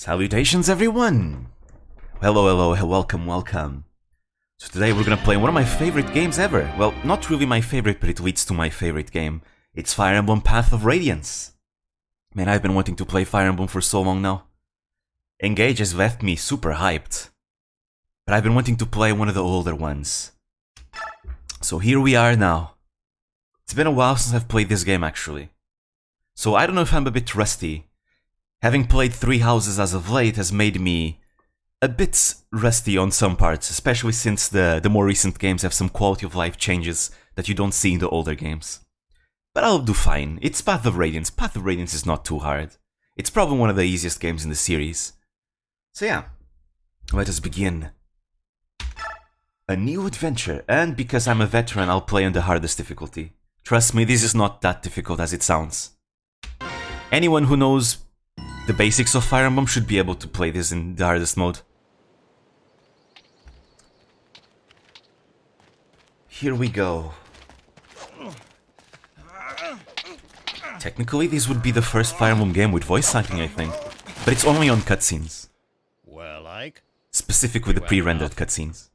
Salutations everyone! Hello, welcome. So today we're gonna play one of my favorite games ever. Well, not really my favorite, but it leads to my favorite game. It's Fire Emblem Path of Radiance. Man, I've been wanting to play Fire Emblem for so long now. Engage has left me super hyped. But I've been wanting to play one of the older ones. So here we are now. It's been a while since I've played this game actually. So I don't know if I'm a bit rusty. Having played 3 houses as of late has made me a bit rusty on some parts, especially since the more recent games have some quality of life changes that you don't see in the older games. But I'll do fine. It's Path of Radiance. Path of Radiance is not too hard. It's probably one of the easiest games in the series. So yeah, let us begin. A new adventure, and because I'm a veteran, I'll play on the hardest difficulty. Trust me, this is not that difficult as it sounds. Anyone who knows the basics of Fire Emblem should be able to play this in the hardest mode. Here we go. Technically, this would be the first Fire Emblem game with voice acting, I think. But it's only on cutscenes. Well, Ike? Specifically the pre-rendered cutscenes.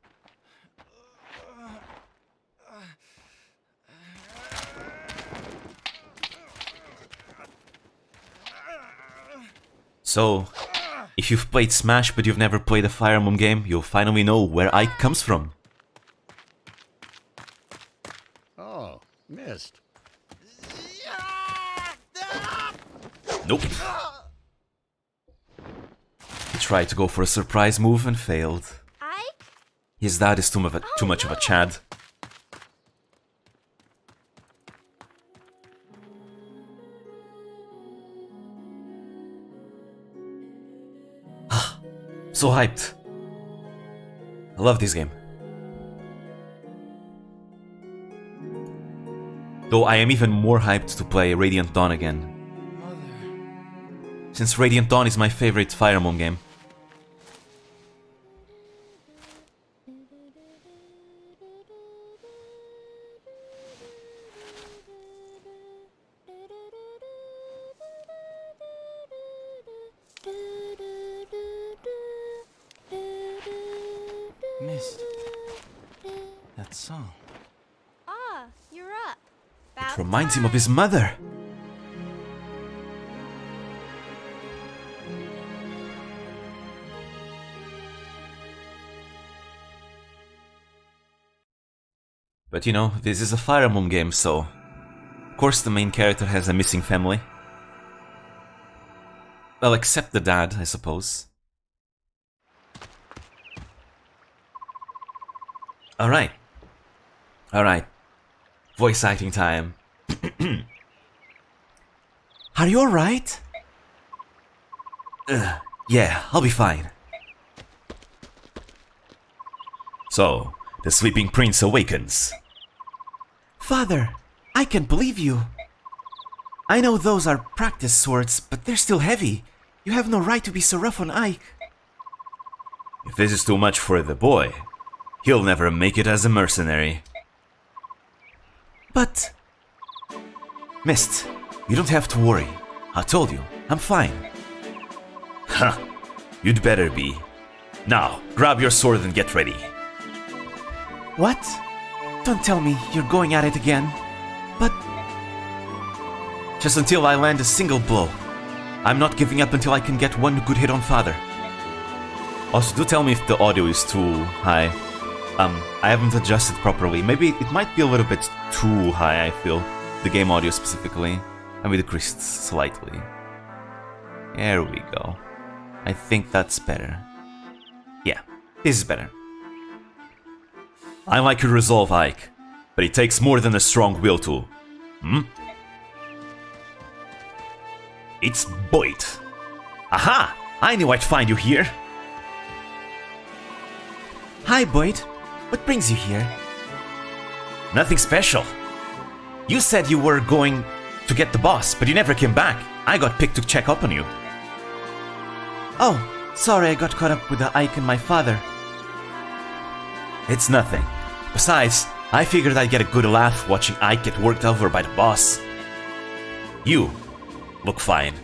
So, if you've played Smash but you've never played a Fire Emblem game, you'll finally know where Ike comes from. Oh, missed. Nope. He tried to go for a surprise move and failed. Ike? His dad is too much of a Chad. So hyped. I love this game. Though I am even more hyped to play Radiant Dawn again. Since Radiant Dawn is my favorite Fire Emblem game. Missed that song. Ah, you're up. It reminds him of his mother. But you know, this is a Fire Emblem game, so of course the main character has a missing family. Well, except the dad, I suppose. Alright. Voice acting time. Are you alright? Yeah, I'll be fine. So, the sleeping prince awakens. Father, I can't believe you. I know those are practice swords, but they're still heavy. You have no right to be so rough on Ike. If this is too much for the boy, he'll never make it as a mercenary. But... Mist, you don't have to worry. I told you, I'm fine. Huh, you'd better be. Now, grab your sword and get ready. What? Don't tell me you're going at it again. But... Just until I land a single blow. I'm not giving up until I can get one good hit on Father. Also, do tell me if the audio is too high. I haven't adjusted properly. Maybe it might be a little bit too high, I feel. The game audio specifically. I will decrease it slightly. There we go. I think that's better. Yeah, this is better. I like your resolve, Ike, but it takes more than a strong will to... It's Boyd. Aha! I knew I'd find you here. Hi, Boyd. What brings you here? Nothing special. You said you were going to get the boss, but you never came back. I got picked to check up on you. Oh, sorry I got caught up with the Ike and my father. It's nothing. Besides, I figured I'd get a good laugh watching Ike get worked over by the boss. You look fine.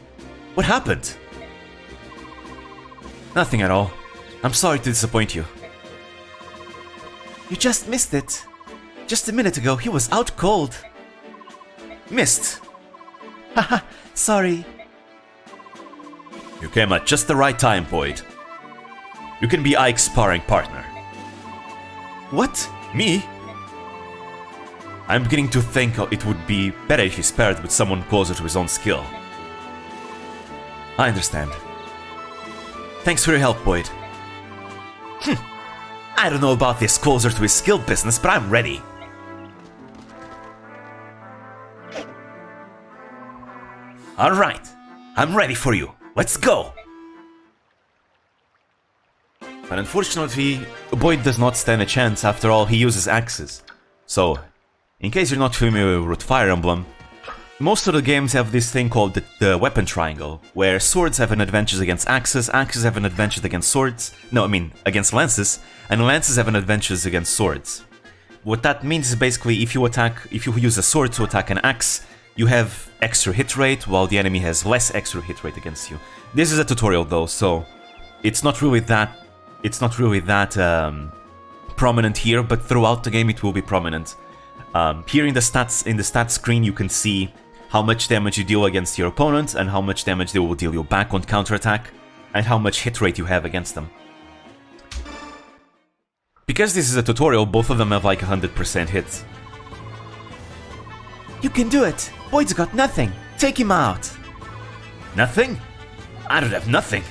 What happened? Nothing at all. I'm sorry to disappoint you. You just missed it. Just a minute ago, he was out cold. Missed. Haha, sorry. You came at just the right time, Boyd. You can be Ike's sparring partner. What? Me? I'm beginning to think it would be better if he sparred with someone closer to his own skill. I understand. Thanks for your help, Boyd. I don't know about this closer to his skill business, but I'm ready. Alright, I'm ready for you. Let's go! But unfortunately, Boyd does not stand a chance. After all, he uses axes. So, in case you're not familiar with Fire Emblem, most of the games have this thing called the weapon triangle, where swords have an advantage against axes, axes have an advantage against swords, against lances, and lances have an advantage against swords. What that means is basically if you use a sword to attack an axe, you have extra hit rate, while the enemy has less extra hit rate against you. This is a tutorial though, so it's not really that prominent here, but throughout the game it will be prominent. Here in the stats screen you can see how much damage you deal against your opponent and how much damage they will deal you back on counterattack, and how much hit rate you have against them. Because this is a tutorial, both of them have like 100% hits. You can do it! Boyd's got nothing! Take him out! Nothing? I don't have nothing.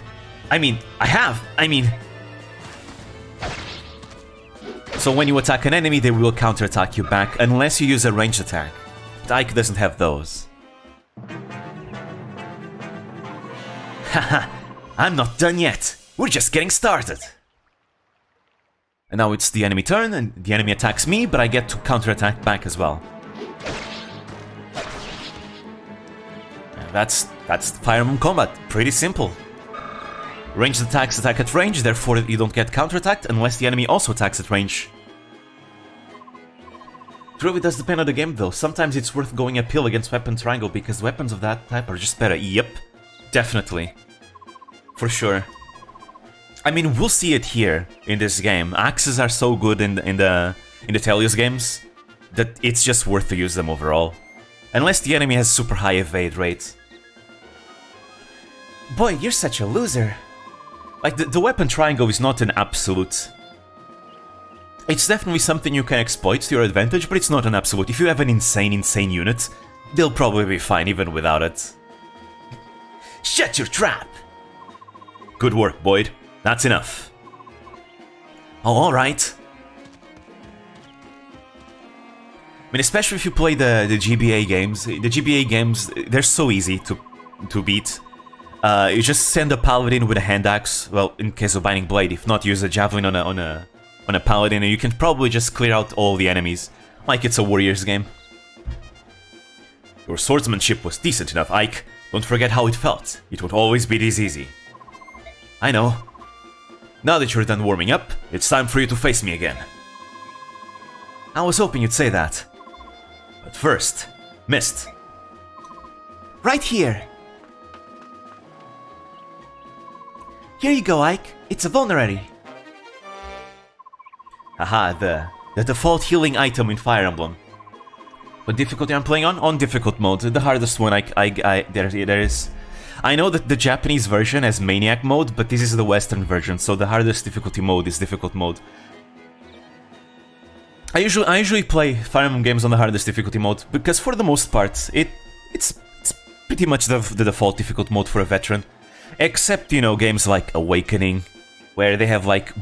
I have. So when you attack an enemy, they will counterattack you back, unless you use a ranged attack. But Ike doesn't have those. Haha, I'm not done yet. We're just getting started. And now it's the enemy turn, and the enemy attacks me, but I get to counterattack back as well. And that's Fire Emblem combat. Pretty simple. Ranged attacks attack at range, therefore you don't get counterattacked unless the enemy also attacks at range. It really does depend on the game though. Sometimes it's worth going uphill against weapon triangle because weapons of that type are just better. Yep, definitely. For sure. We'll see it here in this game. Axes are so good in the Tellius games that it's just worth to use them overall. Unless the enemy has super high evade rate. Boy, you're such a loser. Like, the weapon triangle is not an absolute. It's definitely something you can exploit to your advantage, but it's not an absolute. If you have an insane unit, they'll probably be fine even without it. Shut your trap! Good work, Boyd. That's enough. Oh, alright. Especially if you play the GBA games. The GBA games, they're so easy to beat. You just send a paladin with a hand axe. Well, in case of Binding Blade, if not, use a javelin on a paladin, and you can probably just clear out all the enemies, like it's a warrior's game. Your swordsmanship was decent enough, Ike. Don't forget how it felt. It would always be this easy. I know. Now that you're done warming up, it's time for you to face me again. I was hoping you'd say that. But first, Mist. Right here. Here you go, Ike. It's a vulnerary. Haha, the default healing item in Fire Emblem. What difficulty I'm playing on? On difficult mode, the hardest one there is. I know that the Japanese version has Maniac mode, but this is the Western version, so the hardest difficulty mode is difficult mode. I usually play Fire Emblem games on the hardest difficulty mode, because for the most part, it's pretty much the default difficult mode for a veteran. Except, games like Awakening, where they have, like,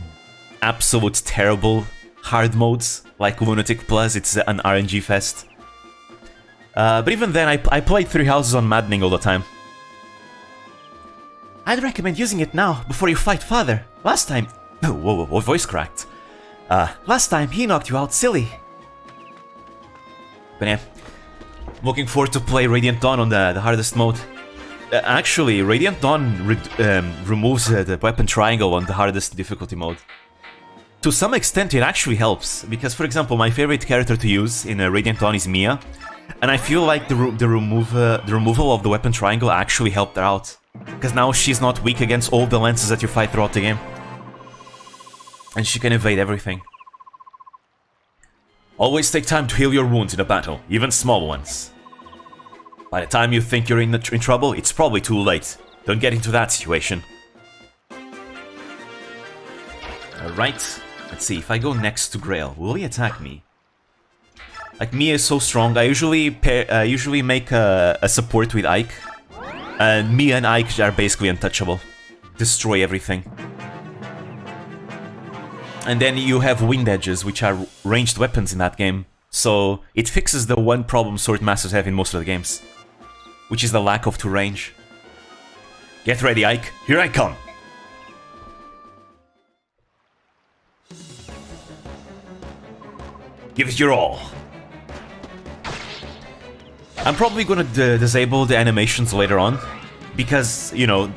absolute terrible hard modes, like Lunatic Plus, it's an RNG fest. But even then, I played Three Houses on Maddening all the time. I'd recommend using it now, before you fight Father. Last time... Whoa, voice cracked. Last time, he knocked you out silly. But yeah, looking forward to play Radiant Dawn on the hardest mode. Actually, Radiant Dawn removes the weapon triangle on the hardest difficulty mode. To some extent, it actually helps, because, for example, my favorite character to use in Radiant Dawn is Mia, And I feel like the removal of the weapon triangle actually helped her out. Because now she's not weak against all the lances that you fight throughout the game. And she can evade everything. Always take time to heal your wounds in a battle, even small ones. By the time you think you're in trouble, it's probably too late. Don't get into that situation. Alright, let's see, if I go next to Grail, will he attack me? Like, Mia is so strong, I usually make a support with Ike. And Mia and Ike are basically untouchable. Destroy everything. And then you have Wind Edges, which are ranged weapons in that game. So it fixes the one problem Sword Masters have in most of the games. Which is the lack of 2 range. Get ready, Ike. Here I come. Give it your all. I'm probably gonna disable the animations later on. Because, you know,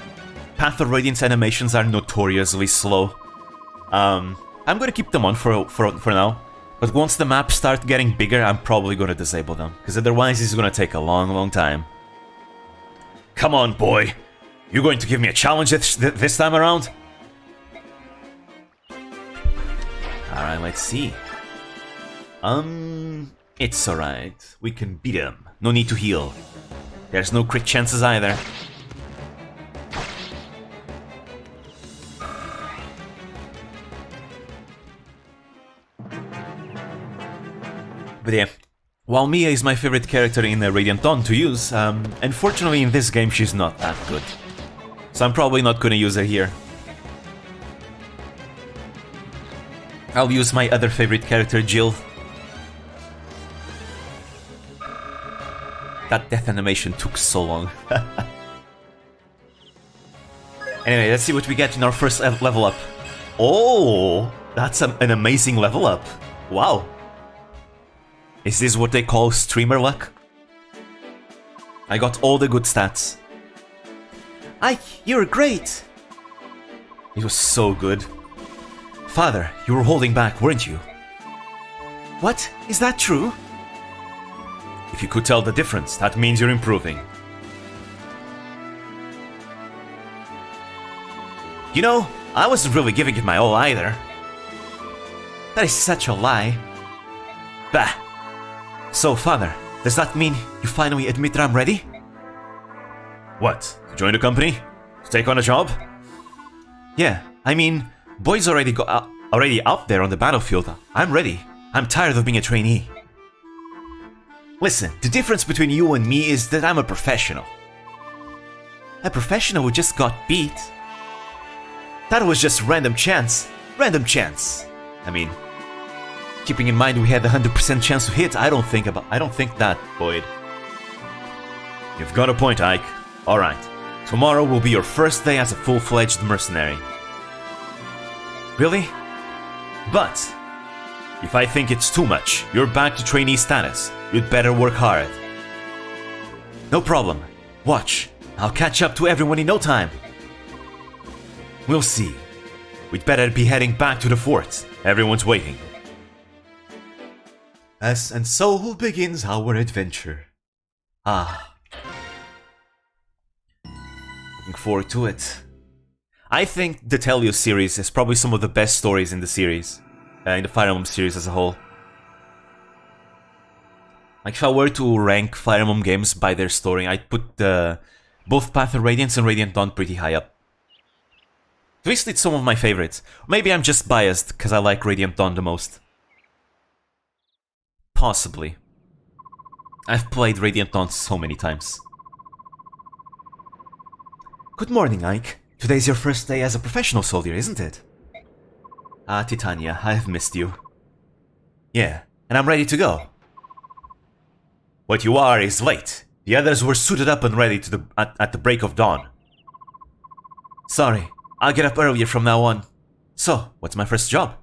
Path of Radiance animations are notoriously slow. I'm gonna keep them on for now. But once the maps start getting bigger, I'm probably gonna disable them. Because otherwise it's gonna take a long time. Come on, boy. You're going to give me a challenge this time around? Alright, let's see. It's alright. We can beat him. No need to heal. There's no crit chances either. But yeah, while Mia is my favorite character in Radiant Dawn to use, unfortunately in this game she's not that good. So I'm probably not gonna use her here. I'll use my other favorite character, Jill. That death animation took so long. Anyway, let's see what we get in our first level up. Oh, that's an amazing level up. Wow. Is this what they call streamer luck? I got all the good stats. Ike, you're great! It was so good. Father, you were holding back, weren't you? What? Is that true? If you could tell the difference, that means you're improving. You know, I wasn't really giving it my all either. That is such a lie. Bah! So, Father, does that mean you finally admit that I'm ready? What? To join the company? To take on a job? Yeah, I mean, boy's already out there on the battlefield. I'm ready. I'm tired of being a trainee. Listen, the difference between you and me is that I'm a professional. A professional who just got beat? That was just random chance. Random chance. I mean, keeping in mind we had a 100% chance to hit, I don't think that, Boyd. You've got a point, Ike. Alright. Tomorrow will be your first day as a full-fledged mercenary. Really? But if I think it's too much, you're back to trainee status. You'd better work hard. No problem. Watch. I'll catch up to everyone in no time. We'll see. We'd better be heading back to the fort. Everyone's waiting. And so begins our adventure. Ah. Looking forward to it. I think the Tellius series is probably some of the best stories in the series. In the Fire Emblem series as a whole. Like, if I were to rank Fire Emblem games by their story, I'd put both Path of Radiance and Radiant Dawn pretty high up. At least it's some of my favorites. Maybe I'm just biased because I like Radiant Dawn the most. Possibly. I've played Radiant Dawn so many times. Good morning, Ike. Today's your first day as a professional soldier, isn't it? Ah, Titania, I've missed you. Yeah, and I'm ready to go. What you are is late. The others were suited up and ready at the break of dawn. Sorry, I'll get up earlier from now on. So, what's my first job?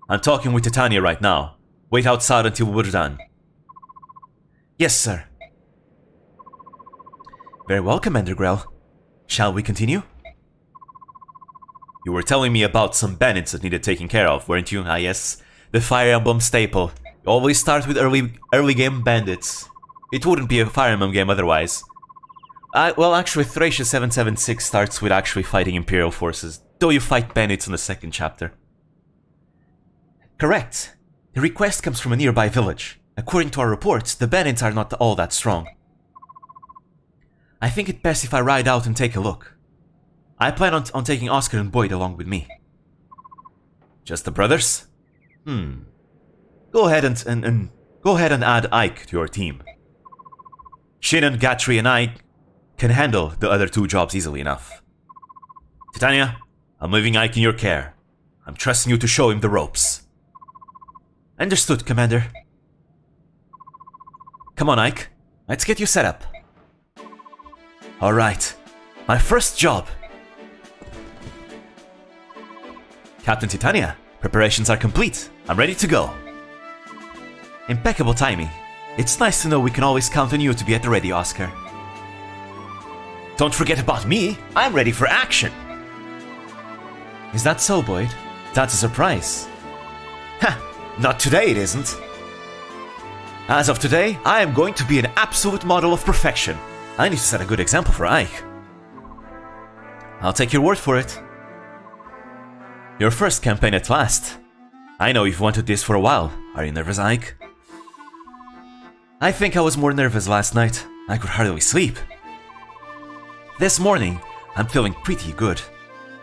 I'm talking with Titania right now. Wait outside until we're done. Yes, sir. Very well, Commander Grell. Shall we continue? You were telling me about some bandits that needed taking care of, weren't you? Ah yes, the Fire Emblem staple. You always start with early game bandits. It wouldn't be a Fire Emblem game otherwise. Well, actually, Thracia 776 starts with actually fighting Imperial forces, though you fight bandits in the second chapter. Correct. The request comes from a nearby village. According to our reports, the bandits are not all that strong. I think it best if I ride out and take a look. I plan on taking Oscar and Boyd along with me. Just the brothers? Go ahead and add Ike to your team. Shinnon, Gatry, and I can handle the other two jobs easily enough. Titania, I'm leaving Ike in your care. I'm trusting you to show him the ropes. Understood, Commander. Come on, Ike. Let's get you set up. Alright. My first job. Captain Titania, preparations are complete. I'm ready to go. Impeccable timing. It's nice to know we can always count on you to be at the ready, Oscar. Don't forget about me. I'm ready for action. Is that so, Boyd? That's a surprise. Ha! Not today, it isn't. As of today, I am going to be an absolute model of perfection. I need to set a good example for Ike. I'll take your word for it. Your first campaign at last. I know you've wanted this for a while. Are you nervous, Ike? I think I was more nervous last night. I could hardly sleep. This morning, I'm feeling pretty good.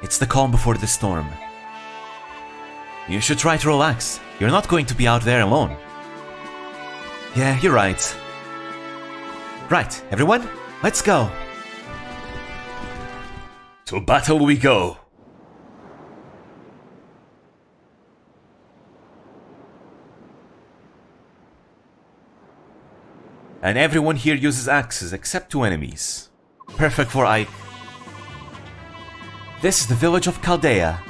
It's the calm before the storm. You should try to relax. You're not going to be out there alone. Yeah, you're right. Right, everyone, let's go. To battle we go. And everyone here uses axes except two enemies. Perfect for Ike. This is the village of Chaldea.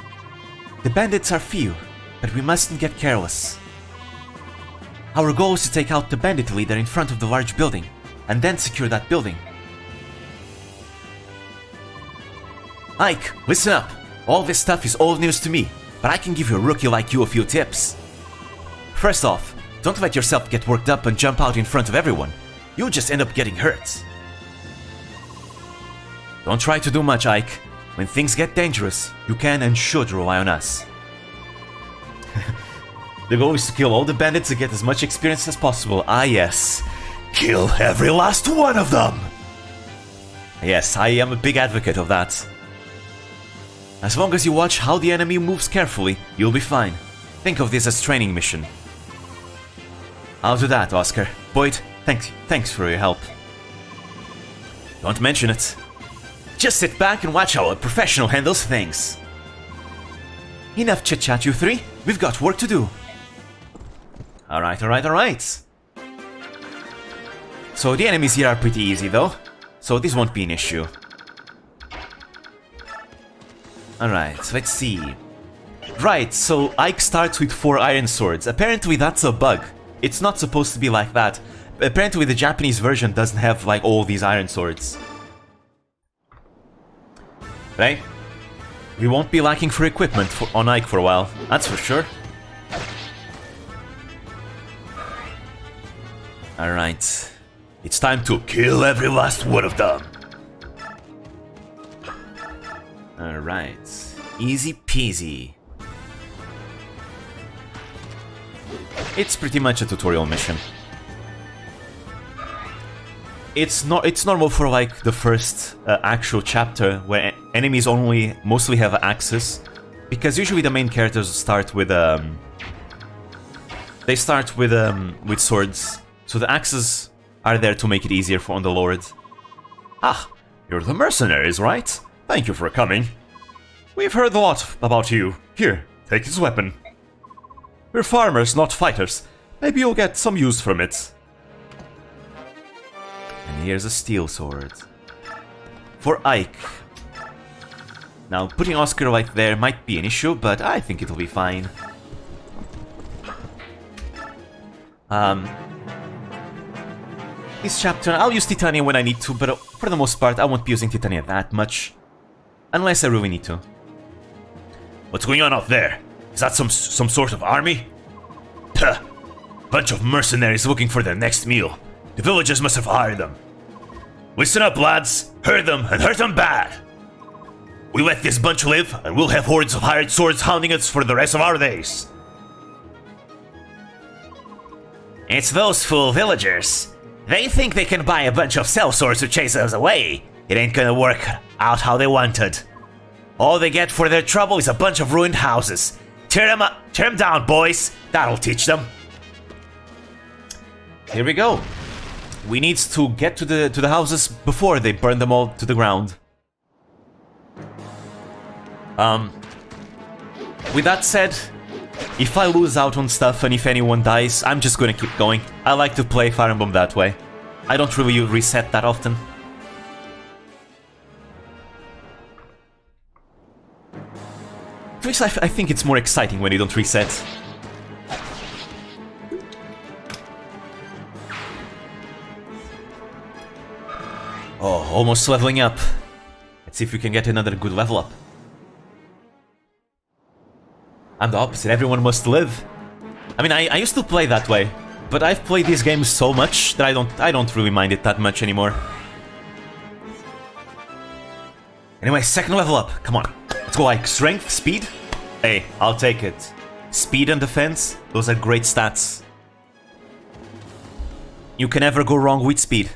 The bandits are few, but we mustn't get careless. Our goal is to take out the bandit leader in front of the large building, and then secure that building. Ike, listen up. All this stuff is old news to me, but I can give a rookie like you a few tips. First off, don't let yourself get worked up and jump out in front of everyone. You'll just end up getting hurt. Don't try to do much, Ike. When things get dangerous, you can and should rely on us. The goal is to kill all the bandits to get as much experience as possible. Ah yes, kill every last one of them! Yes, I am a big advocate of that. As long as you watch how the enemy moves carefully, you'll be fine. Think of this as training mission. I'll do that, Oscar. Boyd, thanks for your help. Don't mention it. Just sit back and watch how a professional handles things. Enough chit-chat, you three. We've got work to do. Alright. So the enemies here are pretty easy though, so this won't be an issue. Alright, let's see. Right, so Ike starts with 4 iron swords. Apparently that's a bug. It's not supposed to be like that. Apparently the Japanese version doesn't have like all these iron swords. Right? We won't be lacking for equipment on Ike for a while, that's for sure. Alright. It's time to kill every last one of them. Alright. Easy peasy. It's pretty much a tutorial mission. It's normal for like the first actual chapter where enemies mostly have axes, because usually the main characters start with with swords, so the axes are there to make it easier on the lord. Ah, you're the mercenaries, right? Thank you for coming. We've heard a lot about you. Here, take this weapon. We're farmers, not fighters. Maybe you'll get some use from it. And here's a steel sword. For Ike. Now, putting Oscar right there might be an issue, but I think it'll be fine. This chapter, I'll use Titania when I need to, but for the most part, I won't be using Titania that much. Unless I really need to. What's going on out there? Is that some sort of army? Puh. Bunch of mercenaries looking for their next meal. The villagers must have hired them. Listen up, lads. Hurt them, and hurt them bad. We let this bunch live, and we'll have hordes of hired swords hounding us for the rest of our days. It's those fool villagers. They think they can buy a bunch of sellswords to chase us away. It ain't gonna work out how they wanted. All they get for their trouble is a bunch of ruined houses. Tear them down, boys. That'll teach them. Here we go. We need to get to the houses before they burn them all to the ground. With that said, if I lose out on stuff and if anyone dies, I'm just gonna keep going. I like to play Fire Emblem that way. I don't really reset that often. At least I think it's more exciting when you don't reset. Oh, almost leveling up. Let's see if we can get another good level up. I'm the opposite, everyone must live. I mean, I used to play that way, but I've played these games so much that I don't really mind it that much anymore. Anyway, second level up, come on. Let's go like strength, speed. Hey, I'll take it. Speed and defense, those are great stats. You can never go wrong with speed.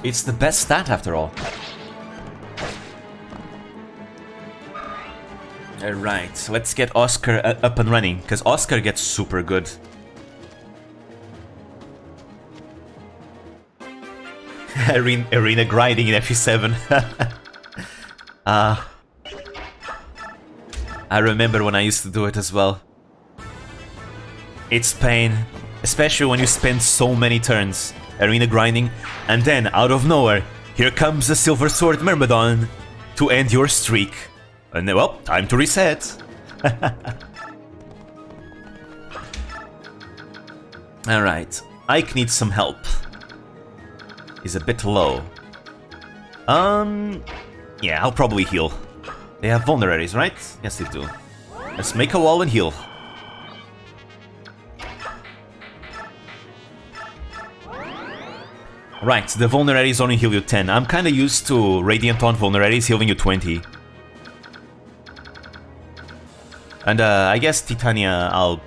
It's the best stat after all. Alright, let's get Oscar up and running, because Oscar gets super good. Arena grinding in FE7. I remember when I used to do it as well. It's pain, especially when you spend so many turns arena grinding, and then out of nowhere, here comes the Silver Sword Myrmidon to end your streak. And well, time to reset. Alright, Ike needs some help. He's a bit low. Yeah, I'll probably heal. They have vulneraries, right? Yes, they do. Let's make a wall and heal. Right, the vulneraries only heal you 10. I'm kinda used to Radiant on vulneraries healing you 20. And I guess Titania, I'll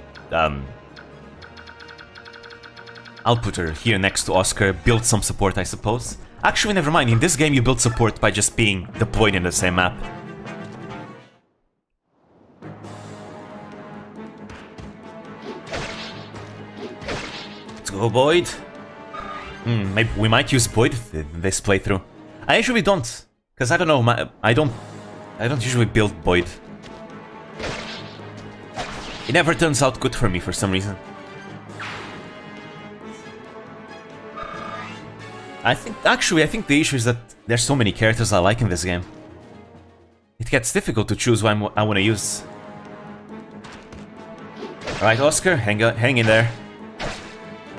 put her here next to Oscar, build some support, I suppose. Actually, never mind, in this game you build support by just being deployed in the same map. Let's go, Boyd. Maybe we might use Boyd in this playthrough. I usually don't, because I don't know, I don't usually build Boyd. It never turns out good for me for some reason. I think the issue is that there's so many characters I like in this game. It gets difficult to choose what I want to use. Alright, Oscar, hang in there.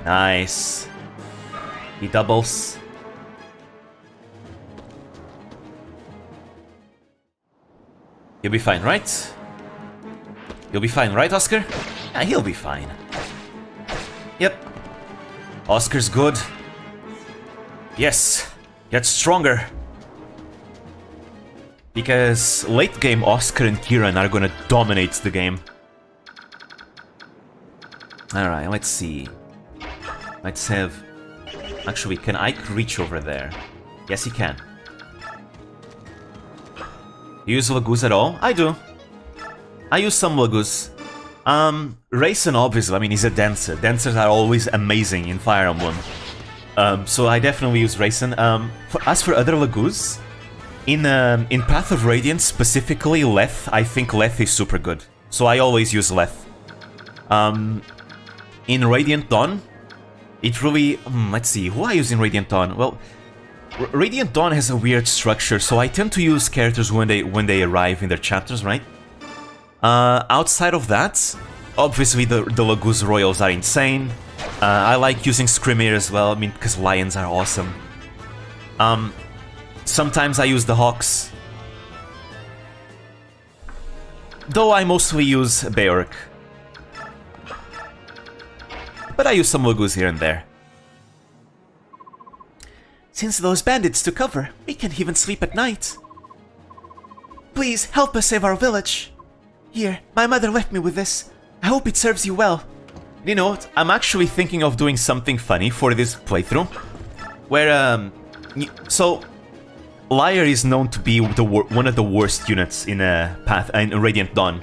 Nice. He doubles. You'll be fine, right? You'll be fine, right, Oscar? Yeah, he'll be fine. Yep. Oscar's good. Yes, get stronger. Because late game Oscar and Kieran are gonna dominate the game. Alright, let's see. Let's have... Actually, can Ike reach over there? Yes, he can. You use Lagoos at all? I do. I use some Lagoos. Rayson, obviously, I mean, he's a dancer. Dancers are always amazing in Fire Emblem. So I definitely use Rayson. As for other Lagoos, in Path of Radiance, specifically Leth, I think Leth is super good. So I always use Leth. In Radiant Dawn, it really... let's see, who I use in Radiant Dawn? Well, Radiant Dawn has a weird structure, so I tend to use characters when they arrive in their chapters, right? Outside of that, obviously the Lagoos Royals are insane. I like using Scrimir as well, I mean, because lions are awesome. Sometimes I use the Hawks. Though I mostly use Beork. but I use some Lagoos here and there. Since those bandits took cover, we can't even sleep at night. Please help us save our village. Here, my mother left me with this. I hope it serves you well. You know what? I'm actually thinking of doing something funny for this playthrough. Where, so... Liar is known to be one of the worst units in Radiant Dawn.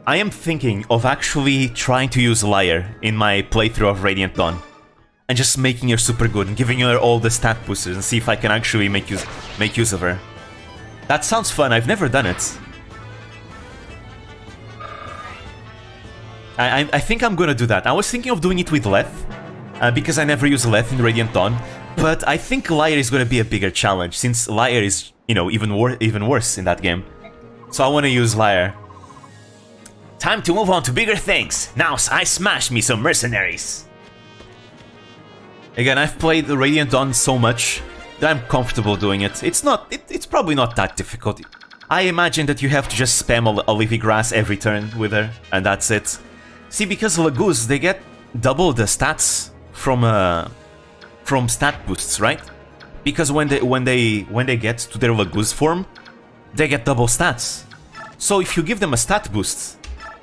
I am thinking of actually trying to use Liar in my playthrough of Radiant Dawn. And just making her super good and giving her all the stat boosters and see if I can actually make use of her. That sounds fun, I've never done it. I think I'm gonna do that. I was thinking of doing it with Leth, because I never use Leth in Radiant Dawn, but I think Liar is gonna be a bigger challenge, since Liar is, you know, even worse in that game. So I wanna use Liar. Time to move on to bigger things. Now I smash me some mercenaries. Again, I've played the Radiant Dawn so much that I'm comfortable doing it. It's probably not that difficult. I imagine that you have to just spam a leafy grass every turn with her, and that's it. See, because Lagoos, they get double the stats from stat boosts, right? Because when they get to their Lagoos form, they get double stats. So if you give them a stat boost,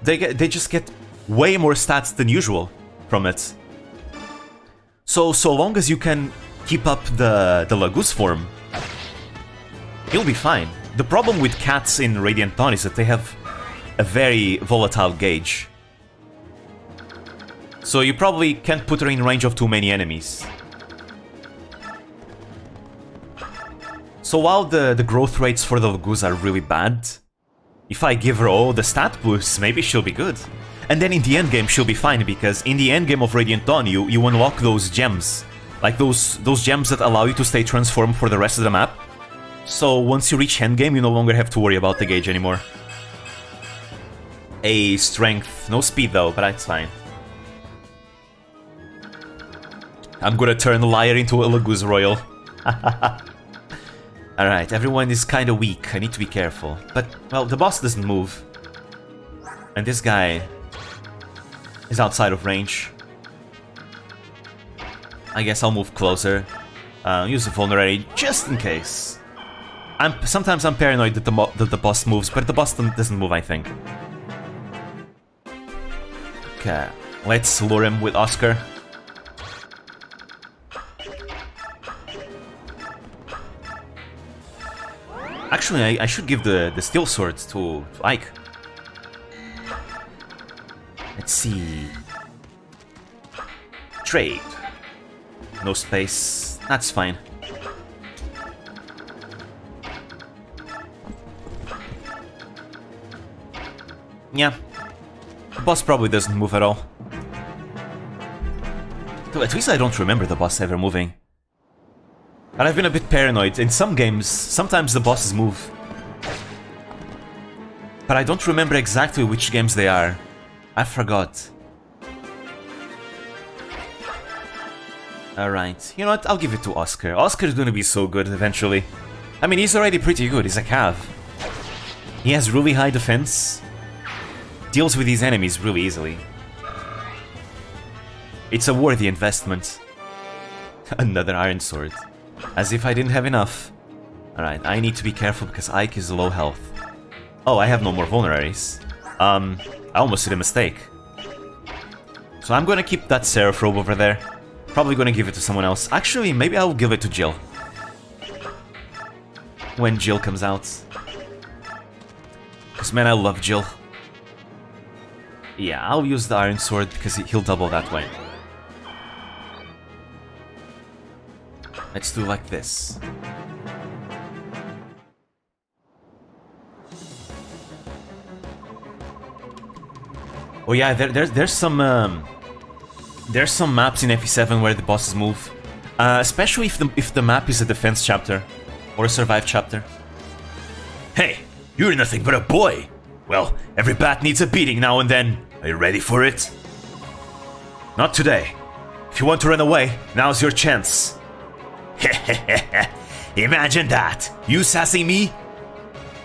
they just get way more stats than usual from it. So long as you can keep up the Lagoos form, you'll be fine. The problem with cats in Radiant Dawn is that they have a very volatile gauge. So you probably can't put her in range of too many enemies. So while the growth rates for the Lagoos are really bad, if I give her all the stat boosts, maybe she'll be good. And then in the endgame she'll be fine, because in the endgame of Radiant Dawn you unlock those gems. Like those gems that allow you to stay transformed for the rest of the map. So once you reach endgame, you no longer have to worry about the gauge anymore. A strength, no speed though, but that's fine. I'm gonna turn the Liar into a Lagoos Royal. Alright, everyone is kinda weak, I need to be careful. But, well, the boss doesn't move. And this guy is outside of range. I guess I'll move closer. Use a vulnerary just in case. Sometimes I'm paranoid that the boss moves, but the boss doesn't move, I think. Okay, let's lure him with Oscar. Actually, I should give the steel swords to Ike. Let's see. Trade. No space. That's fine. Yeah. The boss probably doesn't move at all. Though at least I don't remember the boss ever moving. But I've been a bit paranoid. In some games, sometimes the bosses move. But I don't remember exactly which games they are. I forgot. Alright, you know what? I'll give it to Oscar. Oscar's gonna be so good eventually. I mean, he's already pretty good. He's a cav. He has really high defense. Deals with his enemies really easily. It's a worthy investment. Another iron sword. As if I didn't have enough. Alright, I need to be careful because Ike is low health. Oh, I have no more vulneraries. I almost did a mistake. So I'm gonna keep that Seraph robe over there. Probably gonna give it to someone else. Actually, maybe I'll give it to Jill. When Jill comes out. Because man, I love Jill. Yeah, I'll use the iron sword because he'll double that way. Let's do like this. Oh yeah, there's some maps in FE7 where the bosses move, especially if the map is a defense chapter or a survive chapter. Hey, you're nothing but a boy. Well, every bat needs a beating now and then. Are you ready for it? Not today. If you want to run away, now's your chance. Imagine that! You sassing me?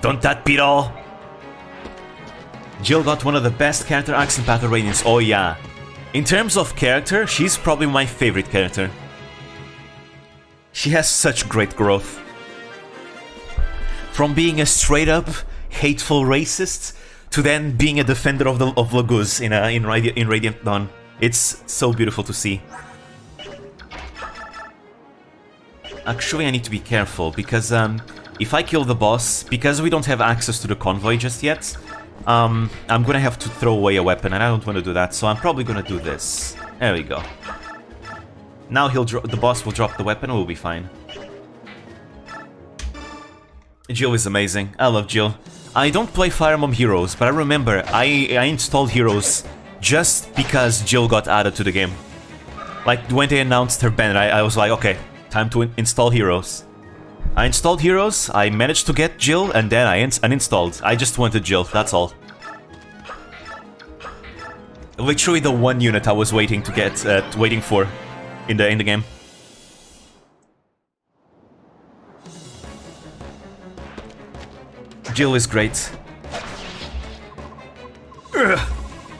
Don't that beat all? Jill got one of the best character arcs in Path of Radiance, oh yeah. In terms of character, she's probably my favorite character. She has such great growth. From being a straight-up hateful racist to then being a defender of Laguz in Radiant Dawn. It's so beautiful to see. Actually, I need to be careful because if I kill the boss, because we don't have access to the convoy just yet, I'm gonna have to throw away a weapon, and I don't want to do that, so I'm probably gonna do this. There we go. Now the boss will drop the weapon, and we'll be fine. Jill is amazing. I love Jill. I don't play Fire Emblem Heroes, but I remember I installed Heroes just because Jill got added to the game. Like, when they announced her ban, I was like, okay, time to install Heroes. I installed Heroes, I managed to get Jill, and then I uninstalled. I just wanted Jill, that's all. Literally the one unit I was waiting to get, waiting for in the game. Jill is great. Ugh,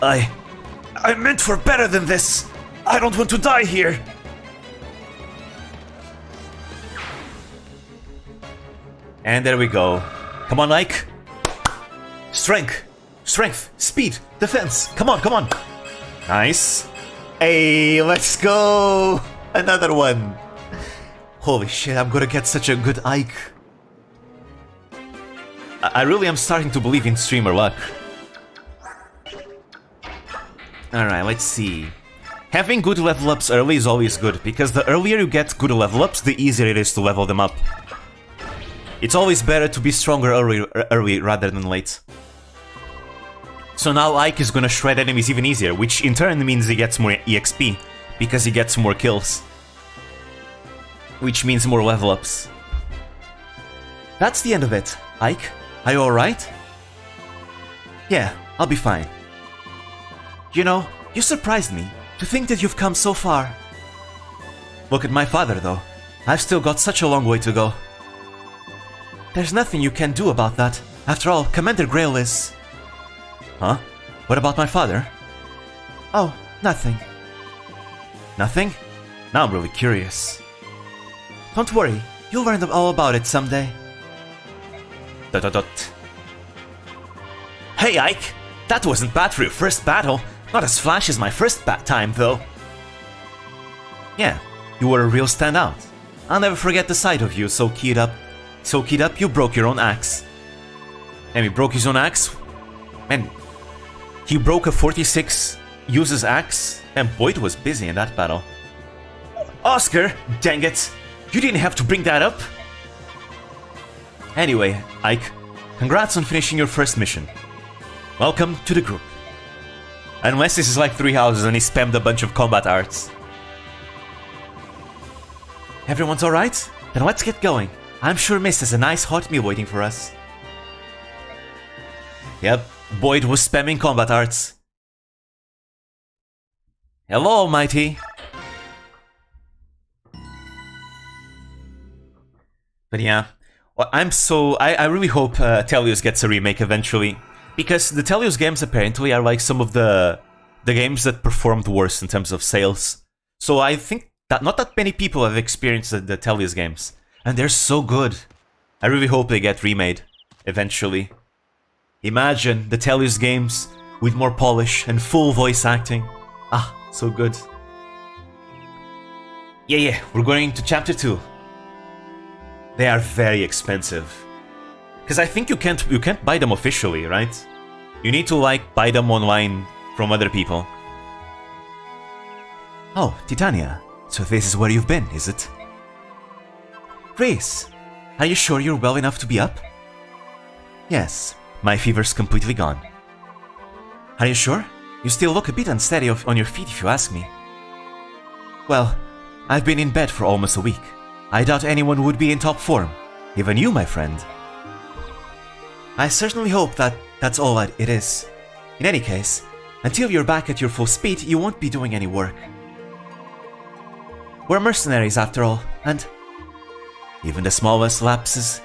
I meant for better than this. I don't want to die here. And there we go. Come on, Ike. Strength. Strength. Speed. Defense. Come on, come on. Nice. Hey, let's go. Another one. Holy shit, I'm gonna get such a good Ike. I really am starting to believe in streamer luck. Alright, let's see. Having good level ups early is always good, because the earlier you get good level ups, the easier it is to level them up. It's always better to be stronger early rather than late. So now Ike is gonna shred enemies even easier, which in turn means he gets more EXP, because he gets more kills. Which means more level ups. That's the end of it. Ike, are you alright? Yeah, I'll be fine. You know, you surprised me, to think that you've come so far. Look at my father, though. I've still got such a long way to go. There's nothing you can do about that. After all, Commander Grail is... Huh? What about my father? Oh, nothing. Nothing? Now I'm really curious. Don't worry, you'll learn all about it someday. ... Hey, Ike! That wasn't bad for your first battle. Not as flash as my first time, though. Yeah, you were a real standout. I'll never forget the sight of you so keyed up. So keyed up, you broke your own axe. And he broke his own axe? Man, he broke a 46 uses axe, and Boyd was busy in that battle. Oscar, dang it! You didn't have to bring that up! Anyway, Ike, congrats on finishing your first mission. Welcome to the group. Unless this is like 3 houses and he spammed a bunch of combat arts. Everyone's alright? Then let's get going. I'm sure Mist has a nice hot meal waiting for us. Yep, Boyd was spamming combat arts. Hello, Almighty. But yeah, I really hope Tellius gets a remake eventually. Because the Tellius games apparently are like some of the games that performed worst in terms of sales. So I think that not that many people have experienced the Tellius games. And they're so good. I really hope they get remade eventually. Imagine the Tellius games with more polish and full voice acting. Ah, so good. Yeah, we're going to chapter 2. They are very expensive. Because I think you can't buy them officially, right? You need to like buy them online from other people. Oh, Titania. So this is where you've been, is it? Reese, are you sure you're well enough to be up? Yes, my fever's completely gone. Are you sure? You still look a bit unsteady on your feet if you ask me. Well, I've been in bed for almost a week. I doubt anyone would be in top form. Even you, my friend. I certainly hope that's all it is. In any case, until you're back at your full speed, you won't be doing any work. We're mercenaries after all, and even the smallest lapse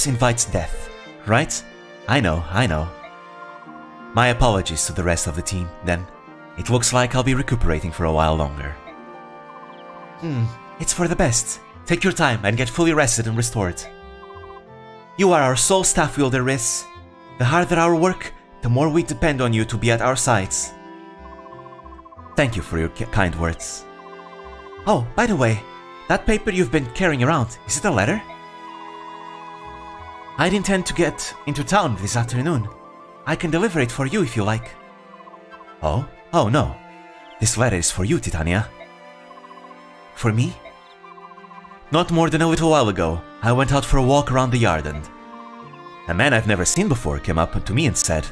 invites death, right? I know. My apologies to the rest of the team, then. It looks like I'll be recuperating for a while longer. It's for the best. Take your time and get fully rested and restored. You are our sole staff wielder, Riss. The harder our work, the more we depend on you to be at our sides. Thank you for your kind words. Oh, by the way, that paper you've been carrying around, is it a letter? I'd intend to get into town this afternoon. I can deliver it for you if you like. Oh? Oh no. This letter is for you, Titania. For me? Not more than a little while ago, I went out for a walk around the yard and a man I've never seen before came up to me and said,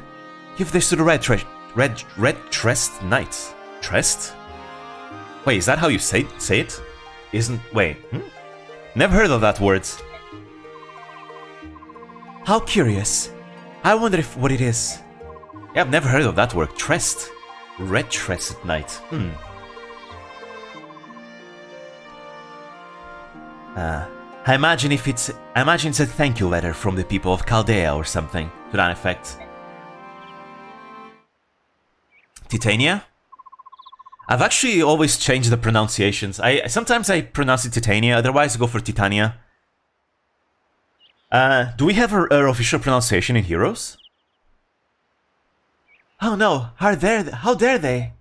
"Give this to the red-tressed knight." Tressed? Wait, is that how you say it? Wait. Never heard of that word. How curious. I wonder what it is. Yeah, I've never heard of that word. Tressed. Red-tressed knight. I imagine it's a thank you letter from the people of Chaldea or something to that effect. Titania? I've actually always changed the pronunciations. Sometimes I pronounce it Titania, otherwise I go for Titania. Do we have our official pronunciation in Heroes? Oh no, how dare they?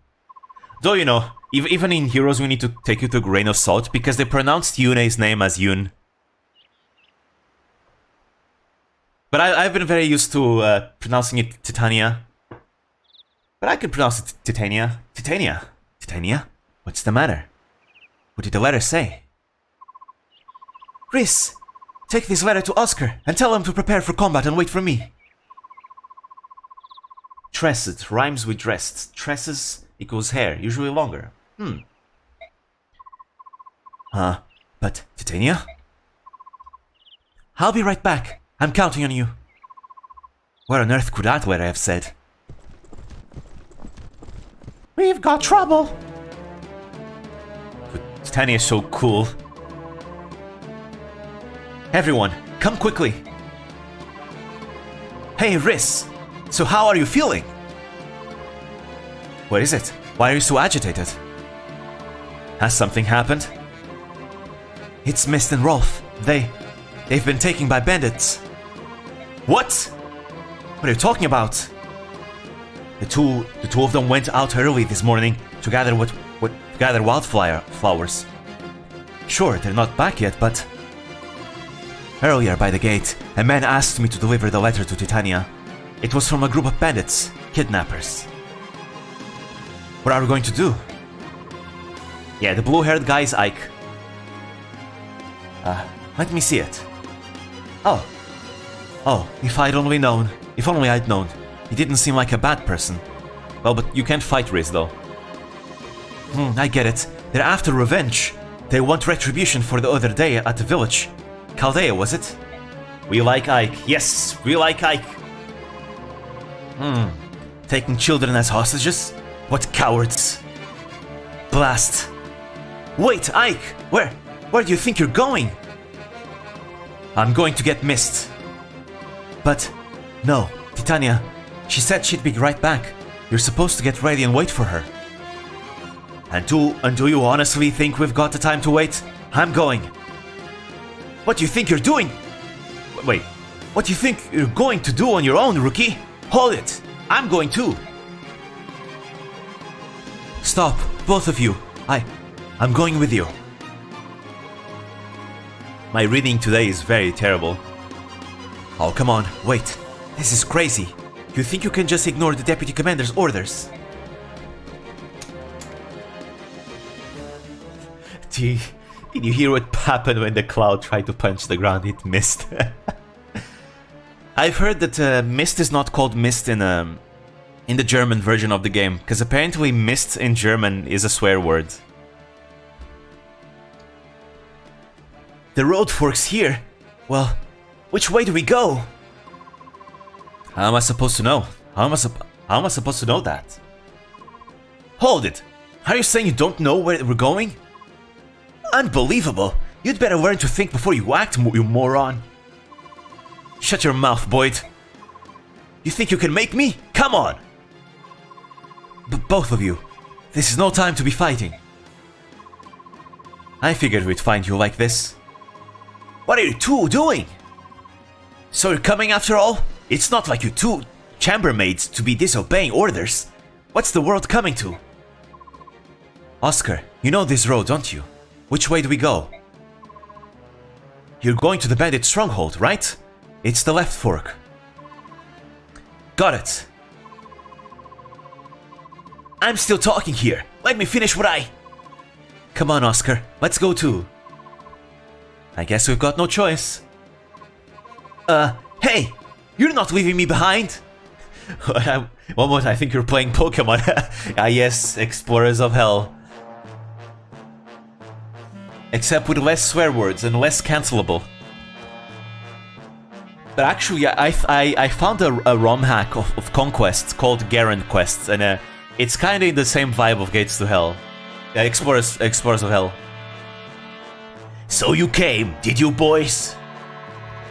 Though, you know, even in Heroes we need to take it with a grain of salt because they pronounced Yune's name as Yun. But I've been very used to pronouncing it Titania. But I can pronounce it Titania. Titania. Titania? What's the matter? What did the letter say? Riss, take this letter to Oscar and tell him to prepare for combat and wait for me. Tressed rhymes with dressed. Tresses equals hair, usually longer. But Titania? I'll be right back. I'm counting on you. What on earth could that letter have said? We've got trouble. But Titania is so cool. Everyone, come quickly. Hey, Riss. So how are you feeling? What is it? Why are you so agitated? Has something happened? It's Mist and Rolf. They've been taken by bandits. What? What are you talking about? The two of them went out early this morning to gather wildflowers. Sure, they're not back yet, but earlier by the gate, a man asked me to deliver the letter to Titania. It was from a group of bandits, kidnappers. What are we going to do? Yeah, the blue-haired guy is Ike. Let me see it. Oh, if I'd only known. If only I'd known. He didn't seem like a bad person. Well, but you can't fight Riz, though. I get it. They're after revenge. They want retribution for the other day at the village. Chaldea, was it? We like Ike. Yes, we like Ike. Taking children as hostages? What cowards. Blast. Wait, Ike! Where do you think you're going? I'm going to get Mist. But, no, Titania, she said she'd be right back. You're supposed to get ready and wait for her. And do you honestly think we've got the time to wait? I'm going. What do you think you're doing? Wait, what do you think you're going to do on your own, rookie? Hold it, I'm going too. Stop, both of you. I'm going with you. My reading today is very terrible. Oh, come on, wait. This is crazy. You think you can just ignore the deputy commander's orders? Did you hear what happened when the cloud tried to punch the ground? It missed. I've heard that mist is not called mist in the German version of the game, because apparently mist in German is a swear word. The road forks here. Well, which way do we go? How am I supposed to know? How am I supposed to know that? Hold it! Are you saying you don't know where we're going? Unbelievable! You'd better learn to think before you act, you moron! Shut your mouth, Boyd! You think you can make me? Come on! Both of you, This is no time to be fighting. I figured we'd find you like this. What are you two doing? So you're coming after all? It's not like you two chambermaids to be disobeying orders. What's the world coming to? Oscar, you know this road, don't you? Which way do we go? You're going to the bandit stronghold, right? It's the left fork. Got it. I'm still talking here. Let me finish what I... Come on, Oscar. Let's go too. I guess we've got no choice. Hey! You're not leaving me behind! One moment, I think you're playing Pokemon. Ah yes, Explorers of Hell. Except with less swear words and less cancelable. But actually, I found a ROM hack of Conquest called Garen Quests, and it's kinda in the same vibe of Gates to Hell. Explorers of Hell. So you came, did you boys?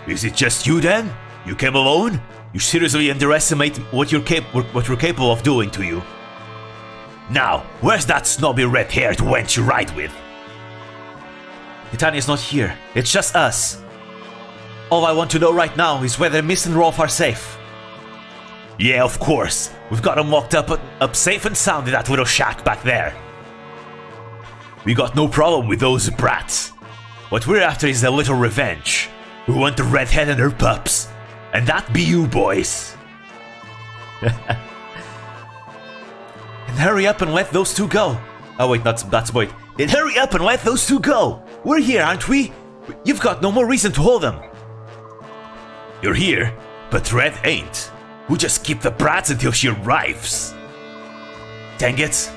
Is it just you then? You came alone? You seriously underestimate what you're capable of doing to you. Now, where's that snobby red-haired wench you ride with? Titania's not here, it's just us. All I want to know right now is whether Mist and Rolf are safe. Yeah, of course. We've got them locked up safe and sound in that little shack back there. We got no problem with those brats. What we're after is a little revenge. We want the redhead and her pups. And that be you boys. And hurry up and let those two go. Oh wait, that's Boyd. And hurry up and let those two go. We're here, aren't we? You've got no more reason to hold them. You're here, but Red ain't. We'll just keep the brats until she arrives. Dang it.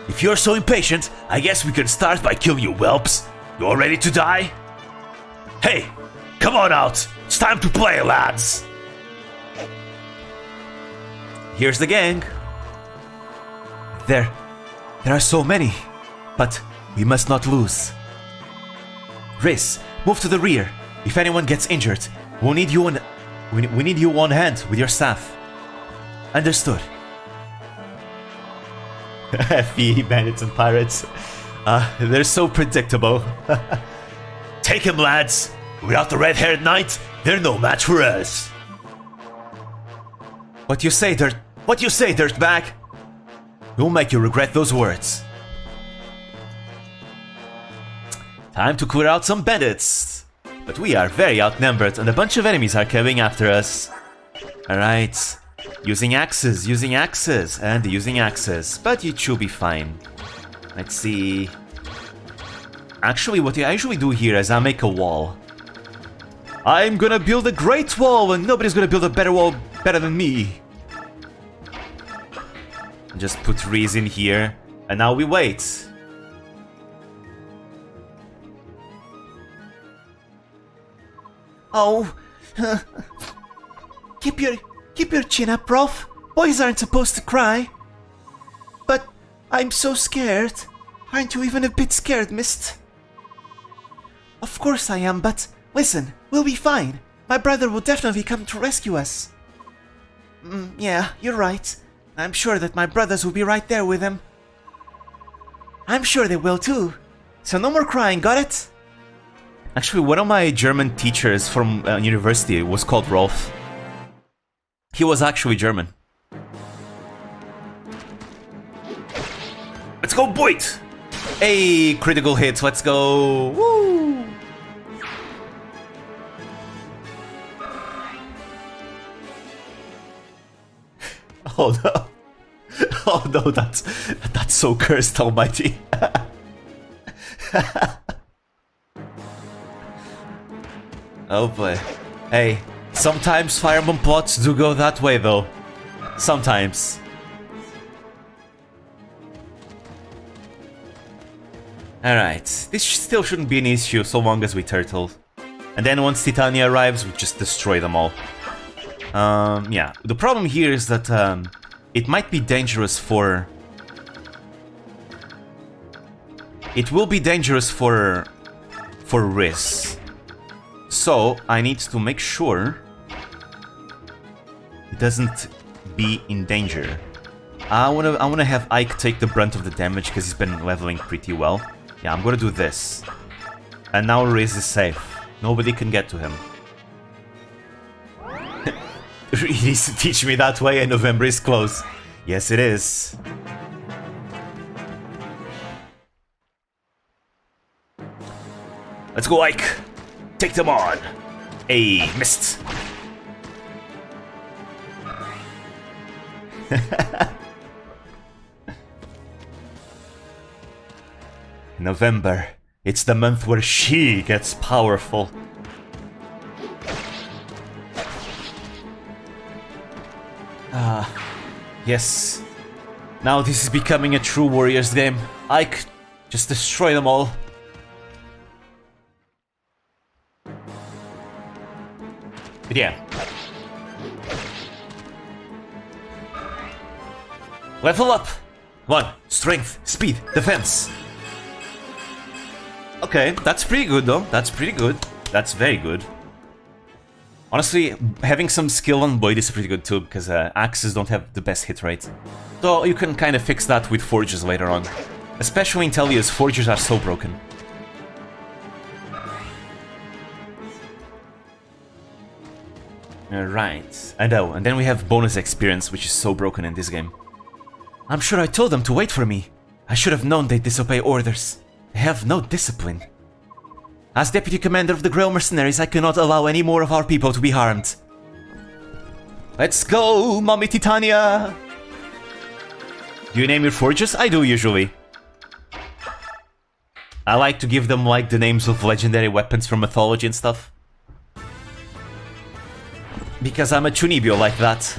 If you're so impatient, I guess we can start by killing you whelps. You all ready to die? Hey, come on out. It's time to play, lads. Here's the gang. There are so many, but we must not lose. Riz, move to the rear. If anyone gets injured, we need you on hand with your staff. Understood. FE, bandits and pirates. They're so predictable. Take him, lads. Without the red-haired knight, they're no match for us. What you say, dirtbag? We'll make you regret those words. Time to clear out some bandits. But we are very outnumbered and a bunch of enemies are coming after us. Alright. Using axes, and using axes. But it should be fine. Let's see. Actually, what I usually do here is I make a wall. I'm gonna build a great wall and nobody's gonna build a better wall better than me. Just put Riz in here, and now we wait. Oh, keep your chin up, Rolf. Boys aren't supposed to cry. But I'm so scared. Aren't you even a bit scared, Mist? Of course I am, but listen, we'll be fine. My brother will definitely come to rescue us. Yeah, you're right. I'm sure that my brothers will be right there with him. I'm sure they will too. So no more crying, got it? Actually, one of my German teachers from university was called Rolf. He was actually German. Let's go, Boyd! Hey, critical hits, let's go! Woo! Oh no. Oh no, that's so cursed, almighty. Oh boy. Hey, sometimes Fire Emblem plots do go that way though. Sometimes. Alright, this still shouldn't be an issue so long as we turtle. And then once Titania arrives, we just destroy them all. Yeah. The problem here is that it might be dangerous for... It will be dangerous for Riz. So, I need to make sure it doesn't be in danger. I wanna have Ike take the brunt of the damage because he's been leveling pretty well. Yeah, I'm gonna do this. And now Riz is safe. Nobody can get to him. He needs to teach me that way and November is close. Yes, it is. Let's go, Ike. Take them on. Hey, missed. November. It's the month where she gets powerful. Yes. Now this is becoming a true Warriors game. Ike, just destroy them all. But yeah. Level up! 1. Strength, speed, defense. Okay, that's pretty good though. That's pretty good. That's very good. Honestly, having some skill on Boyd is pretty good too, because axes don't have the best hit rate. So you can kind of fix that with forges later on. Especially in Tellius, forges are so broken. Alright. And oh, and then we have bonus experience, which is so broken in this game. I'm sure I told them to wait for me. I should have known they'd disobey orders. They have no discipline. As Deputy Commander of the Grail Mercenaries, I cannot allow any more of our people to be harmed. Let's go, Mommy Titania! Do you name your forges? I do, usually. I like to give them, like, the names of legendary weapons from mythology and stuff. Because I'm a Chunibyo like that.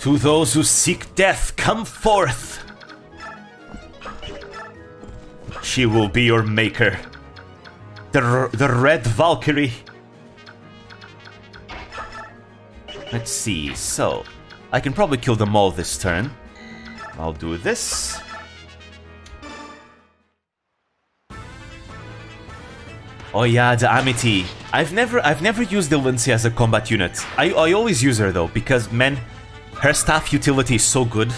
To those who seek death, come forth! She will be your maker. The Red Valkyrie. Let's see, so... I can probably kill them all this turn. I'll do this. Oh yeah, the Amity. I've never used the Lindsay as a combat unit. I always use her though, because man... Her staff utility is so good.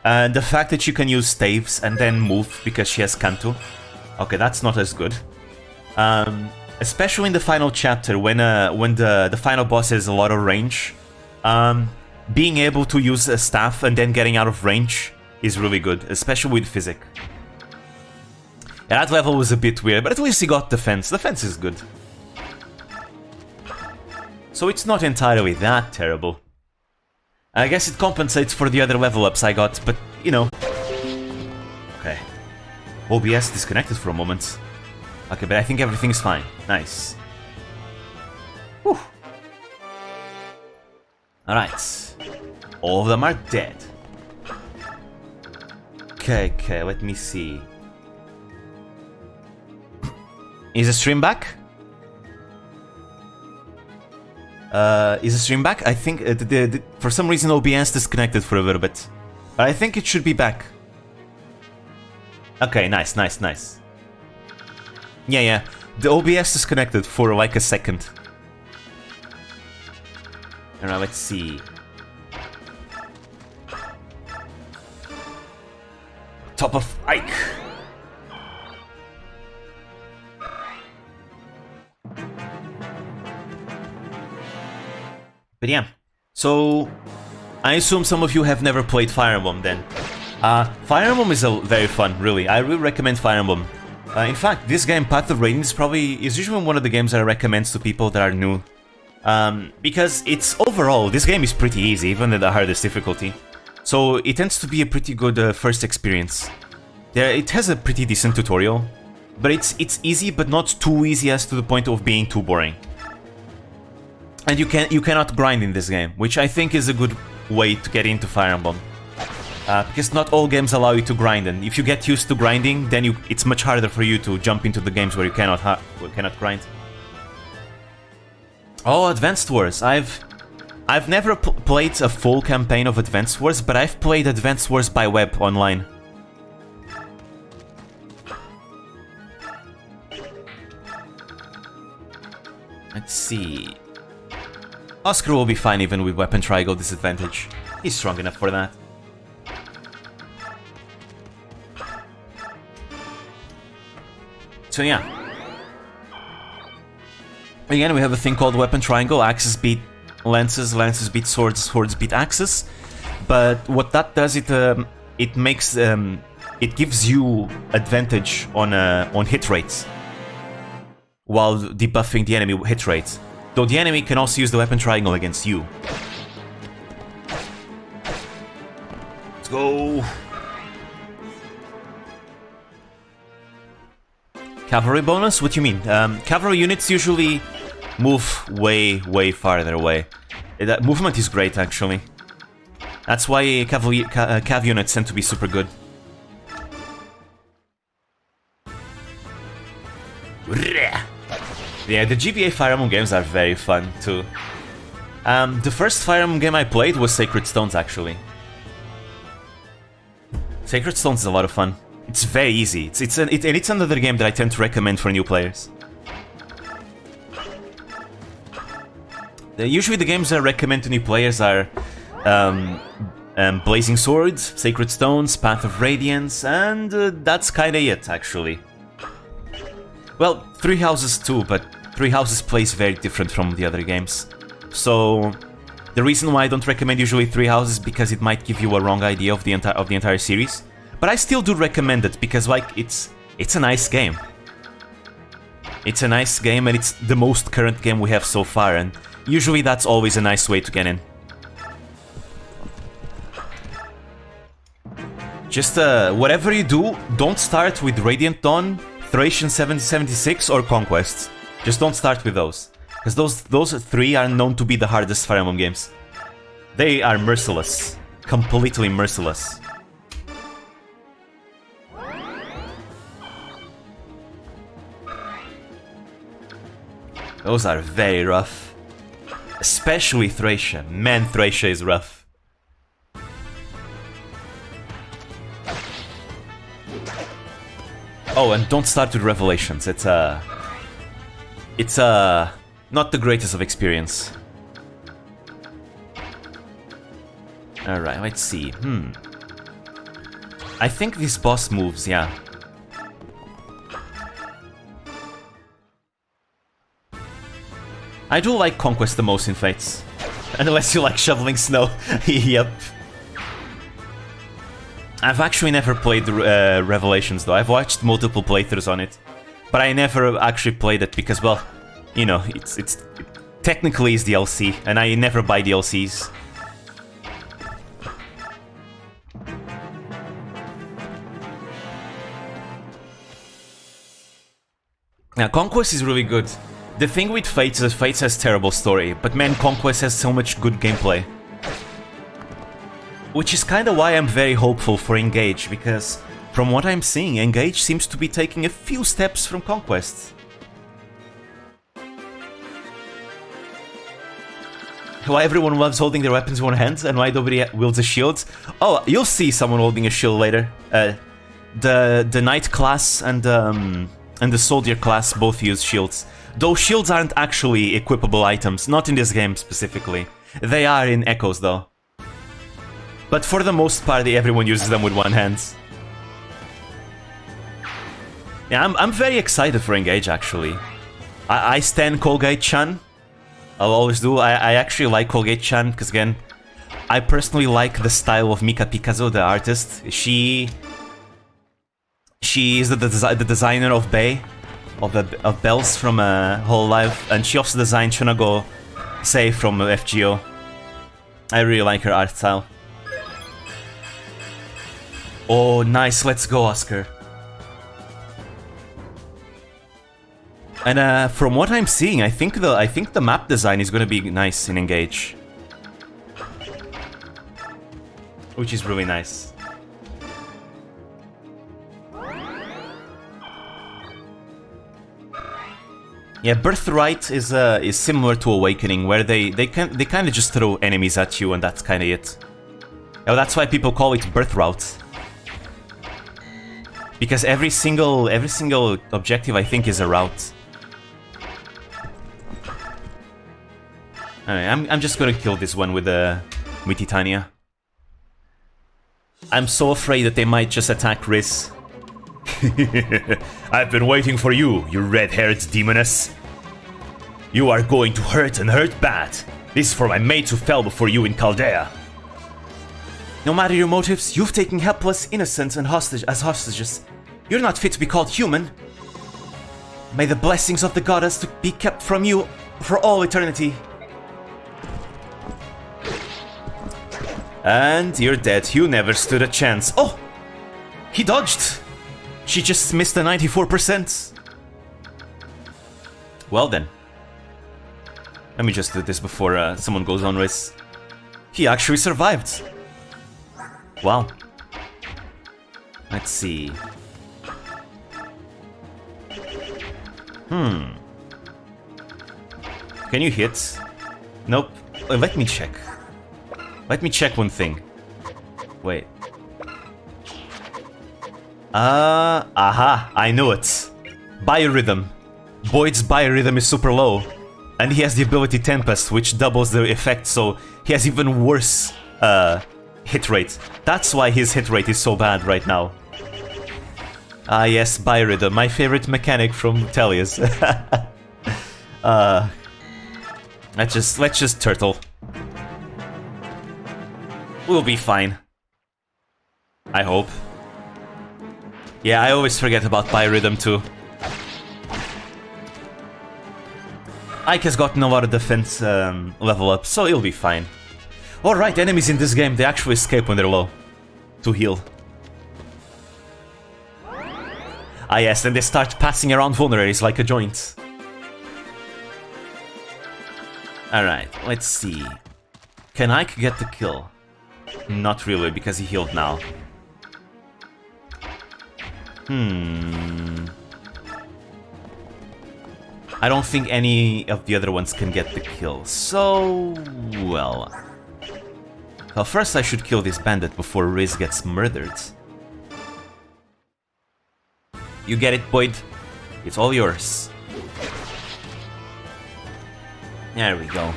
And the fact that you can use staves and then move because she has Kanto. Okay, that's not as good. Especially in the final chapter when the final boss has a lot of range. Being able to use a staff and then getting out of range is really good, especially with Physic. Yeah, that level was a bit weird, but at least he got defense. Defense is good. So it's not entirely that terrible. I guess it compensates for the other level ups I got, but, you know. Okay. OBS disconnected for a moment. Okay, but I think everything's fine. Nice. Whew. Alright. All of them are dead. Okay, let me see. Is the stream back? Is the stream back? I think for some reason OBS disconnected for a little bit. But I think it should be back. Okay, nice. Yeah. The OBS disconnected for like a second. Alright, let's see. Top of Ike. But yeah, so I assume some of you have never played Fire Emblem then. Fire Emblem is very fun, really. I really recommend Fire Emblem. In fact, this game, Path of Radiance, is usually one of the games I recommend to people that are new. Because overall, this game is pretty easy, even at the hardest difficulty. So it tends to be a pretty good first experience. It has a pretty decent tutorial, but it's easy, but not too easy as to the point of being too boring. And you cannot grind in this game, which I think is a good way to get into Fire Emblem. Because not all games allow you to grind, and if you get used to grinding, then it's much harder for you to jump into the games where you cannot grind. Oh, Advanced Wars. I've never played a full campaign of Advanced Wars, but I've played Advanced Wars by web online. Let's see. Oscar will be fine even with weapon triangle disadvantage. He's strong enough for that. So yeah. Again, we have a thing called weapon triangle. Axes beat lances, lances beat swords, swords beat axes. But what that does, it makes it gives you advantage on hit rates while debuffing the enemy hit rates. Though the enemy can also use the weapon triangle against you. Let's go. Cavalry bonus? What do you mean? Cavalry units usually move way farther away. That movement is great, actually. That's why cav units tend to be super good. Yeah, the GBA Fire Emblem games are very fun, too. The first Fire Emblem game I played was Sacred Stones, actually. Sacred Stones is a lot of fun. It's very easy. It's another game that I tend to recommend for new players. Usually the games I recommend to new players are Blazing Swords, Sacred Stones, Path of Radiance, and that's kinda it, actually. Well, Three Houses too, but Three Houses plays very different from the other games. So the reason why I don't recommend usually Three Houses is because it might give you a wrong idea of the entire series. But I still do recommend it because, like, it's a nice game. It's a nice game, and it's the most current game we have so far, and usually that's always a nice way to get in. Just whatever you do, don't start with Radiant Dawn, Thracian 7076, or Conquest. Just don't start with those, because those three are known to be the hardest Fire Emblem games. They are merciless, completely merciless. Those are very rough. Especially Thracia. Man, Thracia is rough. Oh, and don't start with Revelations. It's not the greatest of experience. Alright, let's see. I think this boss moves, yeah. I do like Conquest the most in Fates. Unless you like shoveling snow. Yep. I've actually never played Revelations though. I've watched multiple playthroughs on it. But I never actually played it because, well, you know, it technically is DLC, and I never buy DLCs. Now, Conquest is really good. The thing with Fates is Fates has terrible story, but man, Conquest has so much good gameplay. Which is kinda why I'm very hopeful for Engage, because from what I'm seeing, Engage seems to be taking a few steps from Conquest. Why everyone loves holding their weapons in one hand, and why nobody wields a shield? Oh, you'll see someone holding a shield later. The Knight class and the Soldier class both use shields. Though shields aren't actually equipable items, not in this game specifically. They are in Echoes though. But for the most part, everyone uses them with one hand. Yeah, I'm very excited for Engage actually. I stan Colgate-chan. I'll always do. I actually like Colgate-chan because, again, I personally like the style of Mika Picasso, the artist. She is the designer of Bei, of Bells from Whole Life, and she also designed Shunago Sei from FGO. I really like her art style. Oh, nice! Let's go, Oscar. And from what I'm seeing, I think the map design is gonna be nice in Engage, which is really nice. Yeah, Birthright is similar to Awakening, where they kind of just throw enemies at you, and that's kind of it. Oh, that's why people call it Birthroute. Because every single objective, I think, is a route. Alright, I'm just gonna kill this one with Titania. I'm so afraid that they might just attack Riz. I've been waiting for you, you red-haired demoness. You are going to hurt and hurt bad. This is for my mates who fell before you in Chaldea. No matter your motives, you've taken helpless innocents and as hostages. You're not fit to be called human. May the blessings of the goddess be kept from you for all eternity. And you're dead. You never stood a chance. Oh! He dodged! She just missed a 94%. Well then. Let me just do this before someone goes on Riz. He actually survived. Wow. Let's see. Can you hit? Nope. Let me check. Let me check one thing. Wait. Aha, I know it. Biorhythm. Boyd's biorhythm is super low. And he has the ability Tempest, which doubles the effect, so he has even worse hit rate. That's why his hit rate is so bad right now. Ah yes, biorhythm, my favorite mechanic from Tellius. Let's just turtle. We'll be fine. I hope. Yeah, I always forget about biorhythm too. Ike has gotten a lot of defense level up, so he'll be fine. Alright, enemies in this game, they actually escape when they're low. To heal. Ah yes, and they start passing around vulneraries like a joint. Alright, let's see. Can Ike get the kill? Not really, because he healed now. I don't think any of the other ones can get the kill, so... well... Well, first I should kill this bandit before Riz gets murdered. You get it, Boyd? It's all yours. There we go.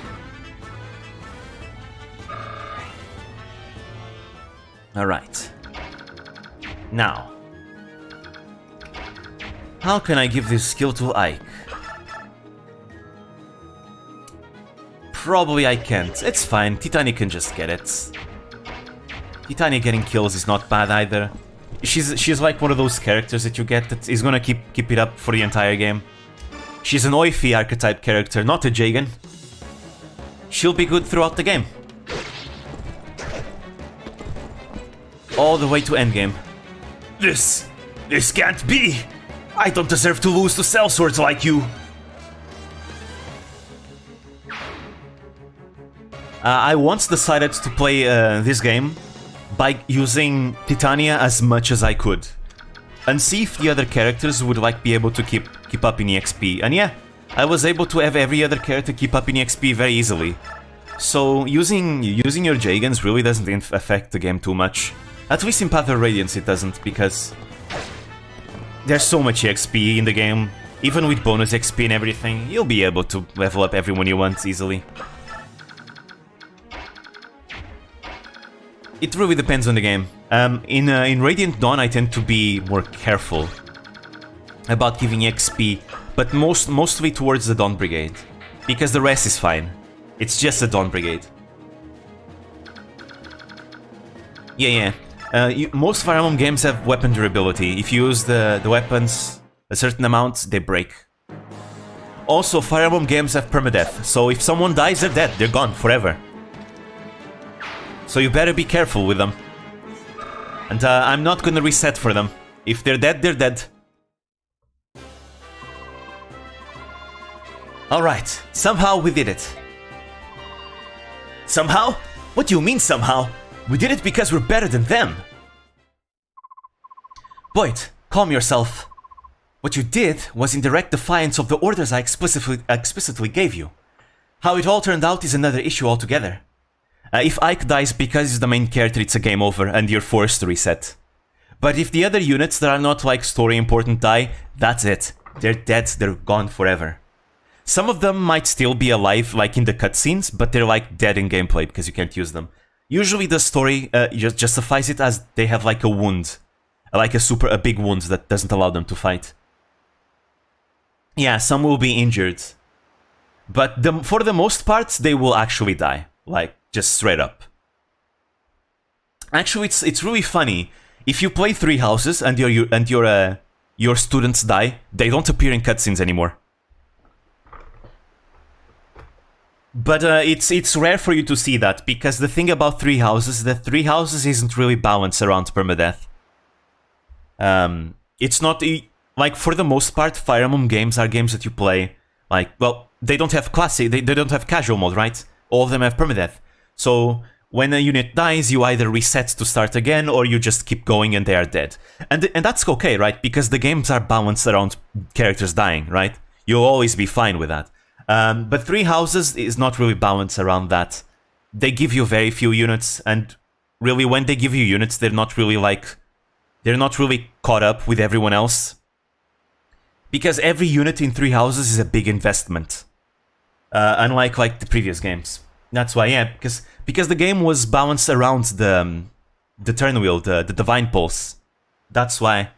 Alright. Now. How can I give this skill to Ike? Probably I can't. It's fine. Titania can just get it. Titania getting kills is not bad either. She's like one of those characters that you get that is gonna keep it up for the entire game. She's an Oifi archetype character, not a Jagan. She'll be good throughout the game. All the way to endgame. This can't be! I don't deserve to lose to sellswords like you! I once decided to play this game by using Titania as much as I could. And see if the other characters would be able to keep up in EXP. And yeah, I was able to have every other character keep up in EXP very easily. So using your Jagans really doesn't affect the game too much. At least in Path of Radiance it doesn't, because there's so much XP in the game. Even with bonus XP and everything, you'll be able to level up everyone you want easily. It really depends on the game. In Radiant Dawn I tend to be more careful about giving XP, but mostly towards the Dawn Brigade. Because the rest is fine. It's just the Dawn Brigade. Yeah. Most Fire Emblem games have weapon durability. If you use the weapons a certain amount, they break. Also, Fire Emblem games have permadeath, so if someone dies, they're dead. They're gone forever. So you better be careful with them. And I'm not gonna reset for them. If they're dead, they're dead. Alright, somehow we did it. Somehow? What do you mean somehow? We did it because we're better than them. Boyd, calm yourself. What you did was in direct defiance of the orders I explicitly gave you. How it all turned out is another issue altogether. If Ike dies because he's the main character, it's a game over and you're forced to reset. But if the other units that are not like story important die, that's it. They're dead, they're gone forever. Some of them might still be alive, like in the cutscenes, but they're like dead in gameplay because you can't use them. Usually the story just justifies it as they have like a wound, like a big wound that doesn't allow them to fight. Yeah, some will be injured, but for the most part, they will actually die, like just straight up. Actually, it's really funny. If you play Three Houses and your students die, they don't appear in cutscenes anymore. But it's rare for you to see that, because the thing about Three Houses is that Three Houses isn't really balanced around permadeath. It's not like, for the most part, Fire Emblem games are games that you play like, well, they don't have classic, they don't have casual mode, right? All of them have permadeath. So when a unit dies, you either reset to start again, or you just keep going and they are dead. And that's okay, right? Because the games are balanced around characters dying, right? You'll always be fine with that. But Three Houses is not really balanced around that. They give you very few units, and really when they give you units, they're not really caught up with everyone else. Because every unit in Three Houses is a big investment. Unlike like the previous games. That's why, yeah, because the game was balanced around the turn wheel, the Divine Pulse. That's why.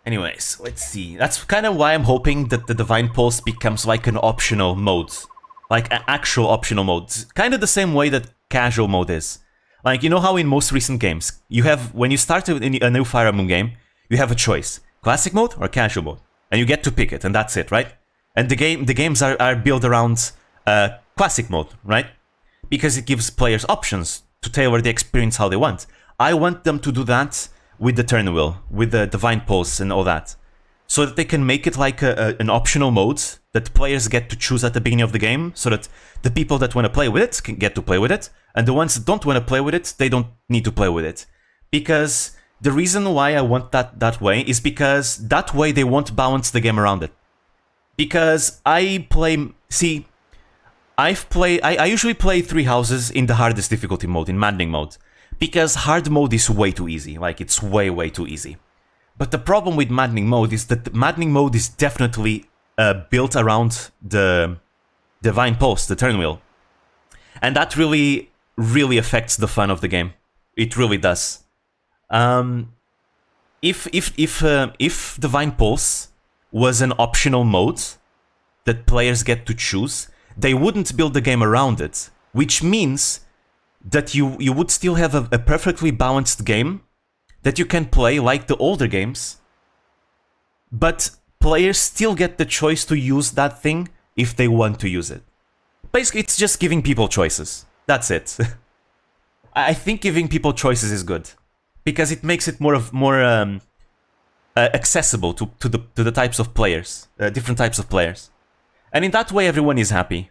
Anyways, let's see. That's kind of why I'm hoping that the Divine Pulse becomes like an optional mode. Like an actual optional mode. Kind of the same way that casual mode is. Like, you know how in most recent games, you have, when you start a new Fire Emblem game, you have a choice. Classic mode or casual mode. And you get to pick it, and that's it, right? And the games are built around classic mode, right? Because it gives players options to tailor the experience how they want. I want them to do that with the turn wheel, with the Divine Pulse and all that. So that they can make it like an optional mode that players get to choose at the beginning of the game, so that the people that want to play with it can get to play with it, and the ones that don't want to play with it, they don't need to play with it. Because the reason why I want that way is because that way they won't balance the game around it. Because I usually play Three Houses in the hardest difficulty mode, in maddening mode. Because hard mode is way too easy, like it's way too easy. But the problem with maddening mode is that the maddening mode is definitely built around the Divine Pulse, the turn wheel. And that really affects the fun of the game. It really does. If Divine Pulse was an optional mode that players get to choose, they wouldn't build the game around it, which means that you would still have a perfectly balanced game that you can play like the older games, but players still get the choice to use that thing if they want to use it. Basically, it's just giving people choices. That's it. I think giving people choices is good, because it makes it more accessible to the types of players, different types of players. And in that way, everyone is happy.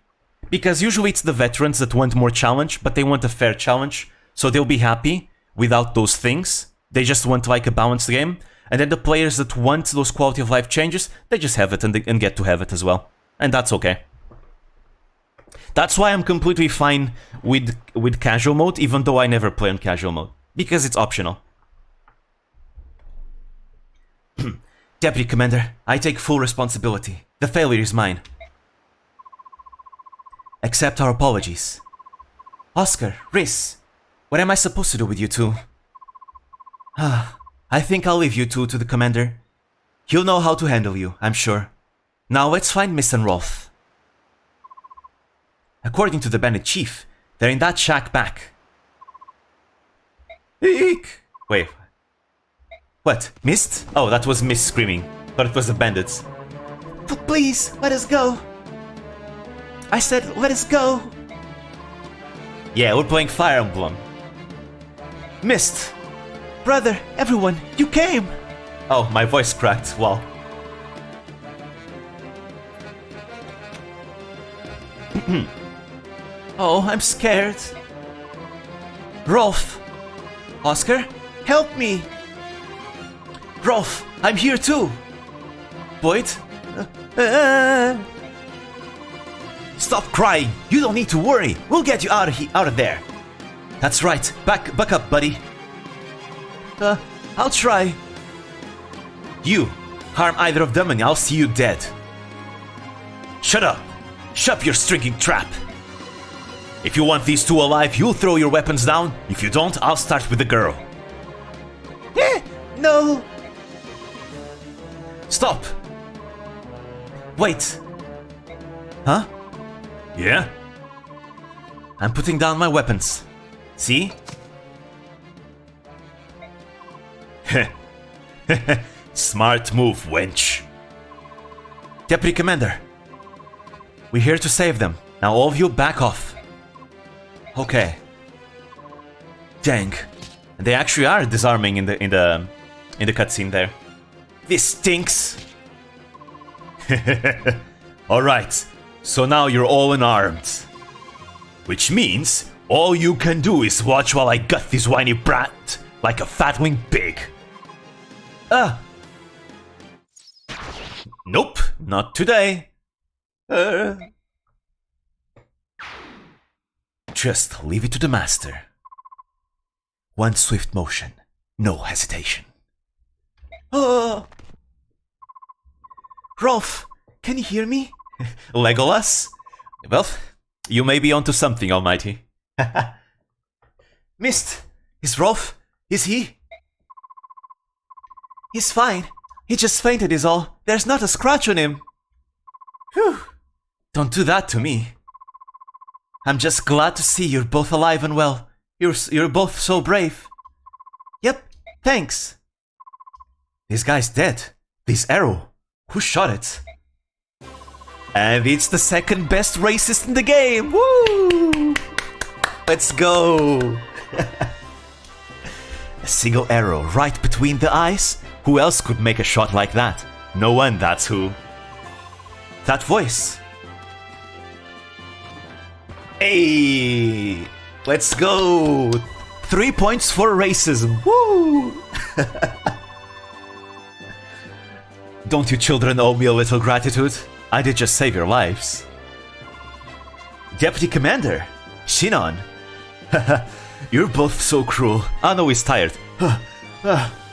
Because usually it's the veterans that want more challenge, but they want a fair challenge, so they'll be happy without those things. They just want like a balanced game. And then the players that want those quality of life changes, they just have it and get to have it as well. And that's okay. That's why I'm completely fine with casual mode, even though I never play on casual mode. Because it's optional. Deputy Commander, I take full responsibility. The failure is mine. Accept our apologies. Oscar, Rhys, what am I supposed to do with you two? I think I'll leave you two to the Commander. He'll know how to handle you, I'm sure. Now let's find Miss and Rolf. According to the bandit chief, they're in that shack back. Eek! Wait. What? Mist? Oh, that was Mist screaming. Thought it was the bandits. But please, let us go. I said, let us go. Yeah, we're playing Fire Emblem. Mist. Brother, everyone, you came. Oh, my voice cracked. Wow. Oh, I'm scared. Rolf. Oscar, help me. Rolf, I'm here too. Boyd. Stop crying. You don't need to worry. We'll get you out of there. That's right. Back up, buddy. I'll try. You. Harm either of them and I'll see you dead. Shut up! Shut your stinking trap! If you want these two alive, you'll throw your weapons down. If you don't, I'll start with the girl. No! Stop! Wait! Huh? Yeah? I'm putting down my weapons. See? Smart move, wench. Deputy Commander. We're here to save them. Now all of you back off. Okay. Dang. And they actually are disarming in the cutscene there. This stinks. Alright. So now you're all unarmed. Which means all you can do is watch while I gut this whiny brat like a fatling pig. Nope, not today. Just leave it to the master. One swift motion, no hesitation. Rolf, can you hear me? Legolas? Well, you may be onto something, Almighty. Mist, is Rolf? Is he? He's fine. He just fainted is all. There's not a scratch on him. Whew. Don't do that to me. I'm just glad to see you're both alive and well. You're both so brave. Yep, thanks. This guy's dead. This arrow. Who shot it? And it's the second best racist in the game. Woo! Let's go. A single arrow right between the eyes? Who else could make a shot like that? No one, that's who. That voice. Hey! Let's go! 3 points for racism. Woo! Don't you children owe me a little gratitude? I did just save your lives. Deputy Commander, Shinon. You're both so cruel. I know he's tired.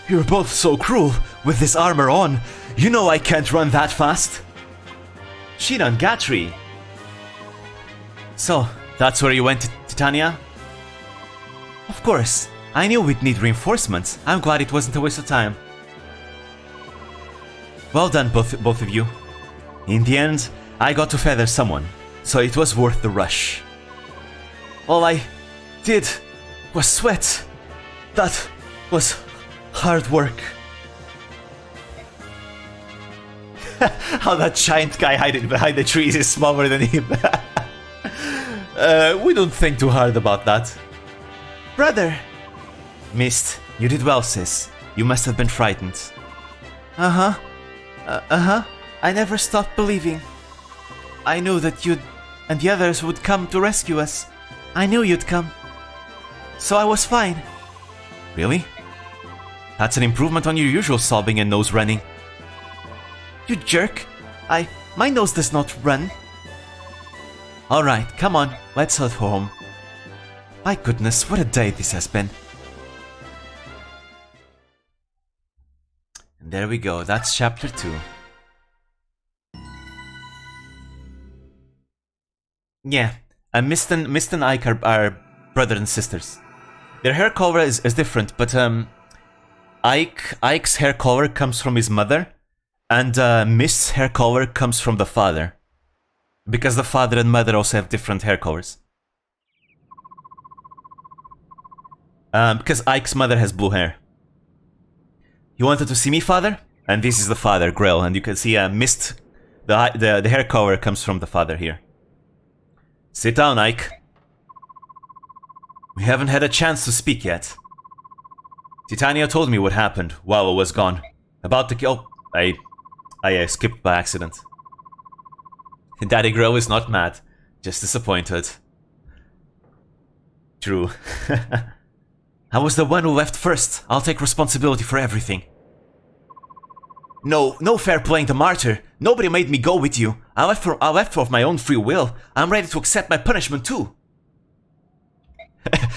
You're both so cruel with this armor on. You know I can't run that fast. Shinon Gatri. So, that's where you went to Titania? Of course. I knew we'd need reinforcements. I'm glad it wasn't a waste of time. Well done, both of you. In the end, I got to feather someone, so it was worth the rush. All I did was sweat. That was hard work. How that giant guy hiding behind the trees is smaller than him. We don't think too hard about that. Brother! Mist, you did well, sis. You must have been frightened. I never stopped believing. I knew that you'd and the others would come to rescue us. I knew you'd come. So I was fine. Really? That's an improvement on your usual sobbing and nose running. You jerk. My nose does not run. Alright, come on, let's head home. My goodness, what a day this has been. And there we go, that's chapter 2. Yeah, and Mist and Ike are brother and sisters. Their hair color is different, but Ike's hair color comes from his mother, and Mist's hair color comes from the father. Because the father and mother also have different hair colors. Because Ike's mother has blue hair. You wanted to see me, father? And this is the father, Grill, and you can see Mist. The hair color comes from the father here. Sit down, Ike. We haven't had a chance to speak yet. Titania told me what happened while I was gone. About the kill. I skipped by accident. Daddy Grill is not mad, just disappointed. True. I was the one who left first. I'll take responsibility for everything. No fair playing the martyr. Nobody made me go with you. I left of my own free will. I'm ready to accept my punishment too.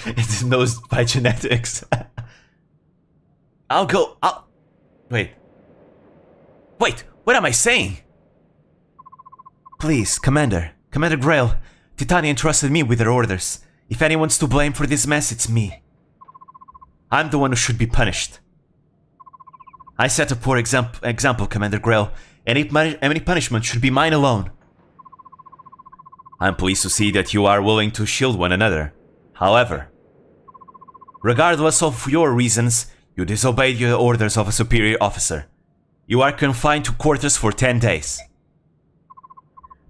It knows by genetics. Wait. Wait, what am I saying? Please, Commander Grail, Titania entrusted me with her orders. If anyone's to blame for this mess, it's me. I'm the one who should be punished. I set a poor example, Commander Grail. Any punishment should be mine alone. I'm pleased to see that you are willing to shield one another. However, regardless of your reasons, you disobeyed the orders of a superior officer. You are confined to quarters for 10 days.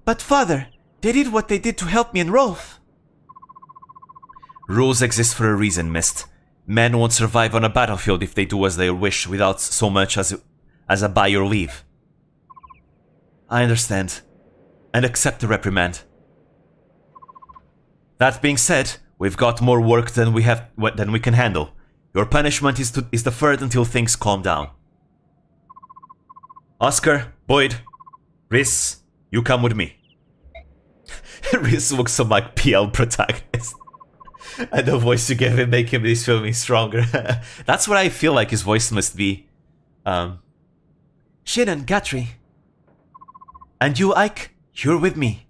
But father, they did what they did to help me and Rolf. Rules exist for a reason, Mist. Men won't survive on a battlefield if they do as they wish without so much as a by your leave. I understand, and accept the reprimand. That being said, we've got more work than we can handle. Your punishment is deferred until things calm down. Oscar, Boyd, Rhys, you come with me. Rhys looks so like PL protagonist. And the voice you give him make him this filming stronger. That's what I feel like his voice must be. Shin and Gatry. And you, Ike, you're with me.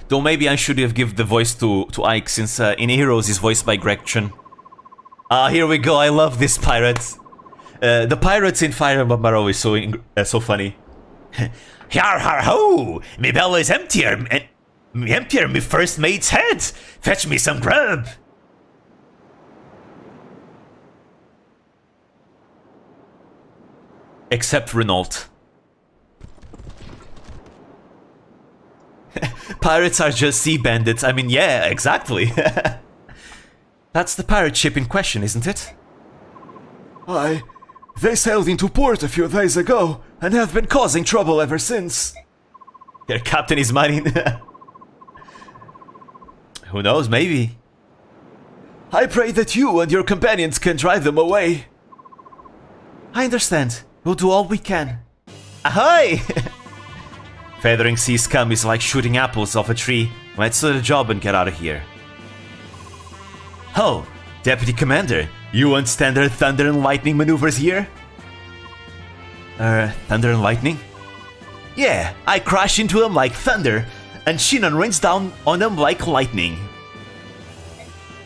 Though maybe I should have given the voice to Ike, since in Heroes he's voiced by Greg Chun. Here we go, I love this pirate. The pirates in Fire Emblem are always so funny. Har har ho! Me belly is emptier, me first mate's head! Fetch me some grub! Except Renault. Pirates are just sea bandits. I mean, yeah, exactly. That's the pirate ship in question, isn't it? Aye. They sailed into port a few days ago and have been causing trouble ever since. Their captain is mining. Who knows, maybe. I pray that you and your companions can drive them away. I understand. We'll do all we can. Ahoy! Feathering sea scum is like shooting apples off a tree. Let's do the job and get out of here. Oh, Deputy Commander, you want standard thunder and lightning maneuvers here? Thunder and lightning? Yeah, I crash into them like thunder, and Shinon rains down on them like lightning.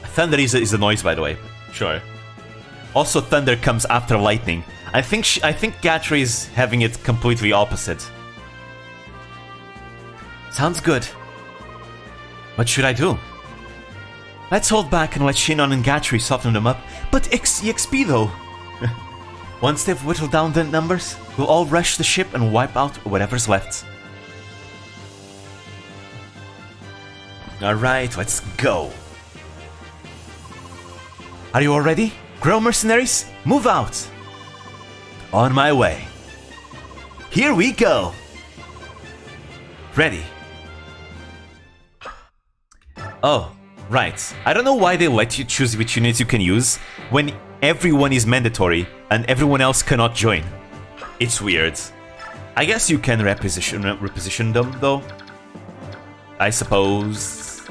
Thunder is a noise, by the way. Sure. Also, thunder comes after lightning. I think Gatry is having it completely opposite. Sounds good. What should I do? Let's hold back and let Shinon and Gatry soften them up. But EXP though! Once they've whittled down the numbers, we'll all rush the ship and wipe out whatever's left. Alright, let's go. Are you all ready? Grill mercenaries, move out! On my way. Here we go! Ready. Oh, right. I don't know why they let you choose which units you can use when everyone is mandatory and everyone else cannot join. It's weird. I guess you can reposition them though. I suppose.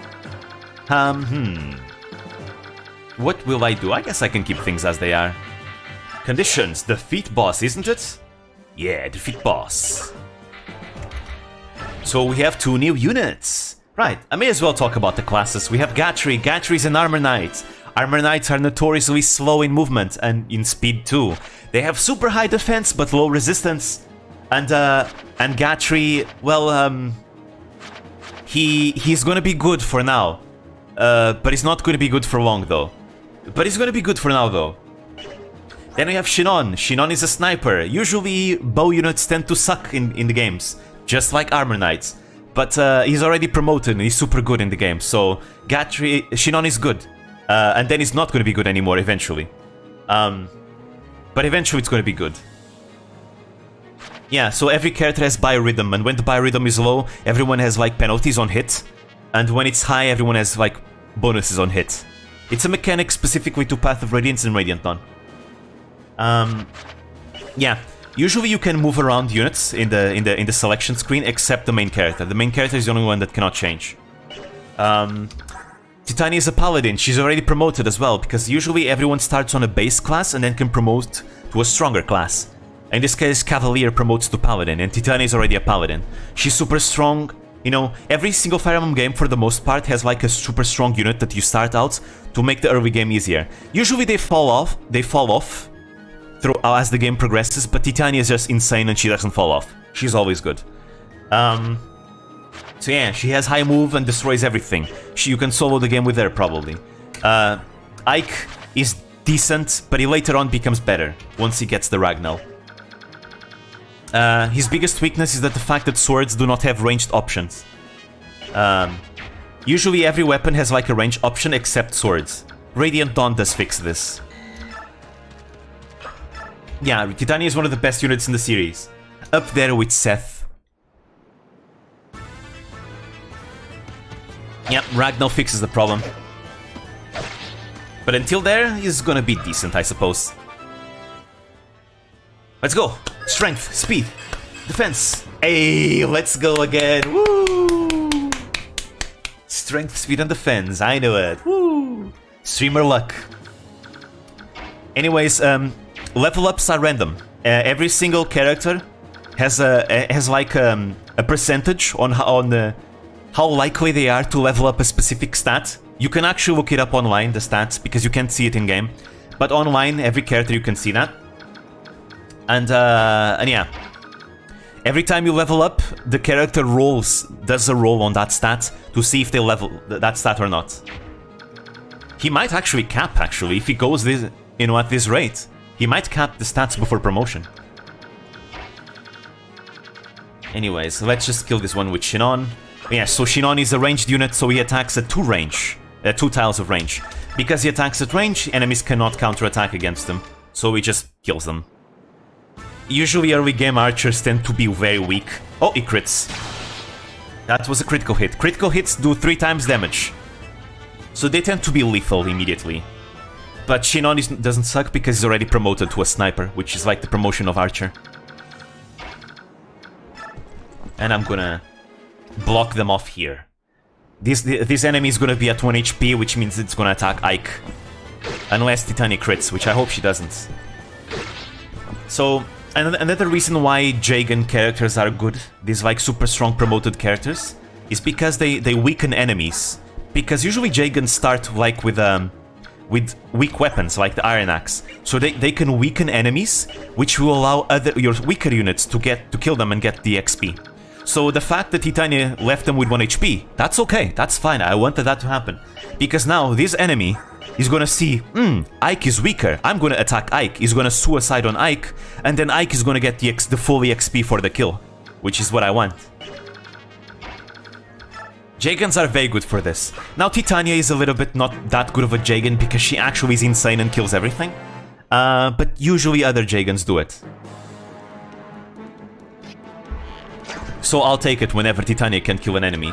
What will I do? I guess I can keep things as they are. Conditions. Defeat boss, isn't it? Yeah, defeat boss. So we have 2 new units. Right, I may as well talk about the classes. We have Gatry. Gatry's an Armor Knight. Armor Knights are notoriously slow in movement and in speed too. They have super high defense but low resistance. And Gatry, well, he's gonna be good for now. But he's not gonna be good for long though. But he's gonna be good for now though. Then we have Shinon. Shinon is a sniper. Usually bow units tend to suck in the games, just like Armor Knights. But he's already promoted and he's super good in the game, so Shinon is good. And then he's not going to be good anymore eventually. But eventually it's going to be good. Yeah, so every character has biorhythm, and when the biorhythm is low, everyone has like penalties on hit. And when it's high, everyone has like bonuses on hit. It's a mechanic specifically to Path of Radiance and Radiant Dawn. Yeah. Usually you can move around units in the selection screen except the main character. The main character is the only one that cannot change. Titania is a paladin. She's already promoted as well because usually everyone starts on a base class and then can promote to a stronger class. In this case, Cavalier promotes to Paladin, and Titania is already a Paladin. She's super strong. You know, every single Fire Emblem game, for the most part, has like a super strong unit that you start out to make the early game easier. Usually they fall off through as the game progresses, but Titania is just insane and she doesn't fall off. She's always good. So yeah, she has high move and destroys everything. You can solo the game with her, probably. Ike is decent, but he later on becomes better once he gets the Ragnall. His biggest weakness is that the fact that swords do not have ranged options. Usually every weapon has like a range option except swords. Radiant Dawn does fix this. Yeah, Titania is one of the best units in the series. Up there with Seth. Yeah, Ragnall fixes the problem. But until there, he's gonna be decent, I suppose. Let's go! Strength, speed, defense. Hey, let's go again! Woo! Strength, speed, and defense. I know it. Woo! Streamer luck. Anyways, level ups are random. Every single character has like a percentage on how likely they are to level up a specific stat. You can actually look it up online, the stats, because you can't see it in game. But online, every character you can see that. And yeah, every time you level up, the character does a roll on that stat to see if they level that stat or not. He might actually cap, if he goes this, at this rate. He might cap the stats before promotion. Anyways, let's just kill this one with Shinon. Yeah, so Shinon is a ranged unit, so he attacks at 2 tiles of range. Because he attacks at range, enemies cannot counterattack against him, so he just kills them. Usually early game archers tend to be very weak. Oh, he crits. That was a critical hit. Critical hits do 3 times damage. So they tend to be lethal immediately. But Shinon doesn't suck because he's already promoted to a sniper, which is like the promotion of archer. And I'm gonna block them off here. This enemy is gonna be at 1 HP, which means it's gonna attack Ike. Unless Titania crits, which I hope she doesn't. So, another reason why Jagan characters are good, these like super strong promoted characters, is because they weaken enemies. Because usually Jagans start like with weak weapons, like the Iron Axe. So they can weaken enemies, which will allow your weaker units to kill them and get the XP. So the fact that Titania left them with 1 HP, that's okay, that's fine, I wanted that to happen. Because now this enemy is gonna see, Ike is weaker, I'm gonna attack Ike, he's gonna suicide on Ike, and then Ike is gonna get the full XP for the kill, which is what I want. Jagans are very good for this. Now Titania is a little bit not that good of a Jagan because she actually is insane and kills everything. But usually other Jagans do it. So I'll take it whenever Titania can kill an enemy.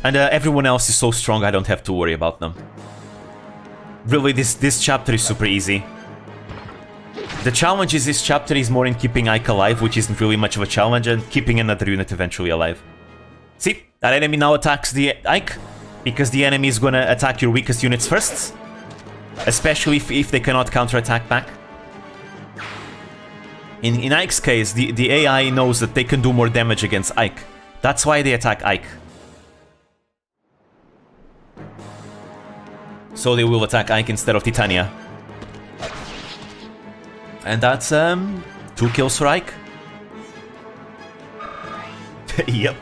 And everyone else is so strong I don't have to worry about them. Really, this chapter is super easy. The challenge is this chapter is more in keeping Ike alive, which isn't really much of a challenge, and keeping another unit eventually alive. See, that enemy now attacks the Ike, because the enemy is gonna attack your weakest units first. Especially if they cannot counterattack back. In Ike's case, the AI knows that they can do more damage against Ike. That's why they attack Ike. So they will attack Ike instead of Titania. And that's 2 kills for Ike. Yep.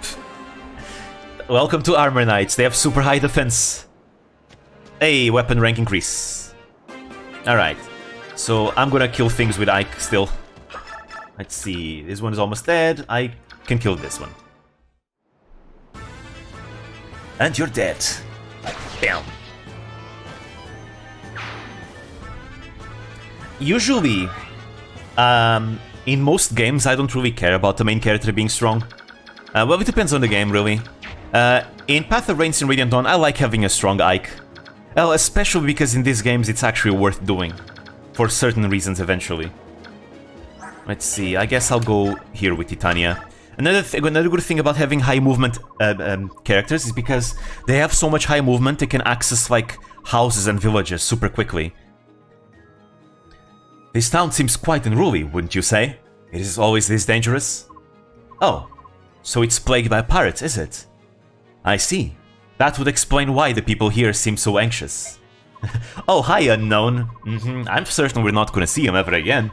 Welcome to Armor Knights, they have super high defense. Hey, weapon rank increase. Alright, so I'm gonna kill things with Ike still. Let's see, this one is almost dead, I can kill this one. And you're dead. Bam. Usually, in most games, I don't really care about the main character being strong. Well, it depends on the game, really. In Path of Radiance and Radiant Dawn, I like having a strong Ike. Well, especially because in these games it's actually worth doing. For certain reasons, eventually. Let's see, I guess I'll go here with Titania. Another good thing about having high movement characters is because they have so much high movement, they can access like houses and villages super quickly. This town seems quite unruly, wouldn't you say? It is always this dangerous? Oh, so it's plagued by pirates, is it? I see. That would explain why the people here seem so anxious. Oh, hi, unknown. I'm certain we're not gonna see him ever again.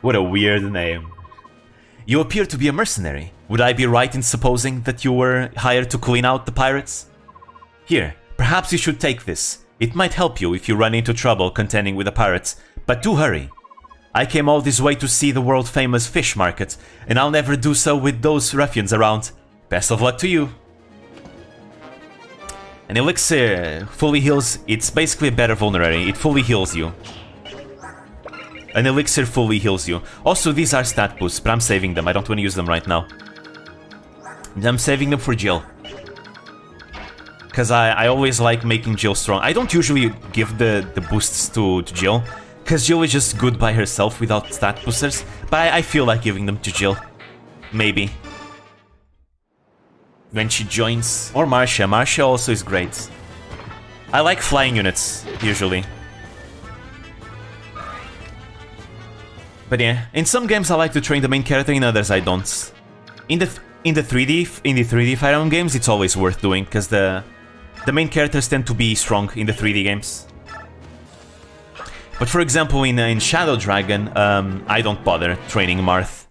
What a weird name. You appear to be a mercenary. Would I be right in supposing that you were hired to clean out the pirates? Here, perhaps you should take this. It might help you if you run into trouble contending with the pirates, but do hurry. I came all this way to see the world-famous fish market, and I'll never do so with those ruffians around. Best of luck to you. An elixir fully heals. It's basically a better vulnerary. It fully heals you. An elixir fully heals you. Also, these are stat boosts, but I'm saving them. I don't want to use them right now. I'm saving them for Jill. Because I always like making Jill strong. I don't usually give the boosts to Jill, because Jill is just good by herself without stat boosters, but I feel like giving them to Jill. Maybe. When she joins. Or Marcia. Marcia also is great. I like flying units, usually. But yeah, in some games I like to train the main character, in others I don't. In the 3D Fire Emblem games, it's always worth doing, because the main characters tend to be strong in the 3D games. But for example, in Shadow Dragon, I don't bother training Marth.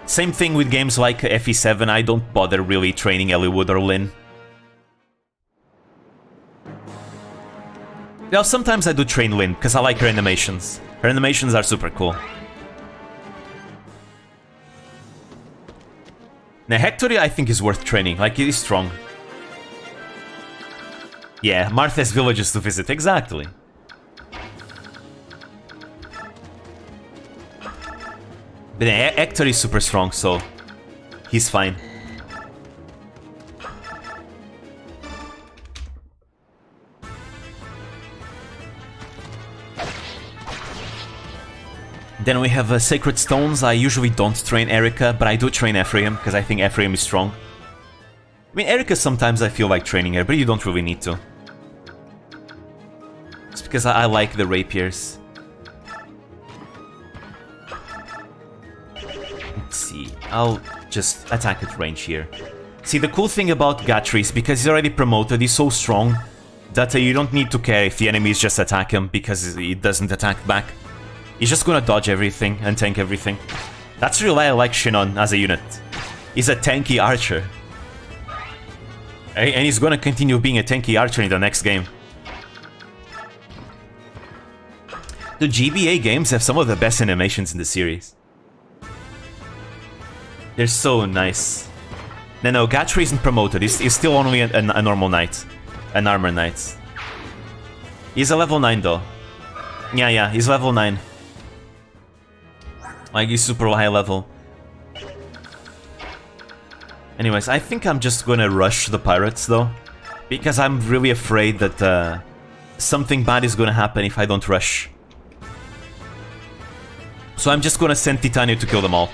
Same thing with games like FE7, I don't bother really training Eliwood or Lyn. Well, sometimes I do train Lyn, because I like her animations. Her animations are super cool. Now, Hector, I think, is worth training. Like, he is strong. Yeah, Marth has villages to visit, exactly. But Hector is super strong, so he's fine. Then we have Sacred Stones. I usually don't train Erica, but I do train Ephraim, because I think Ephraim is strong. I mean, Erica sometimes I feel like training her, but you don't really need to. It's because I like the rapiers. Let's see, I'll just attack at range here. See, the cool thing about Gatri is because he's already promoted, he's so strong that you don't need to care if the enemies just attack him, because he doesn't attack back. He's just gonna dodge everything and tank everything. That's really why I like Shinon as a unit. He's a tanky archer. And he's gonna continue being a tanky archer in the next game. The GBA games have some of the best animations in the series. They're so nice. No, Gatri isn't promoted. He's still only a normal knight. An armor knight. He's a level 9 though. Yeah, he's level 9. Like, he's super high level. Anyways, I think I'm just gonna rush the pirates though. Because I'm really afraid that something bad is gonna happen if I don't rush. So I'm just gonna send Titania to kill them all.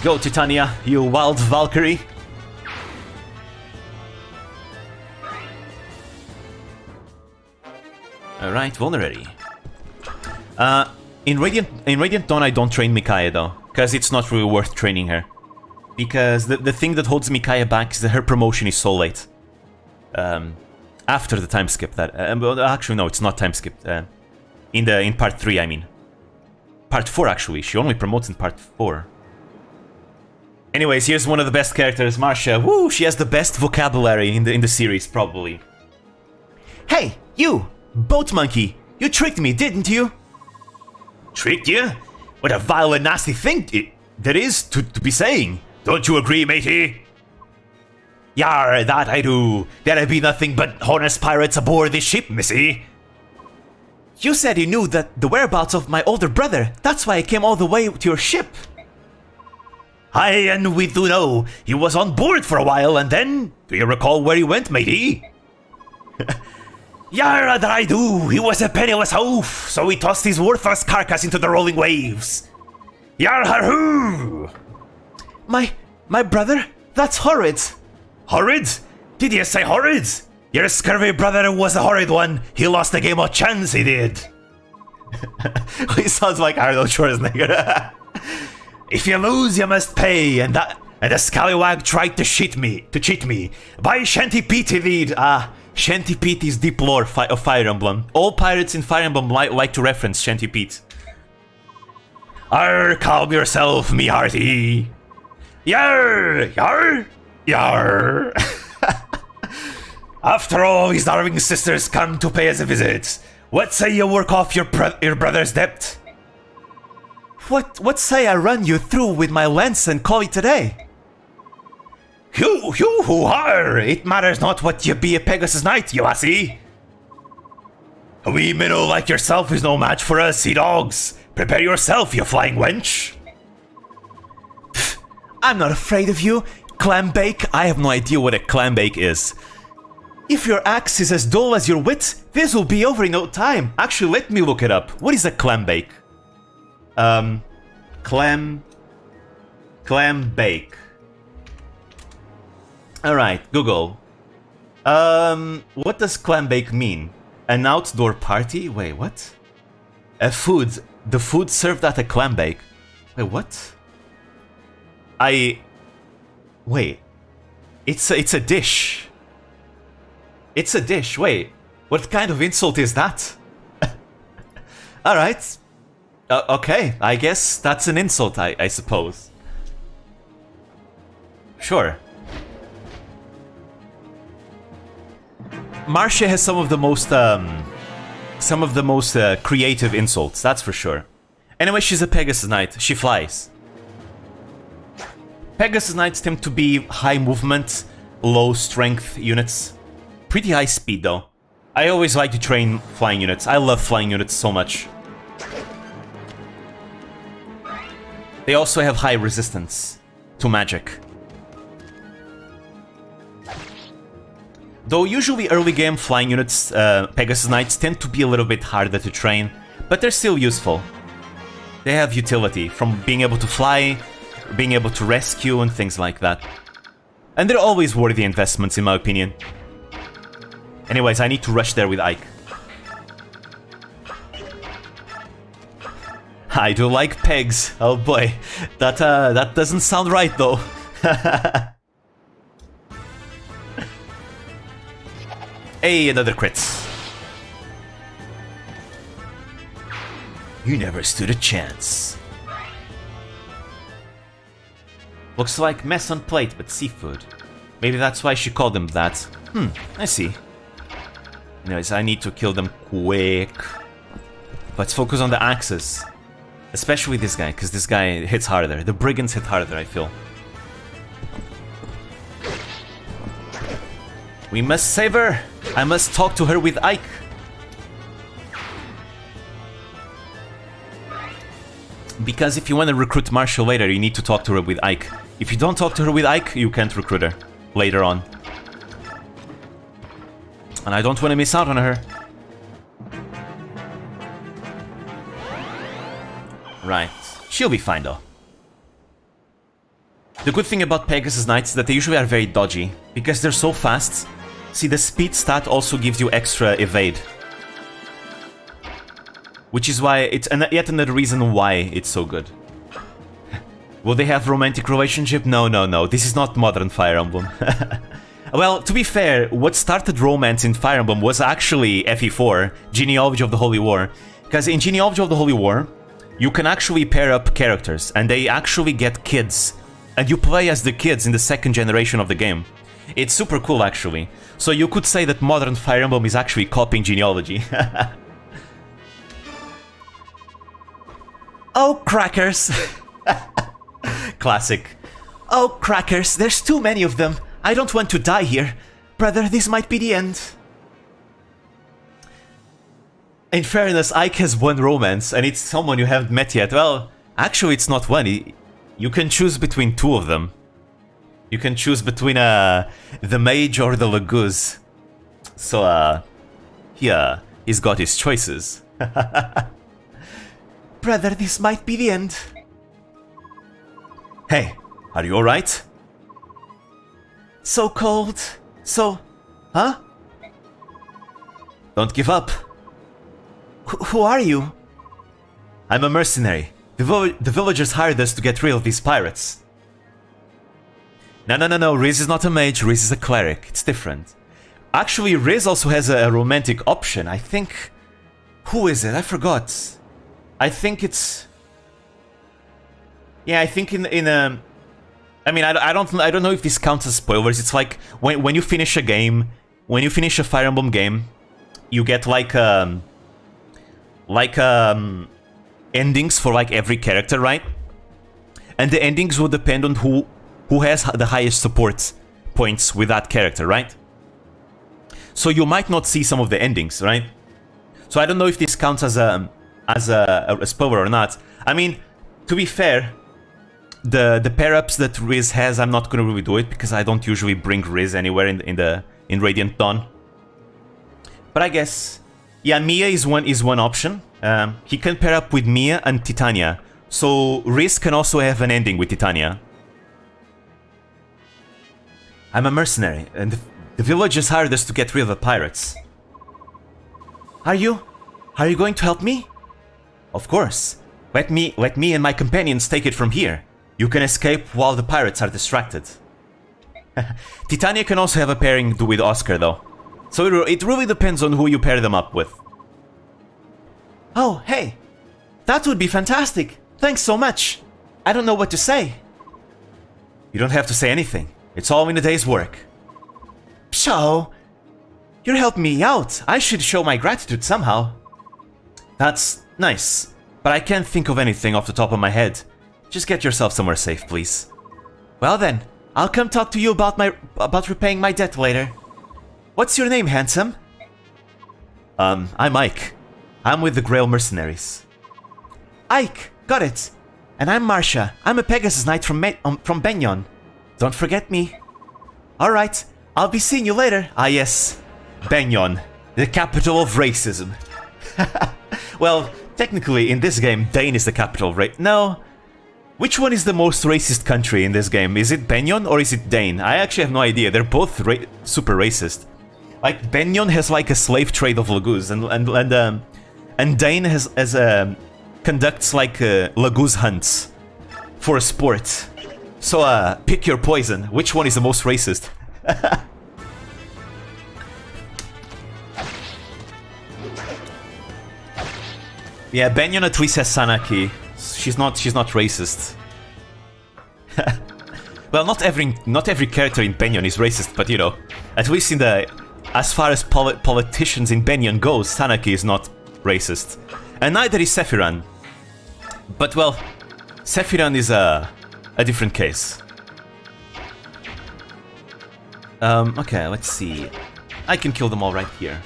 Go, Titania, you wild Valkyrie! Alright, vulnerary. In Radiant Dawn I don't train Micaiah though, because it's not really worth training her. Because the thing that holds Micaiah back is that her promotion is so late. After the time skip that... actually no, it's not time skip. In part 3 I mean. Part 4 actually, she only promotes in part 4. Anyways, here's one of the best characters, Marcia. Woo, she has the best vocabulary in the series, probably. Hey, you! Boat monkey! You tricked me, didn't you? Tricked you? What a vile and nasty thing that is to be saying. Don't you agree, matey? Yar, that I do. There'd be nothing but honest pirates aboard this ship, missy. You said you knew the whereabouts of my older brother. That's why I came all the way to your ship. Aye, and we do know. He was on board for a while, and then... Do you recall where he went, matey? Yar, that I do. He was a penniless oaf, so he tossed his worthless carcass into the rolling waves. Yarharoo! My brother? That's horrid. Horrid? Did you say horrid? Your scurvy brother was a horrid one. He lost the game of chance, he did. He sounds like Arnold Schwarzenegger. If you lose, you must pay, and the scallywag tried to cheat me. By Shanty Pete he did. Shanty Pete is deep lore of Fire Emblem. All pirates in Fire Emblem like to reference Shanty Pete. Arr, calm yourself, me hearty. Yar, yar, yar. After all, his darling sisters come to pay us a visit. What say you work off your brother's debt? What say I run you through with my lance and call it a day? Hoo-har! It matters not what you be a Pegasus Knight, you lassie. A wee minnow like yourself is no match for us, sea dogs. Prepare yourself, you flying wench. I'm not afraid of you, clambake. I have no idea what a clambake is. If your axe is as dull as your wit, this will be over in no time. Actually, let me look it up. What is a clambake? Clambake. Alright, Google. What does clambake mean? An outdoor party? Wait, what? The food served at a clambake. Wait, what? Wait. It's a dish. It's a dish, wait. What kind of insult is that? Alright. Okay, I guess that's an insult, I suppose. Sure. Marcia has some of the most creative insults, that's for sure. Anyway, she's a Pegasus Knight. She flies. Pegasus Knights tend to be high movement, low strength units. Pretty high speed though. I always like to train flying units. I love flying units so much. They also have high resistance to magic. Though usually early game flying units, Pegasus Knights tend to be a little bit harder to train, but they're still useful. They have utility, from being able to fly, being able to rescue and things like that. And they're always worthy investments in my opinion. Anyways, I need to rush there with Ike. I do like pegs. Oh boy, that doesn't sound right though. Hey, another crit. You never stood a chance. Looks like mess on plate, but seafood. Maybe that's why she called them that. I see. Anyways, I need to kill them quick. Let's focus on the axes. Especially this guy, because this guy hits harder. The brigands hit harder, I feel. We must save her! I must talk to her with Ike. Because if you want to recruit Marshall later, you need to talk to her with Ike. If you don't talk to her with Ike, you can't recruit her later on. And I don't want to miss out on her. Right. She'll be fine though. The good thing about Pegasus Knights is that they usually are very dodgy. Because they're so fast. See, the speed stat also gives you extra evade. Which is why it's yet another reason why it's so good. Will they have romantic relationship? No, no, no. This is not modern Fire Emblem. Well, to be fair, what started romance in Fire Emblem was actually FE4, Genealogy of the Holy War. Because in Genealogy of the Holy War, you can actually pair up characters, and they actually get kids. And you play as the kids in the second generation of the game. It's super cool, actually. So you could say that modern Fire Emblem is actually copying Genealogy. Oh, crackers! Classic. Oh, crackers, there's too many of them. I don't want to die here. Brother, this might be the end. In fairness, Ike has one romance, and it's someone you haven't met yet. Well, actually it's not one. You can choose between two of them. You can choose between the mage or the Laguz. So, he's got his choices. Brother, this might be the end. Hey, are you alright? So cold. So... Huh? Don't give up. Who are you? I'm a mercenary. The villagers hired us to get rid of these pirates. No. Riz is not a mage, Riz is a cleric. It's different. Actually, Riz also has a romantic option. I think... Who is it? I forgot. I think it's... Yeah, I think in I mean, I don't know if this counts as spoilers. It's like when you finish a game, when you finish a Fire Emblem game, you get like endings for like every character, right? And the endings will depend on who has the highest support points with that character, right? So you might not see some of the endings, right? So I don't know if this counts as a spoiler or not. I mean, to be fair, the pair-ups that Riz has, I'm not gonna really do it because I don't usually bring Riz anywhere in Radiant Dawn. But I guess, yeah, Mia is one option. He can pair up with Mia and Titania, so Riz can also have an ending with Titania. I'm a mercenary, and the villagers hired us to get rid of the pirates. Are you going to help me? Of course. Let me and my companions take it from here. You can escape while the pirates are distracted. Titania can also have a pairing with Oscar, though. So it really depends on who you pair them up with. Oh, hey. That would be fantastic. Thanks so much. I don't know what to say. You don't have to say anything. It's all in a day's work. Pshaw. You're helping me out. I should show my gratitude somehow. That's nice, but I can't think of anything off the top of my head. Just get yourself somewhere safe, please. Well then, I'll come talk to you about repaying my debt later. What's your name, handsome? I'm Ike. I'm with the Grail Mercenaries. Ike, got it. And I'm Marcia. I'm a Pegasus Knight from Benyon. Don't forget me. Alright, I'll be seeing you later. Ah yes, Benyon, the capital of racism. Well, technically in this game, Dane is the capital of No. Which one is the most racist country in this game? Is it Benyon or is it Dane? I actually have no idea. They're both super racist. Like, Benyon has like a slave trade of Laguz, and Dane conducts like Laguz hunts for a sport. So pick your poison. Which one is the most racist? Yeah, Benyon at least has Sanaki. She's not racist. Well, not every character in Benyon is racist, but you know, at least as far as politicians in Benyon goes, Sanaki is not racist, and neither is Sephiran. But well, Sephiran is a different case. Okay, let's see. I can kill them all right here.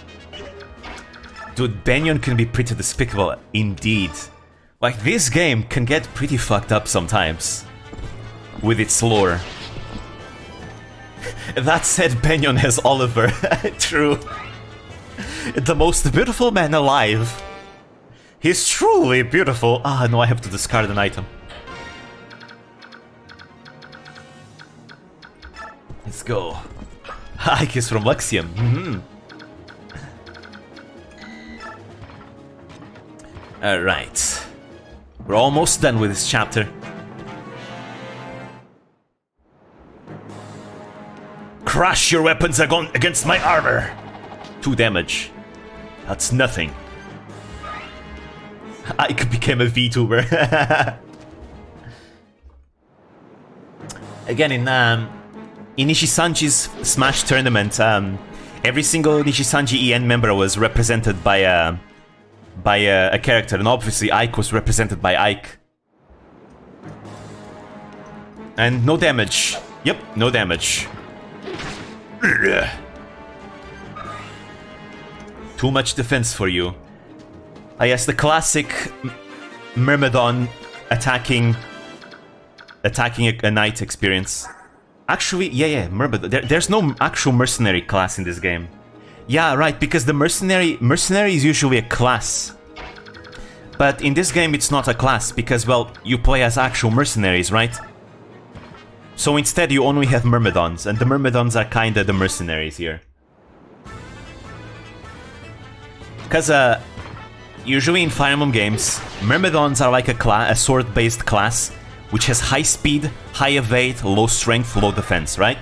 Dude, Benyon can be pretty despicable indeed. Like, this game can get pretty fucked up sometimes with its lore. That said, Benyon has Oliver. True. The most beautiful man alive. He's truly beautiful. Ah, no, I have to discard an item. Let's go. Ike is from Luxium. Alright. We're almost done with this chapter. Crush your weapons against my armor! 2 damage. That's nothing. Ike became a VTuber. Again, in Nishisanji's Smash tournament, every single Nishisanji EN member was represented by a character, and obviously Ike was represented by Ike. And no damage. Yep, no damage. Too much defense for you. Ah yes, the classic Myrmidon attacking a knight experience. Actually, yeah, Myrmidon. There's no actual mercenary class in this game. Yeah, right, because the mercenary is usually a class. But in this game it's not a class, because, well, you play as actual mercenaries, right? So instead you only have Myrmidons, and the Myrmidons are kinda the mercenaries here. Because, usually in Fire Emblem games, Myrmidons are like a sword-based class, which has high speed, high evade, low strength, low defense, right?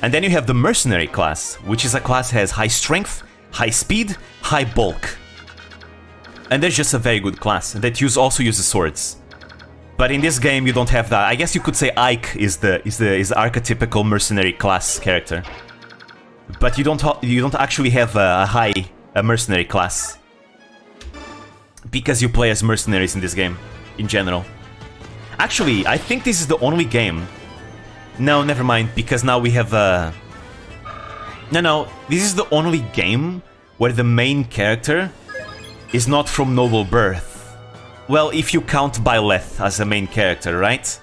And then you have the Mercenary class, which is a class that has high strength, high speed, high bulk. And that's just a very good class, that also uses swords. But in this game you don't have that. I guess you could say Ike is the archetypical mercenary class character. But you don't actually have a mercenary class. Because you play as mercenaries in this game, in general. Actually, I think this is the only game... No, never mind, because now we have No, this is the only game where the main character is not from noble birth. Well, if you count Byleth as a main character, right?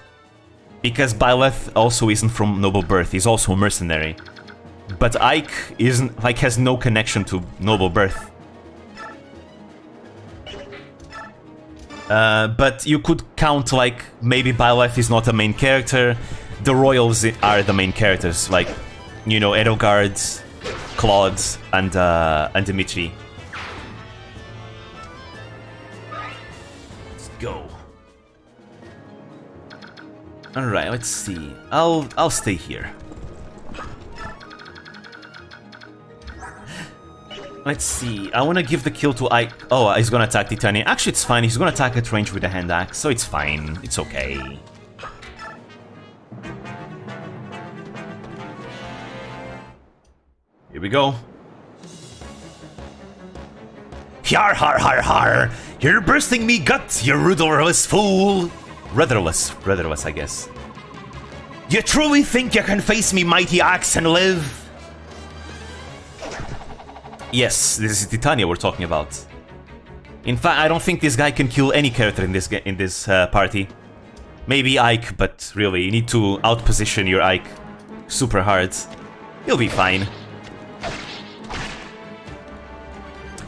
Because Byleth also isn't from noble birth, he's also a mercenary. But Ike has no connection to noble birth. But you could count, like, maybe Byleth is not a main character, the royals are the main characters, like, you know, Edelgard, Claude, and Dimitri. Let's go. Alright, let's see. I'll stay here. Let's see, I wanna give the kill to Ike. Oh, he's gonna attack Titania. Actually, it's fine, he's gonna attack at range with a hand axe, so it's fine, it's okay. Here we go. Yar har har har! You're bursting me guts, you rudderless fool! Rudderless, I guess. You truly think you can face me, mighty axe, and live? Yes, this is Titania we're talking about. In fact, I don't think this guy can kill any character in this party. Maybe Ike, but really, you need to outposition your Ike super hard. He'll be fine.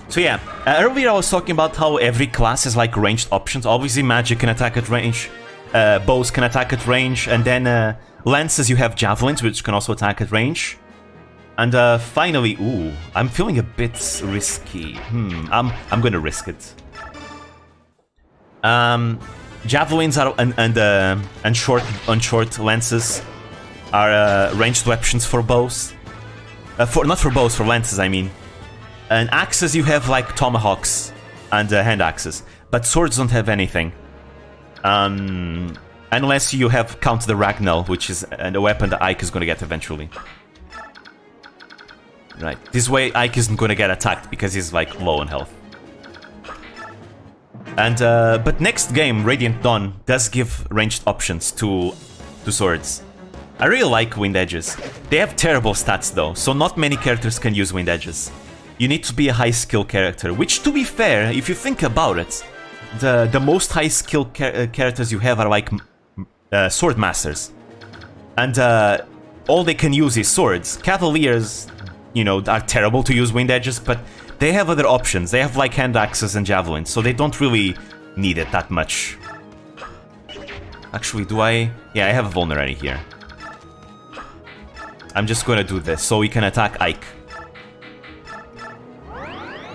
So yeah, earlier I was talking about how every class has like ranged options. Obviously, magic can attack at range, bows can attack at range, and then lances you have javelins, which can also attack at range. And finally, ooh, I'm feeling a bit risky. I'm gonna risk it. Javelins are and short lances are ranged weapons for bows. Not for bows, for lances, I mean. And axes you have like tomahawks and hand axes, but swords don't have anything. Unless you have count the Ragnall, which is a weapon that Ike is gonna get eventually. Right, this way Ike isn't gonna get attacked because he's like low on health. And but next game, Radiant Dawn, does give ranged options to swords. I really like Wind Edges. They have terrible stats though, so not many characters can use Wind Edges. You need to be a high skill character, which to be fair, if you think about it, the most high skill characters you have are like sword masters. And all they can use is swords. Cavaliers, you know, are terrible to use Wind Edges, but they have other options. They have like hand axes and javelins, so they don't really need it that much. Actually, do I? Yeah, I have a vulnerary here. I'm just gonna do this, so we can attack Ike.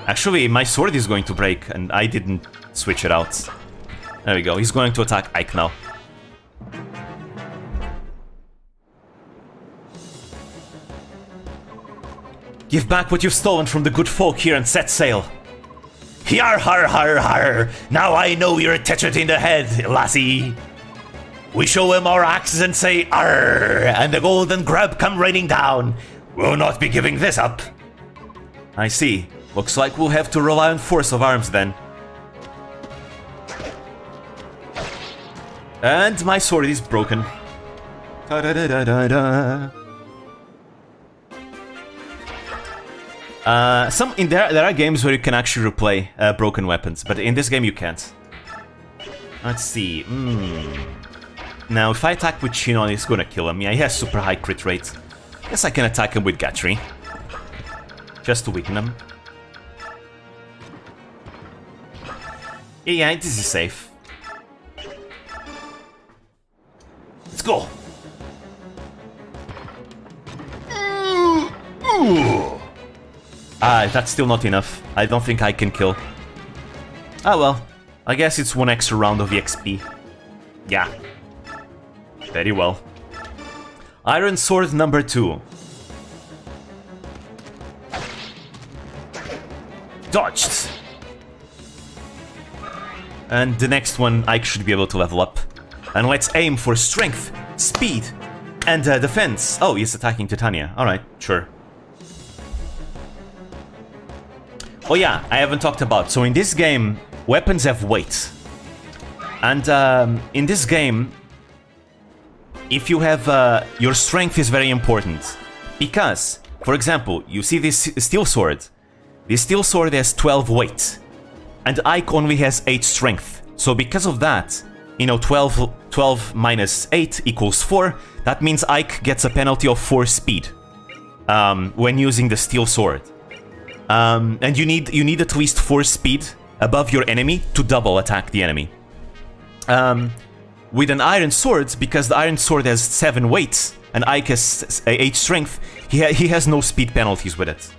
Actually, my sword is going to break, and I didn't switch it out. There we go, he's going to attack Ike now. Give back what you've stolen from the good folk here and set sail. Yar har har har! Now I know you're a tetchet in the head, lassie. We show him our axes and say arr, and the golden grub come raining down. We'll not be giving this up. I see. Looks like we'll have to rely on force of arms then. And my sword is broken. Da-da-da-da-da-da. There are games where you can actually replay broken weapons, but in this game you can't. Let's see. Now, if I attack with Shinon, it's gonna kill him. Yeah, he has super high crit rate. Guess I can attack him with Gatry. Just to weaken him. Yeah, this is safe. Let's go! That's still not enough. I don't think I can kill. Ah well, I guess it's one extra round of XP. Yeah. Very well. Iron Sword number 2. Dodged! And the next one I should be able to level up. And let's aim for strength, speed, and defense. Oh, he's attacking Titania. Alright, sure. Oh yeah, I haven't talked about. So in this game, weapons have weight. And in this game, if you have... your strength is very important. Because, for example, you see this steel sword. This steel sword has 12 weight. And Ike only has 8 strength. So because of that, you know, 12 minus 8 equals 4. That means Ike gets a penalty of 4 speed. When using the steel sword. And you need at least 4 speed above your enemy to double attack the enemy. With an iron sword, because the iron sword has 7 weight and Ike has 8 strength, he has no speed penalties with it.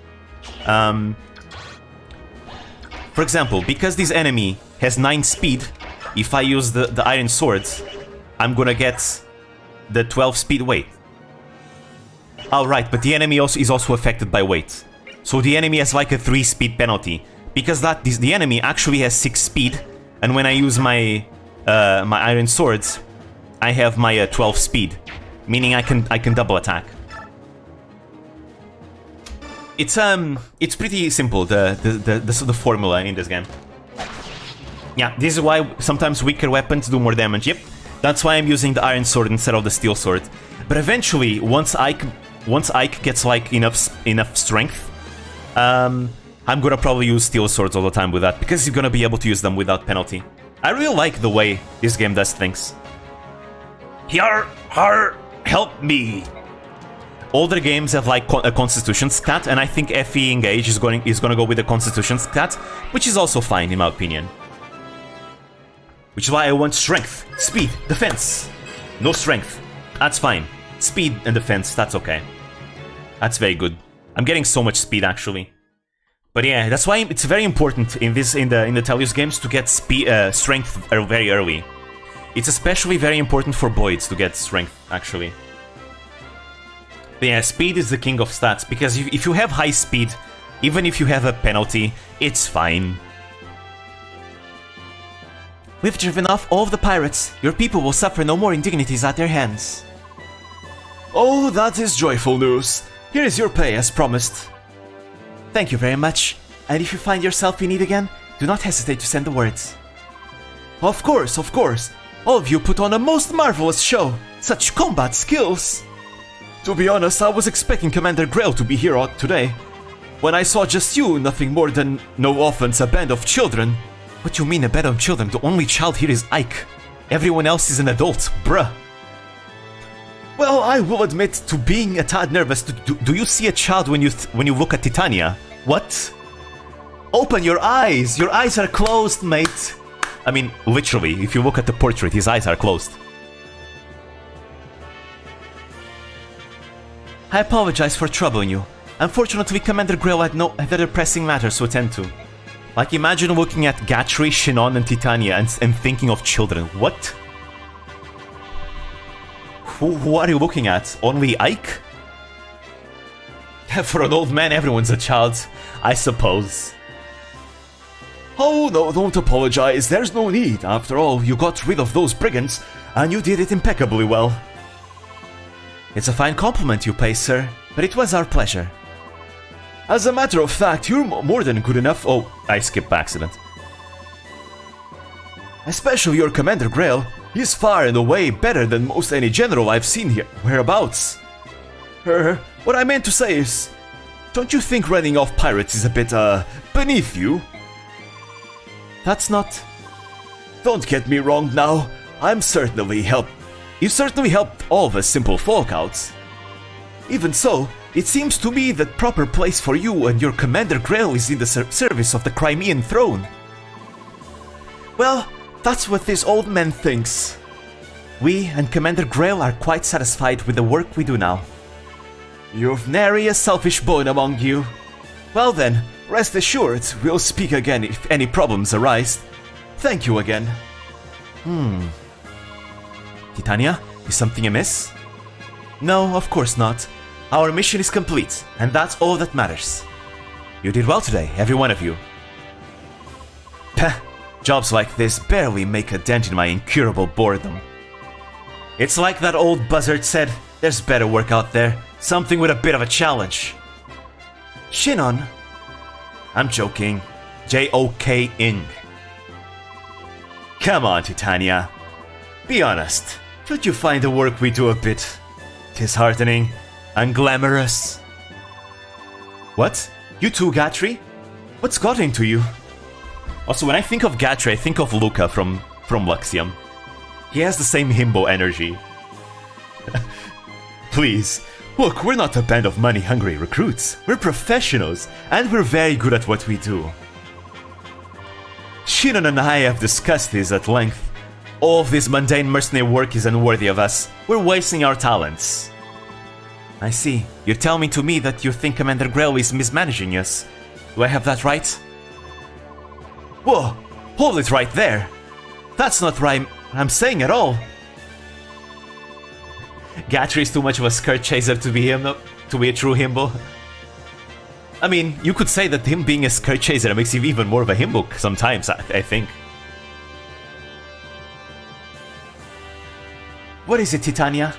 For example, because this enemy has 9 speed, if I use the iron swords, I'm gonna get the 12 speed weight. Oh right, but the enemy is also affected by weight. So the enemy has like a 3 speed penalty. Because the enemy actually has 6 speed, and when I use my my iron swords, I have my 12 speed, meaning I can double attack. It's pretty simple, the formula in this game. Yeah, this is why sometimes weaker weapons do more damage. Yep, that's why I'm using the iron sword instead of the steel sword. But eventually, once Ike gets like enough strength, I'm gonna probably use steel swords all the time with that, because he's gonna be able to use them without penalty. I really like the way this game does things. Help me! Older games have like a constitution stat, and I think FE Engage is gonna go with the constitution stat, which is also fine in my opinion. Which is why I want strength, speed, defense. No strength, that's fine. Speed and defense, that's okay. That's very good. I'm getting so much speed actually. But yeah, that's why it's very important in the Tellius games to get strength very early. It's especially very important for Boyds to get strength actually. But yeah, speed is the king of stats, because if you have high speed, even if you have a penalty, it's fine. We've driven off all of the pirates. Your people will suffer no more indignities at their hands. Oh, that is joyful news. Here is your pay as promised. Thank you very much. And if you find yourself in need again, do not hesitate to send the words. Of course, of course. All of you put on a most marvelous show. Such combat skills. To be honest, I was expecting Commander Grail to be here today. When I saw just you, nothing more than, no offense, a band of children. What you mean a band of children? The only child here is Ike. Everyone else is an adult, bruh. Well, I will admit to being a tad nervous. Do you see a child when you look at Titania? What? Open your eyes! Your eyes are closed, mate! I mean, literally, if you look at the portrait, his eyes are closed. I apologize for troubling you. Unfortunately, Commander Grail had other pressing matters to attend to. Like, imagine looking at Gatry, Shinon, and Titania and thinking of children. What? Who are you looking at? Only Ike? For an old man, everyone's a child, I suppose. Oh, no, don't apologize. There's no need. After all, you got rid of those brigands, and you did it impeccably well. It's a fine compliment you pay, sir, but it was our pleasure. As a matter of fact, you're more than good enough. Oh, I skipped by accident. Especially your Commander Grail. He's far and away better than most any general I've seen here. Whereabouts? What I meant to say is, don't you think running off pirates is a bit, beneath you? That's not... Don't get me wrong now. You certainly helped all of us simple folk out. Even so, it seems to me that proper place for you and your Commander Grail is in the service of the Crimean throne. Well, that's what this old man thinks. We and Commander Grail are quite satisfied with the work we do now. You've nary a selfish bone among you. Well then, Rest assured, we'll speak again if any problems arise. Thank you again. Titania, is something amiss? No, of course not. Our mission is complete, and that's all that matters. You did well today, every one of you. Peh, jobs like this barely make a dent in my incurable boredom. It's like that old buzzard said, there's better work out there, something with a bit of a challenge. Shinon? I'm joking. J-O-K-ing. Come on, Titania. Be honest, don't you find the work we do a bit disheartening, unglamorous? What? You too, Gatry? What's got into you? Also, when I think of Gatry, I think of Luca from Luxium. He has the same himbo energy. Please, look, we're not a band of money-hungry recruits. We're professionals, and we're very good at what we do. Shinon and I have discussed this at length. All of this mundane mercenary work is unworthy of us. We're wasting our talents. I see. You're telling me that you think Commander Grail is mismanaging us. Do I have that right? Whoa! Hold it right there! That's not what I'm saying at all! Gatry is too much of a skirt chaser to be a true himbo. I mean, you could say that him being a skirt chaser makes him even more of a himbo sometimes, I think. What is it, Titania?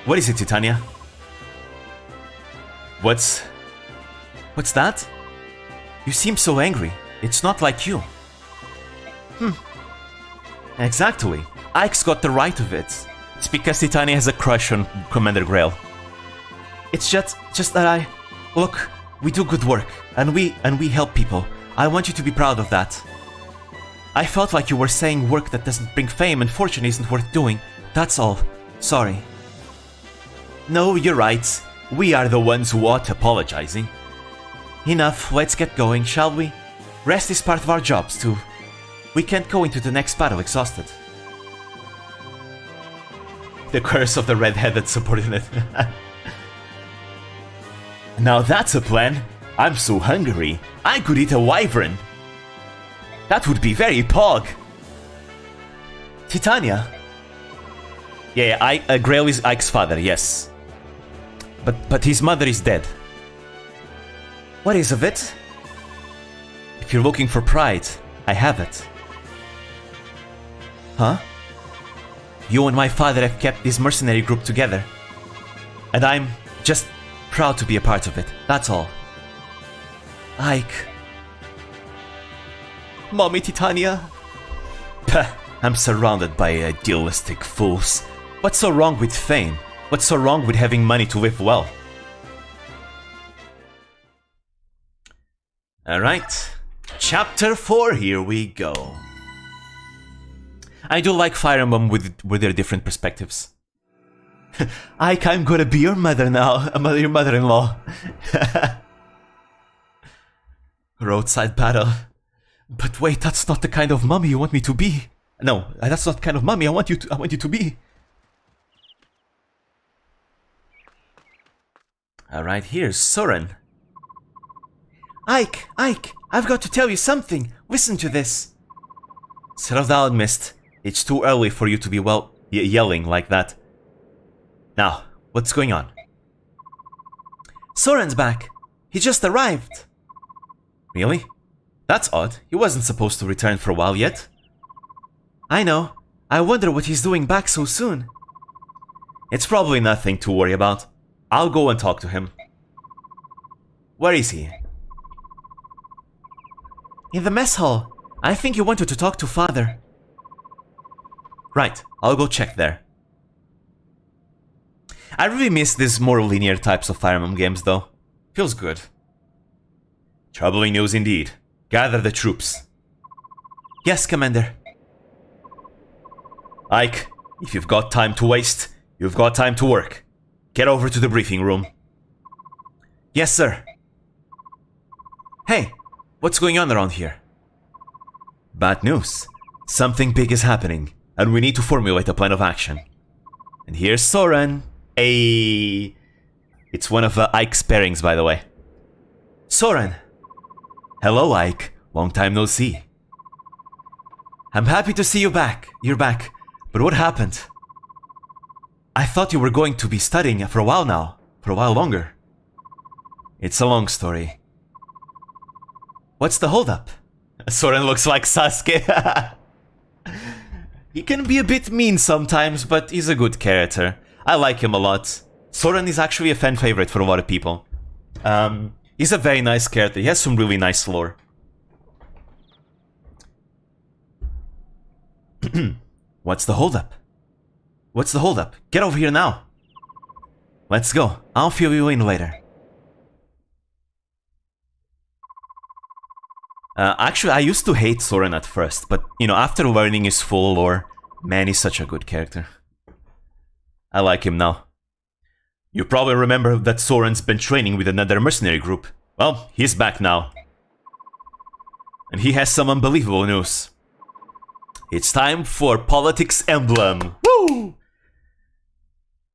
What is it, Titania? What's that? You seem so angry. It's not like you. Exactly. Ike's got the right of it. It's because Titania has a crush on Commander Grail. It's just that look, we do good work, and we help people. I want you to be proud of that. I felt like you were saying work that doesn't bring fame and fortune isn't worth doing. That's all. Sorry. No, you're right. We are the ones who ought apologizing. Enough, let's get going, shall we? Rest is part of our jobs too. We can't go into the next battle exhausted. The curse of the red-headed subordinate. Now that's a plan. I'm so hungry. I could eat a wyvern. That would be very pog. Titania. Yeah, Grail is Ike's father, yes. But his mother is dead. What is of it? If you're looking for pride, I have it. Huh? You and my father have kept this mercenary group together. And I'm just proud to be a part of it, that's all. Ike. Mommy Titania. Pah, I'm surrounded by idealistic fools. What's so wrong with fame? What's so wrong with having money to live well? Alright, Chapter 4, here we go. I do like Fire Emblem with their different perspectives. Ike, I'm gonna be your mother now, your mother-in-law. Roadside battle. But wait, that's not the kind of mommy you want me to be. No, that's not the kind of mommy I want you to be. Alright, here's Soren. Ike, I've got to tell you something. Listen to this. Settle down, Mist. It's too early for you to be, well, yelling like that. Now, what's going on? Soren's back. He just arrived. Really? That's odd. He wasn't supposed to return for a while yet. I know. I wonder what he's doing back so soon. It's probably nothing to worry about. I'll go and talk to him. Where is he? In the mess hall. I think he wanted to talk to Father. Right, I'll go check there. I really miss these more linear types of Fire Emblem games though. Feels good. Troubling news indeed. Gather the troops. Yes, Commander. Ike, if you've got time to waste, you've got time to work. Get over to the briefing room. Yes, sir. Hey, what's going on around here? Bad news. Something big is happening, and we need to formulate a plan of action. And here's Soren. It's one of Ike's pairings, by the way. Soren. Hello, Ike. Long time no see. I'm happy to see you back. You're back. But what happened? I thought you were going to be studying for a while now. For a while longer. It's a long story. What's the holdup? Soren looks like Sasuke. He can be a bit mean sometimes, but he's a good character. I like him a lot. Soren is actually a fan favorite for a lot of people. He's a very nice character. He has some really nice lore. What's the holdup? What's the holdup? Get over here now. Let's go. I'll fill you in later. Actually, I used to hate Soren at first, but, you know, after learning his full lore, man, he's such a good character. I like him now. You probably remember that Soren's been training with another mercenary group. Well, he's back now. And he has some unbelievable news. It's time for Politics Emblem. Woo!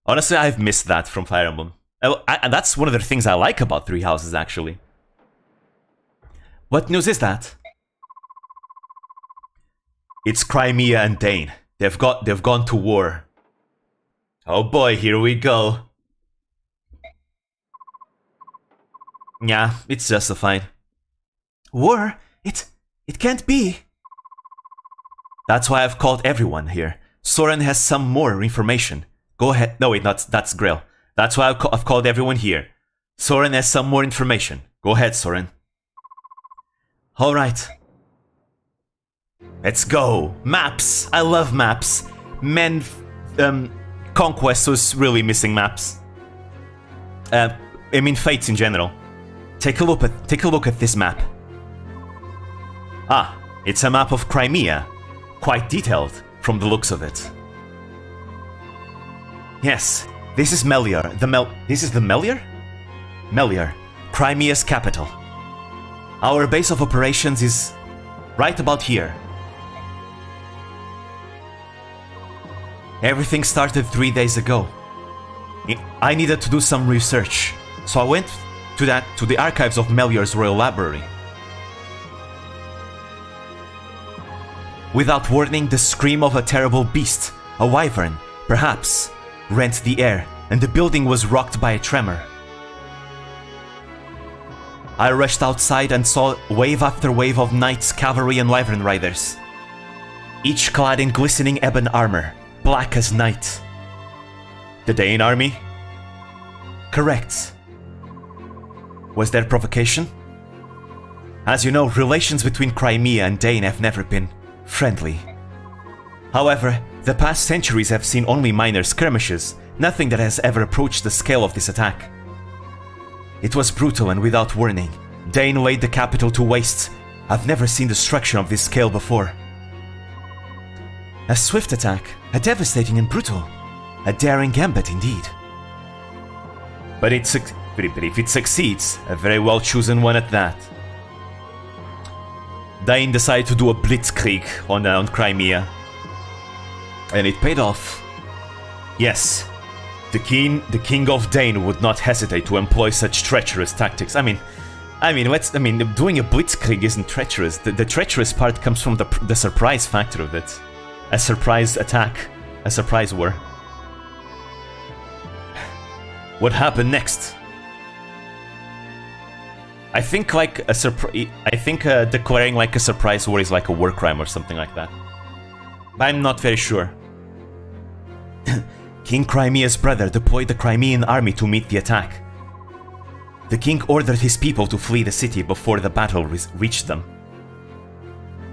Honestly, I've missed that from Fire Emblem. And that's one of the things I like about Three Houses, actually. What news is that? It's Crimea and Dane. They've gone to war. Oh boy, here we go. Yeah, it's justified. War? It can't be. That's why I've called everyone here. Soren has some more information. Go ahead. No, wait, that's Grail. That's why I've called everyone here. Soren has some more information. Go ahead, Soren. Alright. Let's go. Maps. I love maps. Man, Conquest was really missing maps. I mean, Fates in general. Take a look at this map. Ah, it's a map of Crimea. Quite detailed, from the looks of it. Yes, this is Melior. This is the Melior? Melior, Crimea's capital. Our base of operations is right about here. Everything started 3 days ago. I needed to do some research, so I went to the archives of Melior's Royal Library. Without warning, the scream of a terrible beast, a wyvern, perhaps, rent the air, and the building was rocked by a tremor. I rushed outside and saw wave after wave of knights, cavalry, and wyvern riders, each clad in glistening ebon armor, black as night. The Dane army? Correct. Was there provocation? As you know, relations between Crimea and Dane have never been friendly. However, the past centuries have seen only minor skirmishes, nothing that has ever approached the scale of this attack. It was brutal and without warning. Dane laid the capital to waste. I've never seen destruction of this scale before. A swift attack, a devastating and brutal, a daring gambit indeed. But if it succeeds, a very well chosen one at that. Dane decided to do a blitzkrieg on Crimea. And it paid off. Yes, the king of Dane would not hesitate to employ such treacherous tactics. I mean, doing a blitzkrieg isn't treacherous. The treacherous part comes from the surprise factor of it. A surprise attack, a surprise war. What happened next? I think declaring like a surprise war is like a war crime or something like that. But I'm not very sure. King Crimea's brother deployed the Crimean army to meet the attack. The king ordered his people to flee the city before the battle reached them.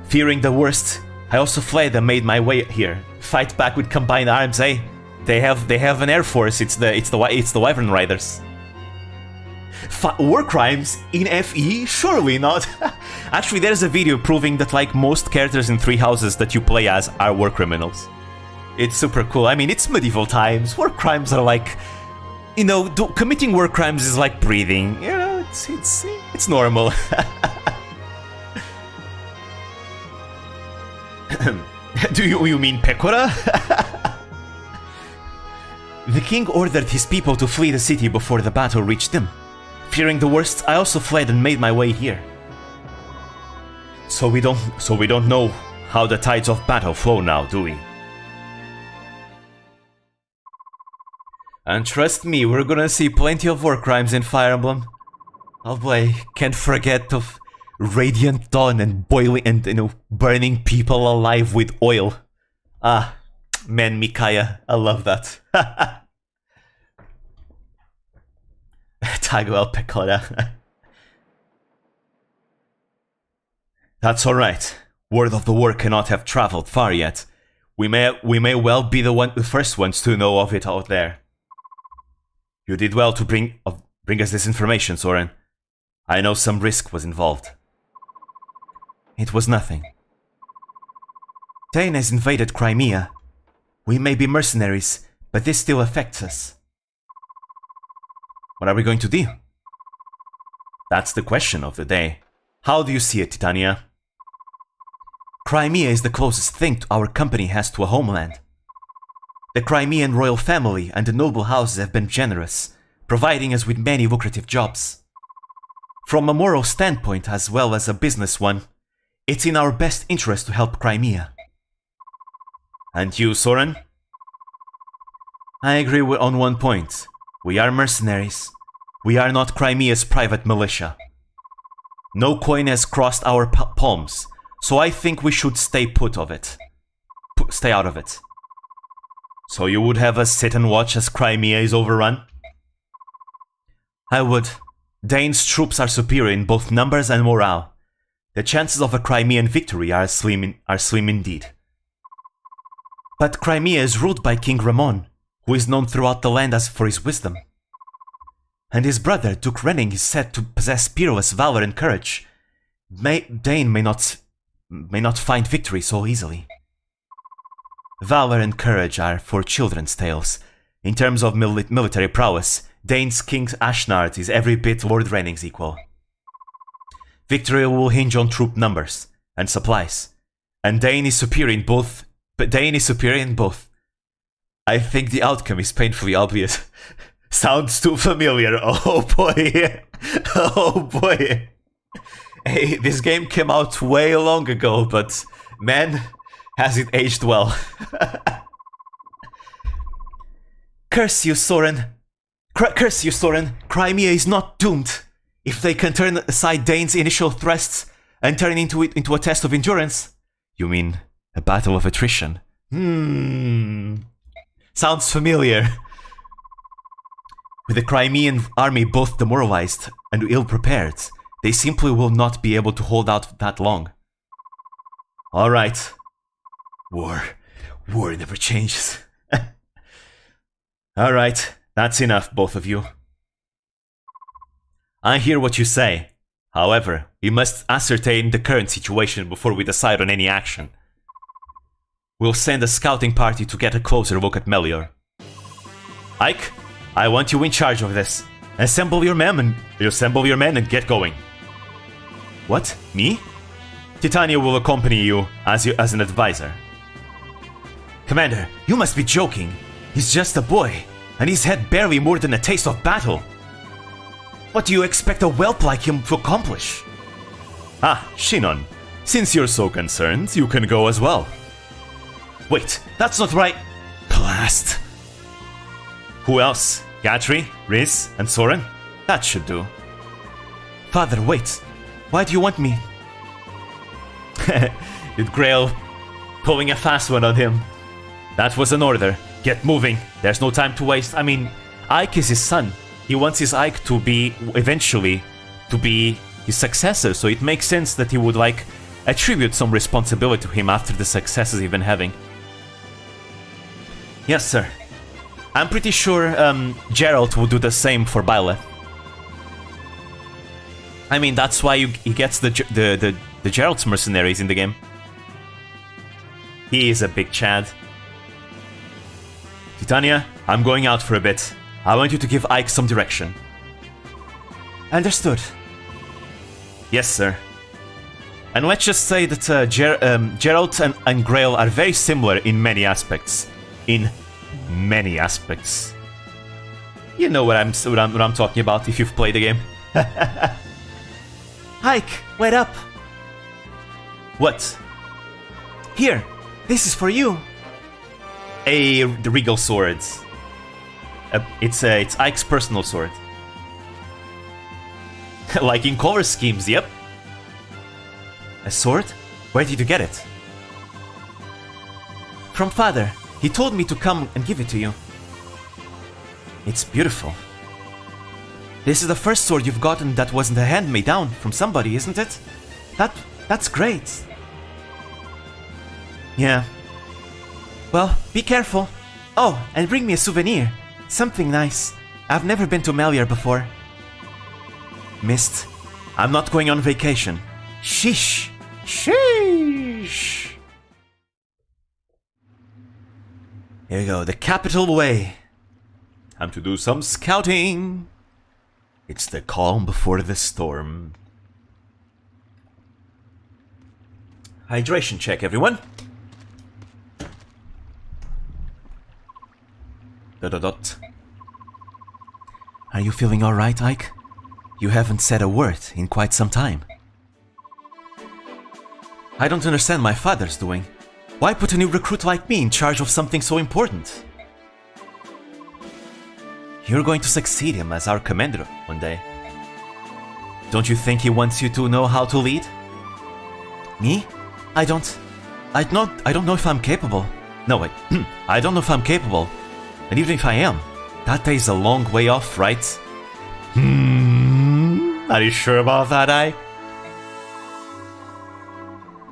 Fearing the worst, I also fled and made my way here. Fight back with combined arms, eh? They have an air force. It's the Wyvern Riders. War crimes in FE? Surely not. Actually, there's a video proving that like most characters in Three Houses that you play as are war criminals. It's super cool. I mean, it's medieval times. War crimes are like, you know, committing war crimes is like breathing. You know, it's normal. Do you mean Pecora? The king ordered his people to flee the city before the battle reached them. Fearing the worst, I also fled and made my way here. So we don't know how the tides of battle flow now, do we? And trust me, we're gonna see plenty of war crimes in Fire Emblem. Oh boy, can't forget of Radiant Dawn and boiling and burning people alive with oil. Ah, man, Mikaya, I love that. Taguel Pecora. That's alright. Word of the war cannot have traveled far yet. We may well be the first ones to know of it out there. You did well to bring us this information, Soren. I know some risk was involved. It was nothing. Dane has invaded Crimea. We may be mercenaries, but this still affects us. What are we going to do? That's the question of the day. How do you see it, Titania? Crimea is the closest thing our company has to a homeland. The Crimean royal family and the noble houses have been generous, providing us with many lucrative jobs. From a moral standpoint as well as a business one, it's in our best interest to help Crimea. And you, Soren? I agree on one point. We are mercenaries. We are not Crimea's private militia. No coin has crossed our palms, so I think we should stay stay out of it. So you would have us sit and watch as Crimea is overrun? I would. Dane's troops are superior in both numbers and morale. The chances of a Crimean victory are slim indeed. But Crimea is ruled by King Ramon, who is known throughout the land for his wisdom. And his brother, Duke Renning, is said to possess peerless valor and courage. Dane may not find victory so easily. Valor and courage are for children's tales. In terms of military prowess, Dane's King Ashnard is every bit Lord Renning's equal. Victory will hinge on troop numbers and supplies, and Dane is superior in both. I think the outcome is painfully obvious. Sounds too familiar. Oh boy. Oh boy. Hey, this game came out way long ago, but man, has it aged well. Curse you, Soren. Curse you, Soren. Crimea is not doomed. If they can turn aside Dane's initial thrusts and turn into a test of endurance. You mean a battle of attrition? Sounds familiar. With the Crimean army both demoralized and ill-prepared, they simply will not be able to hold out that long. Alright. War never changes. Alright, that's enough, both of you. I hear what you say. However, we must ascertain the current situation before we decide on any action. We'll send a scouting party to get a closer look at Melior. Ike, I want you in charge of this. Assemble your men and get going. What? Me? Titania will accompany you as an advisor. Commander, you must be joking. He's just a boy, and he's had barely more than a taste of battle. What do you expect a whelp like him to accomplish? Ah, Shinon, since you're so concerned, you can go as well. Wait, that's not right. Blast. Who else? Gatri, Riz, and Soren? That should do. Father, wait. Why do you want me? Did Grail pulling a fast one on him? That was an order. Get moving. There's no time to waste. I mean, Ike is his son. He wants his Ike to be, eventually, to be his successor, so it makes sense that he would, attribute some responsibility to him after the successes he's been having. Yes, sir. I'm pretty sure Geralt will do the same for Byleth. I mean, that's why he gets the Geralt's mercenaries in the game. He is a big Chad. Titania, I'm going out for a bit. I want you to give Ike some direction. Understood. Yes, sir. And let's just say that Geralt and Grail are very similar in many aspects. In many aspects. You know what I'm talking about if you've played the game. Ike, wait up. What? Here, this is for you. The regal swords. It's Ike's personal sword. Like in color schemes, yep. A sword? Where did you get it? From father. He told me to come and give it to you. It's beautiful. This is the first sword you've gotten that wasn't a hand-me-down from somebody, isn't it? That's great. Yeah. Well, be careful. Oh, and bring me a souvenir. Something nice. I've never been to Melior before. Mist, I'm not going on vacation. Sheesh. Sheesh. Here we go, the capital way. Time to do some scouting. It's the calm before the storm. Hydration check, everyone. Dot. Are you feeling alright, Ike? You haven't said a word in quite some time. I don't understand my father's doing. Why put a new recruit like me in charge of something so important? You're going to succeed him as our commander one day. Don't you think he wants you to know how to lead? Me? I don't know if I'm capable. No, wait. I don't know if I'm capable. And even if I am, that day's a long way off, right? Are you sure about that, Ike?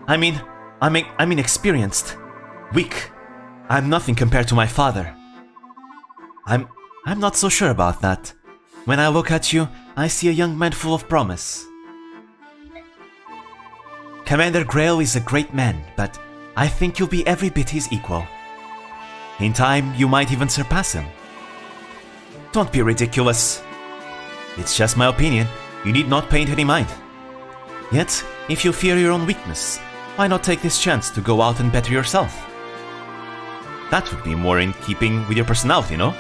I mean, I'm inexperienced. Weak. I'm nothing compared to my father. I'm not so sure about that. When I look at you, I see a young man full of promise. Commander Grail is a great man, but I think you'll be every bit his equal. In time, you might even surpass him. Don't be ridiculous. It's just my opinion. You need not pay it any mind. Yet, if you fear your own weakness, why not take this chance to go out and better yourself? That would be more in keeping with your personality, no?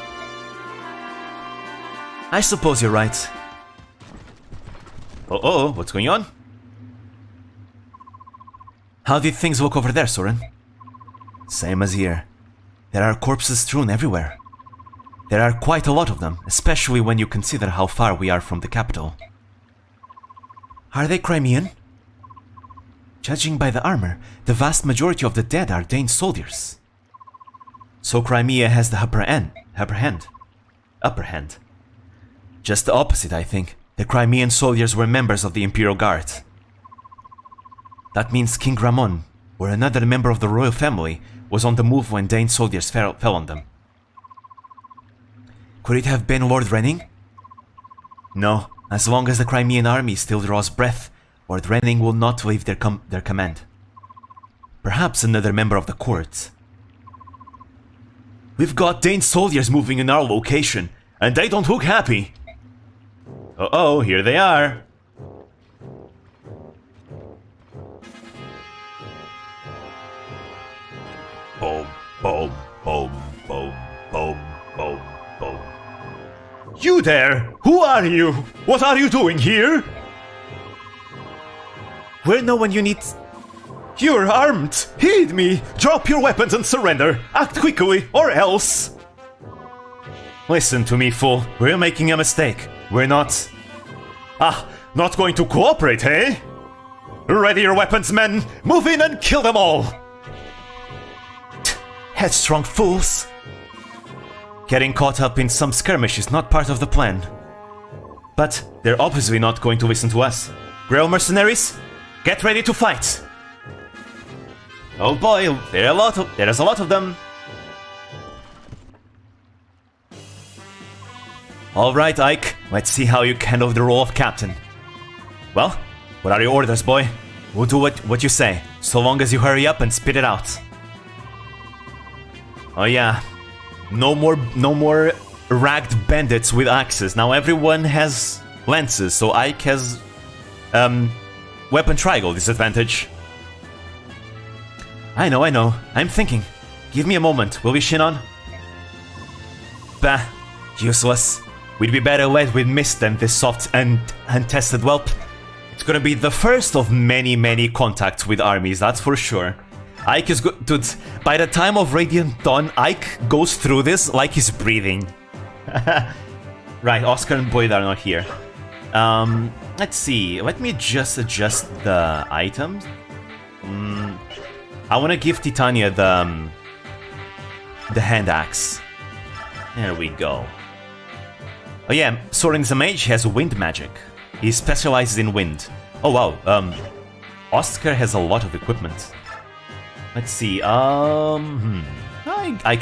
I suppose you're right. Oh, what's going on? How did things look over there, Soren? Same as here. There are corpses strewn everywhere. There are quite a lot of them, especially when you consider how far we are from the capital. Are they Crimean? Judging by the armor, the vast majority of the dead are Dane soldiers. So Crimea has the upper hand. Just the opposite, I think. The Crimean soldiers were members of the Imperial Guard. That means King Ramon, or another member of the royal family, was on the move when Dane soldiers fell on them. Could it have been Lord Renning? No, as long as the Crimean army still draws breath, Lord Renning will not leave their command. Perhaps another member of the court. We've got Dane soldiers moving in our location, and they don't look happy. Uh-oh, here they are. Boom, boom, boom, boom, boom, boom, boom. You there! Who are you? What are you doing here? We're no one you need. You're armed! Heed me! Drop your weapons and surrender! Act quickly, or else! Listen to me, fool. We're making a mistake. We're not... not going to cooperate, eh? Ready your weapons, men! Move in and kill them all! Headstrong fools! Getting caught up in some skirmish is not part of the plan. But they're obviously not going to listen to us. Grail mercenaries, get ready to fight! Oh boy, there's a lot of them. Alright, Ike, let's see how you handle the role of captain. Well, what are your orders, boy? We'll do what you say, so long as you hurry up and spit it out. Oh yeah, no more ragged bandits with axes. Now everyone has lances, so Ike has weapon triangle disadvantage. I know. I'm thinking. Give me a moment. Will we shin on? Bah, useless. We'd be better led with mist than this soft and untested whelp. It's gonna be the first of many contacts with armies, that's for sure. Ike is good. Dude, by the time of Radiant Dawn, Ike goes through this like he's breathing. Right, Oscar and Boyd are not here. Let's see. Let me just adjust the items. I want to give Titania the hand axe. There we go. Oh yeah, Soren's a mage, he has wind magic. He specializes in wind. Oh wow, Oscar has a lot of equipment. Let's see, Ike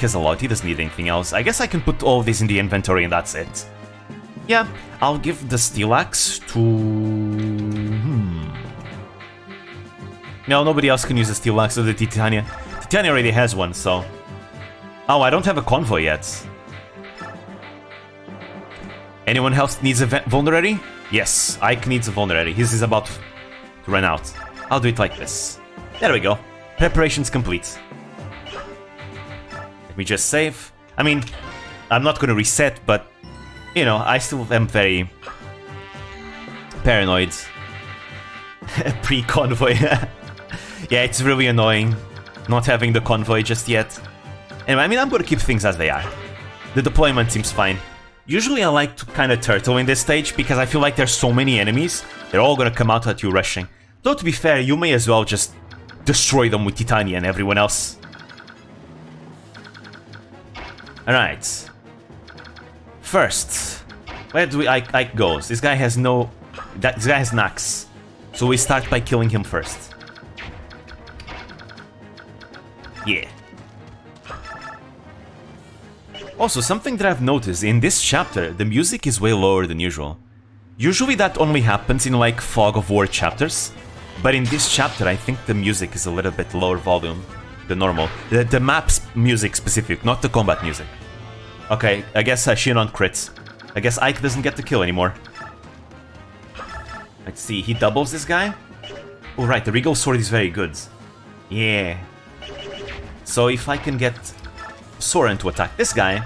has a lot, he doesn't need anything else. I guess I can put all this in the inventory and that's it. Yeah, I'll give the steel axe to... No, nobody else can use the steel axe, so the Titania. Titania already has one, so... Oh, I don't have a convoy yet. Anyone else needs a vulnerary? Yes, Ike needs a vulnerary. His is about to run out. I'll do it like this. There we go. Preparations complete. Let me just save. I mean, I'm not gonna reset, but... You know, I still am very... paranoid. Pre-convoy. Yeah, it's really annoying not having the convoy just yet. Anyway, I mean, I'm gonna keep things as they are. The deployment seems fine. Usually I like to kind of turtle in this stage because I feel like there's so many enemies, they're all gonna come out at you rushing. Though to be fair, you may as well just destroy them with Titania and everyone else. Alright. First, where do Ike goes? This guy has no... This guy has Nax. So we start by killing him first. Yeah. Also, something that I've noticed, in this chapter, the music is way lower than usual. Usually that only happens in like Fog of War chapters, but in this chapter I think the music is a little bit lower volume than normal. The map's music specific, not the combat music. Okay, I guess Shin on crits. I guess Ike doesn't get the kill anymore. Let's see, he doubles this guy? Oh right, the Regal Sword is very good. Yeah. So if I can get Soren to attack this guy...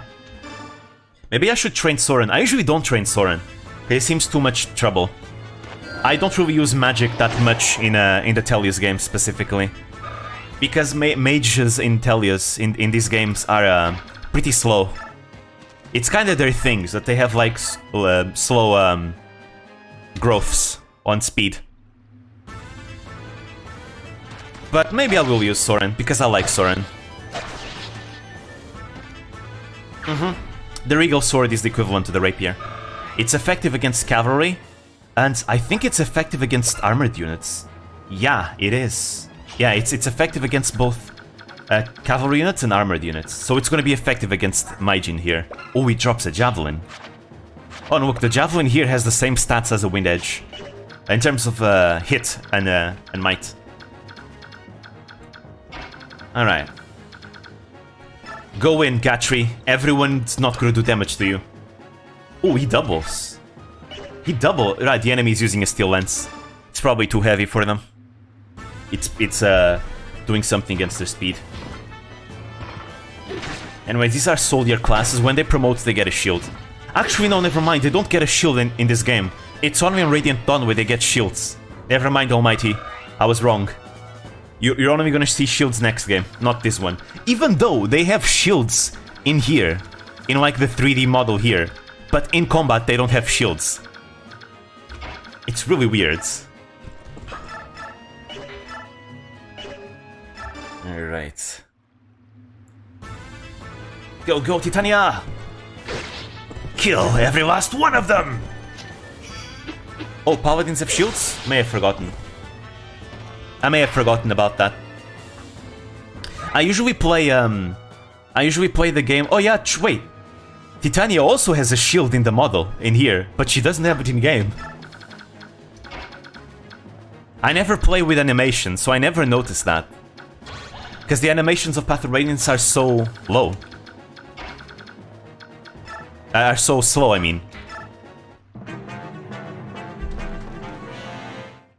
Maybe I should train Soren. I usually don't train Soren. He seems too much trouble. I don't really use magic that much in the Tellius games specifically. Because mages in Tellius, in these games, are pretty slow. It's kind of their things, that they have like slow growths on speed. But maybe I will use Soren, because I like Soren. The Regal Sword is the equivalent to the Rapier. It's effective against cavalry, and I think it's effective against armored units. Yeah, it is. Yeah, it's effective against both cavalry units and armored units. So it's going to be effective against Maijin here. Oh, he drops a javelin. Oh, no, look, the javelin here has the same stats as a wind edge. In terms of hit and might. Alright. Go in, Gatry. Everyone's not gonna do damage to you. Oh, he doubles. He doubled. Right, the enemy is using a steel lance. It's probably too heavy for them. It's doing something against their speed. Anyway, these are soldier classes. When they promote, they get a shield. Actually, no, never mind. They don't get a shield in this game. It's only in Radiant Dawn where they get shields. Never mind, Almighty. I was wrong. You're only gonna see shields next game, not this one. Even though they have shields in here, in like the 3D model here, but in combat they don't have shields. It's really weird. Alright. Go, go, Titania! Kill every last one of them! Oh, paladins have shields? May have forgotten. I may have forgotten about that. I usually play the game... Oh yeah, wait. Titania also has a shield in the model, in here, but she doesn't have it in game. I never play with animation, so I never noticed that. Because the animations of Path of Radiance are so low. Are so slow, I mean.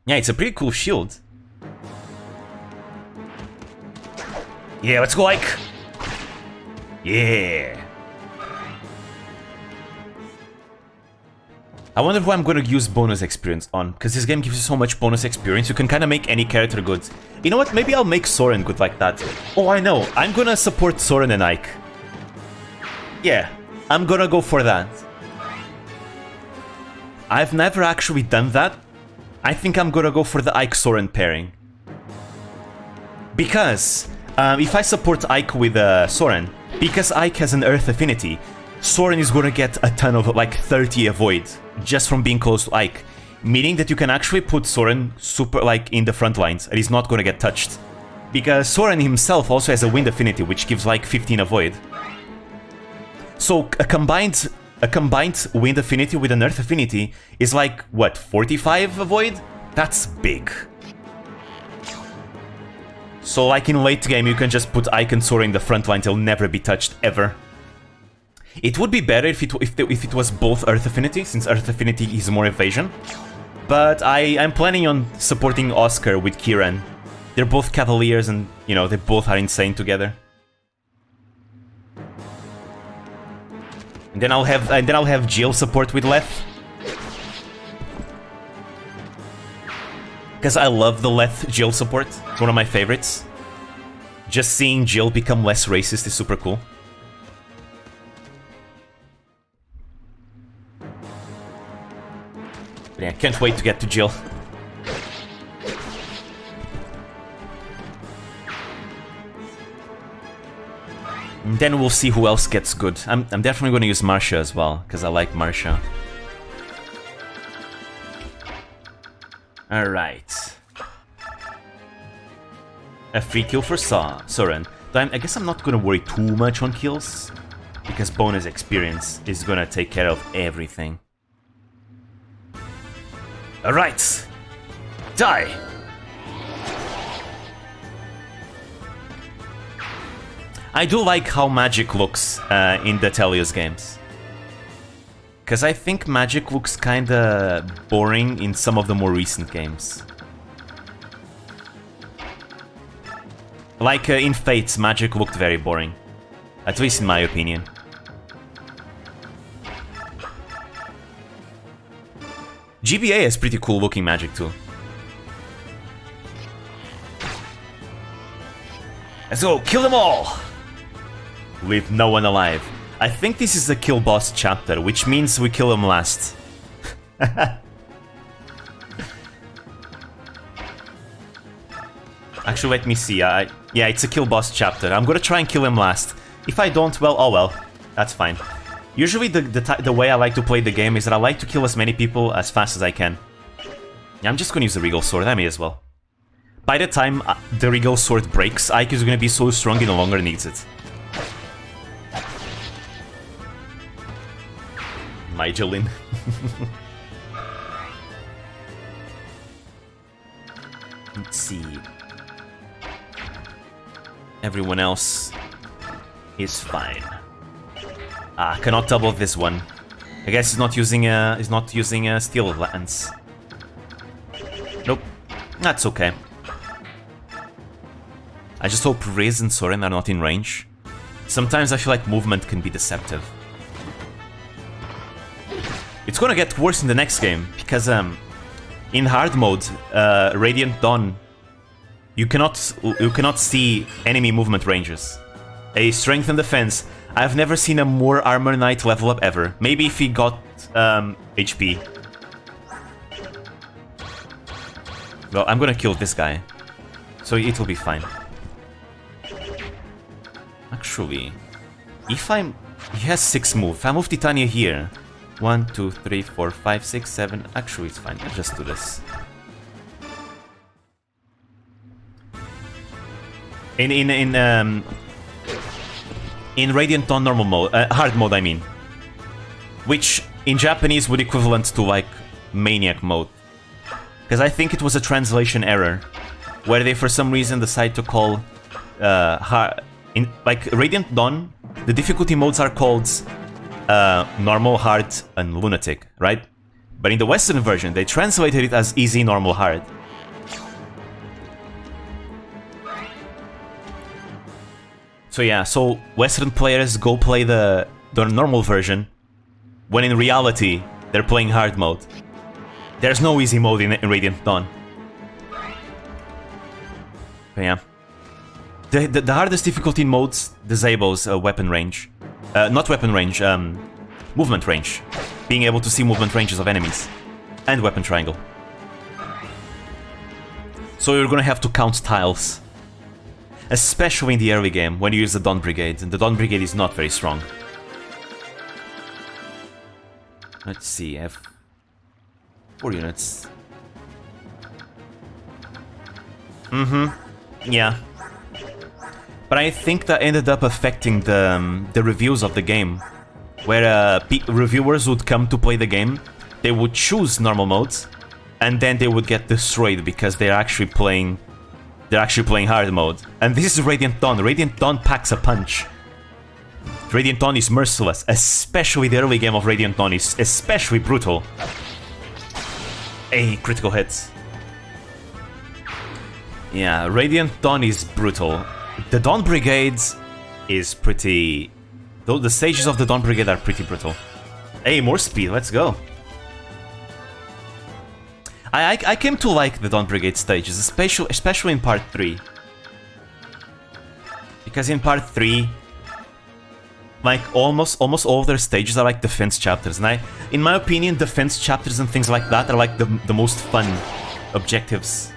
Yeah, it's a pretty cool shield. Yeah, let's go, Ike! Yeah! I wonder who I'm gonna use bonus experience on, because this game gives you so much bonus experience, you can kind of make any character good. You know what, maybe I'll make Soren good like that. Oh, I know, I'm gonna support Soren and Ike. Yeah, I'm gonna go for that. I've never actually done that. I think I'm gonna go for the Ike-Soren pairing. Because, if I support Ike with Soren, because Ike has an Earth affinity, Soren is gonna get a ton of, like, 30 avoid, just from being close to Ike. Meaning that you can actually put Soren super, like, in the front lines, and he's not gonna get touched. Because Soren himself also has a wind affinity, which gives, like, 15 avoid. So, a combined wind affinity with an earth affinity is like, what, 45 avoid? That's big. So like in late game you can just put Ike and Sora in the front line, they'll never be touched, ever. It would be better if it was both earth affinity, since earth affinity is more evasion. But I'm planning on supporting Oscar with Kieran. They're both cavaliers and, you know, they both are insane together. And then I'll have Jill support with Leth. Because I love the Leth Jill support. It's one of my favorites. Just seeing Jill become less racist is super cool. But yeah, can't wait to get to Jill. And then we'll see who else gets good. I'm definitely going to use Marsha as well, because I like Marsha. Alright. A free kill for Soren. I guess I'm not going to worry too much on kills, because bonus experience is going to take care of everything. Alright. Die! I do like how magic looks in the Tellius games. Because I think magic looks kinda boring in some of the more recent games. Like in Fates, magic looked very boring. At least in my opinion. GBA has pretty cool looking magic too. Let's go, kill them all! Leave no one alive. I think this is the kill boss chapter, which means we kill him last. Actually, let me see. Yeah, it's a kill boss chapter. I'm gonna try and kill him last. If I don't, well, oh well. That's fine. Usually the way I like to play the game is that I like to kill as many people as fast as I can. Yeah, I'm just gonna use the Regal Sword. I may as well. By the time the Regal Sword breaks, Ike is gonna be so strong he no longer needs it. Mygelin. Let's see. Everyone else is fine. Ah, cannot double this one. I guess he's not using a steel lance. Nope, that's okay. I just hope Riz and Soren are not in range. Sometimes I feel like movement can be deceptive. It's gonna get worse in the next game, because in hard mode, Radiant Dawn, you cannot see enemy movement ranges. A strength and defense. I've never seen a more Armor Knight level up ever. Maybe if he got HP. Well, I'm gonna kill this guy, so it will be fine. Actually, if he has 6 move. If I move Titania here. 1, 2, 3, 4, 5, 6, 7. Actually, it's fine. Let's just do this. In Radiant Dawn normal mode, hard mode, I mean, which in Japanese would equivalent to like Maniac mode, because I think it was a translation error, where they for some reason decided to call like Radiant Dawn, the difficulty modes are called normal, hard, and lunatic, right? But in the Western version, they translated it as easy, normal, hard. So yeah, so Western players go play the normal version, when in reality, They're playing hard mode. There's no easy mode in Radiant Dawn. But yeah. The hardest difficulty modes disables weapon range. Not weapon range, movement range. Being able to see movement ranges of enemies. And weapon triangle. So you're gonna have to count tiles. Especially in the early game, when you use the Dawn Brigade. And the Dawn Brigade is not very strong. Let's see, I have 4 units. Yeah. But I think that ended up affecting the reviews of the game. Where reviewers would come to play the game, they would choose normal modes, and then they would get destroyed because they're actually playing hard mode. And this is Radiant Dawn. Radiant Dawn packs a punch. Radiant Dawn is merciless, especially the early game of Radiant Dawn is especially brutal. Hey, critical hits. Yeah, Radiant Dawn is brutal. The Dawn Brigade is pretty... Though the stages of the Dawn Brigade are pretty brutal. Hey, more speed, let's go. I came to like the Dawn Brigade stages, especially in part 3. Because in part 3, like almost all of their stages are like defense chapters, and in my opinion, defense chapters and things like that are like the most fun objectives.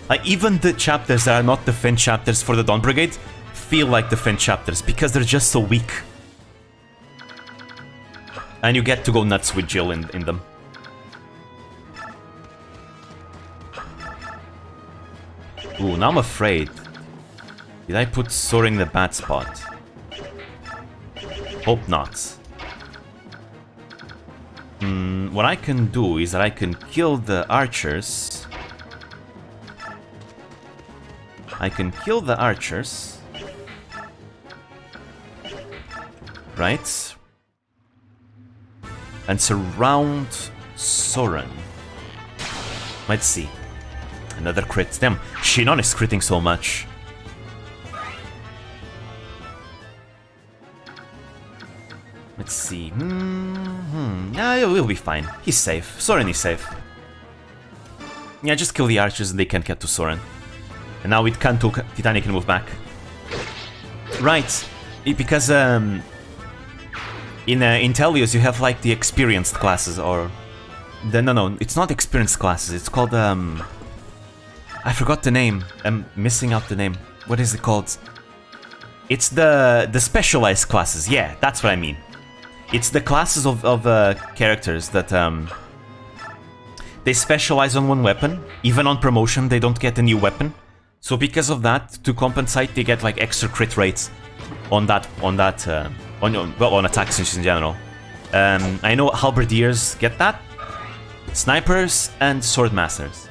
Like even the chapters that are not defense chapters for the Dawn Brigade feel like defense chapters because they're just so weak. And you get to go nuts with Jill in them. Ooh, now I'm afraid. Did I put Soren in the bad spot? Hope not. What I can do is that I can kill the archers. Right? And surround Soren. Let's see. Another crit. Damn, Shinon is critting so much. Let's see. Yeah, we'll be fine. He's safe. Soren is safe. Yeah, just kill the archers and they can't get to Soren. And now with Kanto, Titania can move back. Right. Because in Tellius you have like the experienced classes, or... No, it's not experienced classes. It's called, I forgot the name. I'm missing out the name. What is it called? It's the specialized classes. Yeah, that's what I mean. It's the classes of characters that they specialize on one weapon. Even on promotion, they don't get a new weapon. So because of that, to compensate, they get like extra crit rates on attack switches in general. I know halberdiers get that, snipers and sword masters,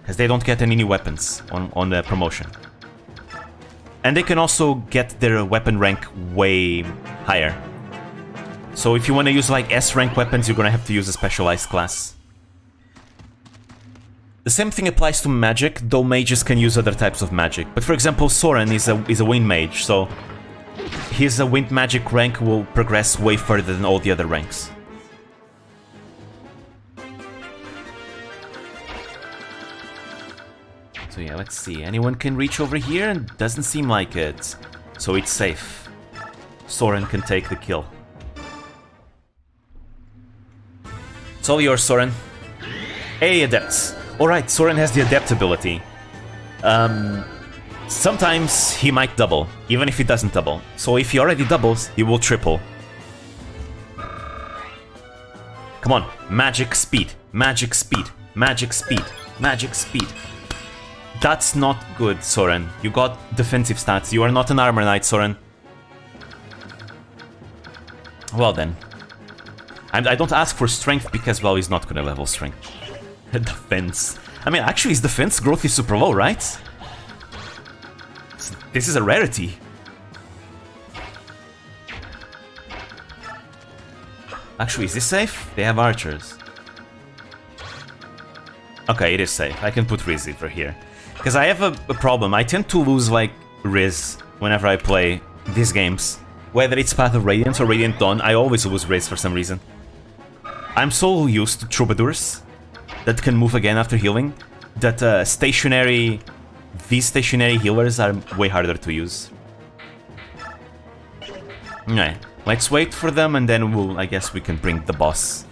because they don't get any new weapons on the promotion. And they can also get their weapon rank way higher. So if you want to use like S rank weapons, you're gonna have to use a specialized class. The same thing applies to magic, though mages can use other types of magic. But for example, Soren is a wind mage, so his wind magic rank will progress way further than all the other ranks. So yeah, let's see. Anyone can reach over here, and doesn't seem like it. So it's safe. Soren can take the kill. It's all yours, Soren. Hey, Adepts. Alright, Soren has the Adept ability. Sometimes he might double, even if he doesn't double. So if he already doubles, he will triple. Come on, magic speed, magic speed, magic speed, magic speed. That's not good, Soren. You got defensive stats. You are not an armor knight, Soren. Well then. I don't ask for strength because, well, he's not gonna level strength. Defense. I mean, actually, his defense growth is super low, right? This is a rarity. Actually, is this safe? They have archers. Okay, it is safe. I can put Riz over here. Because I have a problem. I tend to lose, like, Riz whenever I play these games. Whether it's Path of Radiance or Radiant Dawn, I always lose Riz for some reason. I'm so used to troubadours that can move again after healing that these stationary healers are way harder to use. Alright, let's wait for them and then I guess we can bring the boss.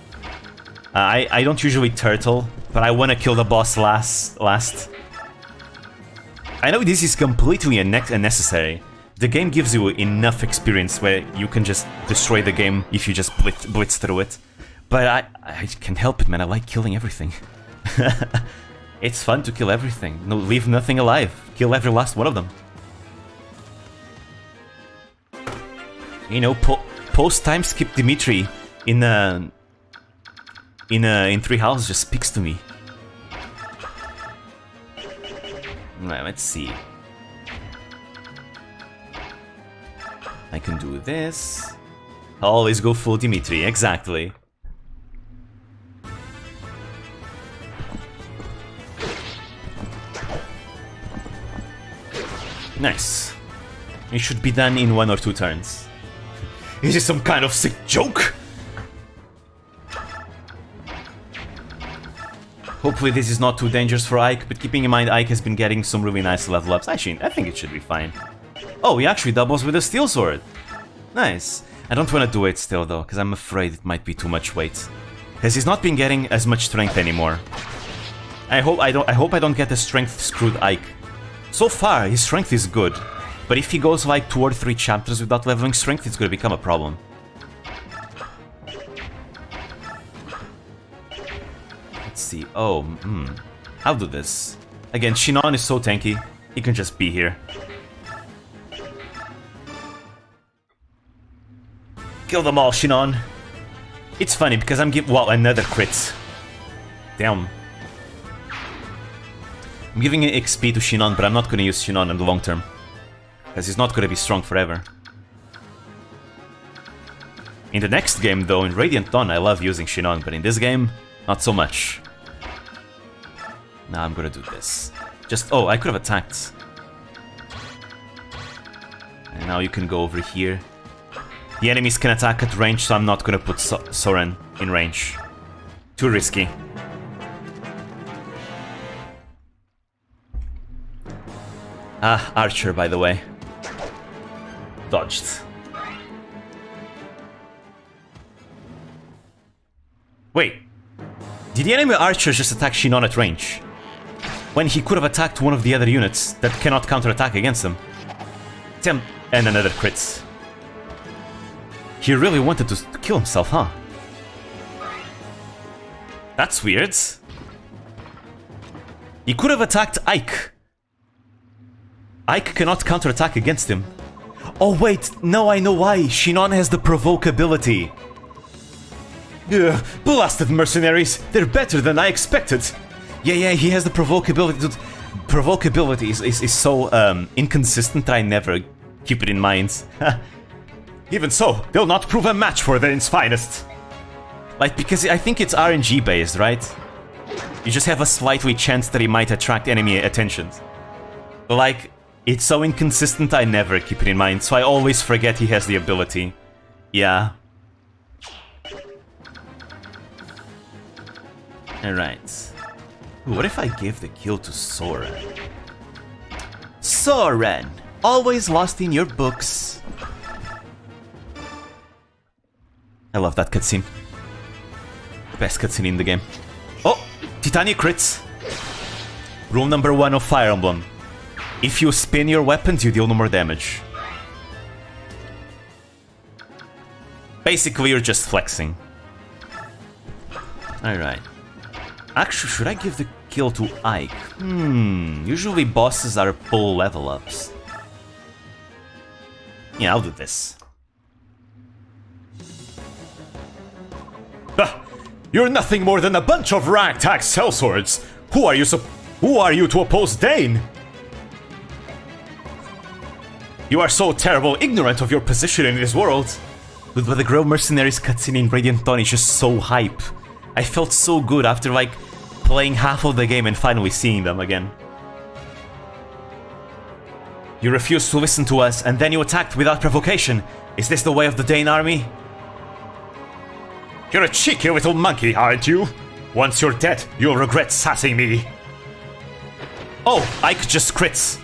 I don't usually turtle, but I want to kill the boss last. I know this is completely unnecessary. The game gives you enough experience where you can just destroy the game if you just blitz through it. But I can't help it, man. I like killing everything. It's fun to kill everything. No, leave nothing alive. Kill every last one of them. You know, post time skip Dimitri in Three Houses just speaks to me. Right, let's see. I can do this. Always go full Dimitri, exactly. Nice. It should be done in 1 or 2 turns. Is this some kind of sick joke? Hopefully this is not too dangerous for Ike, but keeping in mind Ike has been getting some really nice level ups. Actually, I think it should be fine. Oh, he actually doubles with a steel sword. Nice. I don't want to do it still though, because I'm afraid it might be too much weight. Because he's not been getting as much strength anymore. I hope I don't get the strength screwed Ike. So far, his strength is good, but if he goes like 2 or 3 chapters without leveling strength, it's gonna become a problem. Let's see. Oh, I'll do this. Again, Shinon is so tanky. He can just be here. Kill them all, Shinon. It's funny because I'm giving... Wow, another crit. Damn. I'm giving XP to Shinon, but I'm not gonna use Shinon in the long term. Because he's not gonna be strong forever. In the next game though, in Radiant Dawn, I love using Shinon, but in this game, not so much. Now I'm gonna do this. Just... Oh, I could have attacked. And now you can go over here. The enemies can attack at range, so I'm not gonna put Soren in range. Too risky. Ah, Archer, by the way. Dodged. Wait. Did the enemy Archer just attack Shinon at range? When he could have attacked one of the other units that cannot counterattack against him. Damn, and another crit. He really wanted to kill himself, huh? That's weird. He could have attacked Ike. Ike cannot counterattack against him. Oh wait, now I know why. Shinon has the provoke ability. Ugh, blasted mercenaries. They're better than I expected. Yeah, he has the provoke ability. Dude, provoke ability is so inconsistent that I never keep it in mind. Even so, they'll not prove a match for Valen's finest. Like, because I think it's RNG based, right? You just have a slightly chance that he might attract enemy attention. But like, it's so inconsistent I never keep it in mind, so I always forget he has the ability. Yeah. Alright. What if I give the kill to Soren? Soren! Always lost in your books. I love that cutscene. Best cutscene in the game. Oh! Titania crits! Rule number 1 of Fire Emblem. If you spin your weapons, you deal no more damage. Basically, you're just flexing. Alright. Actually, should I give the kill to Ike? Usually bosses are full level ups. Yeah, I'll do this. You're nothing more than a bunch of ragtag sellswords. Who are you to oppose Dane? You are so terrible, ignorant of your position in this world. But the Grove Mercenaries cutscene in Radiant Dawn is just so hype. I felt so good after like playing half of the game and finally seeing them again. You refused to listen to us and then you attacked without provocation. Is this the way of the Dane army? You're a cheeky little monkey, aren't you? Once you're dead, you'll regret sassing me. Oh, Ike just crits.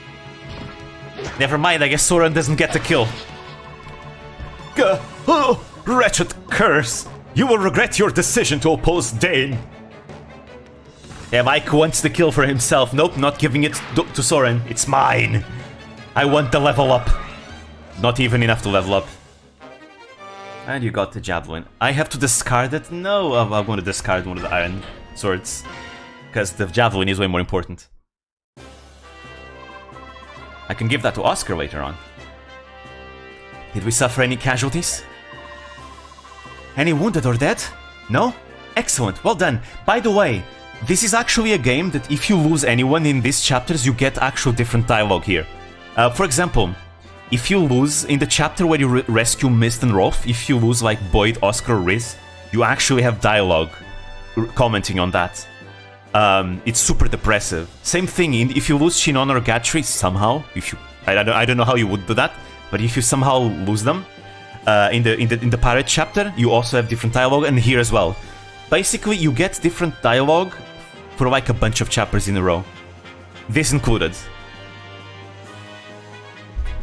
Never mind, I guess Soren doesn't get the kill. Oh, wretched curse! You will regret your decision to oppose Dane. Yeah, Ike wants the kill for himself. Nope, not giving it to Soren. It's mine. I want the level up. Not even enough to level up. And you got the javelin. I have to discard it? No, I'm going to discard one of the iron swords. Because the javelin is way more important. I can give that to Oscar later on. Did we suffer any casualties? Any wounded or dead? No? Excellent, well done. By the way, this is actually a game that if you lose anyone in these chapters, you get actual different dialogue here. For example, if you lose in the chapter where you rescue Mist and Rolf, if you lose like Boyd, Oscar, or Riz, you actually have dialogue commenting on that. It's super depressive. Same thing if you lose Shinon or Gatry somehow. I don't know how you would do that, but if you somehow lose them in the pirate chapter, you also have different dialogue, and here as well. Basically, you get different dialogue for like a bunch of chapters in a row. This included.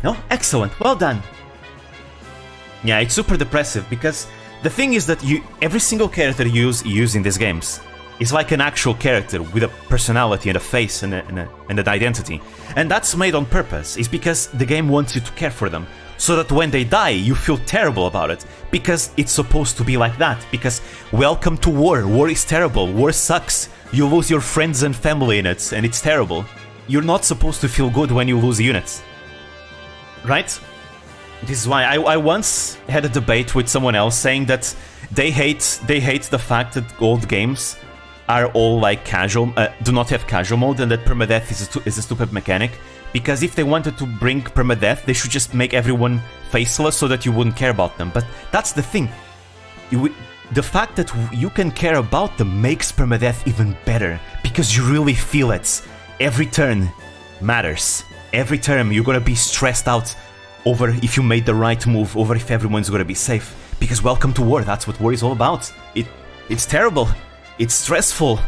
No? Excellent. Well done. Yeah, it's super depressive because the thing is that every single character you use in these games is like an actual character with a personality and a face and an identity. And that's made on purpose. It's because the game wants you to care for them. So that when they die, you feel terrible about it. Because it's supposed to be like that. Because welcome to war. War is terrible. War sucks. You lose your friends and family in it, and it's terrible. You're not supposed to feel good when you lose units. Right? This is why I once had a debate with someone else saying that they hate the fact that old games are all like casual, do not have casual mode, and that permadeath is a stupid mechanic. Because if they wanted to bring permadeath, they should just make everyone faceless so that you wouldn't care about them. But that's the thing. The fact that you can care about them makes permadeath even better. Because you really feel it. Every turn matters. Every turn you're gonna be stressed out over if you made the right move, over if everyone's gonna be safe. Because welcome to war, that's what war is all about. It's terrible. It's stressful.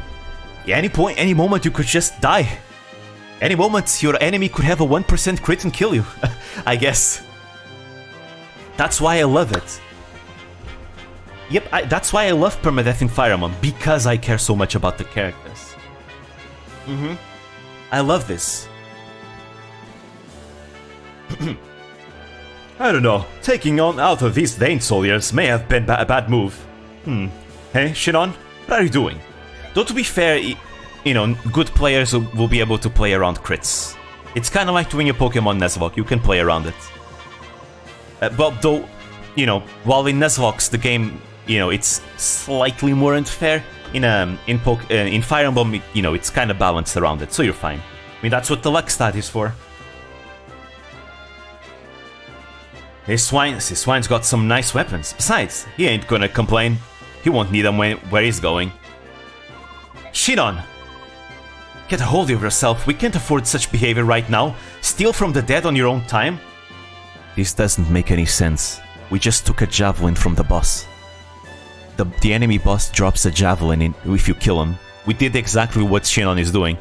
At any moment you could just die. Any moment your enemy could have a 1% crit and kill you, I guess. That's why I love it. Yep, that's why I love permadeath in Fire Emblem, because I care so much about the characters. I love this. I don't know, taking on out of these Dane soldiers may have been a bad move. Hey, Shinon, what are you doing? Though to be fair, good players will be able to play around crits. It's kind of like doing a Pokemon Nuzlocke, you can play around it. But though, while in Nuzlocke the game, it's slightly more unfair, in Fire Emblem, it's kind of balanced around it, so you're fine. I mean, that's what the luck stat is for. His swine's got some nice weapons. Besides, he ain't gonna complain. He won't need them where he's going. Shinon! Get a hold of yourself, we can't afford such behavior right now. Steal from the dead on your own time? This doesn't make any sense. We just took a javelin from the boss. The enemy boss drops a javelin if you kill him. We did exactly what Shinon is doing.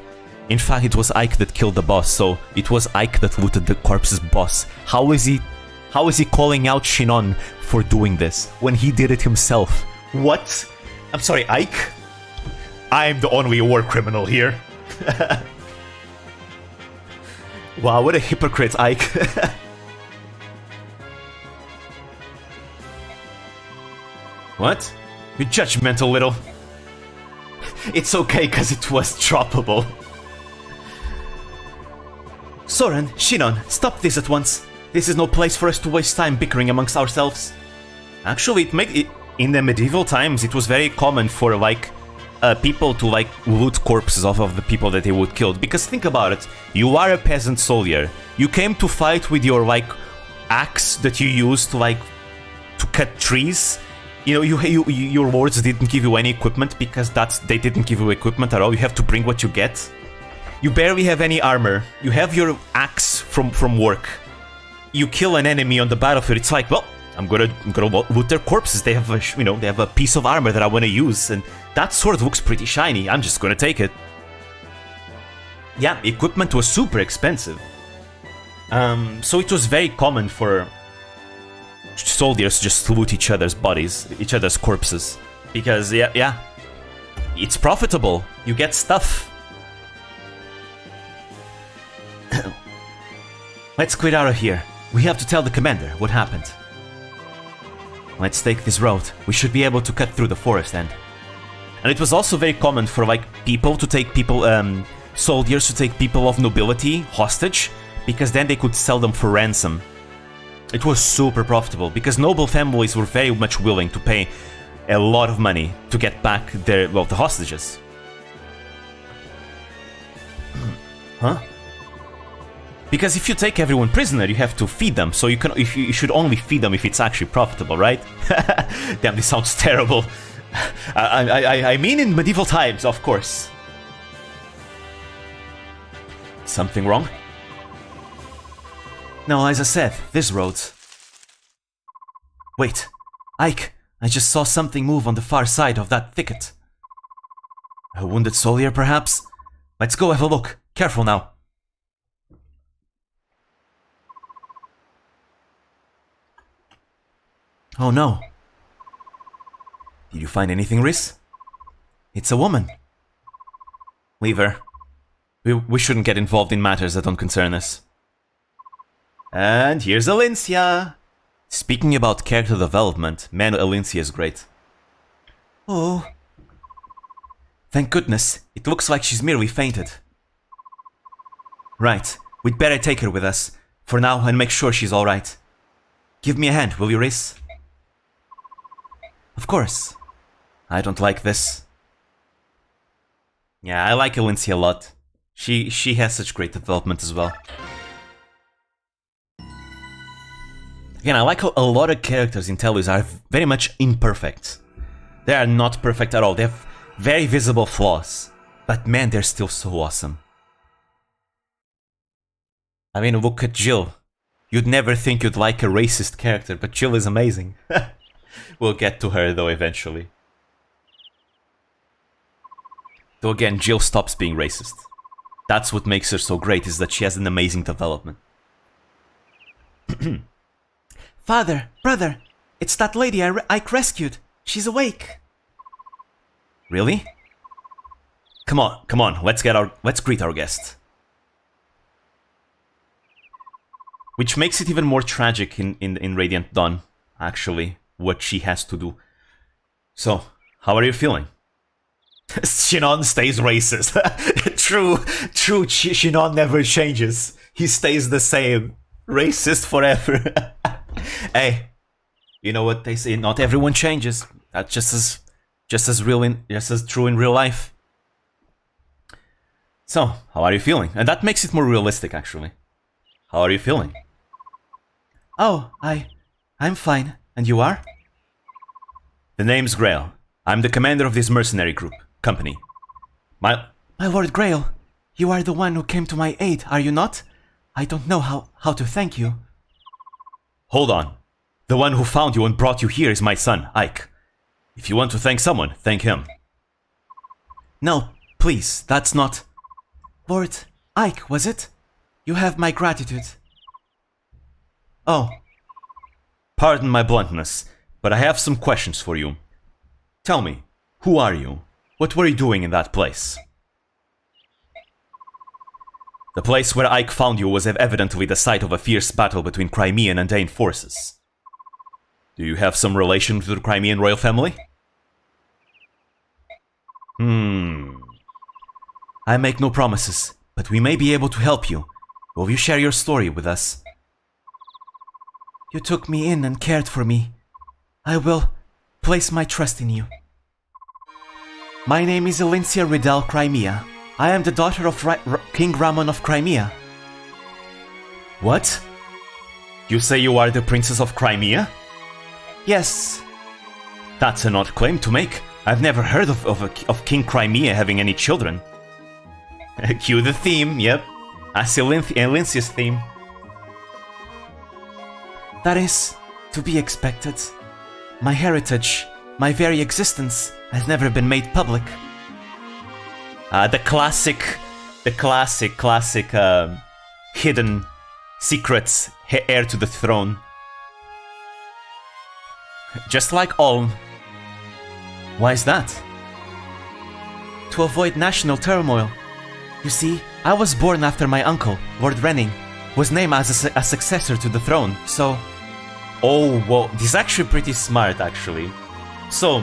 In fact, it was Ike that killed the boss, so it was Ike that looted the corpse's boss. How is he calling out Shinon for doing this when he did it himself? What? I'm sorry, Ike? I'm the only war criminal here. Wow, what a hypocrite, Ike. What? You judgmental little... It's okay, cause it was droppable. Soren, Shinon, stop this at once. This is no place for us to waste time bickering amongst ourselves. Actually, in the medieval times, it was very common for, people to, loot corpses off of the people that they would kill. Because think about it, you are a peasant soldier. You came to fight with your, axe that you used to cut trees. Your lords didn't give you any equipment because they didn't give you equipment at all. You have to bring what you get. You barely have any armor. You have your axe from work. You kill an enemy on the battlefield. It's like, well, I'm gonna loot their corpses. They have they have a piece of armor that I want to use, and that sword looks pretty shiny. I'm just gonna take it. Yeah, equipment was super expensive. So it was very common for soldiers just to loot each other's bodies, each other's corpses, because yeah, it's profitable. You get stuff. Let's quit out of here. We have to tell the commander what happened. Let's take this road. We should be able to cut through the forest end. And it was also very common for like people to take soldiers to take people of nobility hostage, because then they could sell them for ransom. It was super profitable because noble families were very much willing to pay a lot of money to get back the hostages. Huh? Because if you take everyone prisoner, you have to feed them. So you should only feed them if it's actually profitable, right? Damn, this sounds terrible. I mean, in medieval times, of course. Something wrong? No, as I said, this road. Wait, Ike, I just saw something move on the far side of that thicket. A wounded soldier, perhaps? Let's go have a look. Careful now. Oh no. Did you find anything, Rhys? It's a woman. Leave her. We shouldn't get involved in matters that don't concern us. And here's Alincia. Speaking about character development, man, Alincia is great. Oh. Thank goodness. It looks like she's merely fainted. Right. We'd better take her with us for now and make sure she's alright. Give me a hand, will you, Rhys? Of course. I don't like this. Yeah, I like Alincia a lot. She has such great development as well. Again, I like how a lot of characters in Tellius are very much imperfect. They are not perfect at all. They have very visible flaws. But man, they're still so awesome. I mean, look at Jill. You'd never think you'd like a racist character, but Jill is amazing. We'll get to her though eventually. Though again, Jill stops being racist. That's what makes her so great, is that she has an amazing development. Father, brother, it's that lady Ike rescued. She's awake. Really? Come on, let's greet our guest. Which makes it even more tragic in Radiant Dawn, actually, what she has to do. So, how are you feeling? Shinon stays racist. True, Shinon never changes. He stays the same. Racist forever. Hey, you know what they say, not everyone changes. That's just as true in real life. So, how are you feeling? And that makes it more realistic, actually. How are you feeling? Oh, I'm fine. And you are? The name's Grail. I'm the commander of this mercenary company. My Lord Grail, you are the one who came to my aid, are you not? I don't know how to thank you. Hold on. The one who found you and brought you here is my son, Ike. If you want to thank someone, thank him. No, please, that's not... Lord Ike, was it? You have my gratitude. Oh. Pardon my bluntness, but I have some questions for you. Tell me, who are you? What were you doing in that place? The place where Ike found you was evidently the site of a fierce battle between Crimean and Dane forces. Do you have some relation to the Crimean royal family? I make no promises, but we may be able to help you. Will you share your story with us? You took me in and cared for me. I will place my trust in you. My name is Alincia Riddell Crimea. I am the daughter of King Ramon of Crimea. What? You say you are the Princess of Crimea? Yes. That's an odd claim to make. I've never heard of King Crimea having any children. Cue the theme, yep. That's Alincia's theme. That is To be expected. My heritage, my very existence, has never been made public. The classic hidden secrets heir to the throne. Just like Ulm. Why is that? To avoid national turmoil. You see, I was born after my uncle, Lord Renning, was named as a successor to the throne, so... Oh, whoa, this is actually pretty smart, actually. So,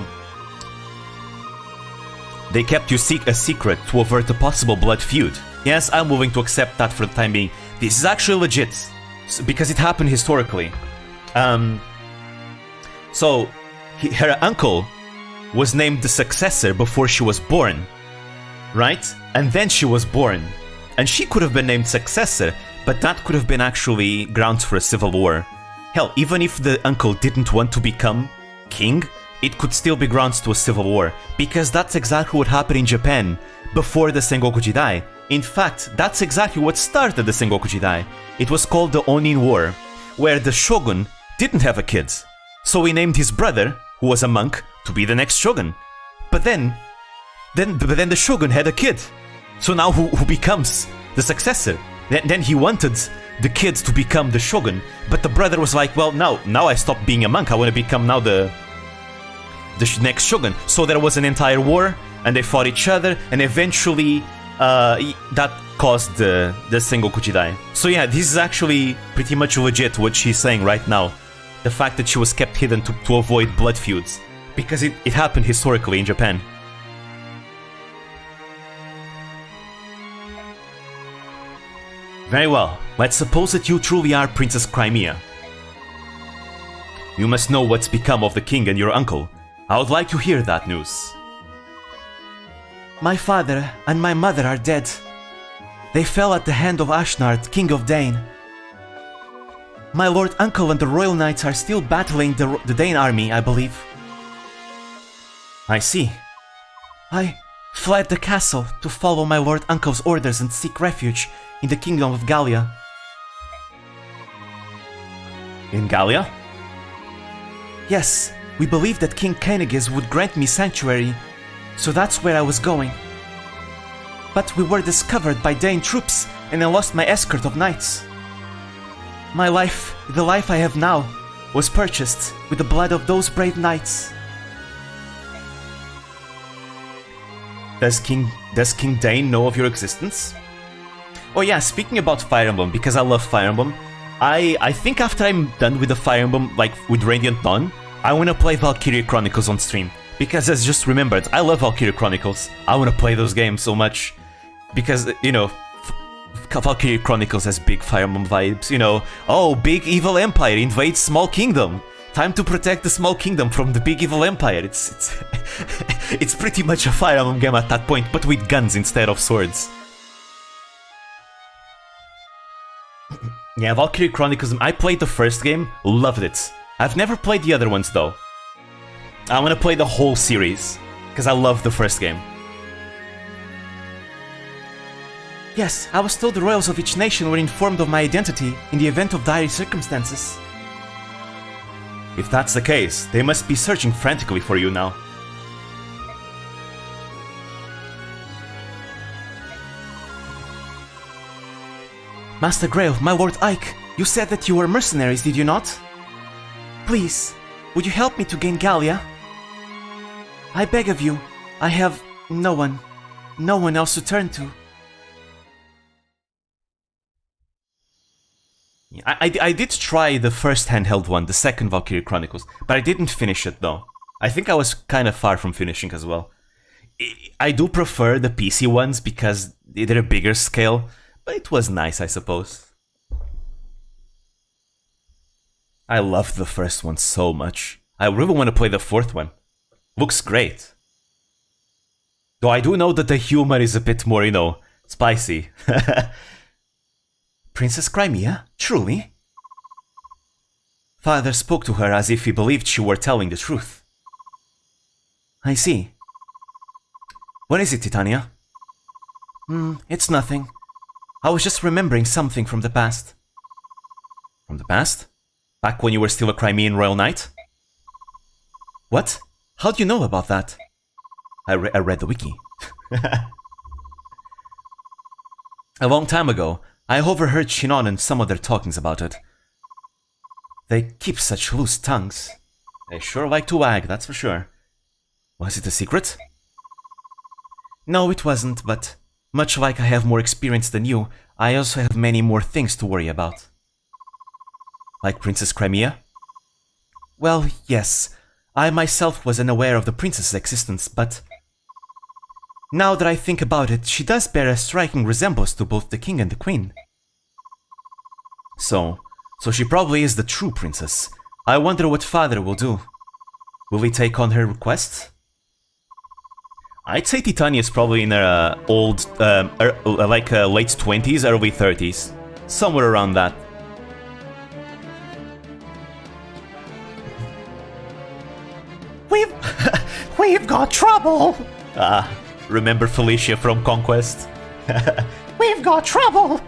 they kept you a secret to avert a possible blood feud. Yes, I'm willing to accept that for the time being. This is actually legit, because it happened historically. So, her uncle was named the successor before she was born, right? And then she was born. And she could have been named successor, but that could have been actually grounds for a civil war. Hell, even if the uncle didn't want to become king, it could still be grounds to a civil war, because that's exactly what happened in Japan before the Sengoku Jidai. In fact, that's exactly what started the Sengoku Jidai. It was called the Onin War, where the shogun didn't have a kid. So he named his brother, who was a monk, to be the next shogun. But then the shogun had a kid. So now who becomes the successor? Then he wanted the kid to become the shogun, but the brother was like, well, now I stopped being a monk, I want to become now the next shogun. So there was an entire war, and they fought each other, and eventually that caused the Sengoku Jidai. So yeah, this is actually pretty much legit what she's saying right now. The fact that she was kept hidden to avoid blood feuds, because it happened historically in Japan. Very well, let's suppose that you truly are Princess Crimea. You must know what's become of the king and your uncle. I would like to hear that news. My father and my mother are dead. They fell at the hand of Ashnard, king of Dane. My lord uncle and the royal knights are still battling the Dane army, I believe. I see. I fled the castle to follow my lord uncle's orders and seek refuge in the kingdom of Gallia. In Gallia? Yes, we believed that King Kenegis would grant me sanctuary, so that's where I was going. But we were discovered by Dane troops, and I lost my escort of knights. My life, the life I have now, was purchased with the blood of those brave knights. Does King Dane know of your existence? Oh yeah, speaking about Fire Emblem, because I love Fire Emblem, I think after I'm done with the Fire Emblem, like with Radiant Dawn, I want to play Valkyria Chronicles on stream. Because as just remembered, I love Valkyria Chronicles. I want to play those games so much. Because, you know, Valkyria Chronicles has big Fire Emblem vibes, you know. Oh, big evil empire invades small kingdom. Time to protect the small kingdom from the big evil empire. It's it's pretty much a Fire Emblem game at that point, but with guns instead of swords. Yeah, Valkyria Chronicles, I played the first game, loved it. I've never played the other ones though. I want to play the whole series, because I love the first game. Yes, I was told the royals of each nation were informed of my identity in the event of dire circumstances. If that's the case, they must be searching frantically for you now. Master Grail, my lord Ike, you said that you were mercenaries, did you not? Please, would you help me to gain Gallia? I beg of you, I have no one else to turn to. I did try the first handheld one, the second Valkyria Chronicles, but I didn't finish it though. I think I was kind of far from finishing as well. I do prefer the PC ones because they're a bigger scale, but it was nice, I suppose. I loved the first one so much. I really want to play the fourth one. Looks great. Though I do know that the humor is a bit more, you know, spicy. Princess Crimea? Truly? Father spoke to her as if he believed she were telling the truth. I see. What is it, Titania? It's nothing. I was just remembering something from the past. From the past? Back when you were still a Crimean Royal Knight? What? How do you know about that? I read the wiki. A long time ago, I overheard Shinon and some of their talkings about it. They keep such loose tongues. They sure like to wag, that's for sure. Was it a secret? No, it wasn't, but much like I have more experience than you, I also have many more things to worry about. Like Princess Crimea? Well, yes. I myself was unaware of the princess's existence, but now that I think about it, she does bear a striking resemblance to both the king and the queen. So she probably is the true princess. I wonder what father will do. Will he take on her request? I'd say Titania is probably in her late 20s, early 30s. Somewhere around that. We've got trouble! Remember Felicia from Conquest? We've got trouble!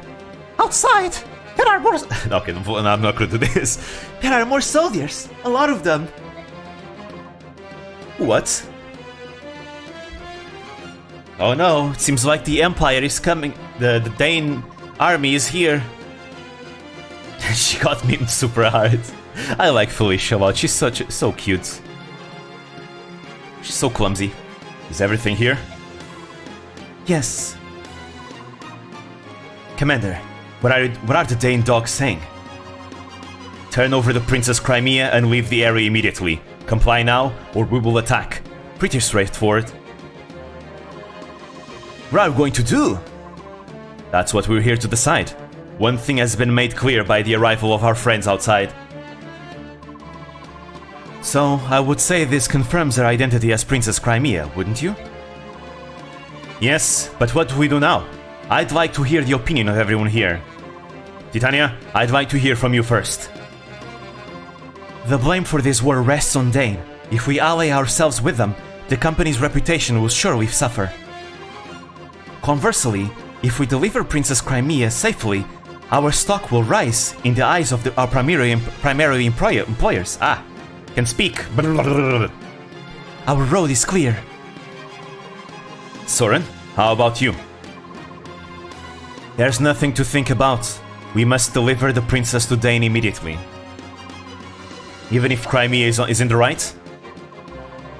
Outside! There are more... Okay, I'm not gonna do this. There are more soldiers! A lot of them! What? Oh no, it seems like the Empire is coming. The Dane army is here. She got memed super hard. I like Felicia a lot, she's so cute. She's so clumsy. Is everything here? Yes. Commander, what are the Dane dogs saying? Turn over the Princess Crimea and leave the area immediately. Comply now, or we will attack. Pretty straightforward. What are we going to do? That's what we're here to decide. One thing has been made clear by the arrival of our friends outside. So, I would say this confirms her identity as Princess Crimea, wouldn't you? Yes, but what do we do now? I'd like to hear the opinion of everyone here. Titania, I'd like to hear from you first. The blame for this war rests on Dane. If we ally ourselves with them, the company's reputation will surely suffer. Conversely, if we deliver Princess Crimea safely, our stock will rise in the eyes of our primary employers. Can speak. Our road is clear. Soren, how about you? There's nothing to think about. We must deliver the princess to Dane immediately. Even if Crimea is in the right?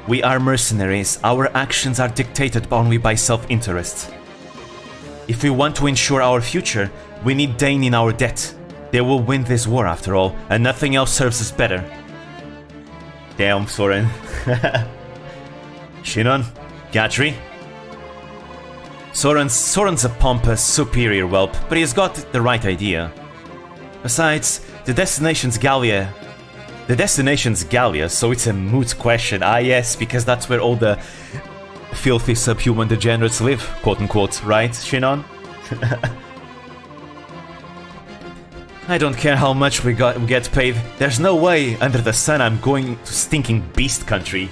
We are mercenaries. Our actions are dictated only by self-interest. If we want to ensure our future, we need Dane in our debt. They will win this war after all, and nothing else serves us better. Damn, Soren. Shinon? Gatri? Soren's a pompous, superior whelp, but he's got the right idea. Besides, the destination's Gallia, so it's a moot question. Yes, because that's where all the filthy subhuman degenerates live, quote-unquote, right, Shinon? I don't care how much we get paid. There's no way under the sun I'm going to stinking beast country.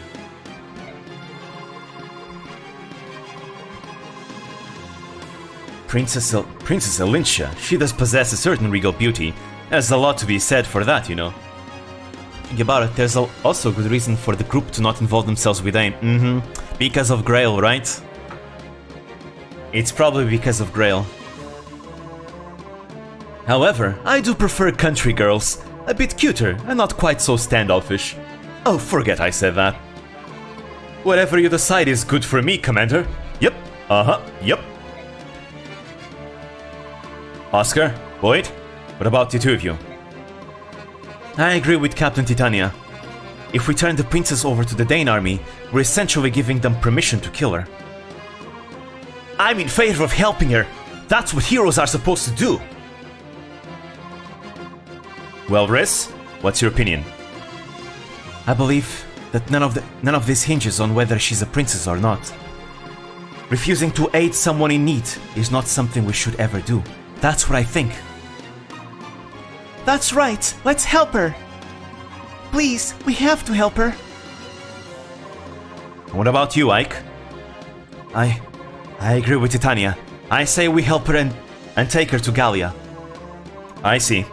Princess Elincia, she does possess a certain regal beauty. There's a lot to be said for that, you know. Think about it, there's also a good reason for the group to not involve themselves with Dane. Because of Grail, right? It's probably because of Grail. However, I do prefer country girls. A bit cuter and not quite so standoffish. Oh, forget I said that. Whatever you decide is good for me, Commander. Yep. Yep. Oscar, Boyd, what about the two of you? I agree with Captain Titania. If we turn the princess over to the Dane army, we're essentially giving them permission to kill her. I'm in favor of helping her. That's what heroes are supposed to do. Well, Riz, what's your opinion? I believe that none of this hinges on whether she's a princess or not. Refusing to aid someone in need is not something we should ever do. That's what I think. That's right. Let's help her. Please, we have to help her. What about you, Ike? I agree with Titania. I say we help her and take her to Gallia. I see.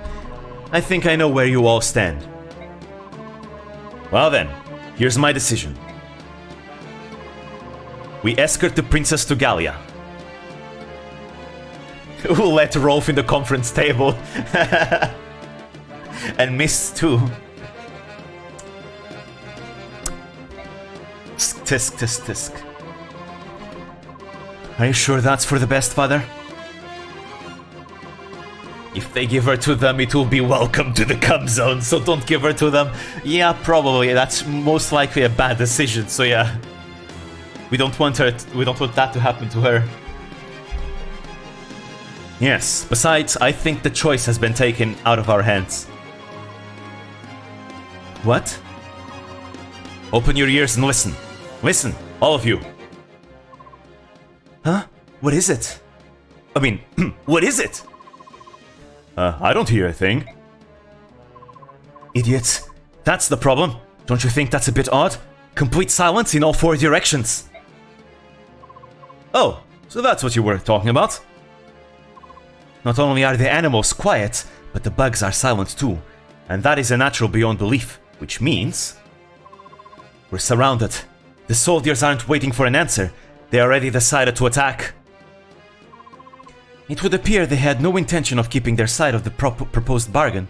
I think I know where you all stand. Well then, here's my decision. We escort the princess to Gallia. We'll let Rolf in the conference table. And Mist too. Tisk, tisk, tisk. Are you sure that's for the best, father? If they give her to them, it will be welcome to the cum zone, so don't give her to them. Yeah, probably. That's most likely a bad decision, so yeah. We don't want that to happen to her. Yes, besides, I think the choice has been taken out of our hands. What? Open your ears and listen. Listen, all of you. Huh? What is it? I mean, what is it? I don't hear a thing. Idiots. That's the problem. Don't you think that's a bit odd? Complete silence in all four directions. Oh, so that's what you were talking about? Not only are the animals quiet, but the bugs are silent too. And that is a natural beyond belief, which means... we're surrounded. The soldiers aren't waiting for an answer. They already decided to attack. It would appear they had no intention of keeping their side of the proposed bargain.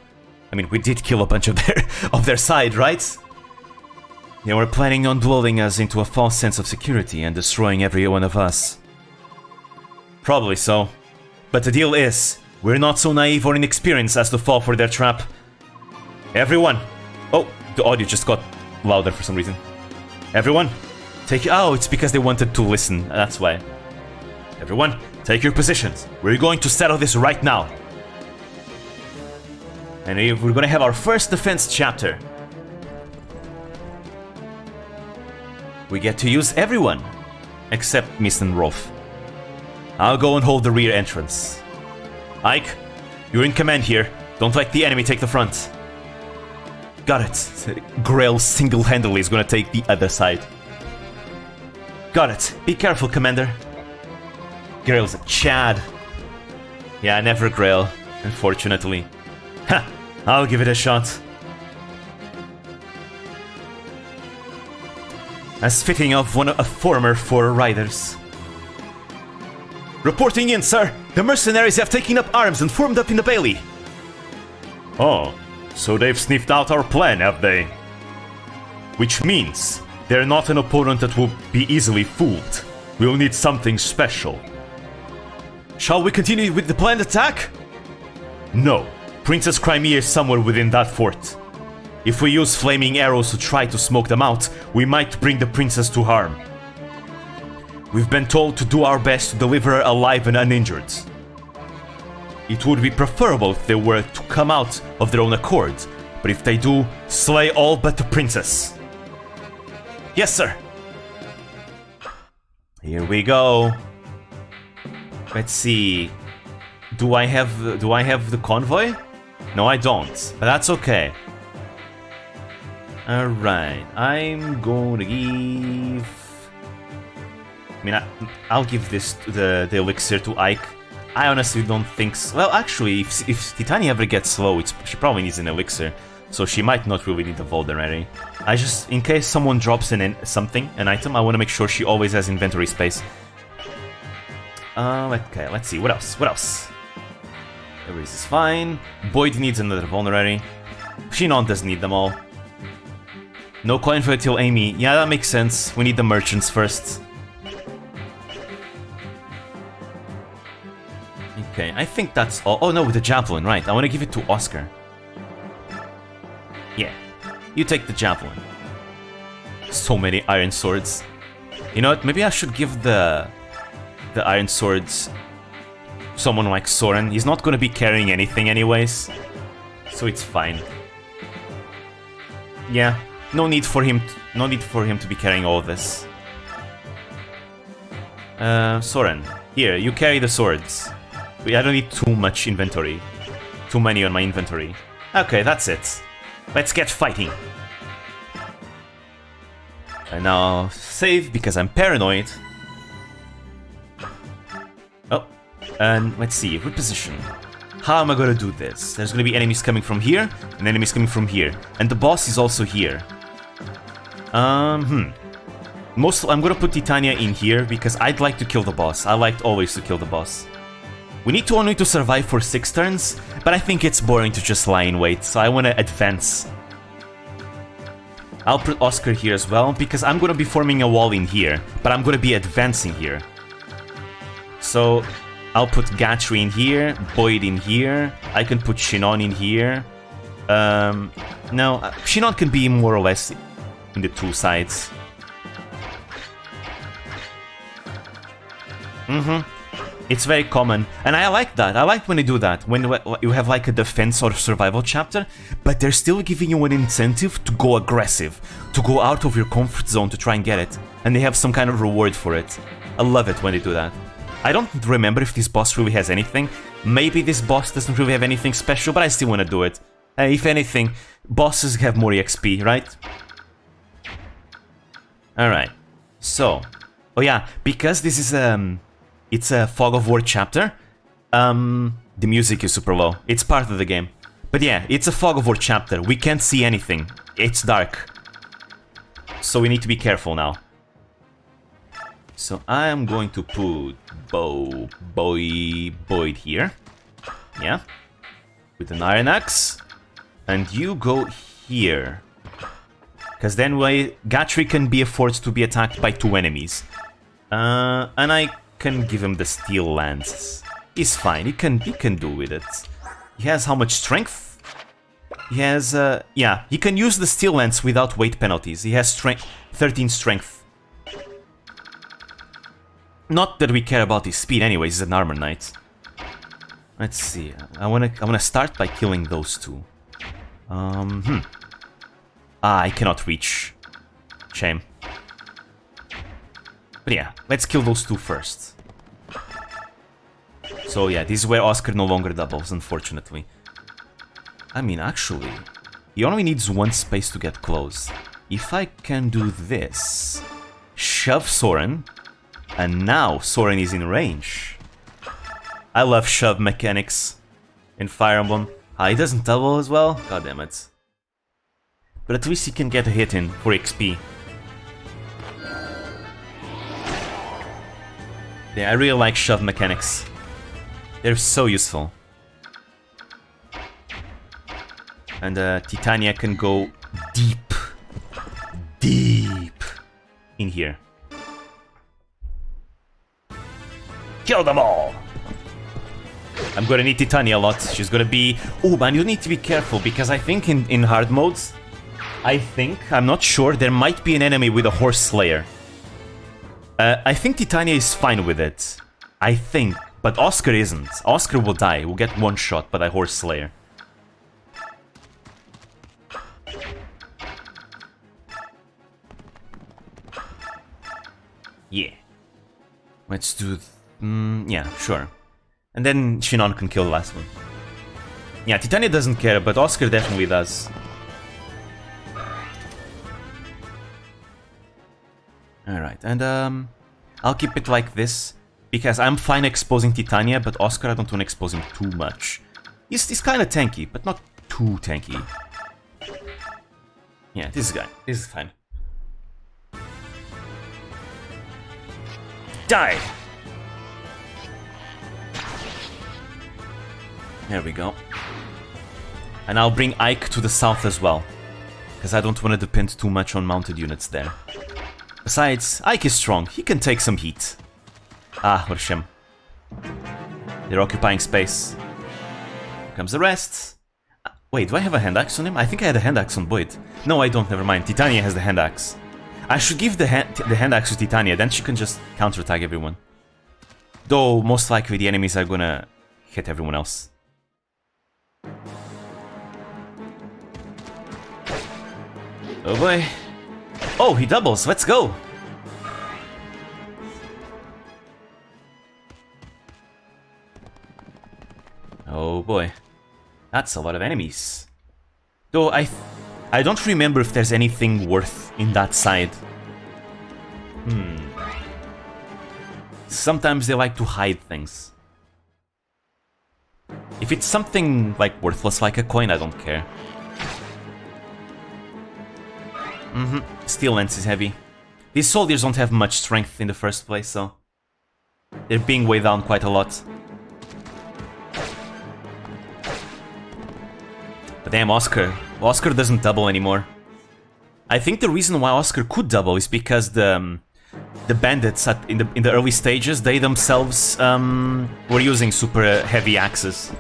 I mean, we did kill a bunch of their side, right? They were planning on lulling us into a false sense of security and destroying every one of us. Probably so. But the deal is, we're not so naive or inexperienced as to fall for their trap. Everyone! Oh, the audio just got louder for some reason. Everyone, oh, it's because they wanted to listen, that's why. Everyone, take your positions. We're going to settle this right now. And we're gonna have our first defense chapter. We get to use everyone, except Mist and Rolf. I'll go and hold the rear entrance. Ike, you're in command here. Don't let the enemy take the front. Got it. Grail single-handedly is gonna take the other side. Got it. Be careful, Commander. Grail's a Chad. Yeah, never Grail, unfortunately. Ha! I'll give it a shot. As fitting of a former four riders. Reporting in, sir! The mercenaries have taken up arms and formed up in the bailey. Oh, so they've sniffed out our plan, have they? Which means they're not an opponent that will be easily fooled. We'll need something special. Shall we continue with the planned attack? No. Princess Crimea is somewhere within that fort. If we use flaming arrows to try to smoke them out, we might bring the princess to harm. We've been told to do our best to deliver her alive and uninjured. It would be preferable if they were to come out of their own accord, but if they do, slay all but the princess. Yes, sir. Here we go. Let's see. Do I have the convoy? No, I don't, but that's okay. Alright, I'm going to give... I mean, I'll give this to the elixir to Ike. I honestly don't think so. Well, actually, if Titania ever gets slow, she probably needs an elixir. So she might not really need the vulnerary. I just, in case someone drops an item, I want to make sure she always has inventory space. Okay, let's see, what else? Everybody's is fine. Boyd needs another vulnerary. Shinon doesn't need them all. No coin for till Amy. Yeah, that makes sense. We need the merchants first. Okay, I think that's all. Oh no, with the javelin, right. I want to give it to Oscar. Yeah, you take the javelin. So many iron swords. You know what, maybe I should give the iron swords someone like Soren. He's not going to be carrying anything anyways, so it's fine. Yeah, no need for him to be carrying all of this. Soren, here, you carry the swords. I don't need too much inventory. Too many on my inventory. Okay, that's it. Let's get fighting. And now I'll save because I'm paranoid. Oh, and let's see, reposition. how am I gonna do this? There's gonna be enemies coming from here, and enemies coming from here. And the boss is also here. I'm gonna put Titania in here, because I'd like to kill the boss. I liked always to kill the boss. We need to only to survive for 6 turns, but I think it's boring to just lie in wait, so I wanna advance. I'll put Oscar here as well, because I'm gonna be forming a wall in here, but I'm gonna be advancing here. So, I'll put Gatry in here, Boyd in here, I can put Shinon in here. No, Shinon can be more or less in the 2 sides. It's very common, and I like that. I like when they do that, when you have like a defense or survival chapter, but they're still giving you an incentive to go aggressive, to go out of your comfort zone to try and get it, and they have some kind of reward for it. I love it when they do that. I don't remember if this boss really has anything. Maybe this boss doesn't really have anything special, but I still want to do it. If anything, bosses have more EXP, right? Alright, so... Oh yeah, because this is it's a Fog of War chapter, the music is super low. It's part of the game. But yeah, it's a Fog of War chapter. We can't see anything. It's dark. So we need to be careful now. So I am going to put Boyd here. Yeah. With an iron axe. And you go here. Because then Gatry can be afforded to be attacked by 2 enemies. And I can give him the steel lance. He's fine, he can do with it. He has how much strength? He has, yeah, he can use the steel lance without weight penalties. He has 13 strength. Not that we care about his speed anyways, he's an armor knight. Let's see, I wanna start by killing those 2. I cannot reach. Shame. But yeah, let's kill those 2 first. So yeah, this is where Oscar no longer doubles, unfortunately. I mean, actually, he only needs 1 space to get close. If I can do this, shove Soren, and now Soren is in range. I love shove mechanics in Fire Emblem. He doesn't double as well? God damn it. But at least he can get a hit in for XP. Yeah, I really like shove mechanics. They're so useful. And Titania can go deep in here. Kill them all! I'm gonna need Titania a lot. She's gonna be... Oh, man, you need to be careful, because I think in hard modes, I'm not sure, there might be an enemy with a Horse Slayer. I think Titania is fine with it. I think. But Oscar isn't. Oscar will die. Will get 1 shot by the Horse Slayer. Yeah. Let's do... yeah, sure. And then Shinon can kill the last one. Yeah, Titania doesn't care, but Oscar definitely does. Alright, and I'll keep it like this, because I'm fine exposing Titania, but Oscar I don't want to expose him too much. He's kind of tanky, but not too tanky. Yeah, this is fine. Die! There we go. And I'll bring Ike to the south as well, because I don't want to depend too much on mounted units there. Besides, Ike is strong, he can take some heat. Ah, what a shame. They're occupying space. Here comes the rest. Wait, do I have a hand axe on him? I think I had a hand axe on Boyd. No, I don't, never mind. Titania has the hand axe. I should give the hand axe to Titania, then she can just counterattack everyone. Though, most likely the enemies are gonna hit everyone else. Oh boy. Oh, he doubles, let's go! Oh boy. That's a lot of enemies. Though I don't remember if there's anything worth in that side. Sometimes they like to hide things. If it's something, like, worthless like a coin, I don't care. Steel lance is heavy. These soldiers don't have much strength in the first place, so... they're being weighed down quite a lot. But damn, Oscar. Oscar doesn't double anymore. I think the reason why Oscar could double is because the bandits in the early stages, they themselves were using super heavy axes.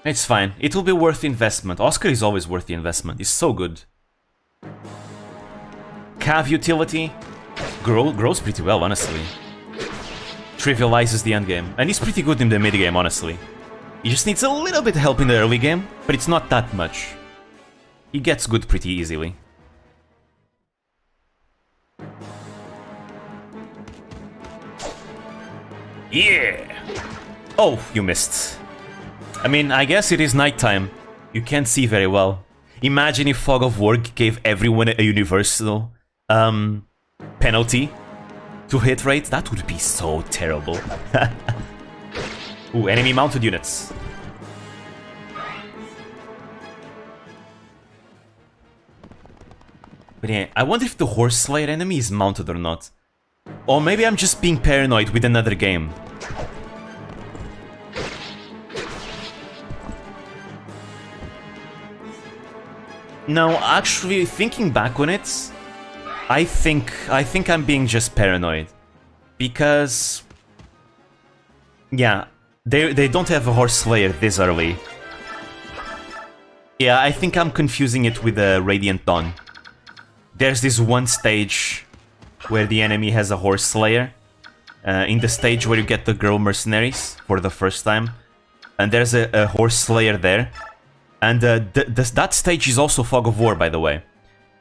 It's fine. It will be worth the investment. Oscar is always worth the investment. He's so good. Cav utility grows pretty well, honestly. Trivializes the endgame. And he's pretty good in the mid-game, honestly. He just needs a little bit of help in the early game, but it's not that much. He gets good pretty easily. Yeah! Oh, you missed. I mean, I guess it is nighttime. You can't see very well. Imagine if Fog of War gave everyone a universal penalty to hit rate. That would be so terrible. Ooh, enemy mounted units. But yeah, I wonder if the Horse Slayer enemy is mounted or not. Or maybe I'm just being paranoid with another game. No, actually, thinking back on it, I think I'm being just paranoid. Because... yeah, they don't have a Horse Slayer this early. Yeah, I think I'm confusing it with a Radiant Dawn. There's this one stage where the enemy has a Horse Slayer. In the stage where you get the girl mercenaries for the first time. And there's a Horse Slayer there. And that stage is also Fog of War, by the way.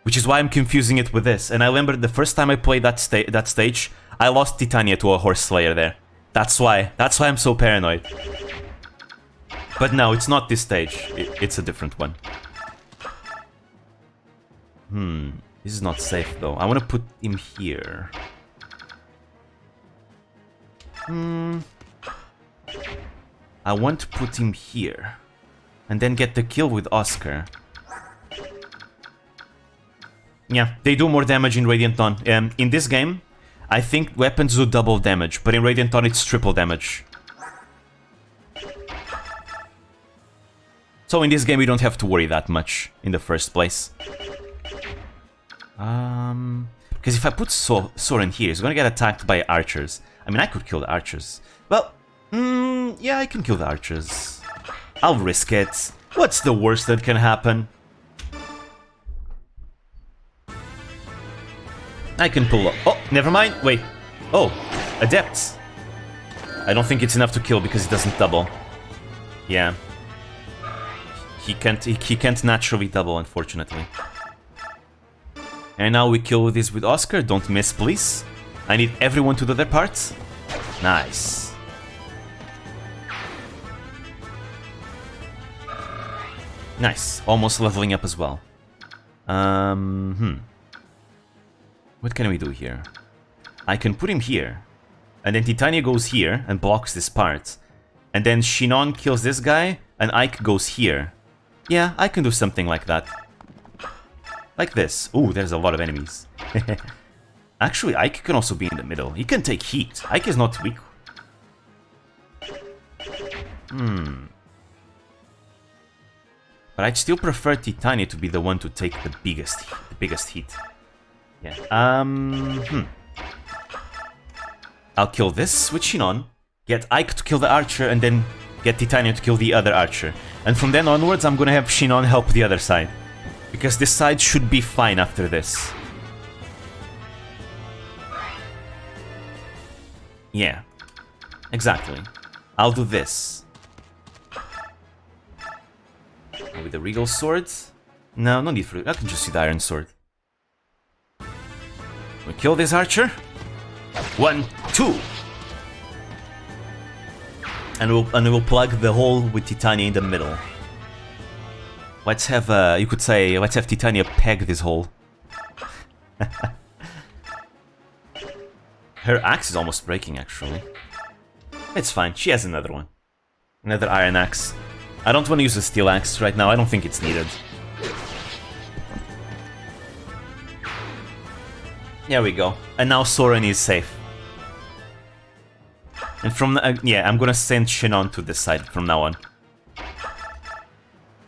Which is why I'm confusing it with this. And I remember the first time I played that stage, I lost Titania to a Horse Slayer there. That's why I'm so paranoid. But no, it's not this stage. It's a different one. This is not safe, though. I want to put him here. I want to put him here. And then get the kill with Oscar. Yeah, they do more damage in Radiant Dawn. In this game, I think weapons do double damage, but in Radiant Dawn it's triple damage. So in this game we don't have to worry that much in the first place. Because if I put Soren here, he's gonna get attacked by archers. I mean, I could kill the archers. Well, yeah, I can kill the archers. I'll risk it. What's the worst that can happen? I can pull up. Oh, never mind. Wait. Oh, Adepts. I don't think it's enough to kill because it doesn't double. Yeah. He can't naturally double, unfortunately. And now we kill this with Oscar. Don't miss, please. I need everyone to do their part. Nice. Nice. Almost leveling up as well. What can we do here? I can put him here. And then Titania goes here and blocks this part. And then Shinon kills this guy and Ike goes here. Yeah, I can do something like that. Like this. Ooh, there's a lot of enemies. Actually, Ike can also be in the middle. He can take heat. Ike is not weak. But I'd still prefer Titania to be the one to take the biggest heat. Yeah. I'll kill this with Shinon, get Ike to kill the archer, and then get Titania to kill the other archer. And from then onwards, I'm gonna have Shinon help the other side. Because this side should be fine after this. Yeah. Exactly. I'll do this. With the Regal Sword? No, no need for it. I can just use the Iron Sword. We kill this archer. 1, 2. And we'll plug the hole with Titania in the middle. Let's have, you could say, let's have Titania peg this hole. Her axe is almost breaking, actually. It's fine, she has another one. Another iron axe. I don't want to use a steel axe right now, I don't think it's needed. There we go. And now Soren is safe. And from yeah, I'm gonna send Shinon to this side from now on.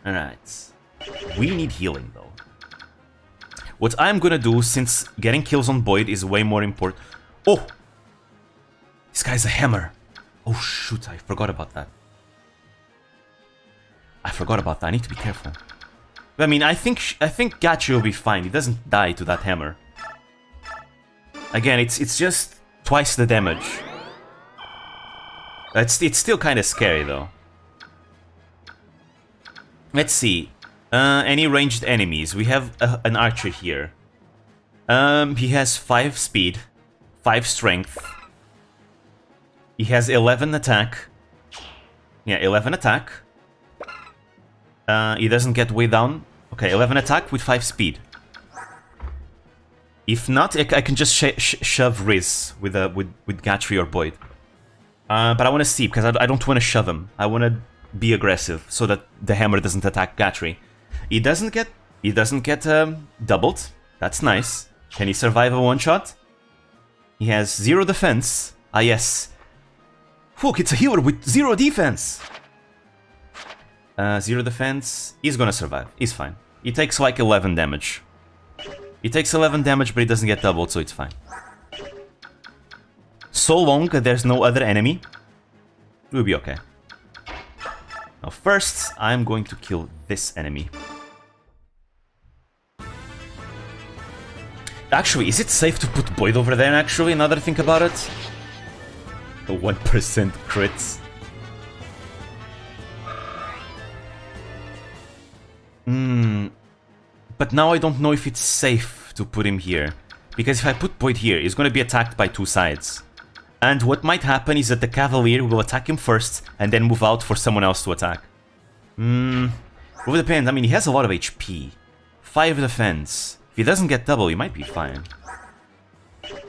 Alright. We need healing, though. What I'm gonna do, since getting kills on Boyd is way more important... Oh! This guy's a hammer. Oh shoot, I forgot about that. I need to be careful. I mean, I think Gachi will be fine. He doesn't die to that hammer. Again, it's just twice the damage. It's still kind of scary, though. Let's see. Any ranged enemies? We have an archer here. He has 5 speed, 5 strength. He has 11 attack. Yeah, 11 attack. He doesn't get way down. Okay, 11 attack with 5 speed. If not, I can just shove Riz with Gatry or Boyd. But I want to see, because I don't want to shove him. I want to be aggressive, so that the hammer doesn't attack Gatry. He doesn't get doubled. That's nice. Can he survive a one-shot? He has 0 defense. Ah, yes. Fuck, it's a healer with 0 defense! 0 defense. He's gonna survive. He's fine. He takes like 11 damage. He takes 11 damage, but he doesn't get doubled, so it's fine. So long there's no other enemy, we'll be okay. Now first, I'm going to kill this enemy. Actually, is it safe to put Boyd over there, actually, now that I think about it? 1% crits. But now I don't know if it's safe to put him here. Because if I put Boyd here, he's going to be attacked by 2 sides. And what might happen is that the Cavalier will attack him first, and then move out for someone else to attack. It will depend. I mean, he has a lot of HP. 5 defense. If he doesn't get double, he might be fine.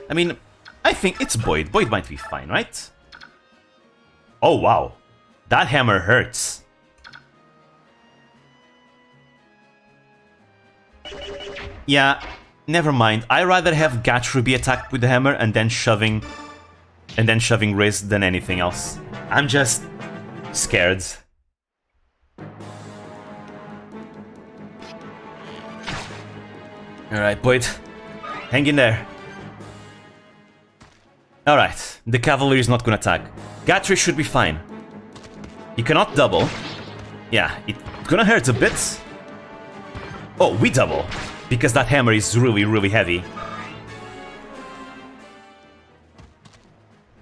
I mean, I think it's Boyd. Boyd might be fine, right? Oh, wow. That hammer hurts. Yeah, never mind. I'd rather have Gatry be attacked with the hammer and then shoving Riz than anything else. I'm just scared. Alright, Boyd. Hang in there. Alright, the Cavalier is not gonna attack. Gatry should be fine. He cannot double. Yeah, it's gonna hurt a bit. Oh, we double. Because that hammer is really, really heavy.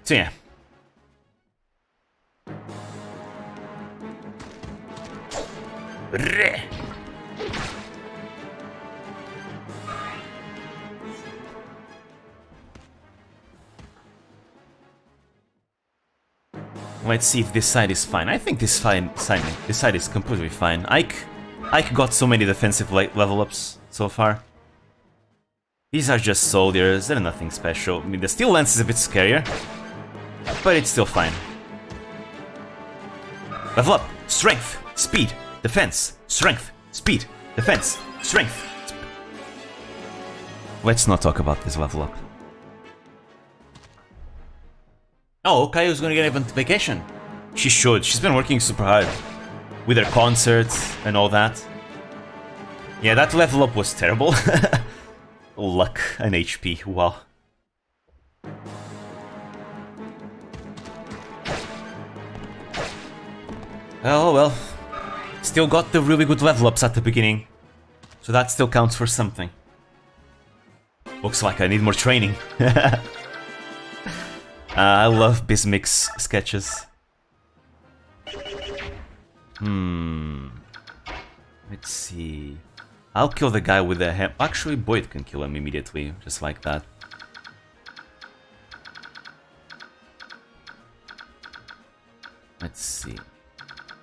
So yeah. Let's see if this side is fine. I think this side is completely fine. Ike got so many defensive level ups so far. These are just soldiers, they're nothing special. I mean, the steel lance is a bit scarier, but it's still fine. Level up! Strength! Speed! Defense! Strength! Speed! Defense! Strength! Let's not talk about this level up. Oh, Kaio's gonna get a vacation. She should. She's been working super hard. With her concerts and all that. Yeah, that level up was terrible. Luck and HP, wow. Oh well. Still got the really good level ups at the beginning. So that still counts for something. Looks like I need more training. I love Bismic's sketches. Let's see. I'll kill the guy with the hammer. Actually, Boyd can kill him immediately, just like that. Let's see.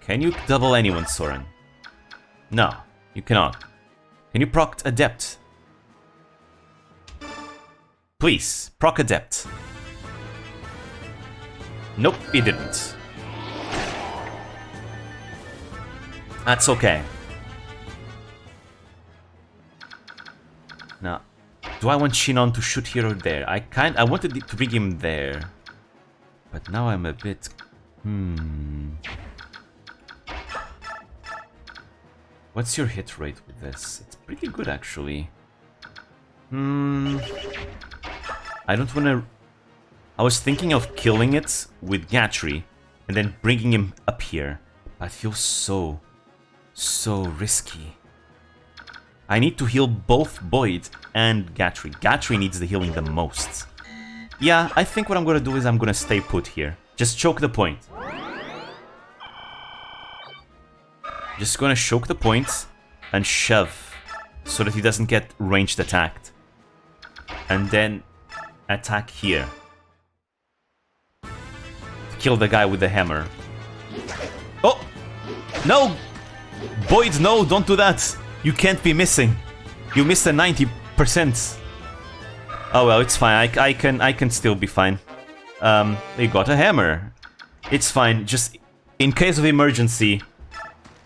Can you double anyone, Soren? No, you cannot. Can you proc Adept? Please, proc Adept. Nope, he didn't. That's okay. Now, do I want Shinon to shoot here or there? I wanted to bring him there. But now I'm a bit... What's your hit rate with this? It's pretty good, actually. I don't wanna... I was thinking of killing it with Gatry and then bringing him up here. But it feels so risky. I need to heal both Boyd and Gatry. Gatry needs the healing the most. Yeah, I think what I'm gonna do is I'm gonna stay put here. Just choke the point. Just gonna choke the point and shove so that he doesn't get ranged attacked. And then attack here. Kill the guy with the hammer. Oh! No! Boyd, no, don't do that! You can't be missing. You missed a 90%. Oh well, it's fine. I can still be fine. They got a hammer. It's fine. Just in case of emergency,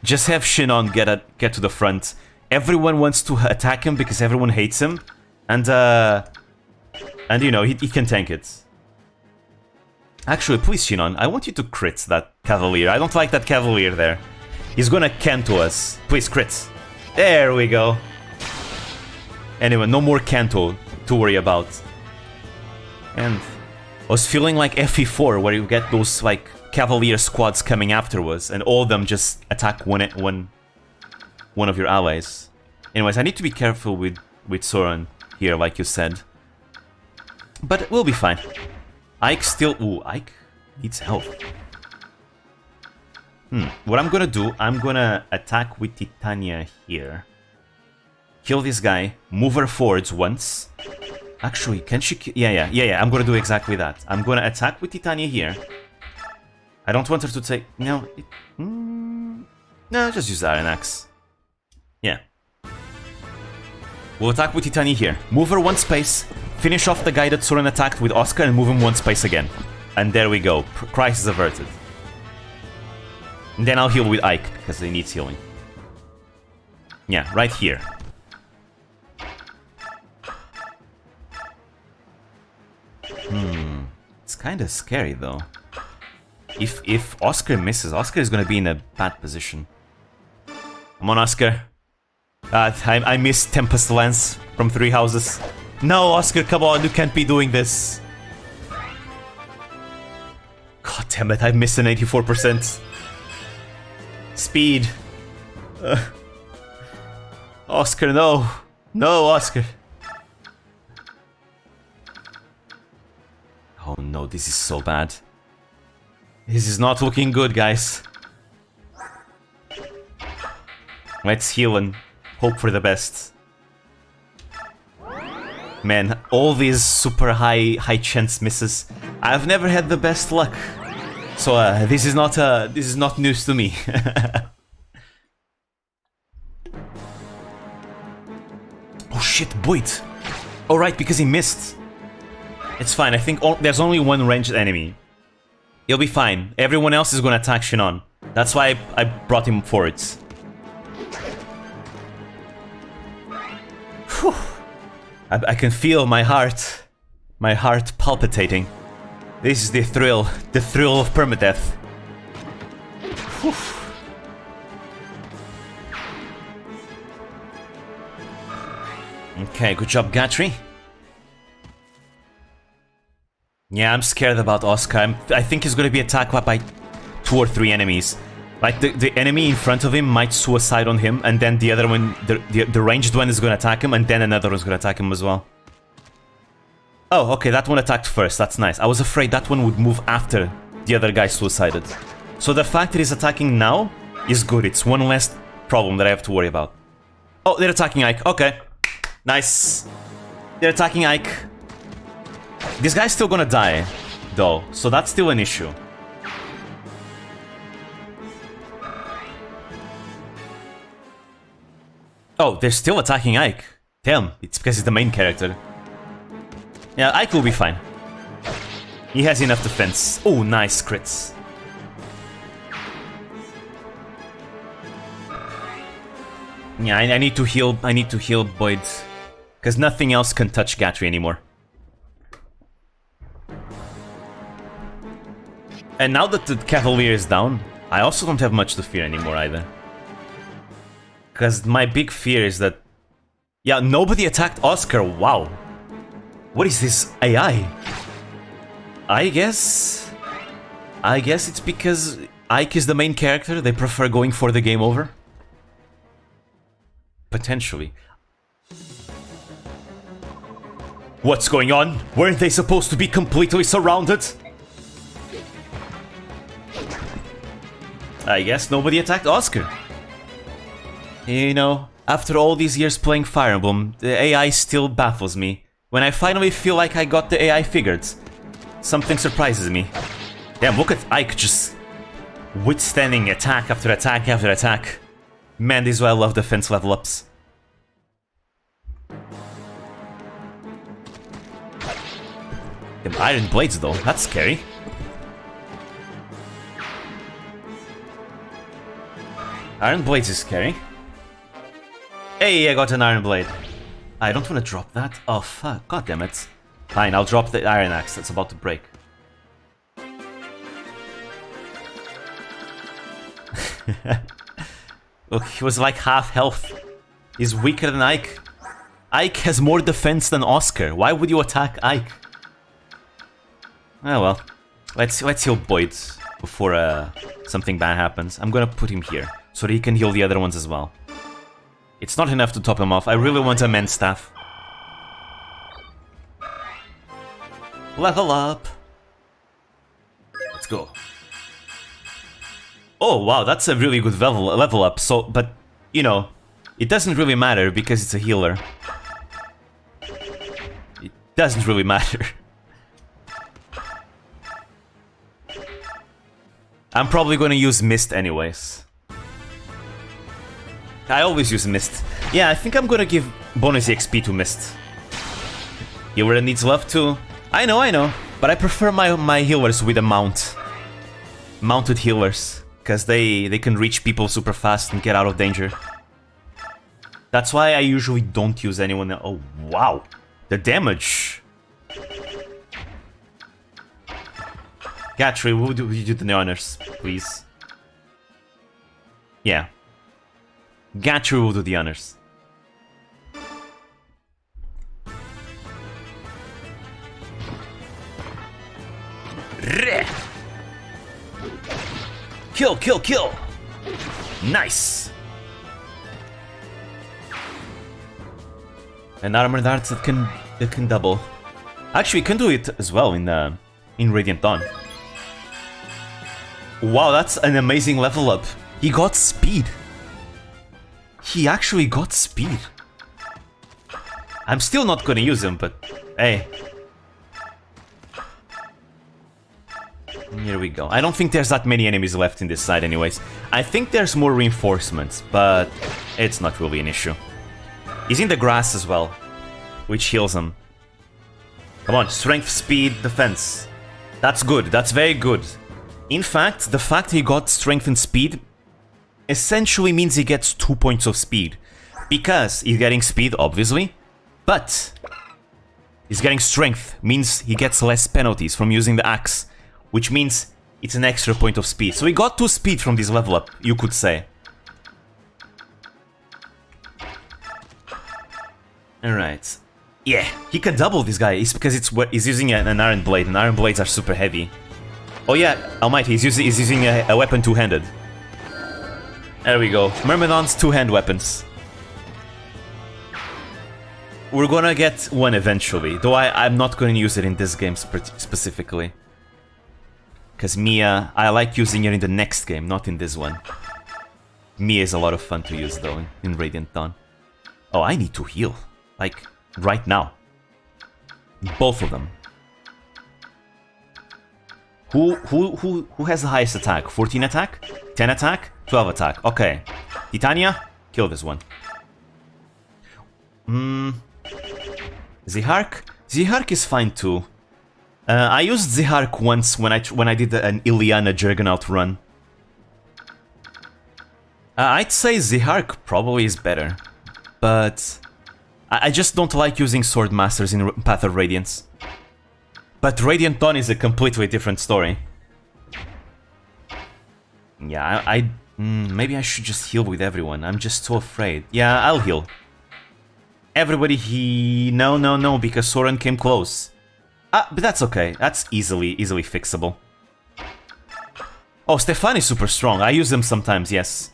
just have Shinon get to the front. Everyone wants to attack him because everyone hates him, and you know he can tank it. Actually, please, Shinon, I want you to crit that Cavalier. I don't like that Cavalier there. He's gonna Kanto us. Please, crit. There we go. Anyway, no more Kanto to worry about. And I was feeling like FE4, where you get those like Cavalier squads coming afterwards, and all of them just attack one of your allies. Anyways, I need to be careful with Soren here, like you said. But we'll be fine. Ike still... Ooh, Ike needs help. What I'm gonna do, I'm gonna attack with Titania here. Kill this guy, move her forwards once. Actually, can she... Yeah, I'm gonna do exactly that. I'm gonna attack with Titania here. I don't want her to take... No, no, just use Iron Axe. Yeah. We'll attack with Titania here. Move her one space, finish off the guy that Soren attacked with Oscar, and move him one space again. And there we go. Crisis averted. And then I'll heal with Ike, because he needs healing. Yeah, right here. It's kinda scary, though. If Oscar misses, Oscar is gonna be in a bad position. Come on, Oscar. I missed Tempest Lance from 3 houses. No, Oscar, come on, you can't be doing this. God damn it, I missed an 84%. Speed. Oscar, no. No, Oscar. Oh no, this is so bad. This is not looking good, guys. Let's heal and hope for the best. Man, all these super high chance misses. I've never had the best luck. So this is not news to me. Oh shit, Boyd. Oh right, because he missed. It's fine, I think there's only one ranged enemy. He'll be fine. Everyone else is gonna attack Shinon. That's why I brought him forwards. Whew. I can feel my heart palpitating. This is the thrill of permadeath. Whew. Okay, good job, Gatry. Yeah, I'm scared about Oscar. I think he's gonna be attacked by 2 or 3 enemies. Like, the enemy in front of him might suicide on him, and then the other one, the ranged one is gonna attack him, and then another one's gonna attack him as well. Oh, okay, that one attacked first. That's nice. I was afraid that one would move after the other guy suicided. So the fact that he's attacking now is good. It's one less problem that I have to worry about. Oh, they're attacking Ike. Okay. Nice. They're attacking Ike. This guy's still gonna die, though, so that's still an issue. Oh, they're still attacking Ike. Damn, it's because he's the main character. Yeah, Ike will be fine. He has enough defense. Oh, nice crits. Yeah, I need to heal. I need to heal Boyd, because nothing else can touch Gatry anymore. And now that the Cavalier is down, I also don't have much to fear anymore either. Because my big fear is that... Yeah, nobody attacked Oscar, wow. What is this AI? I guess it's because Ike is the main character, they prefer going for the game over. Potentially. What's going on? Weren't they supposed to be completely surrounded? I guess nobody attacked Oscar. You know, after all these years playing Fire Emblem, the AI still baffles me. When I finally feel like I got the AI figured, something surprises me. Damn, look at Ike just withstanding attack after attack after attack. Man, this is why I love defense level ups. Them iron blades though, that's scary. Iron blades is scary. Hey, I got an iron blade. I don't want to drop that. Oh fuck, god damn it. Fine, I'll drop the iron axe that's about to break. Look, he was like half health. He's weaker than Ike. Ike has more defense than Oscar. Why would you attack Ike? Oh well. Let's heal Boyd before something bad happens. I'm gonna put him here so that he can heal the other ones as well. It's not enough to top him off. I really want a men's staff. Level up. Let's go. Oh wow, that's a really good level up. So, but you know, it doesn't really matter because it's a healer. It doesn't really matter. I'm probably gonna use Mist anyways. I always use Mist. Yeah, I think I'm gonna give bonus XP to Mist. Healer needs love too. I know, but I prefer my healers with a mount. Mounted healers, because they can reach people super fast and get out of danger. That's why I usually don't use anyone. Oh wow, the damage. Gatry, would you do the honors, please? Yeah. Gatry will do the honors. Kill, kill, kill! Nice! And armored darts that can double. Actually, you can do it as well in Radiant Dawn. Wow, that's an amazing level up. He got speed. He actually got speed. I'm still not gonna use him, but hey. Here we go. I don't think there's that many enemies left in this side anyways. I think there's more reinforcements, but it's not really an issue. He's in the grass as well, which heals him. Come on, strength, speed, defense. That's good, that's very good. In fact, the fact he got strength and speed essentially means he gets 2 points of speed. Because he's getting speed, obviously, but he's getting strength, means he gets less penalties from using the axe, which means it's an extra point of speed. So he got 2 speed from this level up, you could say. Alright. Yeah, he can double this guy. It's because he's using an iron blade, and iron blades are super heavy. Oh yeah, Almighty, he's using a weapon two-handed. There we go. Myrmidon's two-hand weapons. We're gonna get one eventually, though I'm not gonna use it in this game specifically. Because Mia, I like using it in the next game, not in this one. Mia is a lot of fun to use though, in Radiant Dawn. Oh, I need to heal. Like, right now. Both of them. Who has the highest attack? 14 attack? 10 attack? 12 attack. Okay. Titania? Kill this one. Zihark? Zihark is fine too. I used Zihark once when I did an Ilyana Juggernaut run. I'd say Zihark probably is better, but I just don't like using Sword Masters in Path of Radiance. But Radiant Dawn is a completely different story. Yeah, maybe I should just heal with everyone. I'm just so afraid. Yeah, I'll heal. Everybody No, because Soren came close. But that's okay. That's easily fixable. Oh, Stefan is super strong. I use them sometimes, yes.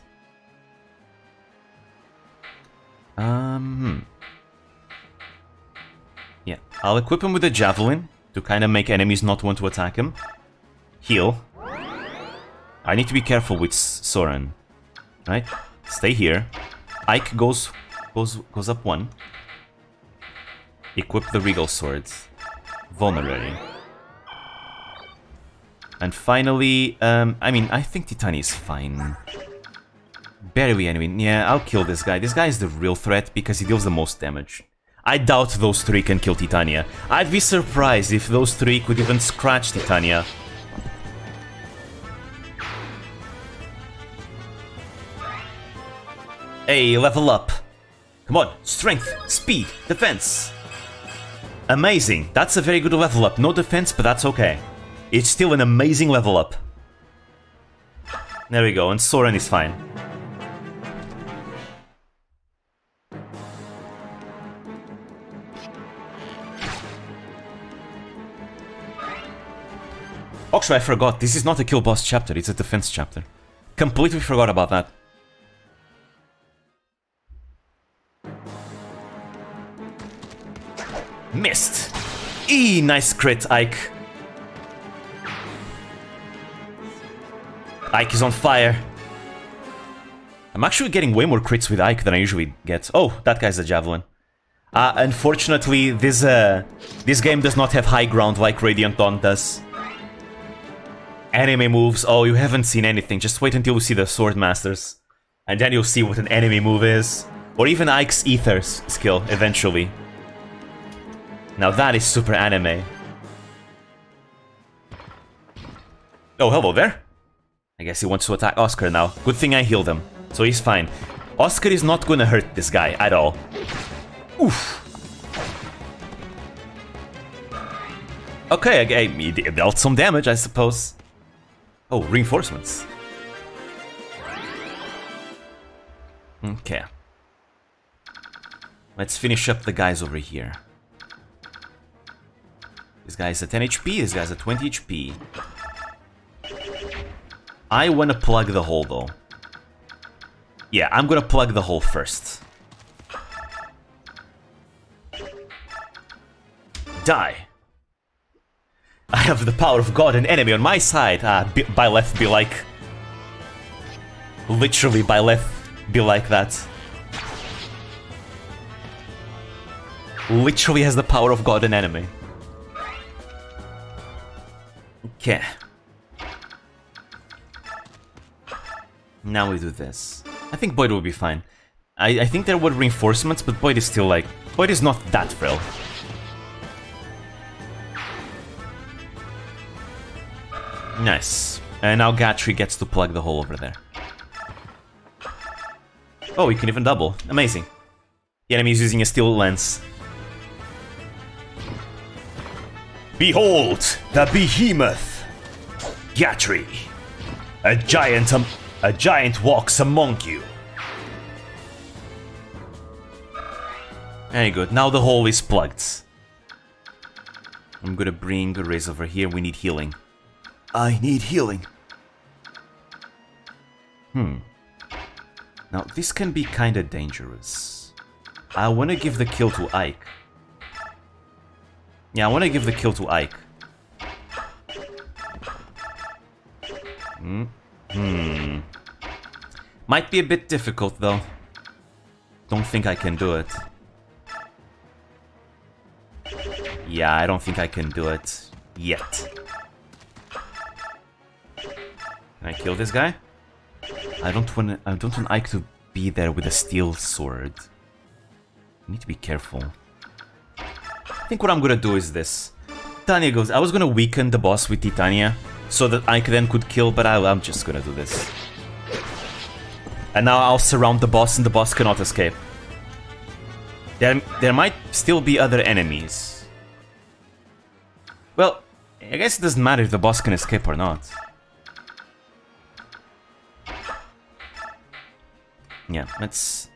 Yeah, I'll equip him with a Javelin to kind of make enemies not want to attack him. Heal. I need to be careful with Soren. Right? Stay here. Ike goes up 1. Equip the Regal Swords. Vulnerary. And finally, I think Titania is fine. Barely enemy. Yeah, I'll kill this guy. This guy is the real threat because he deals the most damage. I doubt those 3 can kill Titania. I'd be surprised if those 3 could even scratch Titania. Hey, level up. Come on, strength, speed, defense. Amazing. That's a very good level up. No defense, but that's okay. It's still an amazing level up. There we go, and Soren is fine. Actually, I forgot. This is not a kill boss chapter, it's a defense chapter. Completely forgot about that. Missed! Nice crit, Ike. Ike is on fire. I'm actually getting way more crits with Ike than I usually get. Oh, that guy's a Javelin. Unfortunately, this game does not have high ground like Radiant Dawn does. Enemy moves, oh, you haven't seen anything. Just wait until you see the Sword Masters. And then you'll see what an enemy move is. Or even Ike's Ether's skill, eventually. Now that is super anime. Oh, hello there. I guess he wants to attack Oscar now. Good thing I healed him, so he's fine. Oscar is not gonna hurt this guy at all. Oof. Okay, he dealt some damage, I suppose. Oh, reinforcements. Okay. Let's finish up the guys over here. This guy's at 10 HP, this guy's at 20 HP. I wanna plug the hole though. Yeah, I'm gonna plug the hole first. Die! I have the power of God and enemy on my side. By left be like... Literally by left be like that. Literally has the power of God and enemy. Okay. Now we do this. I think Boyd will be fine. I think there were reinforcements, but Boyd is still like... Boyd is not that frail. Nice. And now Gatry gets to plug the hole over there. Oh, he can even double. Amazing. The enemy is using a steel lance. Behold, the behemoth! Gatry! A giant walks among you. Very good. Now the hole is plugged. I'm gonna bring Riz over here. We need healing. I need healing. Now, this can be kinda dangerous. I wanna give the kill to Ike. Yeah, I wanna give the kill to Ike. Might be a bit difficult, though. Don't think I can do it. Yeah, I don't think I can do it. Yet. Can I kill this guy? I don't want Ike to be there with a steel sword. I need to be careful. I think what I'm gonna do is this. Titania goes. I was gonna weaken the boss with Titania so that I then could kill, but I'm just gonna do this. And now I'll surround the boss and the boss cannot escape. There might still be other enemies. Well, I guess it doesn't matter if the boss can escape or not. Yeah, let's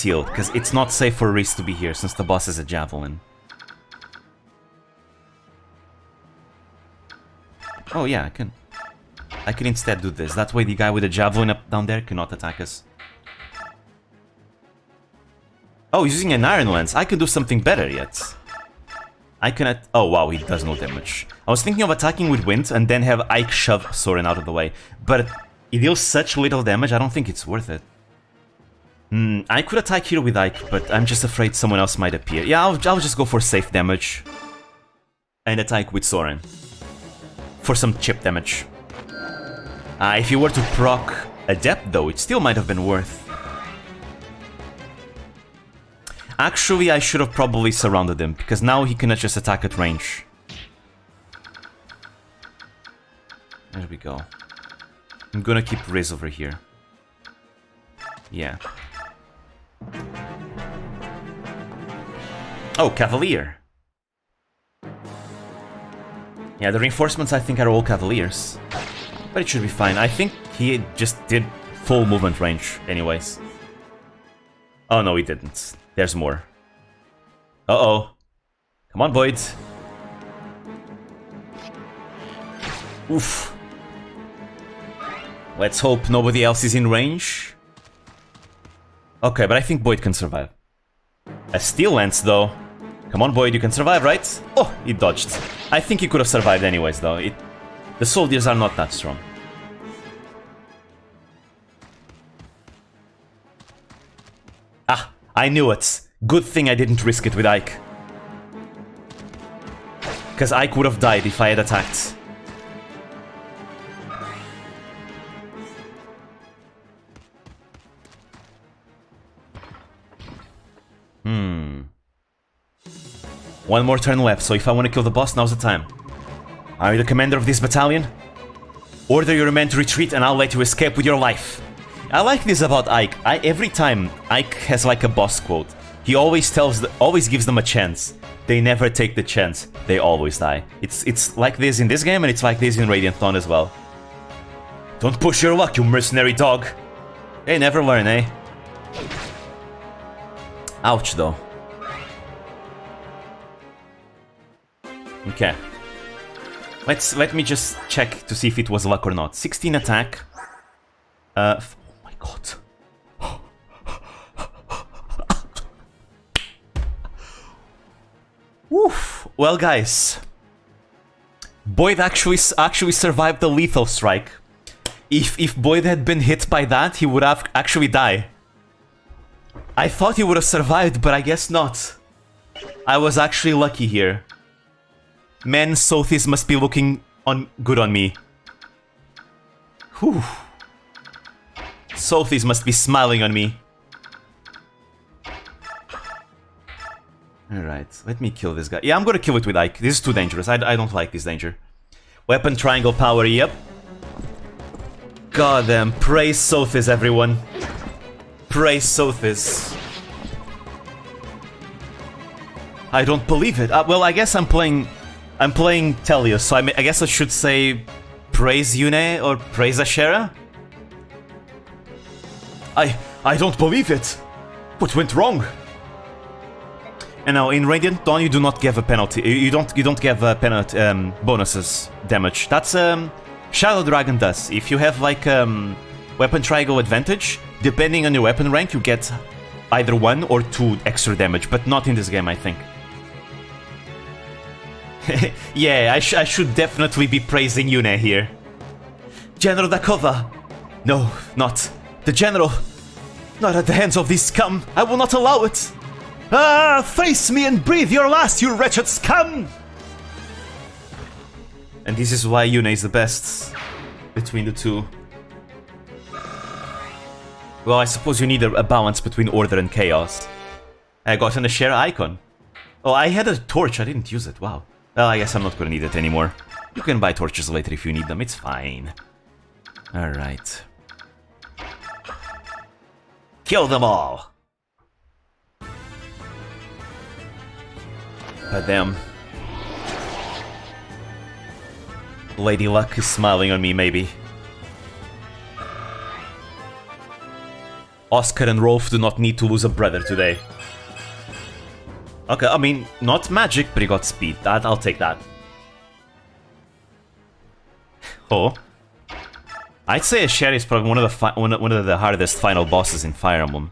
heal, because it's not safe for Reese to be here since the boss is a javelin. Oh yeah, I can instead do this. That way the guy with the javelin up down there cannot attack us. Oh, using an Iron Lance. I can do something better yet. I can oh wow, he does no damage. I was thinking of attacking with wind and then have Ike shove Soren out of the way. But it deals such little damage, I don't think it's worth it. I could attack here with Ike, but I'm just afraid someone else might appear. Yeah, I'll just go for safe damage. And attack with Soren. For some chip damage. If you were to proc Adept though, it still might have been worth. Actually, I should have probably surrounded him, because now he cannot just attack at range. There we go. I'm gonna keep Riz over here. Yeah. Oh, Cavalier. Yeah, the reinforcements I think are all Cavaliers. But it should be fine. I think he just did full movement range anyways. Oh no, he didn't. There's more. Uh-oh. Come on, Void. Oof. Let's hope nobody else is in range. Okay, but I think Boyd can survive. A Steel Lance, though. Come on, Boyd, you can survive, right? Oh, he dodged. I think he could have survived anyways, though. The soldiers are not that strong. Ah, I knew it. Good thing I didn't risk it with Ike. Because Ike would have died if I had attacked. One more turn left, so if I want to kill the boss, now's the time. Are you the commander of this battalion? Order your men to retreat and I'll let you escape with your life. I like this about Ike. Every time Ike has like a boss quote, he always gives them a chance. They never take the chance. They always die. It's like this in this game and it's like this in Radiant Dawn as well. Don't push your luck, you mercenary dog. They never learn, eh? Ouch, though. Okay. Let me just check to see if it was luck or not. 16 attack. Oh my god. Woof. Well, guys, Boyd actually survived the lethal strike. If Boyd had been hit by that, he would have actually died. I thought he would have survived, but I guess not. I was actually lucky here. Man, Sothis must be looking good on me. Whew. Sothis must be smiling on me. Alright, let me kill this guy. Yeah, I'm gonna kill it with Ike. This is too dangerous. I don't like this danger. Weapon triangle power, yep. God damn, praise Sothis, everyone. Praise Sothis. I don't believe it. Well, I guess I'm playing Tellius, so I guess I should say praise Yune or praise Ashera? I don't believe it. What went wrong? And now in Radiant Dawn you do not give a penalty. You don't give a penalty bonuses damage. That's Shadow Dragon does. If you have like weapon triangle advantage, depending on your weapon rank, you get either 1 or 2 extra damage, but not in this game, I think. Yeah, I should definitely be praising Yune here. General Dakova! No, not. The General! Not at the hands of this scum! I will not allow it! Ah, face me and breathe your last, you wretched scum! And this is why Yune is the best between the two. Well, I suppose you need a balance between order and chaos. I got an Ashera icon. Oh, I had a torch, I didn't use it, wow. Well, I guess I'm not gonna need it anymore. You can buy torches later if you need them, it's fine. Alright. Kill them all! But damn. Lady Luck is smiling on me, maybe. Oscar and Rolf do not need to lose a brother today. Okay, I mean, not magic, but he got speed. I'll take that. Oh. I'd say a Sherry is probably one of the hardest final bosses in Fire Emblem.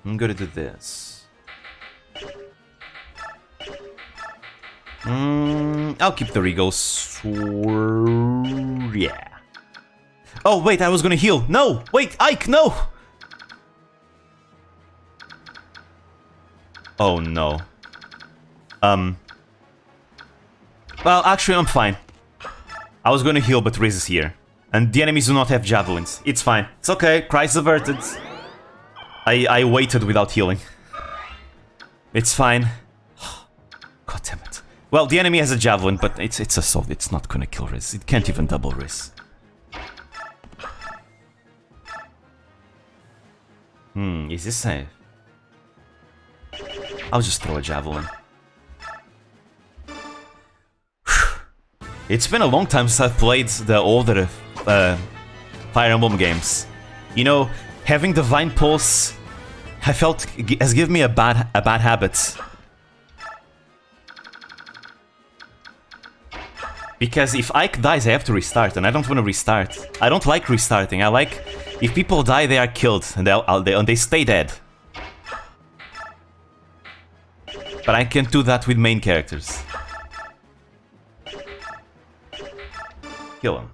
I'm gonna do this. I'll keep the Regals. Yeah. Oh, wait, I was gonna heal. No! Wait, Ike, no! Oh, no. Well, actually, I'm fine. I was gonna heal, but Riz is here. And the enemies do not have javelins. It's fine. It's okay. Crisis averted. I waited without healing. It's fine. God damn it. Well, the enemy has a javelin, but it's a sword. It's not gonna kill Riz. It can't even double Riz. Is this safe? I'll just throw a javelin. It's been a long time since I've played the older Fire Emblem games. You know, having Divine Pulse, I felt has given me a bad habit. Because if Ike dies, I have to restart, and I don't want to restart. I don't like restarting. I like if people die, they are killed, and they stay dead. But I can't do that with main characters. Kill him.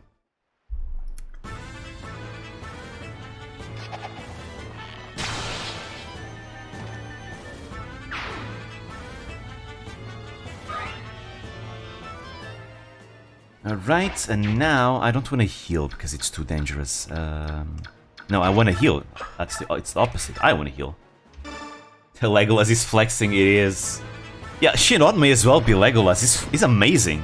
Alright, and now I don't want to heal because it's too dangerous. No, I want to heal. It's the opposite. I want to heal. Legolas is flexing, it is. Yeah, Shinon may as well be Legolas. He's amazing.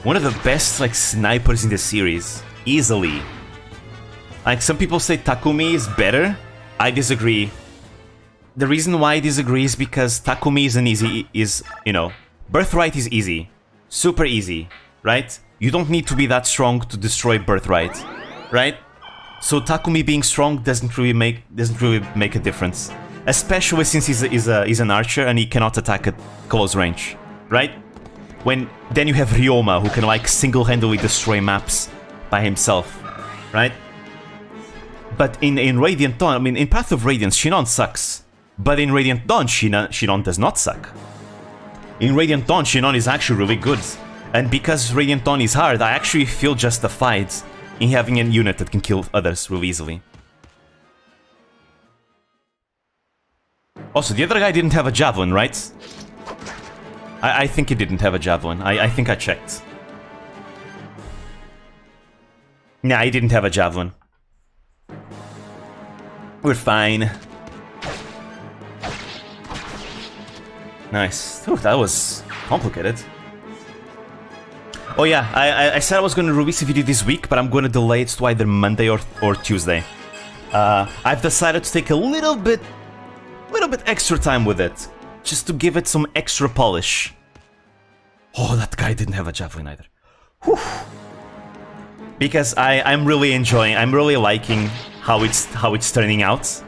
One of the best like snipers in the series. Easily. Like, some people say Takumi is better. I disagree. The reason why I disagree is because Takumi is you know, Birthright is easy. Super easy, right? You don't need to be that strong to destroy Birthright, right? So Takumi being strong doesn't really make a difference. Especially since he's an archer and he cannot attack at close range, right? Then you have Ryoma, who can like single-handedly destroy maps by himself, right? But in Radiant Dawn, I mean, in Path of Radiance, Shinon sucks. But in Radiant Dawn, Shinon does not suck. In Radiant Dawn, Shinon is actually really good. And because Radiant Dawn is hard, I actually feel justified in having a unit that can kill others really easily. Also, the other guy didn't have a javelin, right? I think he didn't have a javelin. I think I checked. Nah, he didn't have a javelin. We're fine. Nice. Ooh, that was complicated. Oh yeah, I said I was going to release a video this week, but I'm going to delay it to either Monday or Tuesday. I've decided to take a little bit extra time with it, just to give it some extra polish. Oh, that guy didn't have a javelin either. Whew. Because I'm really liking how it's turning out.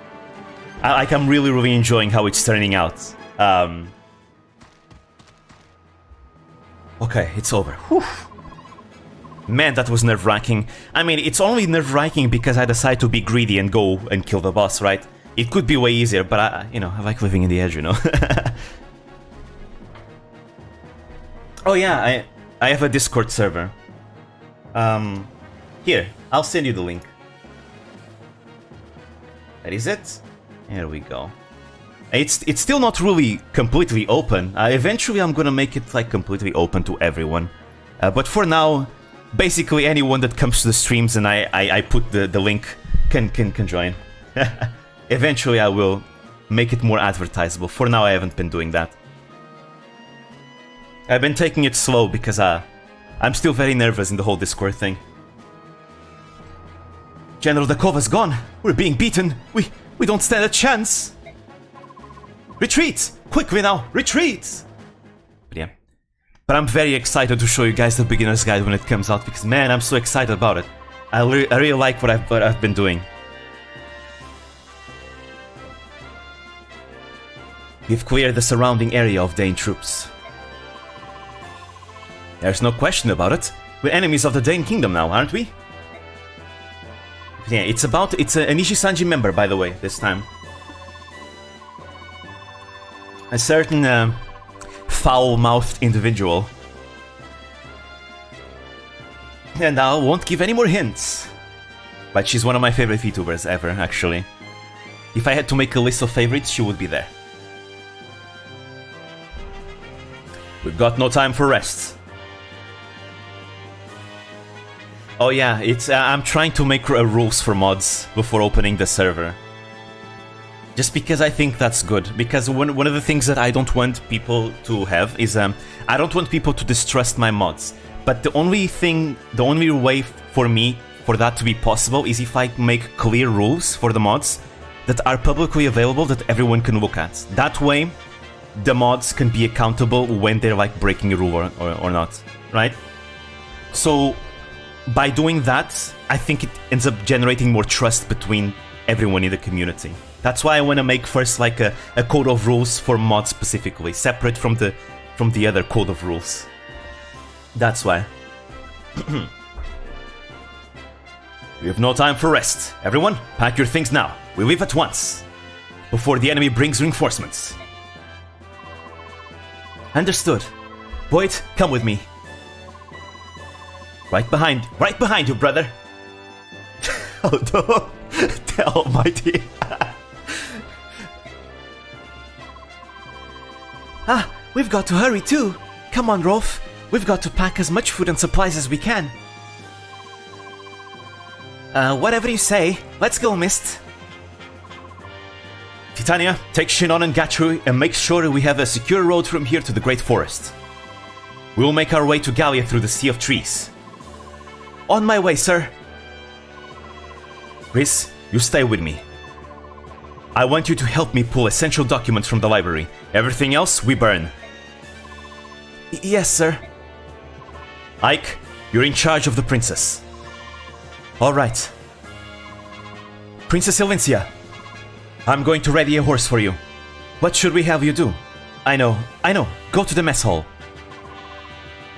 I'm really enjoying how it's turning out. Okay, it's over. Whew. Man, that was nerve-wracking. I mean, it's only nerve-wracking because I decided to be greedy and go and kill the boss, right? It could be way easier, but I like living in the edge, you know? Oh yeah, I have a Discord server. Here, I'll send you the link. That is it. There we go. It's still not really completely open. Eventually I'm gonna make it like completely open to everyone. But for now, basically anyone that comes to the streams and I put the link can join. Eventually I will make it more advertisable. For now I haven't been doing that. I've been taking it slow because I'm still very nervous in the whole Discord thing. General Dakova's gone. We're being beaten. We don't stand a chance. Retreat! Quickly now, retreat! But yeah. But I'm very excited to show you guys the beginner's guide when it comes out because man, I'm so excited about it. I really like what I've been doing. We've cleared the surrounding area of Dane troops. There's no question about it. We're enemies of the Dane Kingdom now, aren't we? Yeah, it's a Nishi-Sanji member, by the way, this time. A certain foul-mouthed individual. And I won't give any more hints. But she's one of my favorite VTubers ever, actually. If I had to make a list of favorites, she would be there. We've got no time for rest. Oh yeah, it's I'm trying to make rules for mods before opening the server. Just because I think that's good. Because one of the things that I don't want people to have is I don't want people to distrust my mods. But the only way for me for that to be possible is if I make clear rules for the mods that are publicly available that everyone can look at. That way, the mods can be accountable when they're like breaking a rule or not, right? So by doing that, I think it ends up generating more trust between everyone in the community. That's why I want to make first like a code of rules for mods specifically, separate from the other code of rules. That's why. We have no time for rest. Everyone, pack your things now. We leave at once, before the enemy brings reinforcements. Understood. Boyd, come with me. Right behind you, brother. Oh no, the almighty. We've got to hurry too. Come on, Rolf. We've got to pack as much food and supplies as we can. Whatever you say. Let's go, Mist. Titania, take Shinon and Gatru and make sure we have a secure road from here to the Great Forest. We will make our way to Gallia through the Sea of Trees. On my way, sir. Rhys, you stay with me. I want you to help me pull essential documents from the library. Everything else, we burn. Yes, sir. Ike, you're in charge of the princess. All right. Princess Ilvincia, I'm going to ready a horse for you. What should we have you do? I know. Go to the mess hall.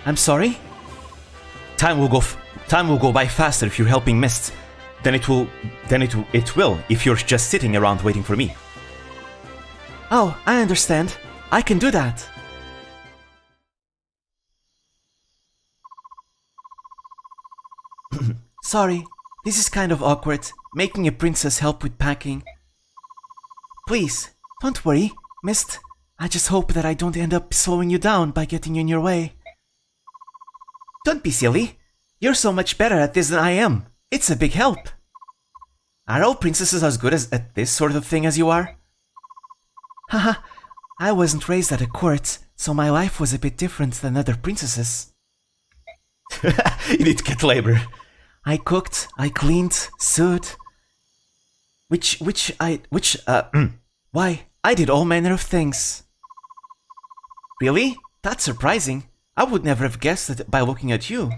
I'm sorry? Time will go by faster if you're helping Mist. It will if you're just sitting around waiting for me. Oh, I understand. I can do that. Sorry, this is kind of awkward, making a princess help with packing. Please, don't worry, Mist. I just hope that I don't end up slowing you down by getting in your way. Don't be silly. You're so much better at this than I am. It's a big help. Are all princesses as good at this sort of thing as you are? Haha, I wasn't raised at a court, so my life was a bit different than other princesses. You need to get labor. I cooked, I cleaned, sewed. Why, I did all manner of things. Really? That's surprising. I would never have guessed it by looking at you.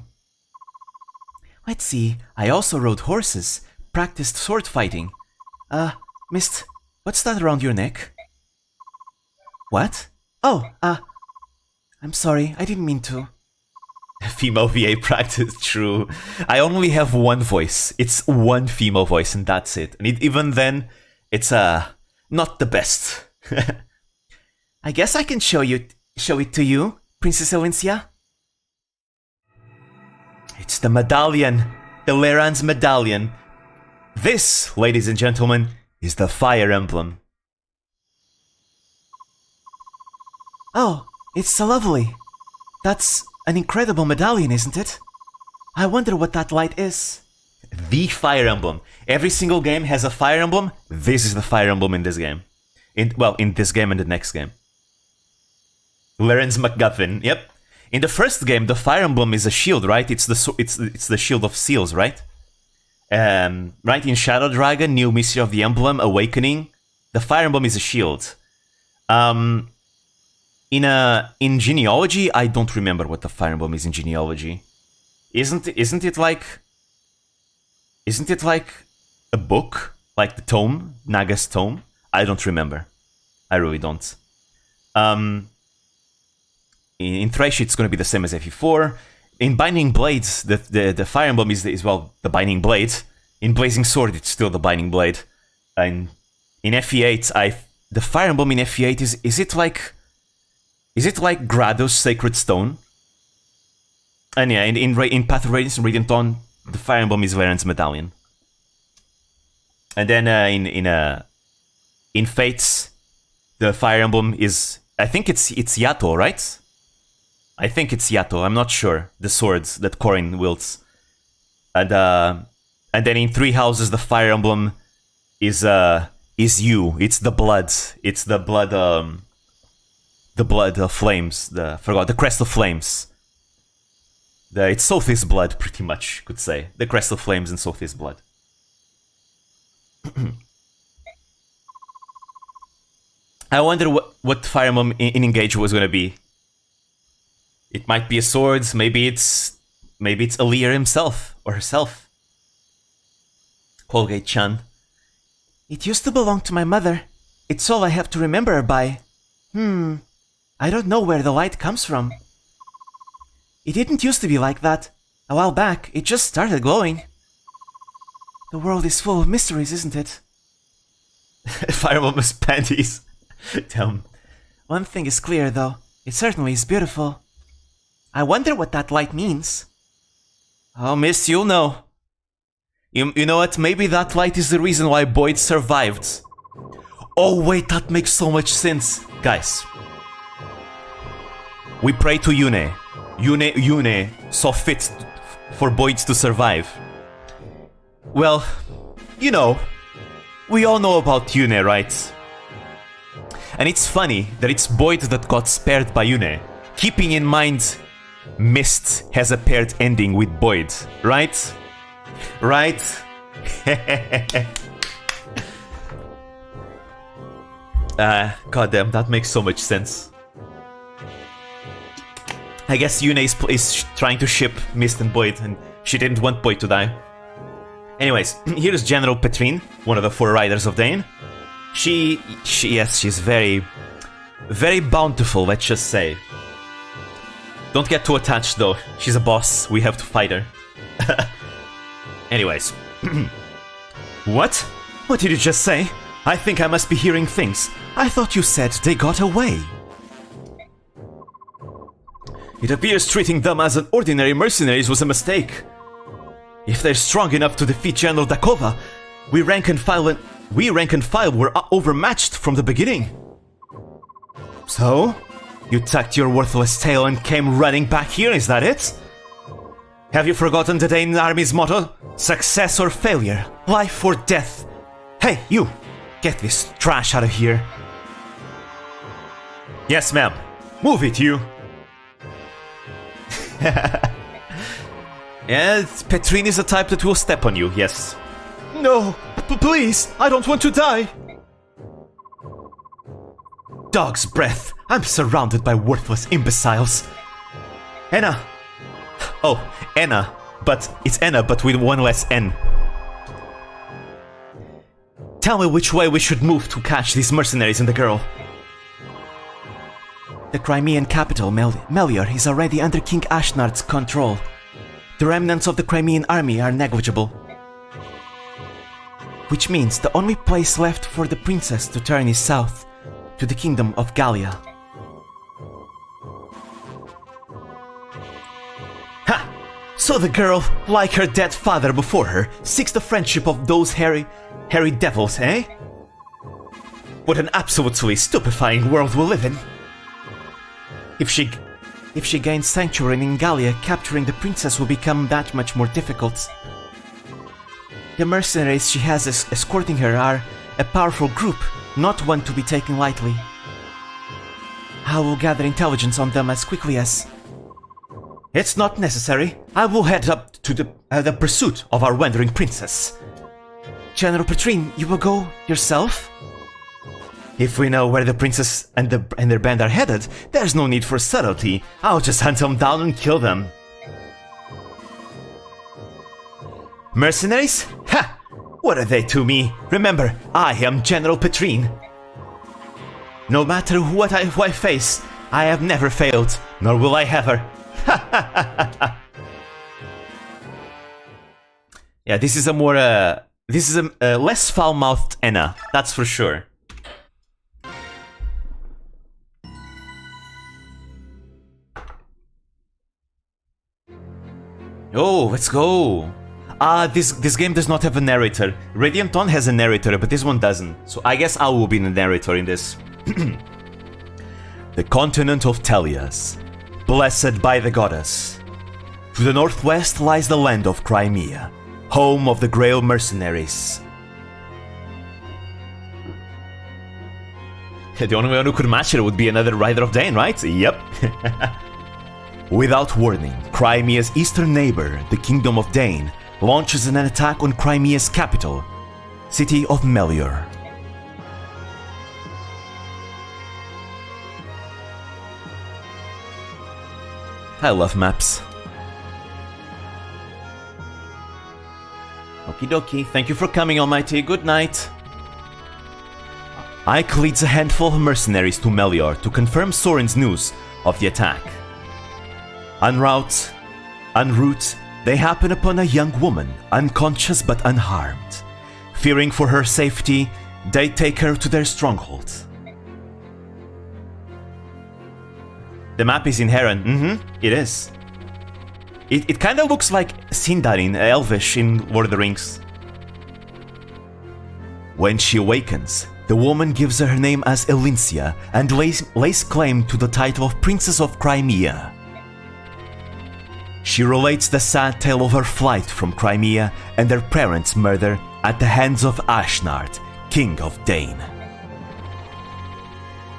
Let's see, I also rode horses, practiced sword fighting. Mist, what's that around your neck? What? Oh, I'm sorry, I didn't mean to. Female VA practice, true. I only have one voice. It's one female voice and that's it. And even then, it's not the best. I guess I can show it to you, Princess Ilvincia. It's the medallion. The Leran's medallion. This, ladies and gentlemen, is the Fire Emblem. Oh, it's so lovely. That's an incredible medallion, isn't it? I wonder what that light is. The Fire Emblem. Every single game has a Fire Emblem. This is the Fire Emblem in this game. In this game and the next game. Laren's MacGuffin. Yep. In the first game, the Fire Emblem is a shield, right? It's the shield of seals, right? Right, in Shadow Dragon, New Mystery of the Emblem, Awakening, the Fire Emblem is a shield. In Genealogy, I don't remember what the Fire Emblem is in Genealogy. Isn't it like a book, like the tome, Naga's tome? I don't remember. I really don't. In Thresh, it's going to be the same as FE4. In Binding Blades, the Fire Emblem is the Binding Blade. In Blazing Sword, it's still the Binding Blade. And in FE8, the Fire Emblem in FE8 is it like Grado's Sacred Stone? And yeah, in Path of Radiance and Radiant Dawn, the Fire Emblem is Varen's Medallion. And then in Fates, the Fire Emblem is, I think it's Yato, right? I think it's Yato. I'm not sure. The swords that Corrin wields. And then in Three Houses, the Fire Emblem is you. It's the blood. It's the blood. The blood of flames. The crest of flames. It's Sothis blood, pretty much, could say. The crest of flames and Sothis blood. I wonder what Fire Emblem in Engage was gonna be. It might be a swords. Maybe it's Aaliyah himself or herself. Colgate-chan. It used to belong to my mother. It's all I have to remember her by. I don't know where the light comes from. It didn't used to be like that. A while back, it just started glowing. The world is full of mysteries, isn't it? Fire Emblem's panties. Damn. One thing is clear, though. It certainly is beautiful. I wonder what that light means. Oh, miss, you'll know. You know what? Maybe that light is the reason why Boyd survived. Oh, wait, that makes so much sense. Guys. We pray to Yune. Yune saw fit for Boyd to survive. Well, you know, we all know about Yune, right? And it's funny that it's Boyd that got spared by Yune, keeping in mind Mist has a paired ending with Boyd, right? Right? Goddamn, that makes so much sense. I guess Yune is trying to ship Mist and Boyd, and she didn't want Boyd to die. Anyways, here's General Petrine, one of the 4 riders of Dane. She's very, very bountiful, let's just say. Don't get too attached though, she's a boss, we have to fight her. Anyways. What? What did you just say? I think I must be hearing things. I thought you said they got away. It appears treating them as an ordinary mercenaries was a mistake. If they're strong enough to defeat General Dakova, we rank and file were overmatched from the beginning. So? You tucked your worthless tail and came running back here, is that it? Have you forgotten the Dane Army's motto? Success or failure, life or death. Hey, you! Get this trash out of here. Yes, ma'am. Move it, you. Yeah, Petrine is the type that will step on you, yes. No, please, I don't want to die. Dog's breath. I'm surrounded by worthless imbeciles. Anna. Oh, Anna. But it's Anna, but with one less N. Tell me which way we should move to catch these mercenaries and the girl. The Crimean capital, Melior, is already under King Ashnard's control. The remnants of the Crimean army are negligible. Which means the only place left for the princess to turn is south, to the kingdom of Gallia. Ha! So the girl, like her dead father before her, seeks the friendship of those hairy devils, eh? What an absolutely stupefying world we live in. If she gains sanctuary in Gallia, capturing the princess will become that much more difficult. The mercenaries she has escorting her are a powerful group, not one to be taken lightly. I will gather intelligence on them as quickly as... It's not necessary. I will head up to the pursuit of our wandering princess. General Petrine, you will go yourself? If we know where the princess and their band are headed, there's no need for subtlety. I'll just hunt them down and kill them. Mercenaries? Ha! What are they to me? Remember, I am General Petrine. No matter who I face, I have never failed, nor will I ever. Yeah, this is a less foul-mouthed Anna, that's for sure. Oh, let's go. This game does not have a narrator. Radiant Dawn has a narrator, but this one doesn't. So I guess I will be the narrator in this. The continent of Tellius, blessed by the goddess. To the northwest lies the land of Crimea, home of the Grail mercenaries. The only one who could match it would be another Rider of Dane, right? Yep. Without warning, Crimea's eastern neighbor, the Kingdom of Dane, launches an attack on Crimea's capital, city of Melior. I love maps. Okie dokie, thank you for coming, Almighty, good night. Ike leads a handful of mercenaries to Melior to confirm Soren's news of the attack. En route, they happen upon a young woman, unconscious but unharmed. Fearing for her safety, they take her to their stronghold. The map is in Heron. It is. It kind of looks like Sindarin, Elvish in Lord of the Rings. When she awakens, the woman gives her name as Elincia and lays claim to the title of Princess of Crimea. She relates the sad tale of her flight from Crimea and her parents' murder at the hands of Ashnard, King of Dane.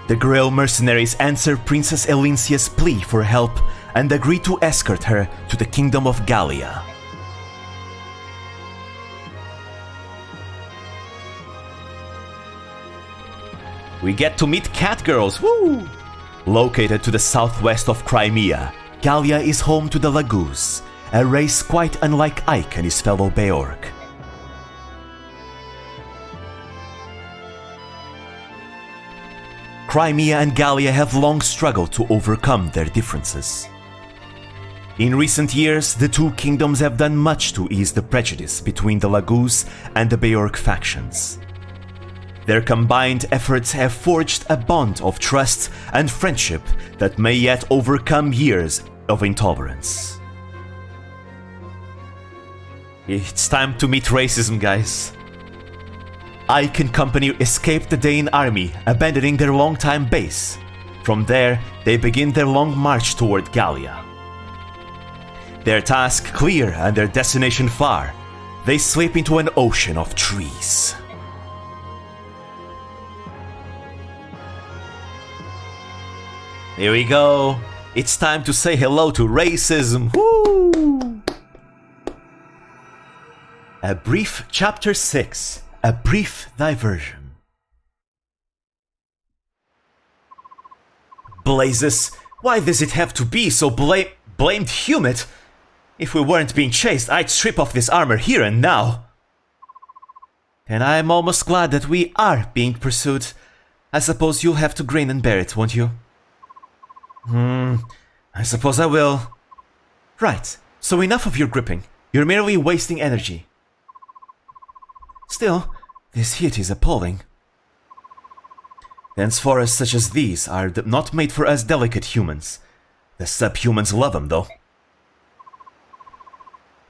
The Grail mercenaries answer Princess Elincia's plea for help and agree to escort her to the Kingdom of Gallia. We get to meet Catgirls, woo! Located to the southwest of Crimea, Gallia is home to the Lagoos, a race quite unlike Ike and his fellow Beorg. Crimea and Gallia have long struggled to overcome their differences. In recent years, the two kingdoms have done much to ease the prejudice between the Lagoos and the Beorg factions. Their combined efforts have forged a bond of trust and friendship that may yet overcome years of intolerance. It's time to meet racism, guys. Ike and company escaped the Dane army, abandoning their longtime base. From there, they begin their long march toward Gallia. Their task clear and their destination far, they slip into an ocean of trees. Here we go. It's time to say hello to racism. Woo! A brief chapter 6. A brief diversion. Blazes, why does it have to be so blamed humid? If we weren't being chased, I'd strip off this armor here and now. And I'm almost glad that we are being pursued. I suppose you'll have to grin and bear it, won't you? I suppose I will. Right, so enough of your gripping. You're merely wasting energy. Still, this heat is appalling. Dense forests such as these are not made for us delicate humans. The subhumans love them, though.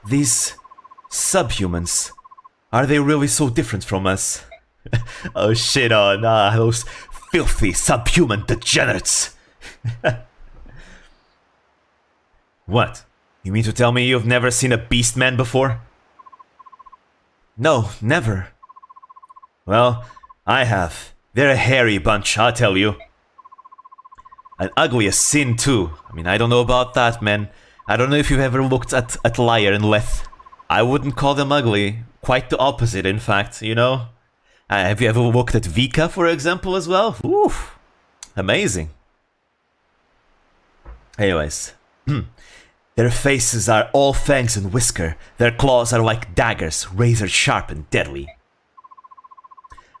These subhumans, are they really so different from us? Oh shit on, those filthy subhuman degenerates! What? You mean to tell me you've never seen a beast man before? No, never. Well, I have. They're a hairy bunch, I'll tell you. And ugly as sin, too. I mean, I don't know about that, man. I don't know if you've ever looked at Lyre and Leth. I wouldn't call them ugly. Quite the opposite, in fact, you know? Have you ever looked at Vika, for example, as well? Oof. Amazing. Anyways. Their faces are all fangs and whisker. Their claws are like daggers, razor sharp and deadly.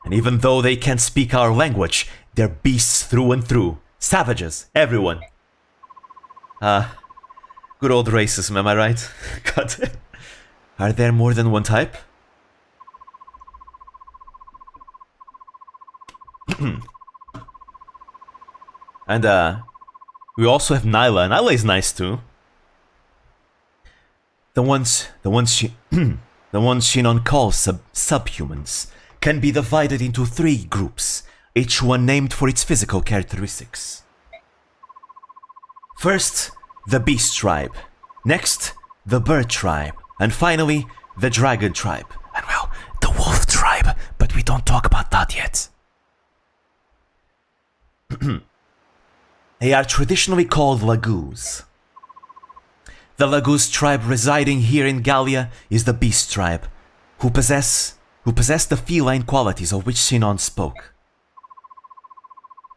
And even though they can't speak our language, they're beasts through and through. Savages, everyone. Good old racism, am I right? God. Are there more than one type? And we also have Nyla. Nyla is nice too. The ones Shinon calls subhumans can be divided into 3 groups, each one named for its physical characteristics. First, the Beast Tribe. Next, the Bird Tribe. And finally, the Dragon Tribe. And well, the Wolf Tribe, but we don't talk about that yet. They are traditionally called Lagoos. The Lagoos tribe residing here in Gallia is the Beast Tribe, who possess the feline qualities of which Sinon spoke.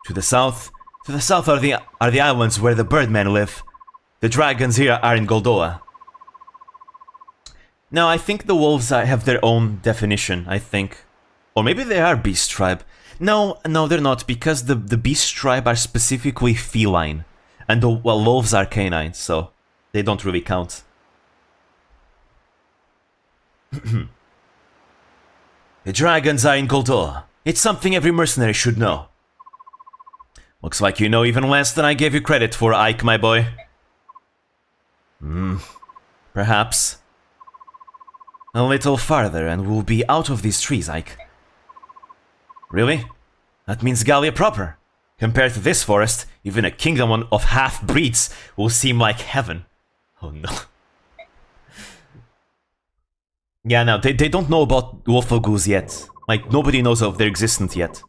To the south are the islands where the Birdmen live. The dragons here are in Goldoa. Now, I think the wolves have their own definition, I think. Or maybe they are Beast Tribe. No, they're not, because the Beast Tribe are specifically feline. And the wolves are canine, so they don't really count. The dragons are in Goldoa. It's something every mercenary should know. Looks like you know even less than I gave you credit for, Ike, my boy. Perhaps. A little farther and we'll be out of these trees, Ike. Really? That means Gallia proper. Compared to this forest, even a kingdom of half-breeds will seem like heaven. Oh no. Yeah, no, they don't know about Wolfagoos yet. Like, nobody knows of their existence yet.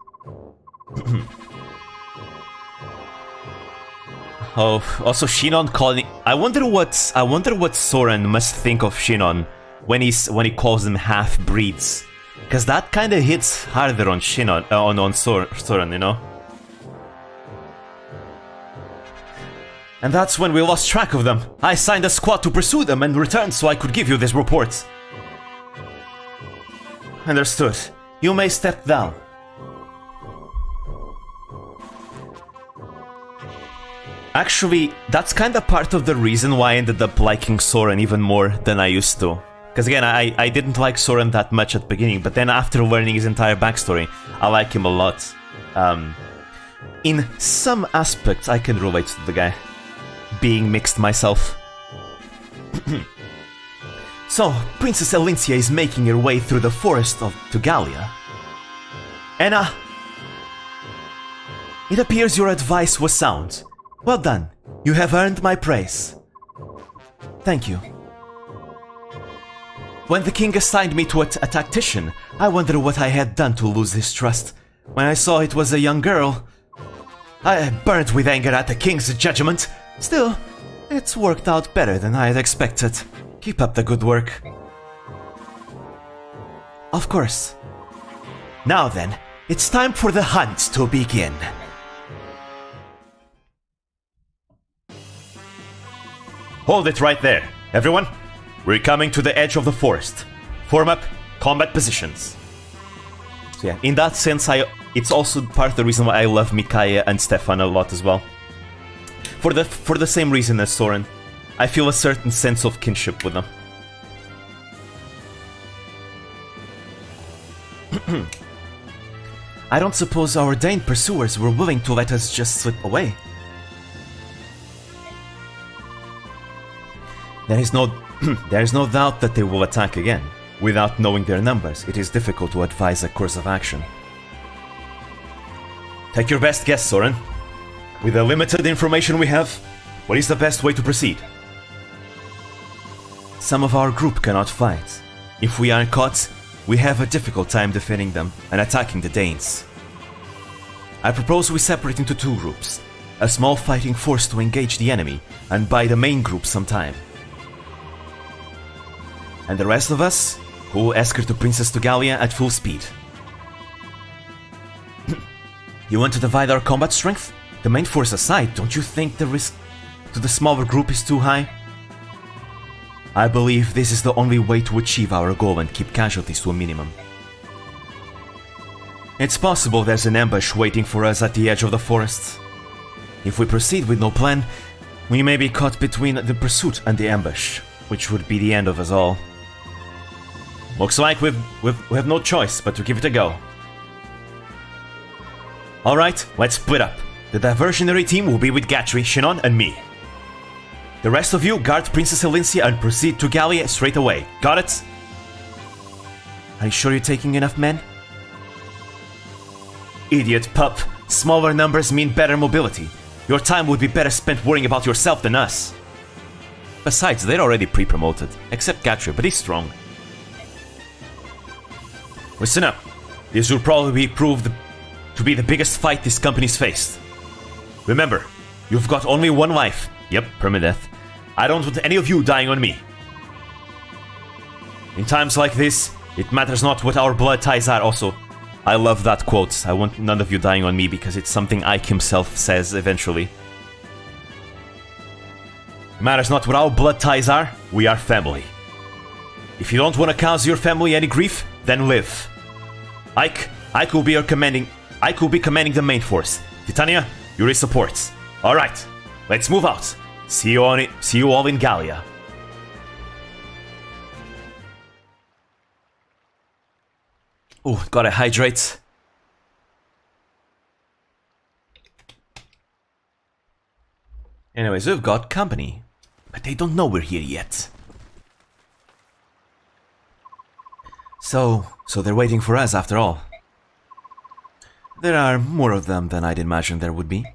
Oh, also Shinon calling... I wonder what Soren must think of Shinon when he calls them half-breeds. Because that kind of hits harder on Shinon, on Soren, you know? And that's when we lost track of them. I signed a squad to pursue them and returned so I could give you this report. Understood. You may step down. Actually, that's kind of part of the reason why I ended up liking Soren even more than I used to. Because again, I didn't like Soren that much at the beginning, but then after learning his entire backstory, I like him a lot. In some aspects, I can relate to the guy. Being mixed myself. So, Princess Elincia is making her way through the forest to Gallia. Anna, it appears your advice was sound. Well done. You have earned my praise. Thank you. When the king assigned me to a tactician, I wondered what I had done to lose his trust. When I saw it was a young girl, I burned with anger at the king's judgment. Still, it's worked out better than I had expected. Keep up the good work. Of course. Now then, it's time for the hunt to begin. Hold it right there, everyone. We're coming to the edge of the forest. Form up combat positions. So yeah, in that sense, it's also part of the reason why I love Micaiah and Stefan a lot as well. For the same reason as Soren, I feel a certain sense of kinship with them. I don't suppose our Dane pursuers were willing to let us just slip away. There is no doubt that they will attack again. Without knowing their numbers, it is difficult to advise a course of action. Take your best guess, Soren. With the limited information we have, what is the best way to proceed? Some of our group cannot fight. If we are caught, we have a difficult time defending them and attacking the Danes. I propose we separate into two groups, a small fighting force to engage the enemy and buy the main group some time. And the rest of us, who will escort the princess to Gallia at full speed. You want to divide our combat strength? The main force aside, don't you think the risk to the smaller group is too high? I believe this is the only way to achieve our goal and keep casualties to a minimum. It's possible there's an ambush waiting for us at the edge of the forest. If we proceed with no plan, we may be caught between the pursuit and the ambush, which would be the end of us all. Looks like we have no choice but to give it a go. Alright, let's split up. The diversionary team will be with Gatry, Shinon, and me. The rest of you guard Princess Elincia and proceed to Gallia straight away. Got it? Are you sure you're taking enough men? Idiot pup. Smaller numbers mean better mobility. Your time would be better spent worrying about yourself than us. Besides, they're already pre-promoted. Except Gatry, but he's strong. Listen up. This will probably prove to be the biggest fight this company's faced. Remember, you've got only one life. Yep, permadeath. I don't want any of you dying on me. In times like this, it matters not what our blood ties are also. I love that quote. I want none of you dying on me because it's something Ike himself says eventually. It matters not what our blood ties are, we are family. If you don't want to cause your family any grief, then live. Ike will be commanding the main force. Titania, you're his support. Alright, let's move out. See you all in Gallia. Oh, gotta hydrate. Anyways, we've got company. But they don't know we're here yet. So they're waiting for us after all. There are more of them than I'd imagined there would be.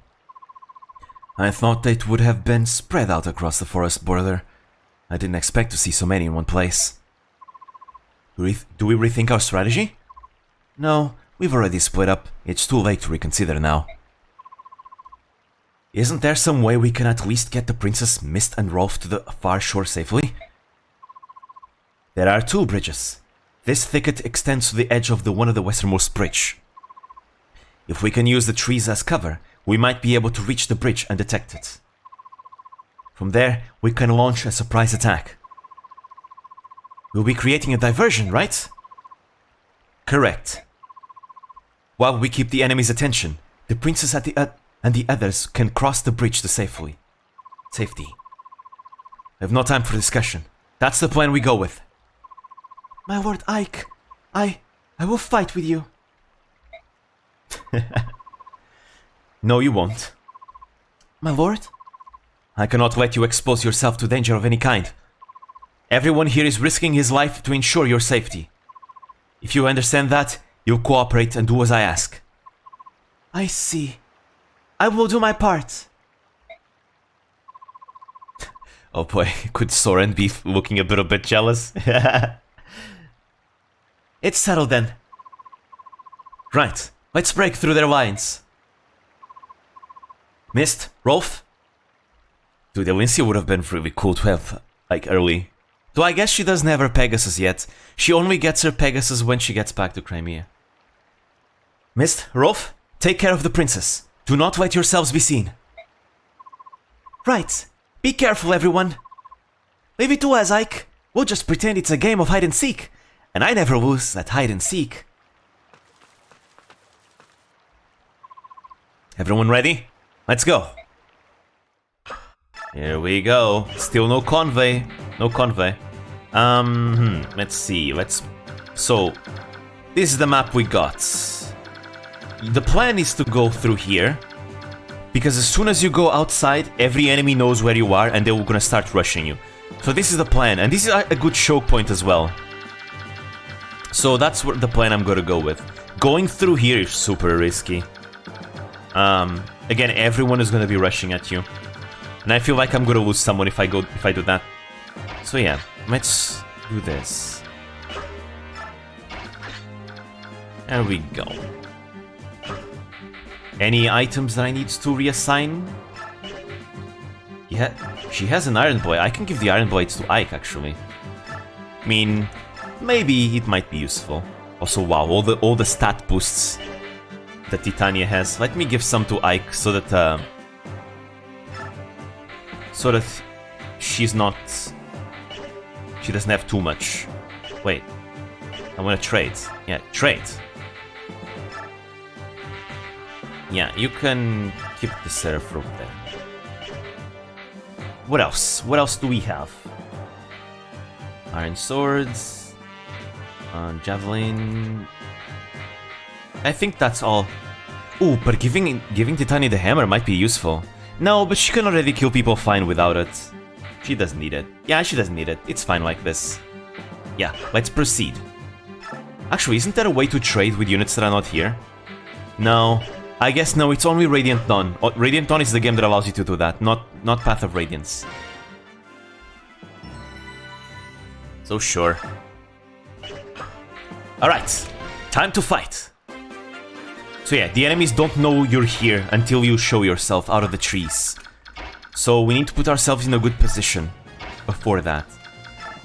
I thought they would have been spread out across the forest border. I didn't expect to see so many in one place. Do we rethink our strategy? No, we've already split up. It's too late to reconsider now. Isn't there some way we can at least get the Princess, Mist and Rolf to the far shore safely? There are two bridges. This thicket extends to the edge of one of the westernmost bridge. If we can use the trees as cover, we might be able to reach the bridge and detect it. From there, we can launch a surprise attack. We'll be creating a diversion, right? Correct. While we keep the enemy's attention, the princess and the others can cross the bridge to safety. I have no time for discussion. That's the plan we go with. My lord Ike, I will fight with you. No, you won't. My lord? I cannot let you expose yourself to danger of any kind. Everyone here is risking his life to ensure your safety. If you understand that, you'll cooperate and do as I ask. I see. I will do my part. Oh boy, could Soren be looking a bit jealous? It's settled then. Right, let's break through their lines. Mist, Rolf? Dude, Elincia would have been really cool to have, like, early. Though I guess she doesn't have her Pegasus yet. She only gets her Pegasus when she gets back to Crimea. Mist, Rolf, take care of the princess. Do not let yourselves be seen. Right. Be careful, everyone. Leave it to us, Ike. We'll just pretend it's a game of hide and seek. And I never lose at hide and seek. Everyone ready? Let's go. Here we go. Still no convoy. No convoy. Let's see. So, this is the map we got. The plan is to go through here. Because as soon as you go outside, every enemy knows where you are and they're gonna start rushing you. So this is the plan. And this is a good choke point as well. So that's the plan I'm gonna go with. Going through here is super risky. Again, everyone is gonna be rushing at you. And I feel like I'm gonna lose someone if I do that. So yeah, let's do this. There we go. Any items that I need to reassign? Yeah, she has an Iron Blade. I can give the Iron Blades to Ike, actually. I mean, maybe it might be useful. Also, wow, all the stat boosts that Titania has. Let me give some to Ike so that she's not... She doesn't have too much. Wait, I want to trade. Yeah, trade. Yeah, you can keep the Seraph Rope there. What else? What else do we have? Iron Swords. Javelin. I think that's all. Ooh, but giving Titania the hammer might be useful. No, but she can already kill people fine without it. She doesn't need it. Yeah, she doesn't need it. It's fine like this. Yeah, let's proceed. Actually, isn't there a way to trade with units that are not here? No. I guess no, it's only Radiant Dawn. Radiant Dawn is the game that allows you to do that, not Path of Radiance. So sure. Alright, time to fight. So yeah, the enemies don't know you're here until you show yourself out of the trees. So we need to put ourselves in a good position before that.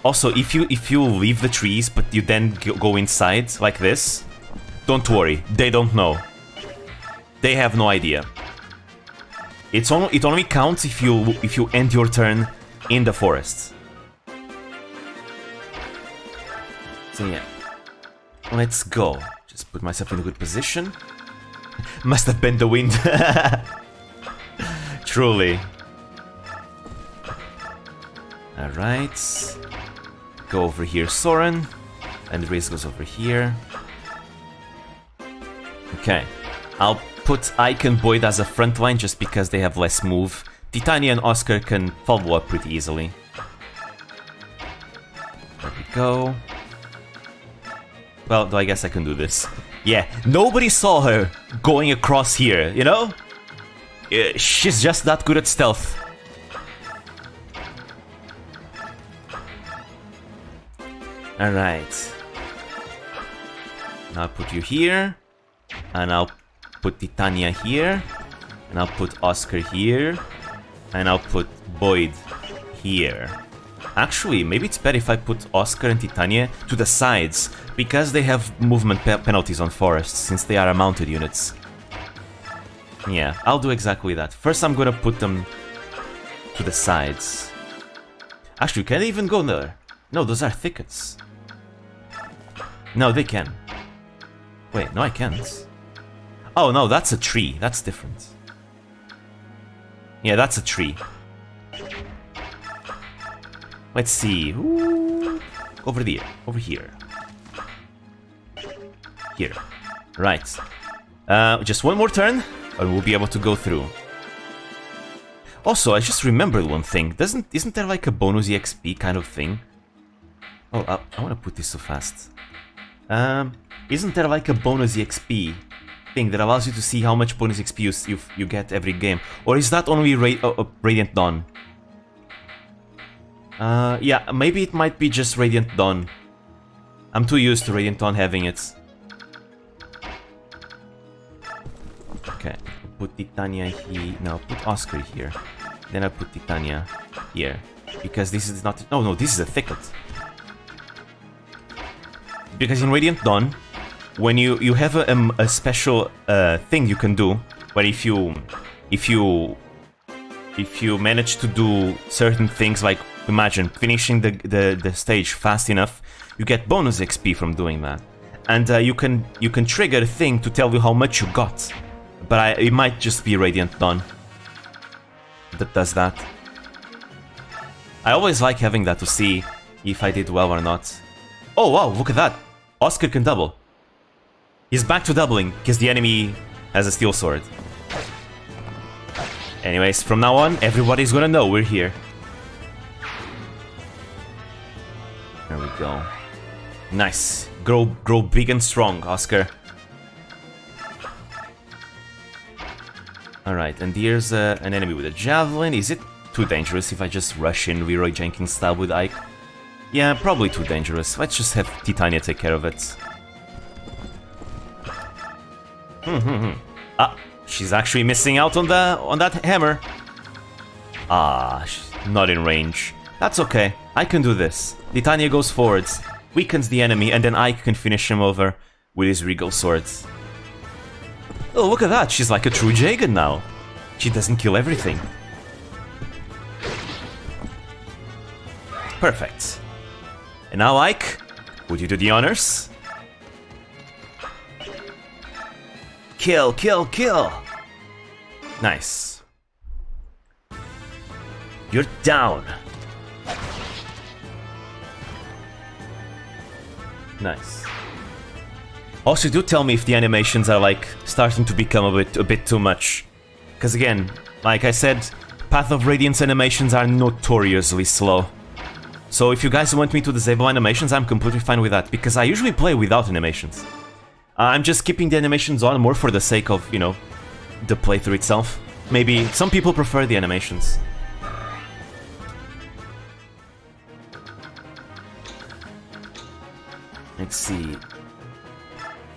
Also, if you leave the trees but you then go inside like this, don't worry, they don't know. They have no idea. It only counts if you end your turn in the forest. So yeah, let's go. Just put myself in a good position. Must have been the wind. Truly. Alright. Go over here, Soren. And Riz goes over here. Okay. I'll put Ike and Boyd as a front line just because they have less move. Titania and Oscar can follow up pretty easily. There we go. Well, I guess I can do this. Yeah, nobody saw her going across here, you know? She's just that good at stealth. Alright. Now I'll put you here. And I'll put Titania here. And I'll put Oscar here. And I'll put Boyd here. Actually, maybe it's better if I put Oscar and Titania to the sides, because they have movement penalties on forests, since they are mounted units. Yeah, I'll do exactly that. First I'm gonna put them to the sides. Actually, can they even go there? No, those are thickets. No, they can. Wait, no I can't. Oh no, that's a tree. That's different. Yeah, that's a tree. Let's see. Ooh. Over there. Over here. Here. Right. Just one more turn, and we'll be able to go through. Also, I just remembered one thing. Isn't there like a bonus EXP kind of thing? Oh, I want to put this so fast. Isn't there like a bonus EXP thing that allows you to see how much bonus XP you get every game? Or is that only Radiant Dawn? Yeah, maybe it might be just Radiant Dawn. I'm too used to Radiant Dawn having it. Okay, put Titania here. No, put Oscar here. Then I put Titania here. Because this is not... Oh no, this is a thicket. Because in Radiant Dawn, when you have a special thing you can do, where if you manage to do certain things, like imagine finishing the stage fast enough, you get bonus XP from doing that, and you can trigger a thing to tell you how much you got. But it might just be Radiant Dawn that does that. I always like having that to see if I did well or not. Oh wow, look at that! Oscar can double. He's back to doubling because the enemy has a steel sword. Anyways, from now on, everybody's gonna know we're here. There we go. Nice. Grow big and strong, Oscar. Alright, and here's an enemy with a javelin. Is it too dangerous if I just rush in Leroy Jenkins style with Ike? Yeah, probably too dangerous. Let's just have Titania take care of it. Ah, she's actually missing out on that hammer. Ah, she's not in range. That's okay. I can do this. Titania goes forwards, weakens the enemy, and then Ike can finish him over with his regal swords. Oh, look at that. She's like a true Jagan now. She doesn't kill everything. Perfect. And now, Ike, would you do the honors? Kill, kill, kill! Nice. You're down. Nice. Also, do tell me if the animations are like starting to become a bit too much. Because again, like I said, Path of Radiance animations are notoriously slow. So if you guys want me to disable animations, I'm completely fine with that, because I usually play without animations. I'm just keeping the animations on more for the sake of, you know, the playthrough itself. Maybe some people prefer the animations. Let's see.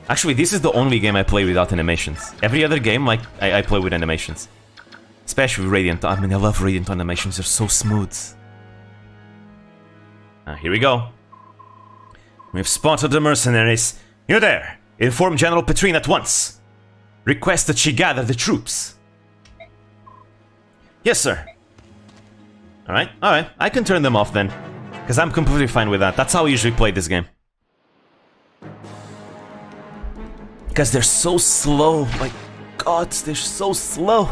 Actually, this is the only game I play without animations. Every other game, like, I play with animations. Especially Radiant. I mean, I love Radiant animations. They're so smooth. Here we go. We've spotted the mercenaries. You're there. Inform General Petrine at once. Request that she gather the troops. Yes, sir. Alright, alright. I can turn them off then. Because I'm completely fine with that. That's how I usually play this game. Because they're so slow. My god, they're so slow.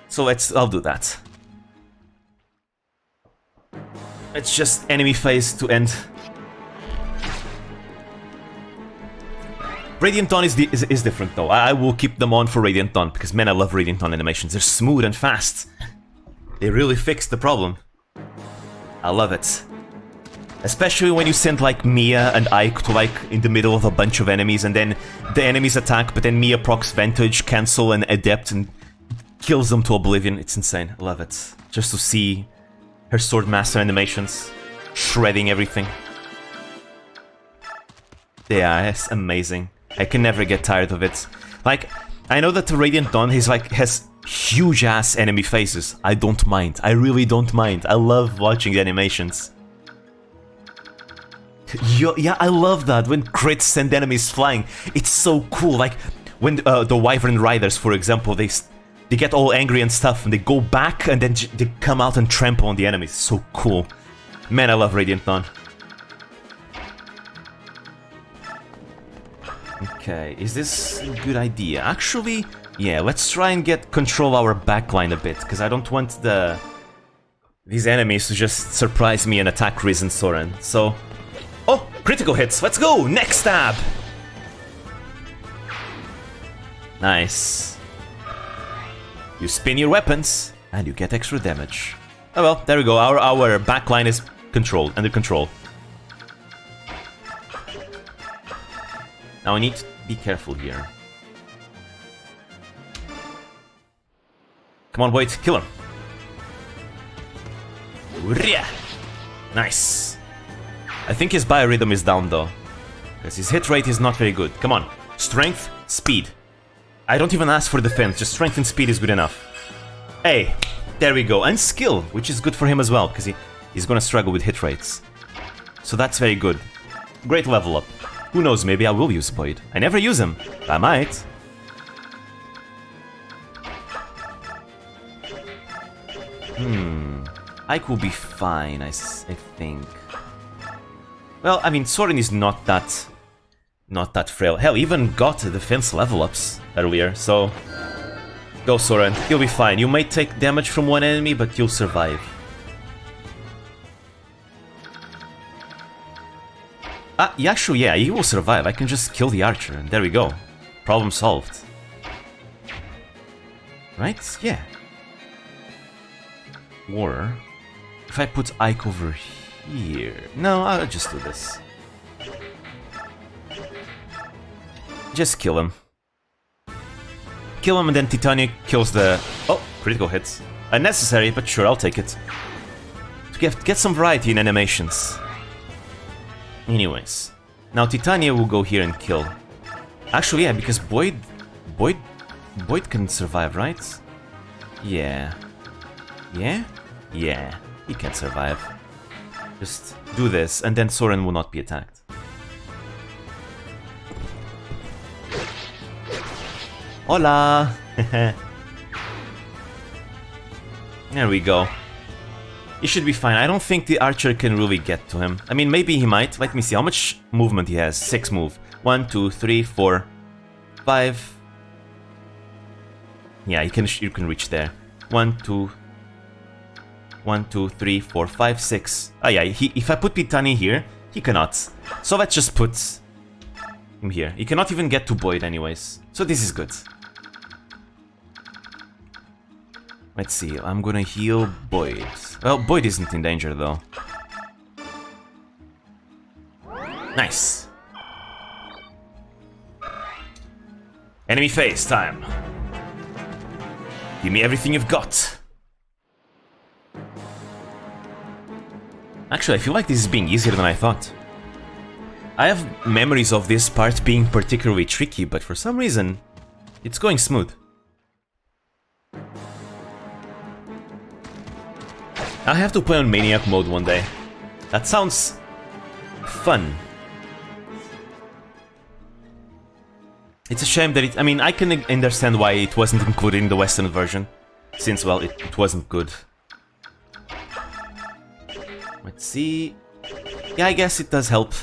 So I'll do that. It's just enemy phase to end. Radiant Dawn is different though. I will keep them on for Radiant Dawn because man, I love Radiant Dawn animations. They're smooth and fast. They really fixed the problem. I love it. Especially when you send like Mia and Ike to like in the middle of a bunch of enemies and then the enemies attack, but then Mia procs Vantage, Cancel, and Adept and kills them to oblivion. It's insane. I love it. Just to see her Sword Master animations shredding everything. Yeah, it's amazing. I can never get tired of it. Like, I know that the Radiant Dawn has huge ass enemy faces. I don't mind. I really don't mind. I love watching the animations. Yeah, I love that when crits send enemies flying. It's so cool. Like when the Wyvern Riders, for example, they get all angry and stuff, and they go back and then they come out and trample on the enemies. It's so cool. Man, I love Radiant Dawn. Okay, is this a good idea? Actually, yeah, let's try and control our backline a bit, because I don't want these enemies to just surprise me and attack Riz and Soren. So, oh, critical hits, let's go! Next stab! Nice. You spin your weapons, and you get extra damage. Oh well, there we go, our backline is under control. Now I need to be careful here. Come on, wait, kill him. Nice. I think his biorhythm is down though, because his hit rate is not very good. Come on, strength, speed. I don't even ask for defense, just strength and speed is good enough. Hey, there we go. And skill, which is good for him as well, because he's gonna struggle with hit rates. So that's very good. Great level up. Who knows, maybe I will use Void. I never use him. I might. Ike will be fine, I think. Well, I mean, Soren is not that frail. Hell, even got the defense level ups earlier, so... Go, Soren. You'll be fine. You may take damage from one enemy, but you'll survive. Yashu, yeah, he will survive. I can just kill the archer, and there we go. Problem solved. Right? Yeah. Or... if I put Ike over here... No, I'll just do this. Just kill him. Kill him and then Titania kills the... Oh, critical hits. Unnecessary, but sure, I'll take it. To get some variety in animations. Anyways. Now Titania will go here and kill. Actually, yeah, because Boyd can survive, right? Yeah. Yeah? Yeah, he can survive. Just do this, and then Soren will not be attacked. Hola! There we go. He should be fine. I don't think the archer can really get to him. I mean, maybe he might. Let me see how much movement he has. 6 move. 1, 2, 3, 4, 5. Yeah, you can reach there. 1, 2, 3, 4, 5, 6. Ah, yeah. If I put Pitani here, he cannot. So let's just put him here. He cannot even get to Boyd, anyways. So this is good. Let's see, I'm gonna heal Boyd. Well, Boyd isn't in danger, though. Nice. Enemy phase time. Give me everything you've got. Actually, I feel like this is being easier than I thought. I have memories of this part being particularly tricky, but for some reason, it's going smooth. I have to play on Maniac mode one day. That sounds fun. It's a shame that I mean, I can understand why it wasn't included in the Western version, since, well, it wasn't good. Let's see... Yeah, I guess it does help.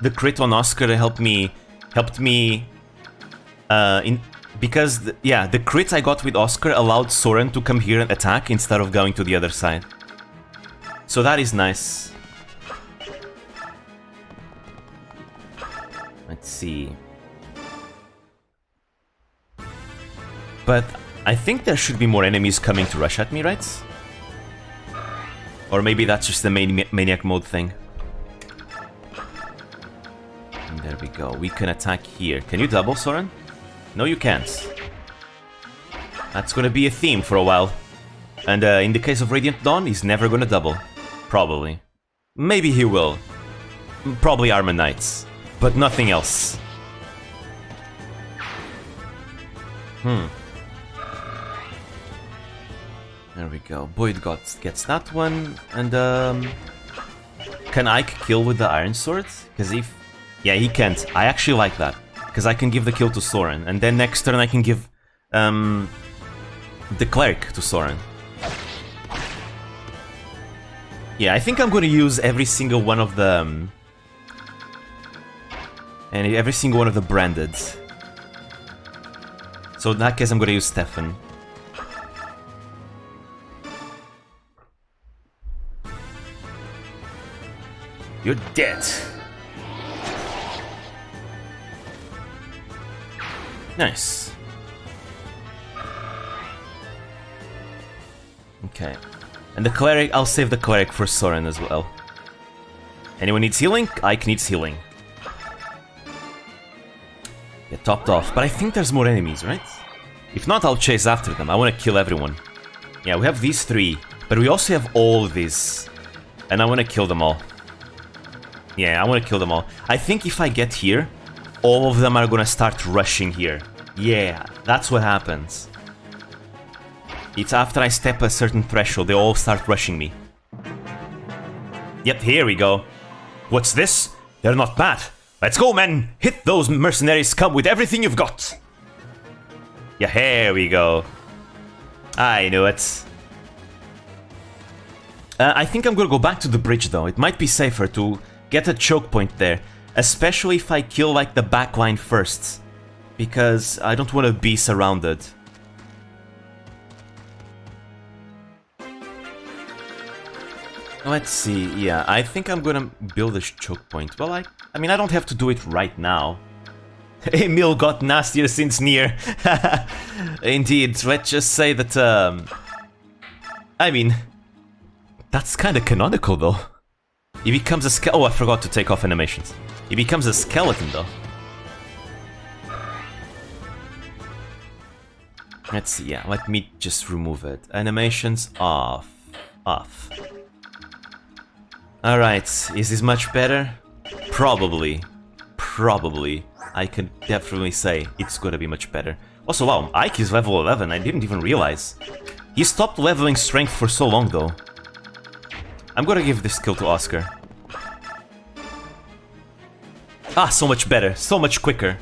The crit on Oscar helped me... Because, the crit I got with Oscar allowed Soren to come here and attack instead of going to the other side. So that is nice. Let's see. But I think there should be more enemies coming to rush at me, right? Or maybe that's just the Maniac mode thing. And there we go. We can attack here. Can you double, Soren? No, you can't. That's gonna be a theme for a while. And in the case of Radiant Dawn, he's never gonna double. Probably. Maybe he will. Probably Armor Knights. But nothing else. There we go. Boyd gets that one. And can Ike kill with the Iron Sword? Because if... Yeah, he can't. I actually like that. Because I can give the kill to Soren. And then next turn I can give the Cleric to Soren. Yeah, I think I'm gonna use every single one of the... and every single one of the branded. So in that case I'm gonna use Stefan. You're dead. Nice. Okay. And the Cleric, I'll save the Cleric for Soren as well. Anyone needs healing? Ike needs healing. Get topped off. But I think there's more enemies, right? If not, I'll chase after them. I want to kill everyone. Yeah, we have these 3. But we also have all these. And I want to kill them all. Yeah, I want to kill them all. I think if I get here, all of them are gonna start rushing here. Yeah, that's what happens. It's after I step a certain threshold, they all start rushing me. Yep, here we go. What's this? They're not bad. Let's go, men! Hit those mercenaries scum with everything you've got! Yeah, here we go. I knew it. I think I'm gonna go back to the bridge, though. It might be safer to get a choke point there. Especially if I kill, like, the backline first. Because I don't want to be surrounded. Let's see, yeah, I think I'm gonna build a choke point. Well, I mean, I don't have to do it right now. Emil got nastier since Nier. Indeed, let's just say that, I mean, that's kinda canonical, though. He becomes a skeleton. Oh, I forgot to take off animations. He becomes a skeleton, though. Let's see, yeah, let me just remove it. Animations off. Off. Alright, is this much better? Probably. Probably. I can definitely say it's gonna be much better. Also, wow, Ike is level 11, I didn't even realize. He stopped leveling strength for so long, though. I'm gonna give this skill to Oscar. Ah, so much better, so much quicker.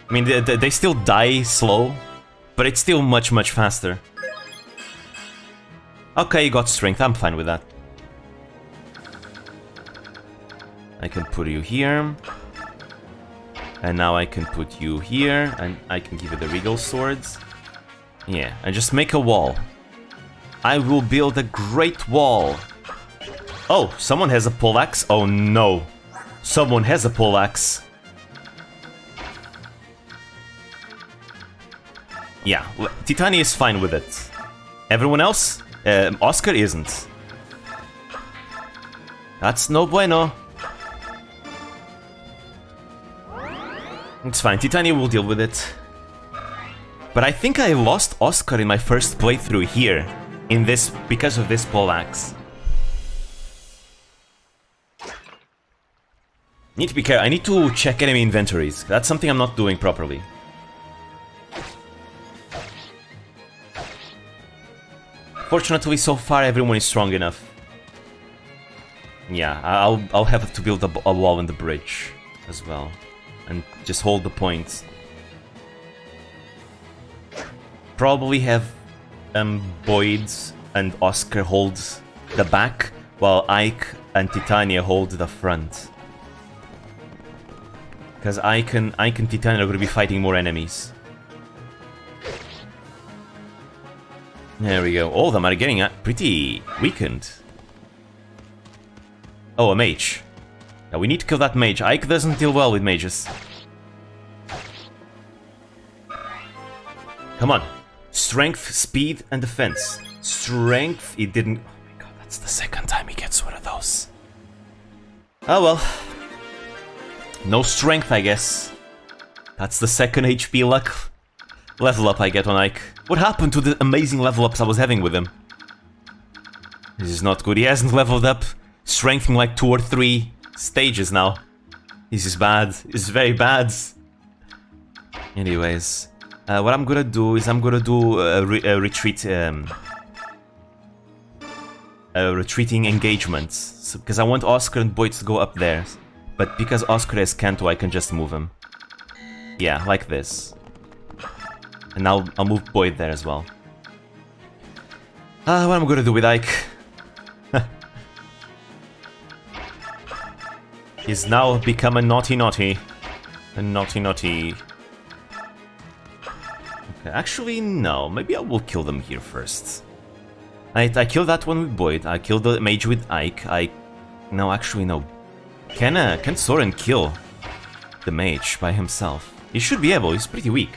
I mean, they still die slow, but it's still much, much faster. Okay, you got strength, I'm fine with that. I can put you here. And now I can put you here, and I can give you the regal swords. Yeah, and just make a wall. I will build a great wall. Oh, someone has a poleaxe? Oh no. Someone has a poleaxe. Yeah, Titania is fine with it. Everyone else? Oscar isn't. That's no bueno. It's fine, Titania will deal with it. But I think I lost Oscar in my first playthrough here. In this, because of this poleaxe. Need to be careful, I need to check enemy inventories. That's something I'm not doing properly. Fortunately, so far everyone is strong enough. Yeah, I'll have to build a wall in the bridge as well. And just hold the point. Probably have Boyd and Oscar hold the back, while Ike and Titania hold the front. Because Ike and Titania are going to be fighting more enemies. There we go. All of them are getting pretty weakened. Oh, a mage. Now we need to kill that mage. Ike doesn't deal well with mages. Come on. Strength, speed, and defense. Strength, it didn't... Oh my god, that's the second time he gets one of those. Oh well. No strength, I guess. That's the second HP luck level up I get on Ike. What happened to the amazing level ups I was having with him? This is not good. He hasn't leveled up strength in like 2 or 3 stages now. This is bad. This is very bad. Anyways, what I'm gonna do is I'm gonna do a retreating engagements, because I want Oscar and Boyd to go up there. But because Oscar has Kanto, I can just move him. Yeah, like this. And I'll move Boyd there as well. What am I gonna do with Ike? He's now become a naughty. A naughty. Okay, actually, no. Maybe I will kill them here first. I killed that one with Boyd. I killed the mage with Ike. No, actually, no. Can Soren kill the mage by himself? He should be able. He's pretty weak.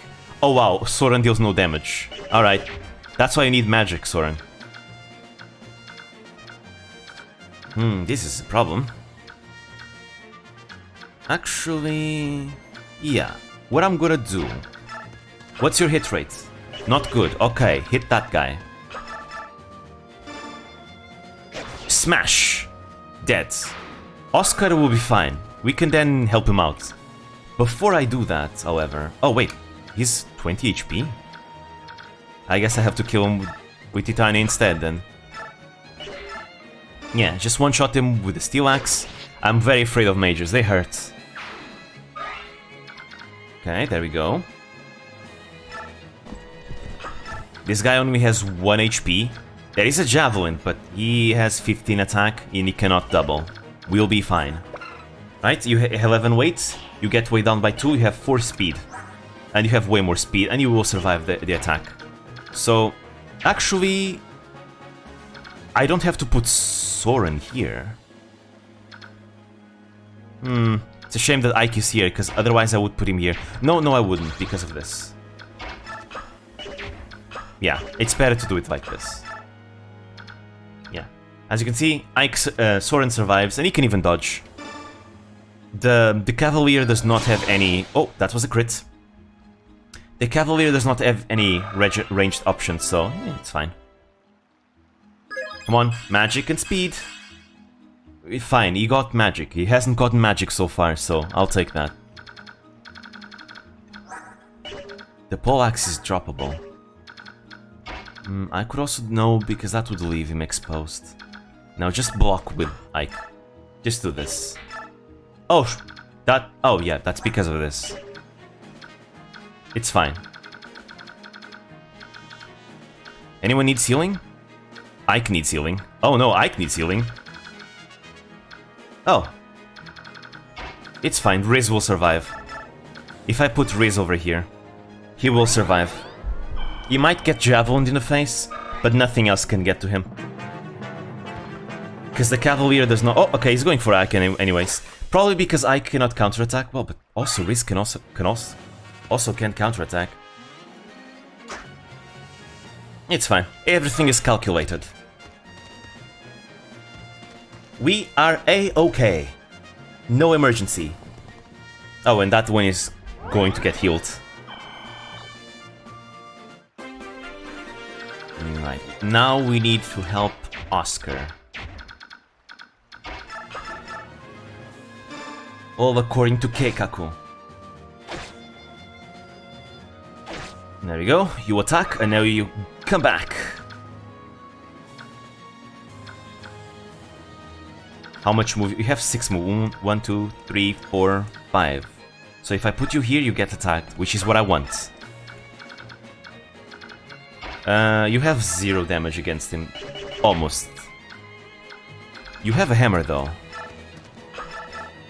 Oh wow, Soren deals no damage. Alright. That's why you need magic, Soren. This is a problem. Actually... yeah. What I'm gonna do... What's your hit rate? Not good. Okay, hit that guy. Smash! Dead. Oscar will be fine. We can then help him out. Before I do that, however... Oh wait, he's 20 HP? I guess I have to kill him with Titania instead then. Yeah, just one-shot him with the steel axe. I'm very afraid of mages, they hurt. Okay, there we go. This guy only has 1 HP. There is a javelin, but he has 15 attack and he cannot double. We'll be fine. Right, you have 11 weight, you get weight down by 2, you have 4 speed. And you have way more speed, and you will survive the attack. So, actually... I don't have to put Soren here. It's a shame that Ike is here, because otherwise I would put him here. No, I wouldn't, because of this. Yeah, it's better to do it like this. Yeah. As you can see, Soren survives, and he can even dodge. The Cavalier does not have any... Oh, that was a crit. The Cavalier does not have any ranged options, so yeah, it's fine. Come on, magic and speed. Fine, he got magic. He hasn't gotten magic so far, so I'll take that. The poleaxe is droppable. I could also... No, because that would leave him exposed. Now just block with Ike. Just do this. Oh, that... Oh, yeah, that's because of this. It's fine. Anyone needs healing? Ike needs healing. Oh no, Ike needs healing. Oh. It's fine, Riz will survive. If I put Riz over here, he will survive. He might get javelined in the face, but nothing else can get to him. Because the Cavalier does not... Oh, okay, he's going for Ike anyways. Probably because Ike cannot counterattack. Well, but also Riz can also can't counterattack. It's fine. Everything is calculated. We are A-okay. No emergency. Oh, and that one is going to get healed. Right. Now we need to help Oscar. All according to Keikaku. There we go. You attack, and now you come back. How much move? You have 6 move. 1, 2, 3, 4, 5. So if I put you here, you get attacked, which is what I want. You have 0 damage against him. Almost. You have a hammer, though.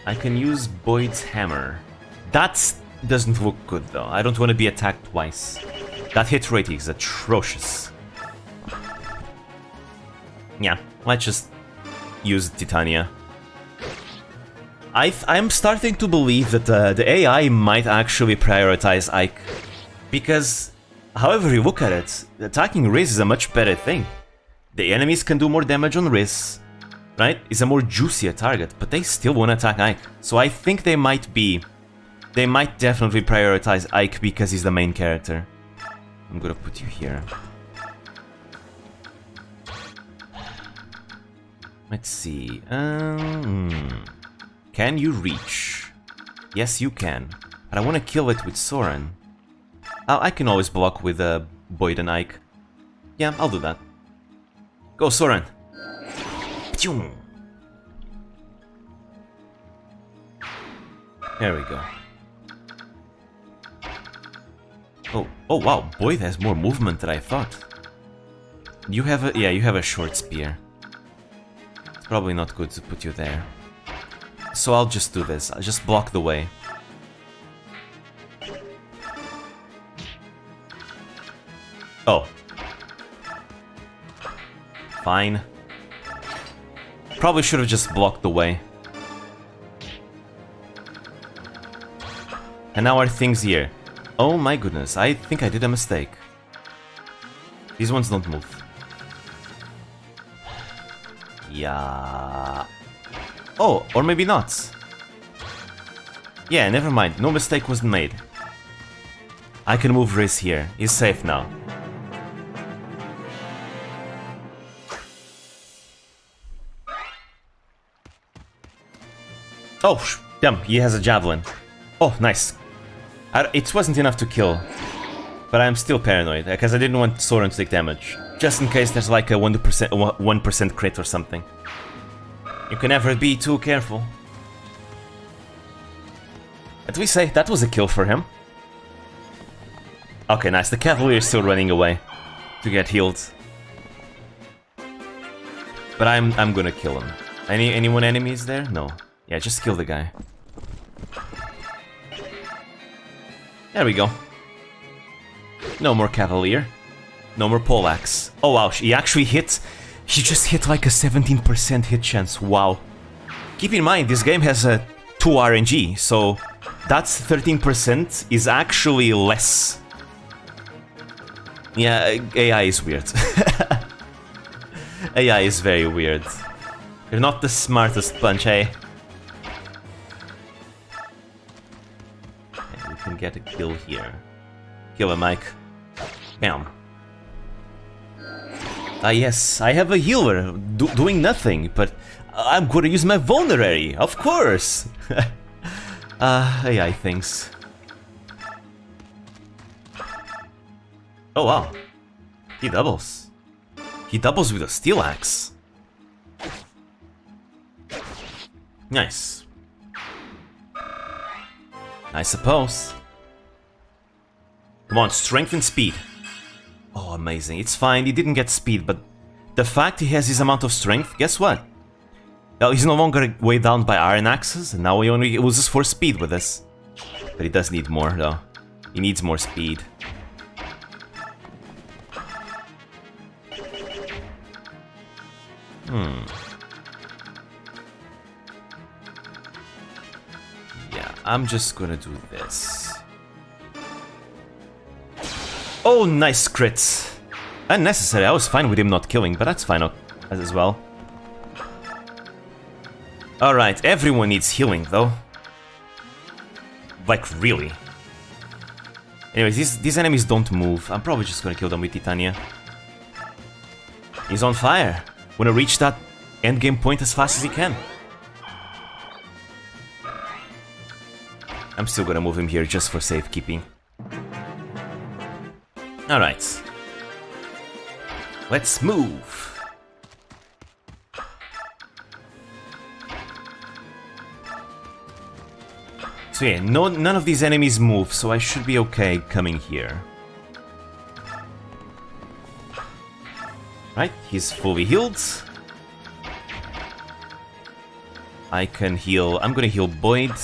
I can use Boyd's hammer. That doesn't look good, though. I don't want to be attacked twice. That hit rate is atrocious. Yeah, let's just use Titania. I'm starting to believe that the AI might actually prioritize Ike. Because, however you look at it, attacking Riz is a much better thing. The enemies can do more damage on Riz, right? It's a more juicier target, but they still want to attack Ike. So I think they might definitely prioritize Ike because he's the main character. I'm gonna put you here. Let's see. Can you reach? Yes, you can. But I want to kill it with Soren. I can always block with Boyd and Ike. Yeah, I'll do that. Go, Soren! There we go. Oh wow, Boyd has more movement than I thought. You have a... yeah, you have a short spear. It's probably not good to put you there. So I'll just do this. I'll just block the way. Oh. Fine. Probably should have just blocked the way. And now our things here. Oh my goodness, I think I did a mistake. These ones don't move. Yeah. Oh, or maybe not. Yeah, never mind. No mistake was made. I can move Riz here. He's safe now. Oh, damn, he has a javelin. Oh, nice. It wasn't enough to kill. But I'm still paranoid, because I didn't want Soren to take damage. Just in case there's like a 1% crit or something. You can never be too careful. Did we say that was a kill for him? Okay, nice. The Cavalier is still running away to get healed. But I'm gonna kill him. Anyone enemies there? No. Yeah, just kill the guy. There we go. No more Cavalier. No more Poleaxe. Oh wow, he actually hit... He just hit like a 17% hit chance, wow. Keep in mind, this game has a 2 RNG, so that's 13% is actually less. Yeah, AI is weird. AI is very weird. You're not the smartest bunch, eh? And we can get a kill here. Kill him, Mike. Bam. Ah yes, I have a healer doing nothing, but I'm gonna use my vulnerary, of course! AI things. Oh wow. He doubles. He doubles with a steel axe. Nice. I suppose. Come on, strength and speed. Oh, amazing. It's fine, he didn't get speed, but the fact he has this amount of strength, guess what? Well, he's no longer weighed down by iron axes, and now he only uses 4 speed with this. But he does need more, though. He needs more speed. Yeah, I'm just gonna do this. Oh, nice crits. Unnecessary, I was fine with him not killing, but that's fine as well. Alright, everyone needs healing, though. Like, really. Anyways, these enemies don't move. I'm probably just gonna kill them with Titania. He's on fire. Wanna reach that endgame point as fast as he can. I'm still gonna move him here just for safekeeping. Alright. Let's move. So yeah, none of these enemies move, so I should be okay coming here. Right, he's fully healed. I can heal. I'm gonna heal Boyd,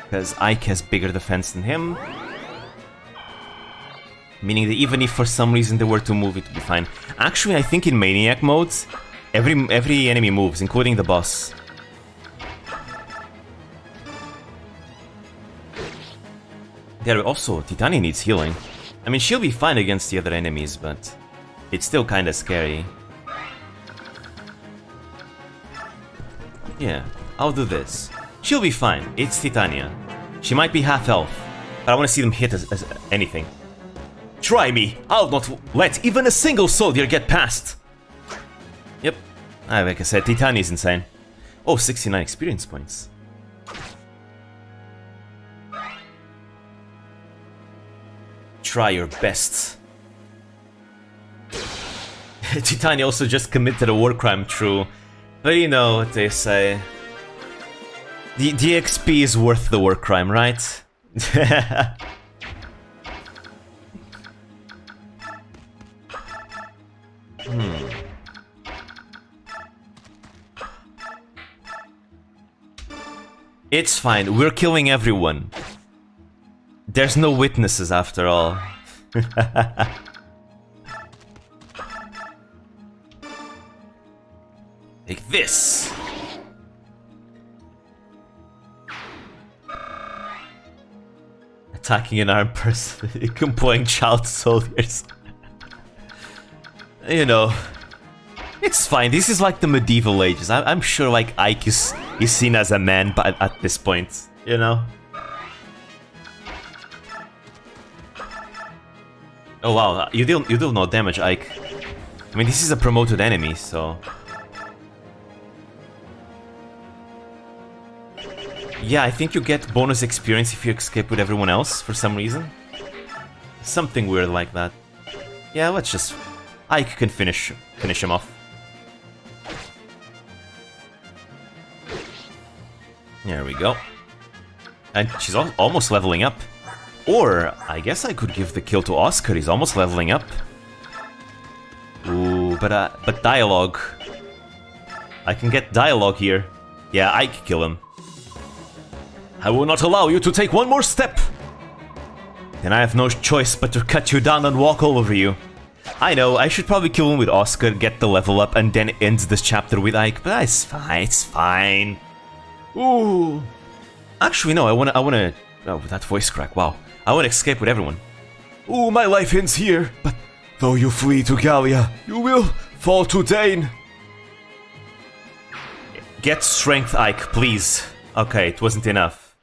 because Ike has bigger defense than him. Meaning that even if for some reason they were to move, it would be fine. Actually, I think in Maniac mode, every enemy moves, including the boss. There also, Titania needs healing. I mean, she'll be fine against the other enemies, but it's still kinda scary. Yeah, I'll do this. She'll be fine, it's Titania. She might be half health, but I wanna see them hit as anything. Try me! I'll not let even a single soldier get past! Yep, like I said, Titania's insane. Oh, 69 experience points. Try your best. Titania also just committed a war crime, true. But you know what they say. The XP is worth the war crime, right? It's fine, we're killing everyone. There's no witnesses after all. Like this. Attacking an armed person, employing child soldiers. You know, it's fine. This is like the medieval ages. I'm sure like Ike is seen as a man at this point, you know? Oh wow, you deal no damage, Ike. I mean, this is a promoted enemy, so... Yeah, I think you get bonus experience if you escape with everyone else, for some reason. Something weird like that. Yeah, let's just... Ike can finish him off. There we go. And she's almost leveling up. Or, I guess I could give the kill to Oscar, he's almost leveling up. Ooh, but dialogue. I can get dialogue here. Yeah, I can kill him. I will not allow you to take one more step! Then I have no choice but to cut you down and walk all over you. I know, I should probably kill him with Oscar, get the level up, and then end this chapter with Ike, but it's fine. Ooh. Actually, no, I wanna... Oh, that voice crack, wow. I wanna escape with everyone. Ooh, my life ends here, but though you flee to Gallia, you will fall to Dane. Get strength, Ike, please. Okay, it wasn't enough.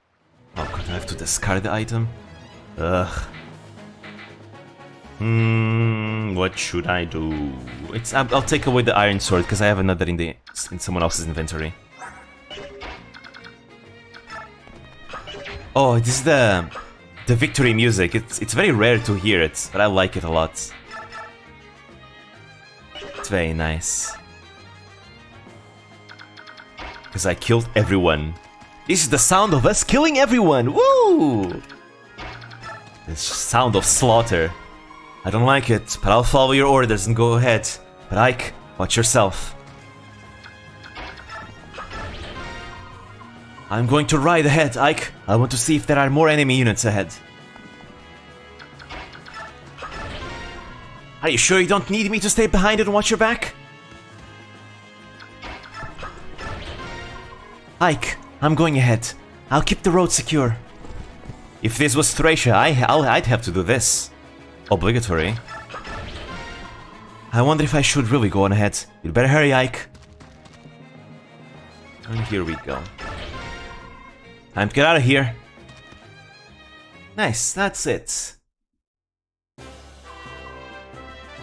Oh god, I have to discard the item. Ugh. What should I do? I'll take away the iron sword because I have another in someone else's inventory. Oh, this is the victory music. It's very rare to hear it, but I like it a lot. It's very nice. Because I killed everyone. This is the sound of us killing everyone! Woo! The sound of slaughter. I don't like it, but I'll follow your orders and go ahead. But Ike, watch yourself. I'm going to ride ahead, Ike. I want to see if there are more enemy units ahead. Are you sure you don't need me to stay behind and watch your back? Ike, I'm going ahead. I'll keep the road secure. If this was Thracia, I'd have to do this. Obligatory. I wonder if I should really go on ahead. You'd better hurry, Ike. And here we go. Time to get out of here. Nice, that's it.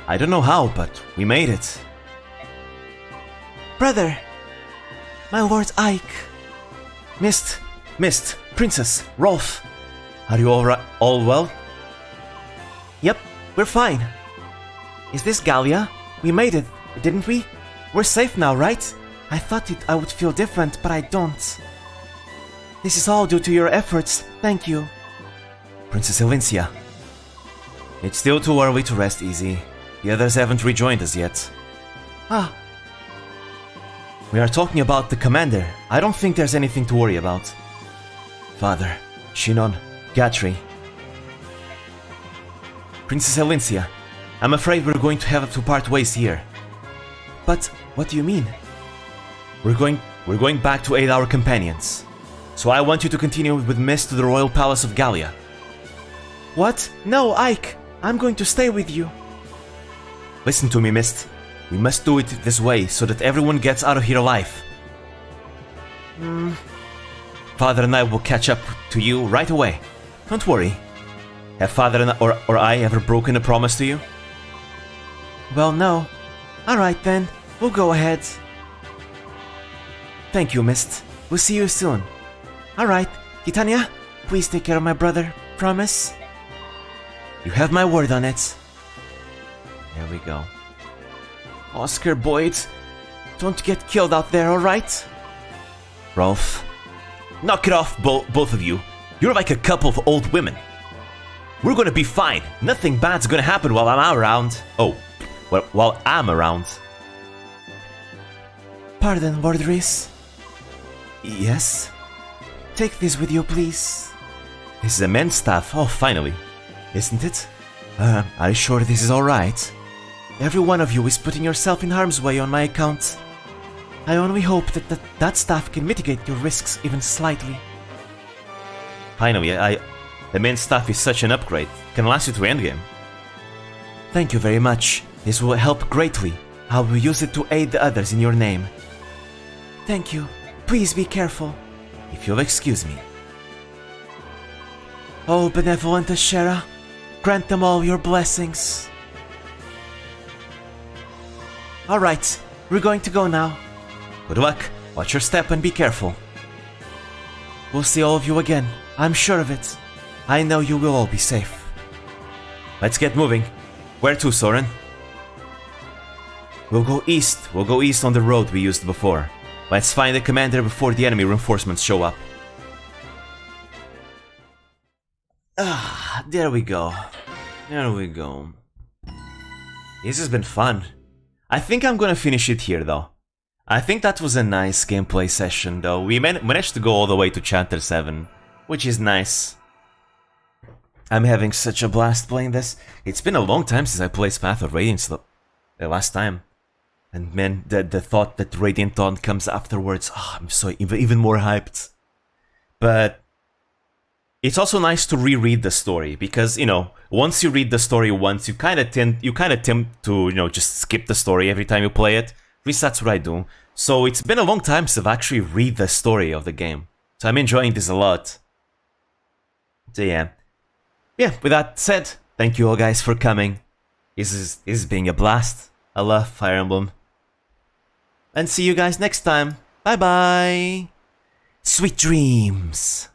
I don't know how, but we made it. Brother! My lord Ike! Mist, Princess, Rolf. Are you all well? Yep, we're fine. Is this Gallia? We made it, didn't we? We're safe now, right? I thought I would feel different, but I don't. This is all due to your efforts, thank you. Princess Elincia. It's still too early to rest easy. The others haven't rejoined us yet. Ah. We are talking about the commander. I don't think there's anything to worry about. Father, Shinon, Gatri. Princess Elincia, I'm afraid we're going to have to part ways here. But what do you mean? We're going back to aid our companions. So I want you to continue with Mist to the royal palace of Gallia. What? No, Ike! I'm going to stay with you. Listen to me, Mist. We must do it this way so that everyone gets out of here alive. Father and I will catch up to you right away. Don't worry. Have Father and or I ever broken a promise to you? Well, no. Alright then, we'll go ahead. Thank you, Mist. We'll see you soon. Alright, Titania, please take care of my brother. Promise? You have my word on it. There we go. Oscar Boyd, don't get killed out there, alright? Rolf, knock it off, both of you. You're like a couple of old women. We're gonna be fine. Nothing bad's gonna happen while I'm around. Oh, well, while I'm around. Pardon, Lord Rhys. Yes? Take this with you, please. This is a men's staff. Oh, finally. Isn't it? Are you sure this is alright? Every one of you is putting yourself in harm's way on my account. I only hope that staff can mitigate your risks even slightly. Finally, the main staff is such an upgrade. Can last you to endgame. Thank you very much. This will help greatly. I will use it to aid the others in your name. Thank you. Please be careful. If you'll excuse me. Oh, benevolent Ashera, grant them all your blessings. Alright, we're going to go now. Good luck. Watch your step and be careful. We'll see all of you again. I'm sure of it. I know you will all be safe. Let's get moving. Where to, Soren? We'll go east. We'll go east on the road we used before. Let's find the commander before the enemy reinforcements show up. Ah, there we go. There we go. This has been fun. I think I'm gonna finish it here, though. I think that was a nice gameplay session, though. We managed to go all the way to Chapter 7, which is nice. I'm having such a blast playing this. It's been a long time since I played Path of Radiance the last time. And man, the thought that Radiant Dawn comes afterwards, I'm so even more hyped. But it's also nice to reread the story because, you know, once you read the story once, you kind of tend to, you know, just skip the story every time you play it. At least that's what I do. So it's been a long time since I've actually read the story of the game. So I'm enjoying this a lot. So yeah. Yeah, with that said, thank you all guys for coming. This is being a blast. I love Fire Emblem. And see you guys next time. Bye bye. Sweet dreams.